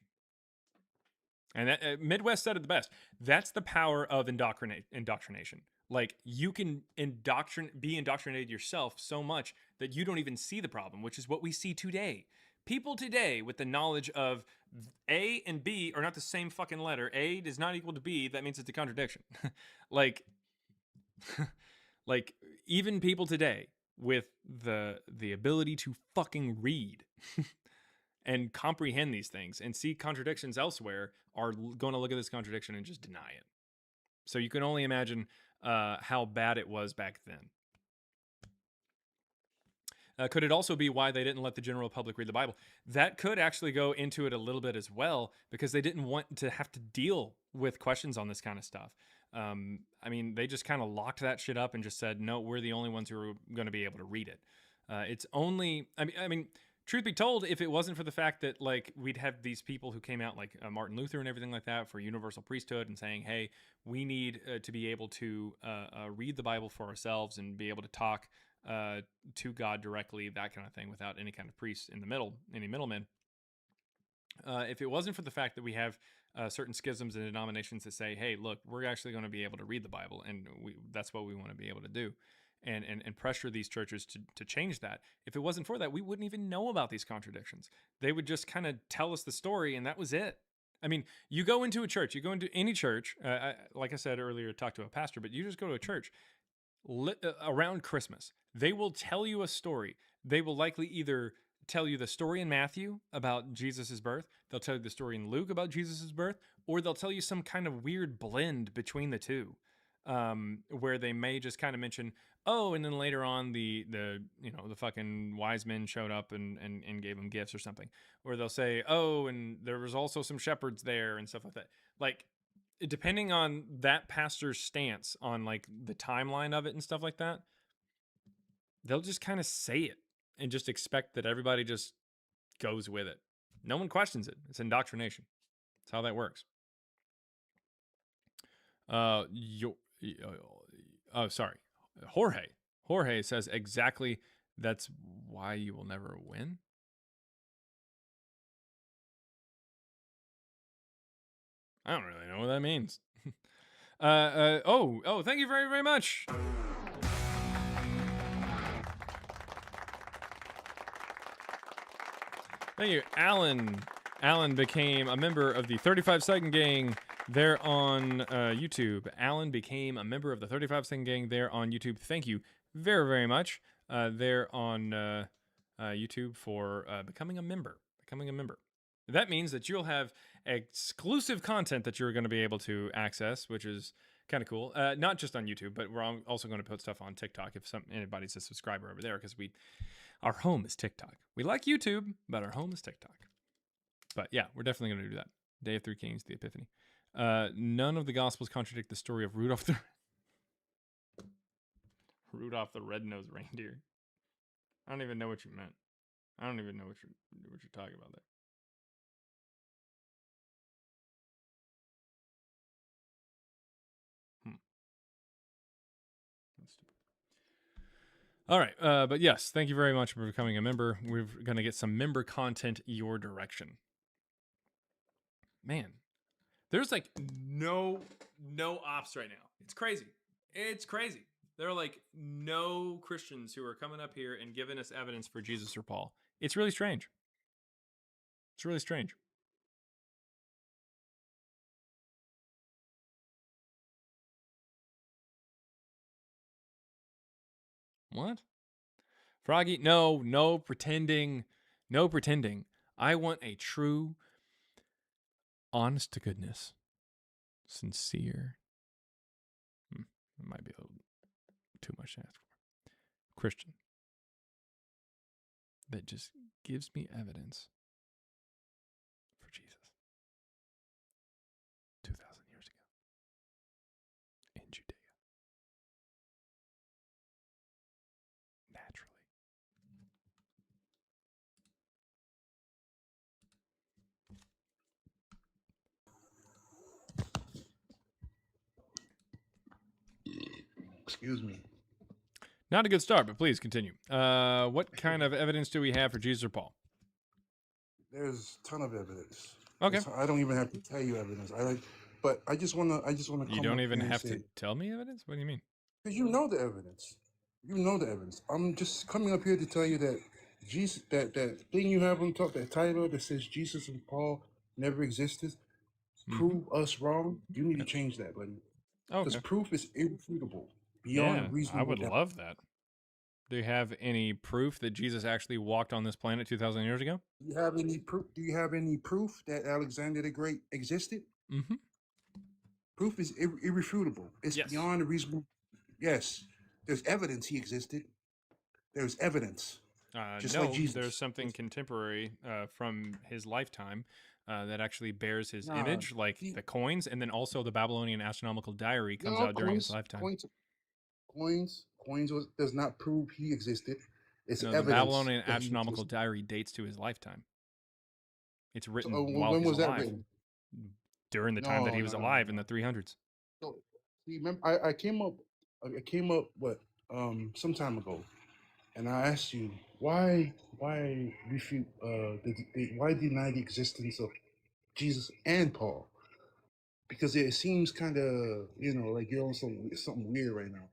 And that, Midwest said it the best. That's the power of indoctrination. Like, you can be indoctrinated yourself so much that you don't even see the problem, which is what we see today. People today with the knowledge of A and B are not the same fucking letter. A does not equal to B. That means it's a contradiction. like even people today with the ability to fucking read and comprehend these things and see contradictions elsewhere are going to look at this contradiction and just deny it. So you can only imagine how bad it was back then. Could it also be why they didn't let the general public read the Bible? That could actually go into it a little bit as well, because they didn't want to have to deal with questions on this kind of stuff. I mean, they just kind of locked that shit up and just said, no, we're the only ones who are going to be able to read it. It's only, I mean, truth be told, if it wasn't for the fact that, like, we'd have these people who came out, like Martin Luther and everything like that, for universal priesthood and saying, hey, we need to be able to read the Bible for ourselves and be able to talk to God directly, that kind of thing, without any kind of priest in the middle, any middlemen. If it wasn't for the fact that we have certain schisms and denominations that say, hey, look, we're actually going to be able to read the Bible, and that's what we want to be able to do, and pressure these churches to change that. If it wasn't for that, we wouldn't even know about these contradictions. They would just kind of tell us the story, and that was it. I mean, you go into a church, you go into any church, like I said earlier, talk to a pastor, but you just go to a church around Christmas. They will tell you a story. They will likely either tell you the story in Matthew about Jesus's birth, they'll tell you the story in Luke about Jesus's birth, or they'll tell you some kind of weird blend between the two, where they may just kind of mention, oh, and then later on the fucking wise men showed up and gave them gifts or something, or they'll say, oh, and there was also some shepherds there and stuff like that. Like, depending on that pastor's stance on, like, the timeline of it and stuff like that, they'll just kind of say it and just expect that everybody just goes with it. No one questions it. It's indoctrination. That's how that works. Sorry. Jorge says exactly, that's why you will never win. I don't really know what that means. Thank you very, very much. Thank you, Alan. Alan became a member of the 35-second gang there on YouTube. Alan became a member of the 35-second gang there on YouTube. Thank you very, very much there on YouTube for becoming a member. That means that you'll have exclusive content that you're going to be able to access, which is kind of cool. Not just on YouTube, but we're also going to put stuff on TikTok if anybody's a subscriber over there, because our home is TikTok. We like YouTube, but our home is TikTok. But yeah, we're definitely going to do that. Day of Three Kings, the Epiphany. None of the Gospels contradict the story of Rudolph the Red-Nosed Reindeer. I don't even know what you meant. I don't even know what you're talking about there. That's stupid. All right, but yes, thank you very much for becoming a member. We're going to get some member content your direction. Man, there's like no ops right now. It's crazy. There are like no Christians who are coming up here and giving us evidence for Jesus or Paul. It's really strange. What? Froggy, no pretending. I want a true, honest to goodness, sincere, it might be a little too much to ask for, Christian. that just gives me evidence for Jesus 2,000 years ago in Judea. Naturally. Excuse me. Not a good start, but please continue. What kind of evidence do we have for Jesus or Paul? There's a ton of evidence. Okay. I don't even have to tell you evidence. But I just wanna come You don't up even here and have to say, tell me evidence? What do you mean? because you know the evidence. You know the evidence. I'm just coming up here to tell you that Jesus, that thing you have on top, that title that says Jesus and Paul never existed, prove us wrong. You need to change that, buddy. Because Okay. proof is irrefutable beyond Yeah, I reasonable would doubt. love that. Do you have any proof that Jesus actually walked on this planet 2,000 years ago? Do you have any proof? Do you have any proof that Alexander the Great existed? Mm-hmm. Proof is irrefutable. It's Yes. beyond a reasonable. Yes, there's evidence he existed. There's evidence. Just No, like Jesus. there's something contemporary from his lifetime that actually bears his Nah, image, like the coins, and then also the Babylonian astronomical diary comes No, out during his lifetime. Coins does not prove he existed. It's No, the evidence. Babylonian that he astronomical existed. diary dates to his lifetime. It's written So, while when he's was that alive. written? During the time that he was alive in the 300s. So, see, remember, I came up what some time ago, and I asked you why refute why deny the existence of Jesus and Paul? Because it seems kind of like you're on something weird right now.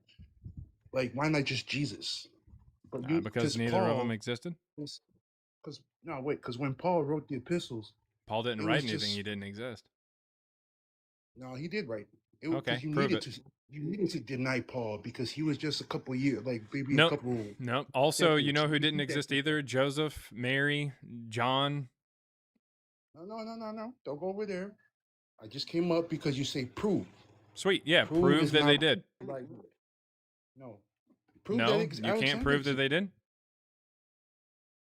Like, why not just Jesus? But because neither of them existed. Because when Paul wrote the epistles, Paul didn't write anything. He didn't exist. No, he did write. Okay, prove it. You needed to deny Paul because he was just a couple years, like maybe Nope. a couple. Nope. Also, you decades. know who didn't exist either? Joseph, Mary, John. No. Don't go over there. I just came up because you say prove. Sweet. Yeah, prove that they did. Like, no. Prove No, that you can't prove that they did?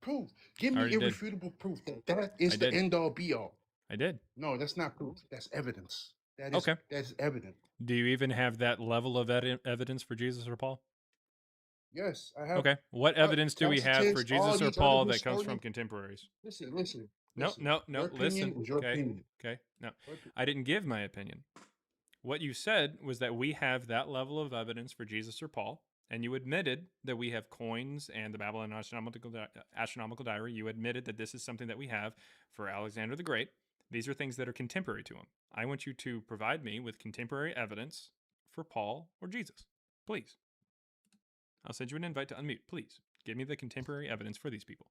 Prove. Give me already did. irrefutable proof that is the end all be all. I did. No, that's not proof. That's evidence. That is, Okay. That's evident. Do you even have that level of evidence for Jesus or Paul? Yes, I have. Okay. What evidence do we have for Tacitus, Jesus all or these Paul other that comes from historians- contemporaries? Listen. No. Your opinion Listen. is your Okay. opinion. Okay. No. I didn't give my opinion. What you said was that we have that level of evidence for Jesus or Paul, and you admitted that we have coins and the Babylonian astronomical diary. You admitted that this is something that we have for Alexander the Great. These are things that are contemporary to him. I want you to provide me with contemporary evidence for Paul or Jesus. Please. I'll send you an invite to unmute. Please give me the contemporary evidence for these people.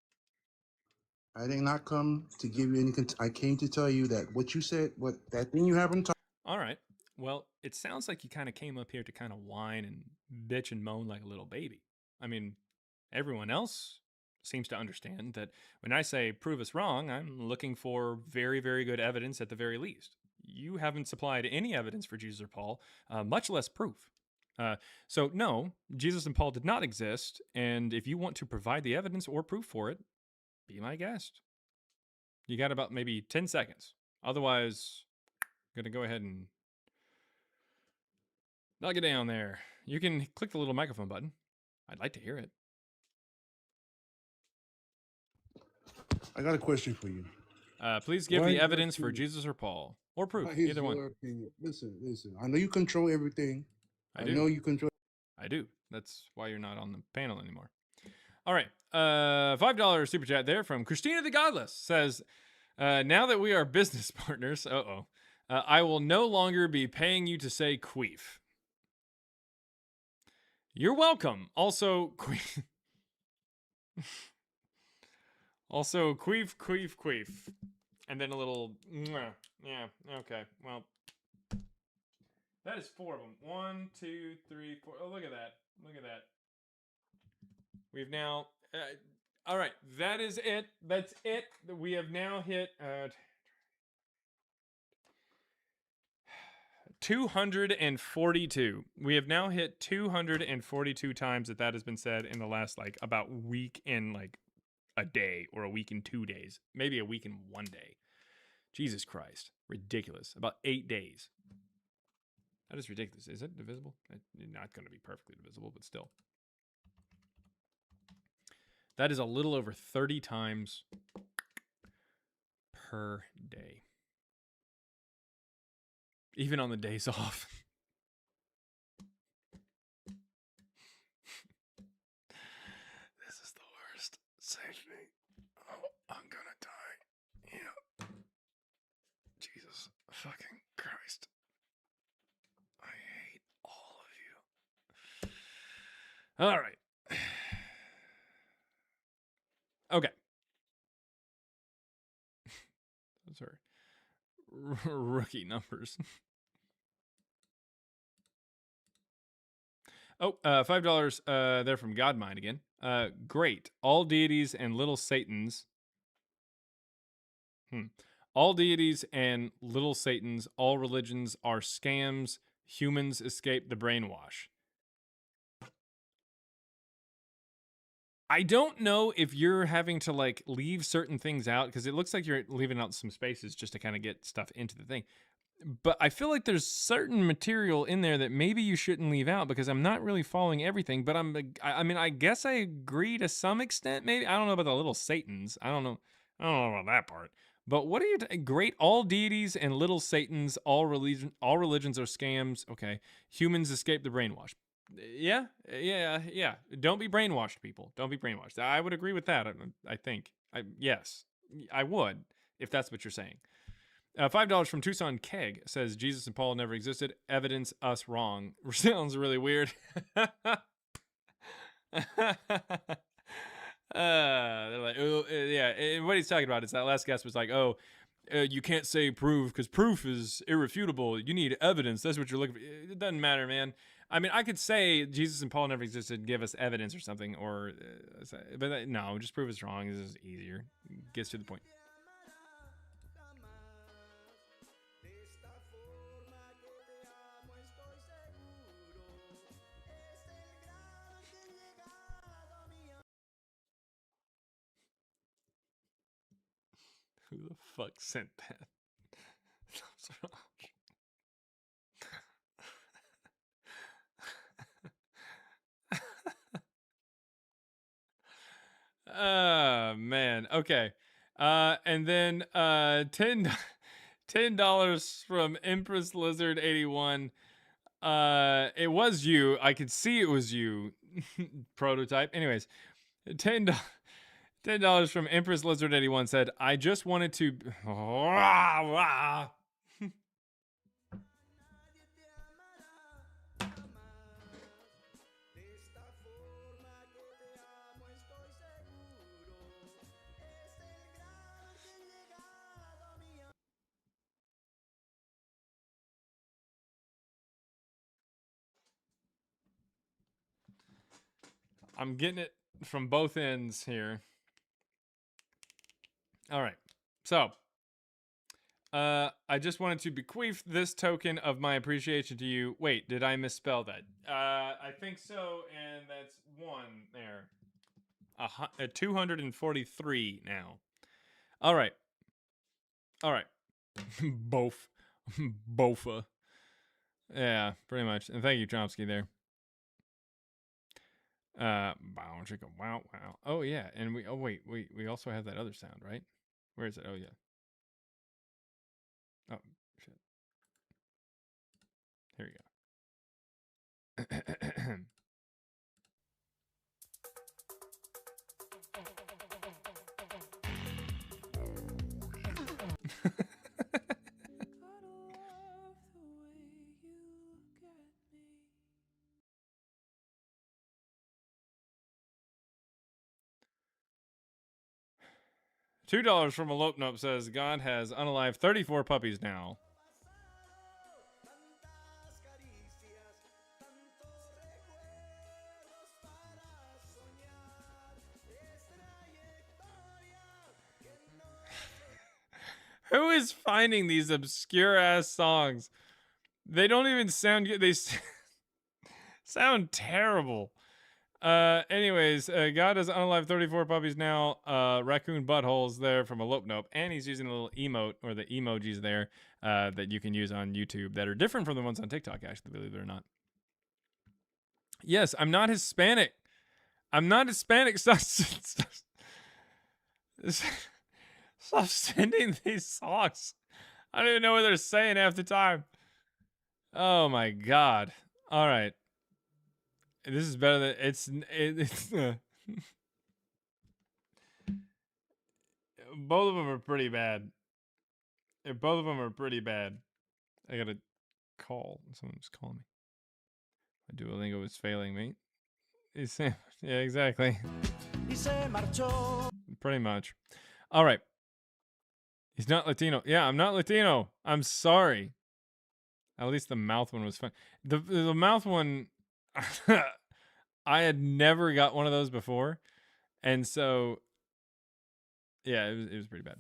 I did not come to give you any. I came to tell you that what you said, what that thing you have on top. All right. Well, it sounds like you kind of came up here to kind of whine and bitch and moan like a little baby. I mean, everyone else seems to understand that when I say prove us wrong, I'm looking for very, very good evidence at the very least. You haven't supplied any evidence for Jesus or Paul, much less proof. So no, Jesus and Paul did not exist. And if you want to provide the evidence or proof for it, be my guest. You got about maybe 10 seconds. Otherwise, I'm going to go ahead and knock it down there. You can click the little microphone button. I'd like to hear it. I got a question for you. Please give Why the your evidence for opinion? Jesus or Paul, or proof, Why is either one. your opinion? Listen. I know you control everything. I do. know you control. I do. That's why you're not on the panel anymore. All right. $5 super chat there from Christina the Godless says, now that we are business partners, I will no longer be paying you to say queef. You're welcome. Also, queef. Also, queef. And then a little, yeah, okay. Well, that is 4 of them. 1, 2, 3, 4. Oh, look at that. We've now, all right, that is it. That's it. We have now hit 242. We have now hit 242 times that has been said in the last, about week and, a day or a week and 2 days, maybe a week and 1 day. Jesus Christ. Ridiculous. About 8 days. That is ridiculous. Is it divisible? Not going to be perfectly divisible, but still. That is a little over 30 times per day. Even on the days off. This is the worst. Save me. Oh, I'm gonna die. Yeah. Jesus fucking Christ. I hate all of you. All right. Okay. Those are rookie numbers. Oh, $5 there from Godmind again. Great. All deities and little satans. All deities and little satans, all religions are scams. Humans escape the brainwash. I don't know if you're having to like leave certain things out, because it looks like you're leaving out some spaces just to kind of get stuff into the thing. But I feel like there's certain material in there that maybe you shouldn't leave out, because I'm not really following everything. But I mean, I guess I agree to some extent. Maybe I don't know about the little satans. I don't know about that part. But what are you? Great, all deities and little satans, all religions are scams. Okay, humans escape the brainwash. Yeah. Don't be brainwashed, people. Don't be brainwashed. I would agree with that. I think. Yes, I would, if that's what you're saying. $5 from Tucson Keg says Jesus and Paul never existed. Evidence us wrong. Sounds really weird. They're like, oh, yeah. And what he's talking about is that last guest was like, oh, you can't say proof because proof is irrefutable. You need evidence. That's what you're looking for. It doesn't matter, man. I mean, I could say Jesus and Paul never existed and give us evidence or something, or, but no, just prove it's wrong. This is easier. Gets to the point. Who the fuck sent that? Oh man. Okay. And then $10 from Empress Lizard 81. It was you. I could see it was you. Prototype. Anyways, $10 from Empress Lizard 81 said, I just wanted to I'm getting it from both ends here. All right. So, I just wanted to bequeath this token of my appreciation to you. Wait, did I misspell that? I think so, and that's one there. 243 now. All right. Both. Bofa. Yeah, pretty much. And thank you, Chomsky, there. Bow chicka wow wow. Oh yeah, and we we also have that other sound, right? Where is it? Oh yeah. Oh shit. Here we go. $2 from Elope Nope says God has unalived 34 puppies now. Who is finding these obscure ass songs? They don't even sound good. They sound terrible. Anyways, God has unalive 34 puppies now. Raccoon buttholes there from Elope Nope. And he's using a little emote, or the emojis there, that you can use on YouTube that are different from the ones on TikTok, actually, believe it or not. Yes, I'm not Hispanic. I'm not Hispanic. Stop sending these songs. I don't even know what they're saying half the time. Oh my God. All right. This is better than it's both of them are pretty bad. Both of them are pretty bad. I got a call. Someone's calling me. My Duolingo was failing me. Yeah, exactly. Pretty much. All right. He's not Latino. Yeah, I'm not Latino. I'm sorry. At least the mouth one was fun. The mouth one, I had never got one of those before, and so yeah, it was pretty bad.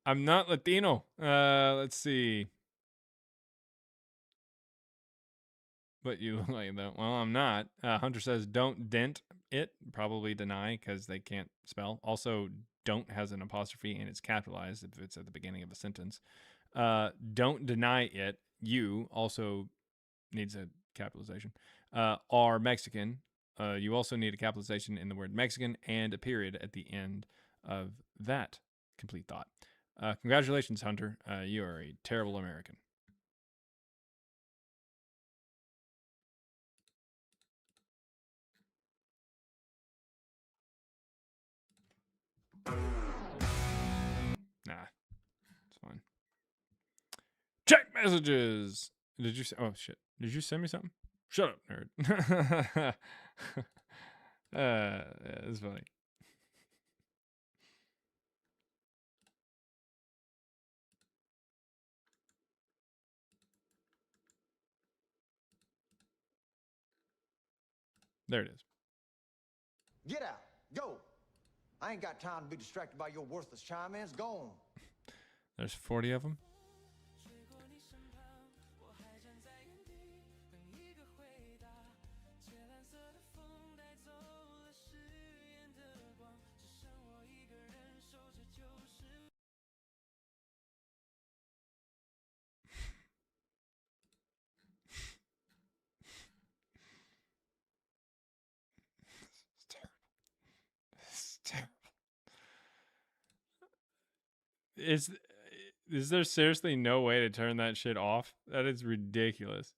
I'm not Latino. Let's see. But you look like that. Well, I'm not. Hunter says, don't dent it. Probably deny because they can't spell. Also, don't has an apostrophe and it's capitalized if it's at the beginning of a sentence. Don't deny it. You also needs a capitalization. Are Mexican. You also need a capitalization in the word Mexican and a period at the end of that complete thought. Congratulations, Hunter. You are a terrible American. Nah, it's fine. Check messages. Did you? Oh shit! Did you send me something? Shut up, nerd. Yeah, it's funny. There it is. Get out. Go. I ain't got time to be distracted by your worthless chime-ins. Go on. There's 40 of them. It's terrible. Is there seriously no way to turn that shit off? That is ridiculous.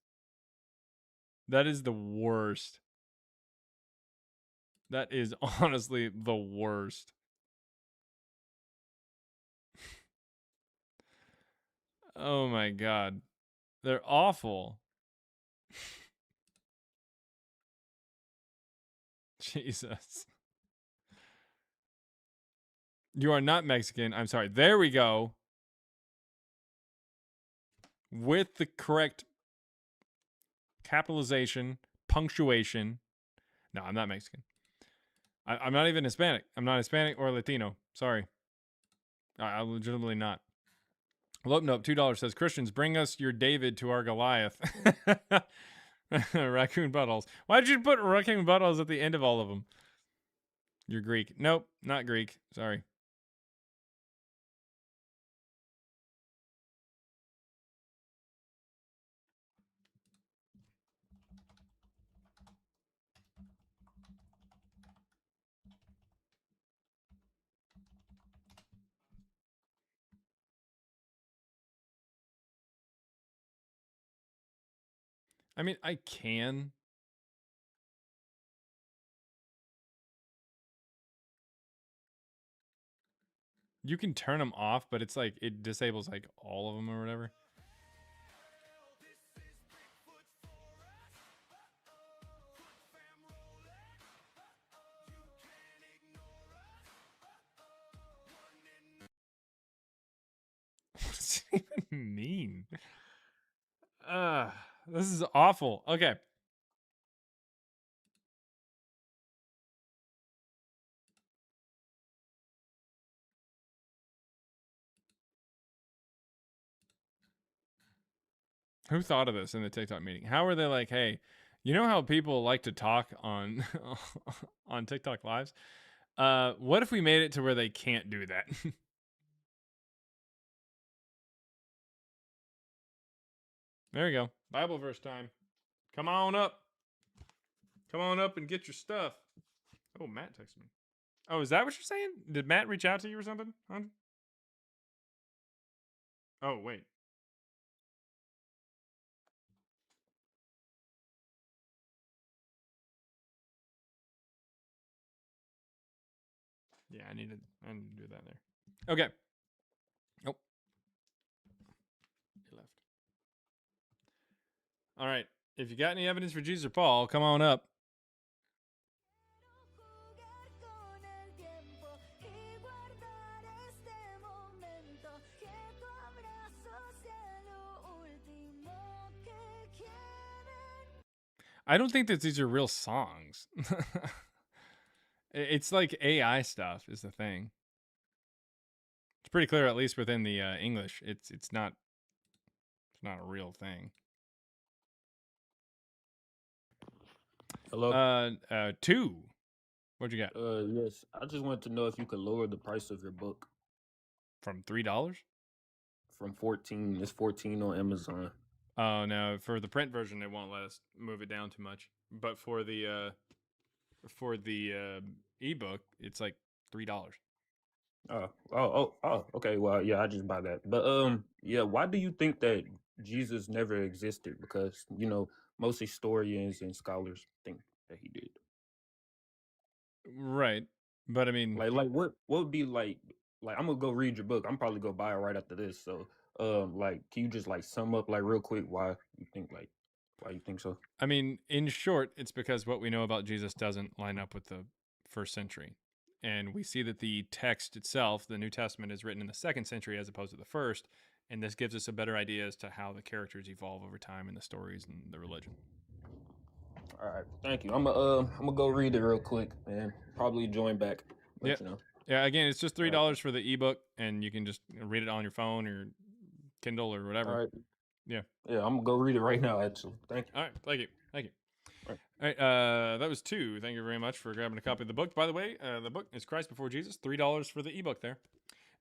That is the worst. That is honestly the worst. Oh my God. They're awful. Jesus. You are not Mexican. I'm sorry. There we go. With the correct capitalization, punctuation. No, I'm not Mexican. I'm not even Hispanic. I'm not Hispanic or Latino. Sorry. I'm legitimately not. Lope Nope, $2 says, Christians, bring us your David to our Goliath. Raccoon buttholes. Why did you put raccoon buttholes at the end of all of them? You're Greek. Nope, not Greek. Sorry. I mean, I can. You can turn them off, but it's like it disables like all of them or whatever. What does it even mean? This is awful. Okay. Who thought of this in the TikTok meeting? How are they like, hey, you know how people like to talk on on TikTok lives? What if we made it to where they can't do that? There you go. Bible verse time. Come on up. Come on up and get your stuff. Oh, Matt texted me. Oh, is that what you're saying? Did Matt reach out to you or something? Huh? Oh, wait. Yeah, I need to do that there. Okay. Oh. He left. All right. If you got any evidence for Jesus or Paul, come on up. I don't think that these are real songs. It's like AI stuff is the thing. It's pretty clear, at least within the English. It's not a real thing. Hello. 2. What'd you got? Yes. I just wanted to know if you could lower the price of your book From $3? from 14. It's 14 on Amazon. Oh no, for the print version, they won't let us move it down too much. But for the ebook, it's like $3. Okay. Well, yeah, I just buy that. But yeah, why do you think that Jesus never existed? Because most historians and scholars think that he did. Right, but I mean, like what would be like I'm gonna go read your book. I'm probably gonna buy it right after this. So, like, can you just like sum up like real quick why you think so? I mean, in short, it's because what we know about Jesus doesn't line up with the first century. And we see that the text itself, the New Testament, is written in the 2nd century as opposed to the 1st. And this gives us a better idea as to how the characters evolve over time in the stories and the religion. All right, thank you. I'm gonna go read it real quick and probably join back. Yeah. You know. Yeah, again, it's just $3 for the ebook, and you can just read it on your phone or Kindle or whatever. All right. Yeah. Yeah, I'm gonna go read it right now, actually. Thank you. All right, thank you. All right, that was 2. Thank you very much for grabbing a copy of the book. By the way, the book is Christ Before Jesus, $3 for the ebook there.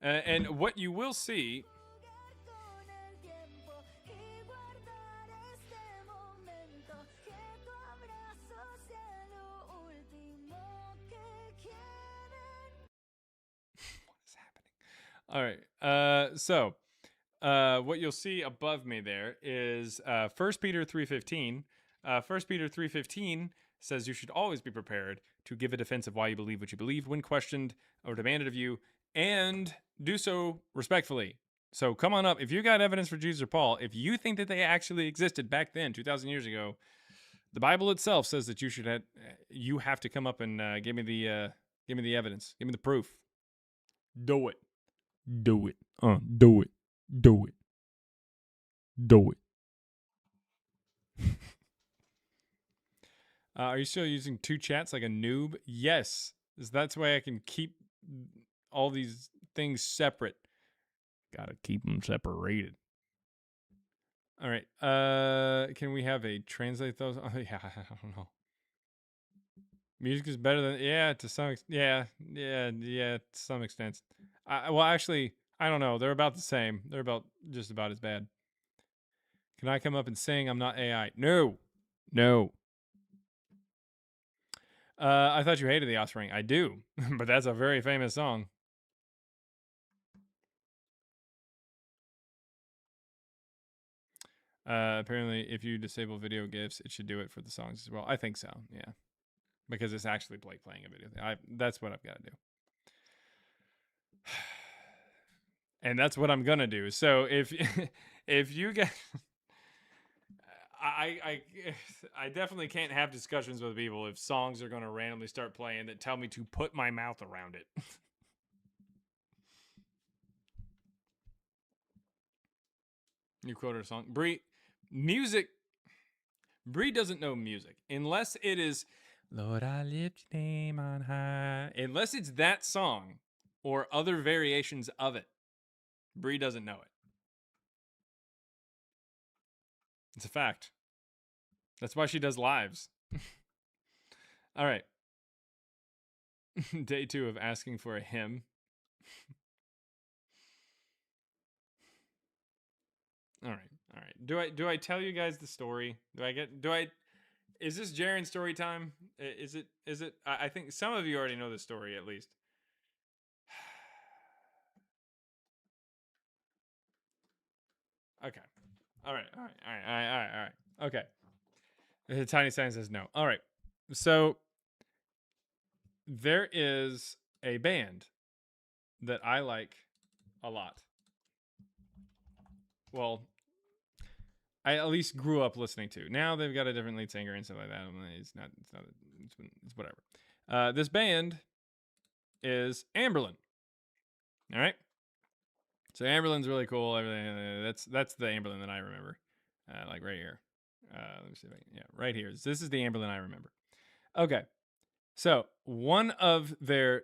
And what you will see... All right. So what you'll see above me there is 1 Peter 3:15. 1 Peter 3:15 says you should always be prepared to give a defense of why you believe what you believe when questioned or demanded of you, and do so respectfully. So come on up. If you got evidence for Jesus or Paul, if you think that they actually existed back then, 2,000 years ago, the Bible itself says that you have to come up and give me the evidence, give me the proof. Do it. Do it. Do it. Do it. Do it. Are you still using 2 chats like a noob? Yes. That's why I can keep all these things separate. Gotta keep them separated. All right. Can we have a translate those? Oh, yeah, I don't know. Music is better than to some extent. Yeah, to some extent. Well, actually, I don't know. They're about the same. They're just about as bad. Can I come up and sing? I'm not AI. No. I thought you hated the Offspring. I do, but that's a very famous song. Apparently, if you disable video GIFs, it should do it for the songs as well. I think so, yeah. Because it's actually playing a video. That's what I've got to do. And that's what I'm going to do. So if you get... I definitely can't have discussions with people if songs are going to randomly start playing that tell me to put my mouth around it. You quoted a song. Bree doesn't know music unless it is Lord, I lift your name on high. Unless it's that song or other variations of it. Bree doesn't know it. It's a fact. That's why she does lives. All right. Day 2 of asking for a hymn. All right. Do I tell you guys the story? Is this Jaren story time? Is it I think some of you already know the story at least. Okay. All right. Okay. The tiny sign says no. All right. So there is a band that I like a lot. Well, I at least grew up listening to. Now they've got a different lead singer and stuff like that. It's whatever. This band is Amberlin. All right. So Amberlin's really cool. Everything. That's the Amberlin that I remember. Like right here. Let me see if I can, yeah, right here. This is the Amberlin I remember. Okay. So one of their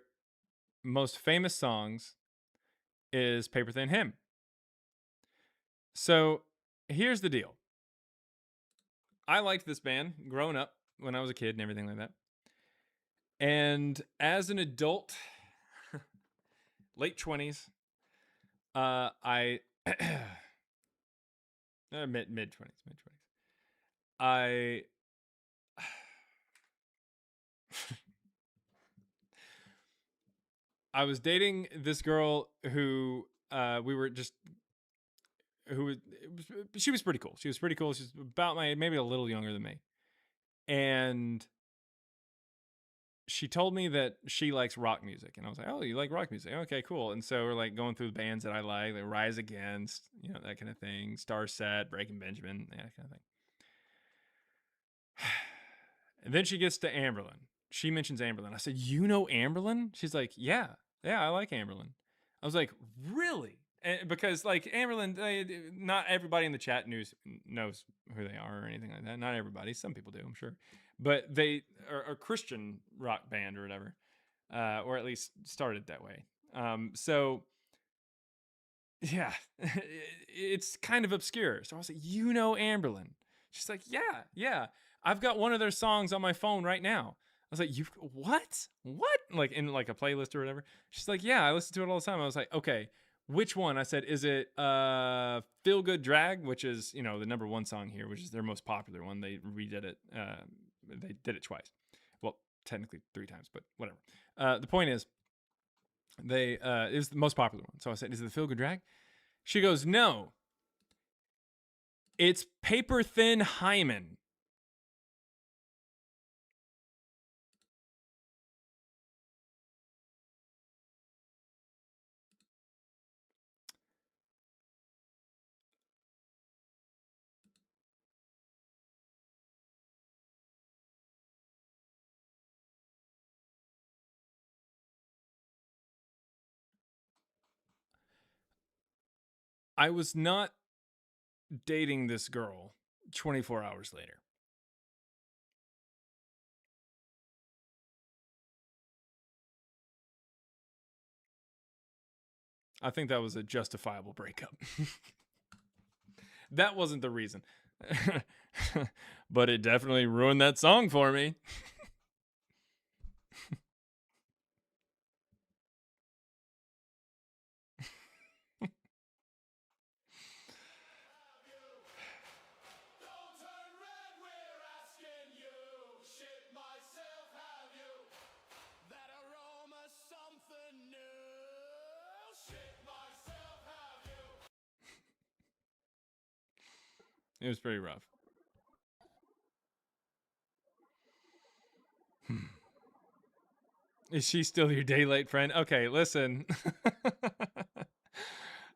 most famous songs is Paper Thin Hymn. So here's the deal. I liked this band growing up when I was a kid and everything like that. And as an adult, late 20s, I mid 20s. I I was dating this girl who she was pretty cool. She was pretty cool. She's about maybe a little younger than me. And she told me that she likes rock music. And I was like, oh, you like rock music? Okay, cool. And so we're like going through the bands that I like Rise Against, that kind of thing. Starset, Breaking Benjamin, that kind of thing. And then she gets to Amberlin. She mentions Amberlin. I said, you know Amberlin? She's like, yeah, I like Amberlin. I was like, really? And because like Amberlin, not everybody in the chat knows who they are or anything like that. Not everybody. Some people do, I'm sure. But they are a Christian rock band or whatever, or at least started that way. So yeah, it's kind of obscure. So I was like, you know Amberlin? She's like, yeah. I've got one of their songs on my phone right now. I was like, you what? Like in like a playlist or whatever. She's like, yeah, I listen to it all the time. I was like, okay, which one? I said, is it Feel Good Drag, which is, the number 1 song here, which is their most popular one. They redid it. They did it twice. Well, technically 3 times, but whatever. The point is, it was the most popular one. So I said, is it the Feel Good Drag? She goes, no. It's Paper Thin Hymen. I was not dating this girl 24 hours later. I think that was a justifiable breakup. That wasn't the reason. But it definitely ruined that song for me. It was pretty rough. Is she still your day late friend? Okay, listen.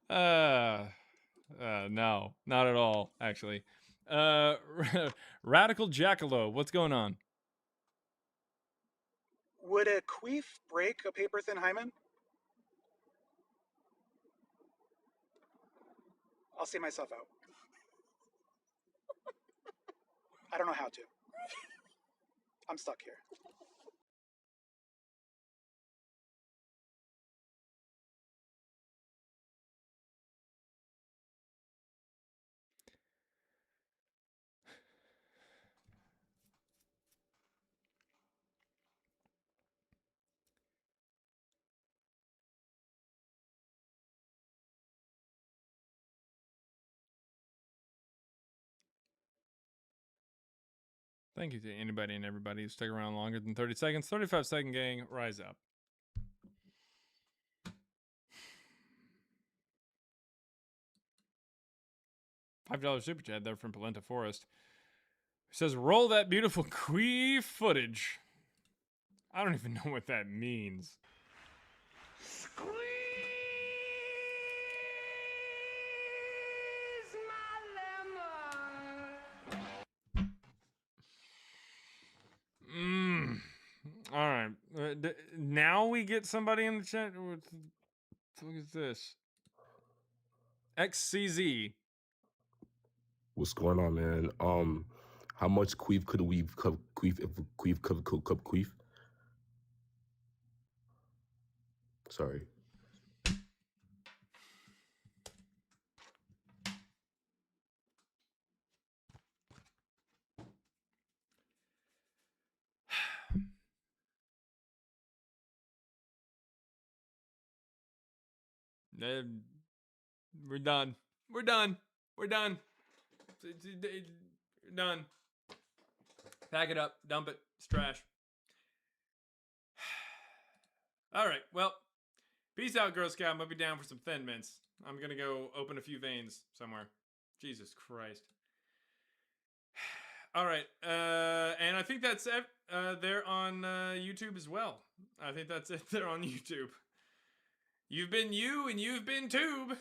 No, not at all, actually. Radical Jackalow, what's going on? Would a queef break a paper thin hymen? I'll see myself out. I don't know how to. I'm stuck here. Thank you to anybody and everybody who stuck around longer than 30 seconds. 35-second gang, rise up. $5 super chat there from Polenta Forest. It says, roll that beautiful queef footage. I don't even know what that means. All right. Now we get somebody in the chat. What is this? XCZ. What's going on, man? How much queef could we queef if queef could queef? Sorry. We're done. We're done. We're done. Done. Pack it up. Dump it. It's trash. All right. Well, peace out, Girl Scout. I'm going to be down for some Thin Mints. I'm going to go open a few veins somewhere. Jesus Christ. All right. And I think that's it. They're on YouTube as well. I think that's it. They're on YouTube. You've been you and you've been Tube.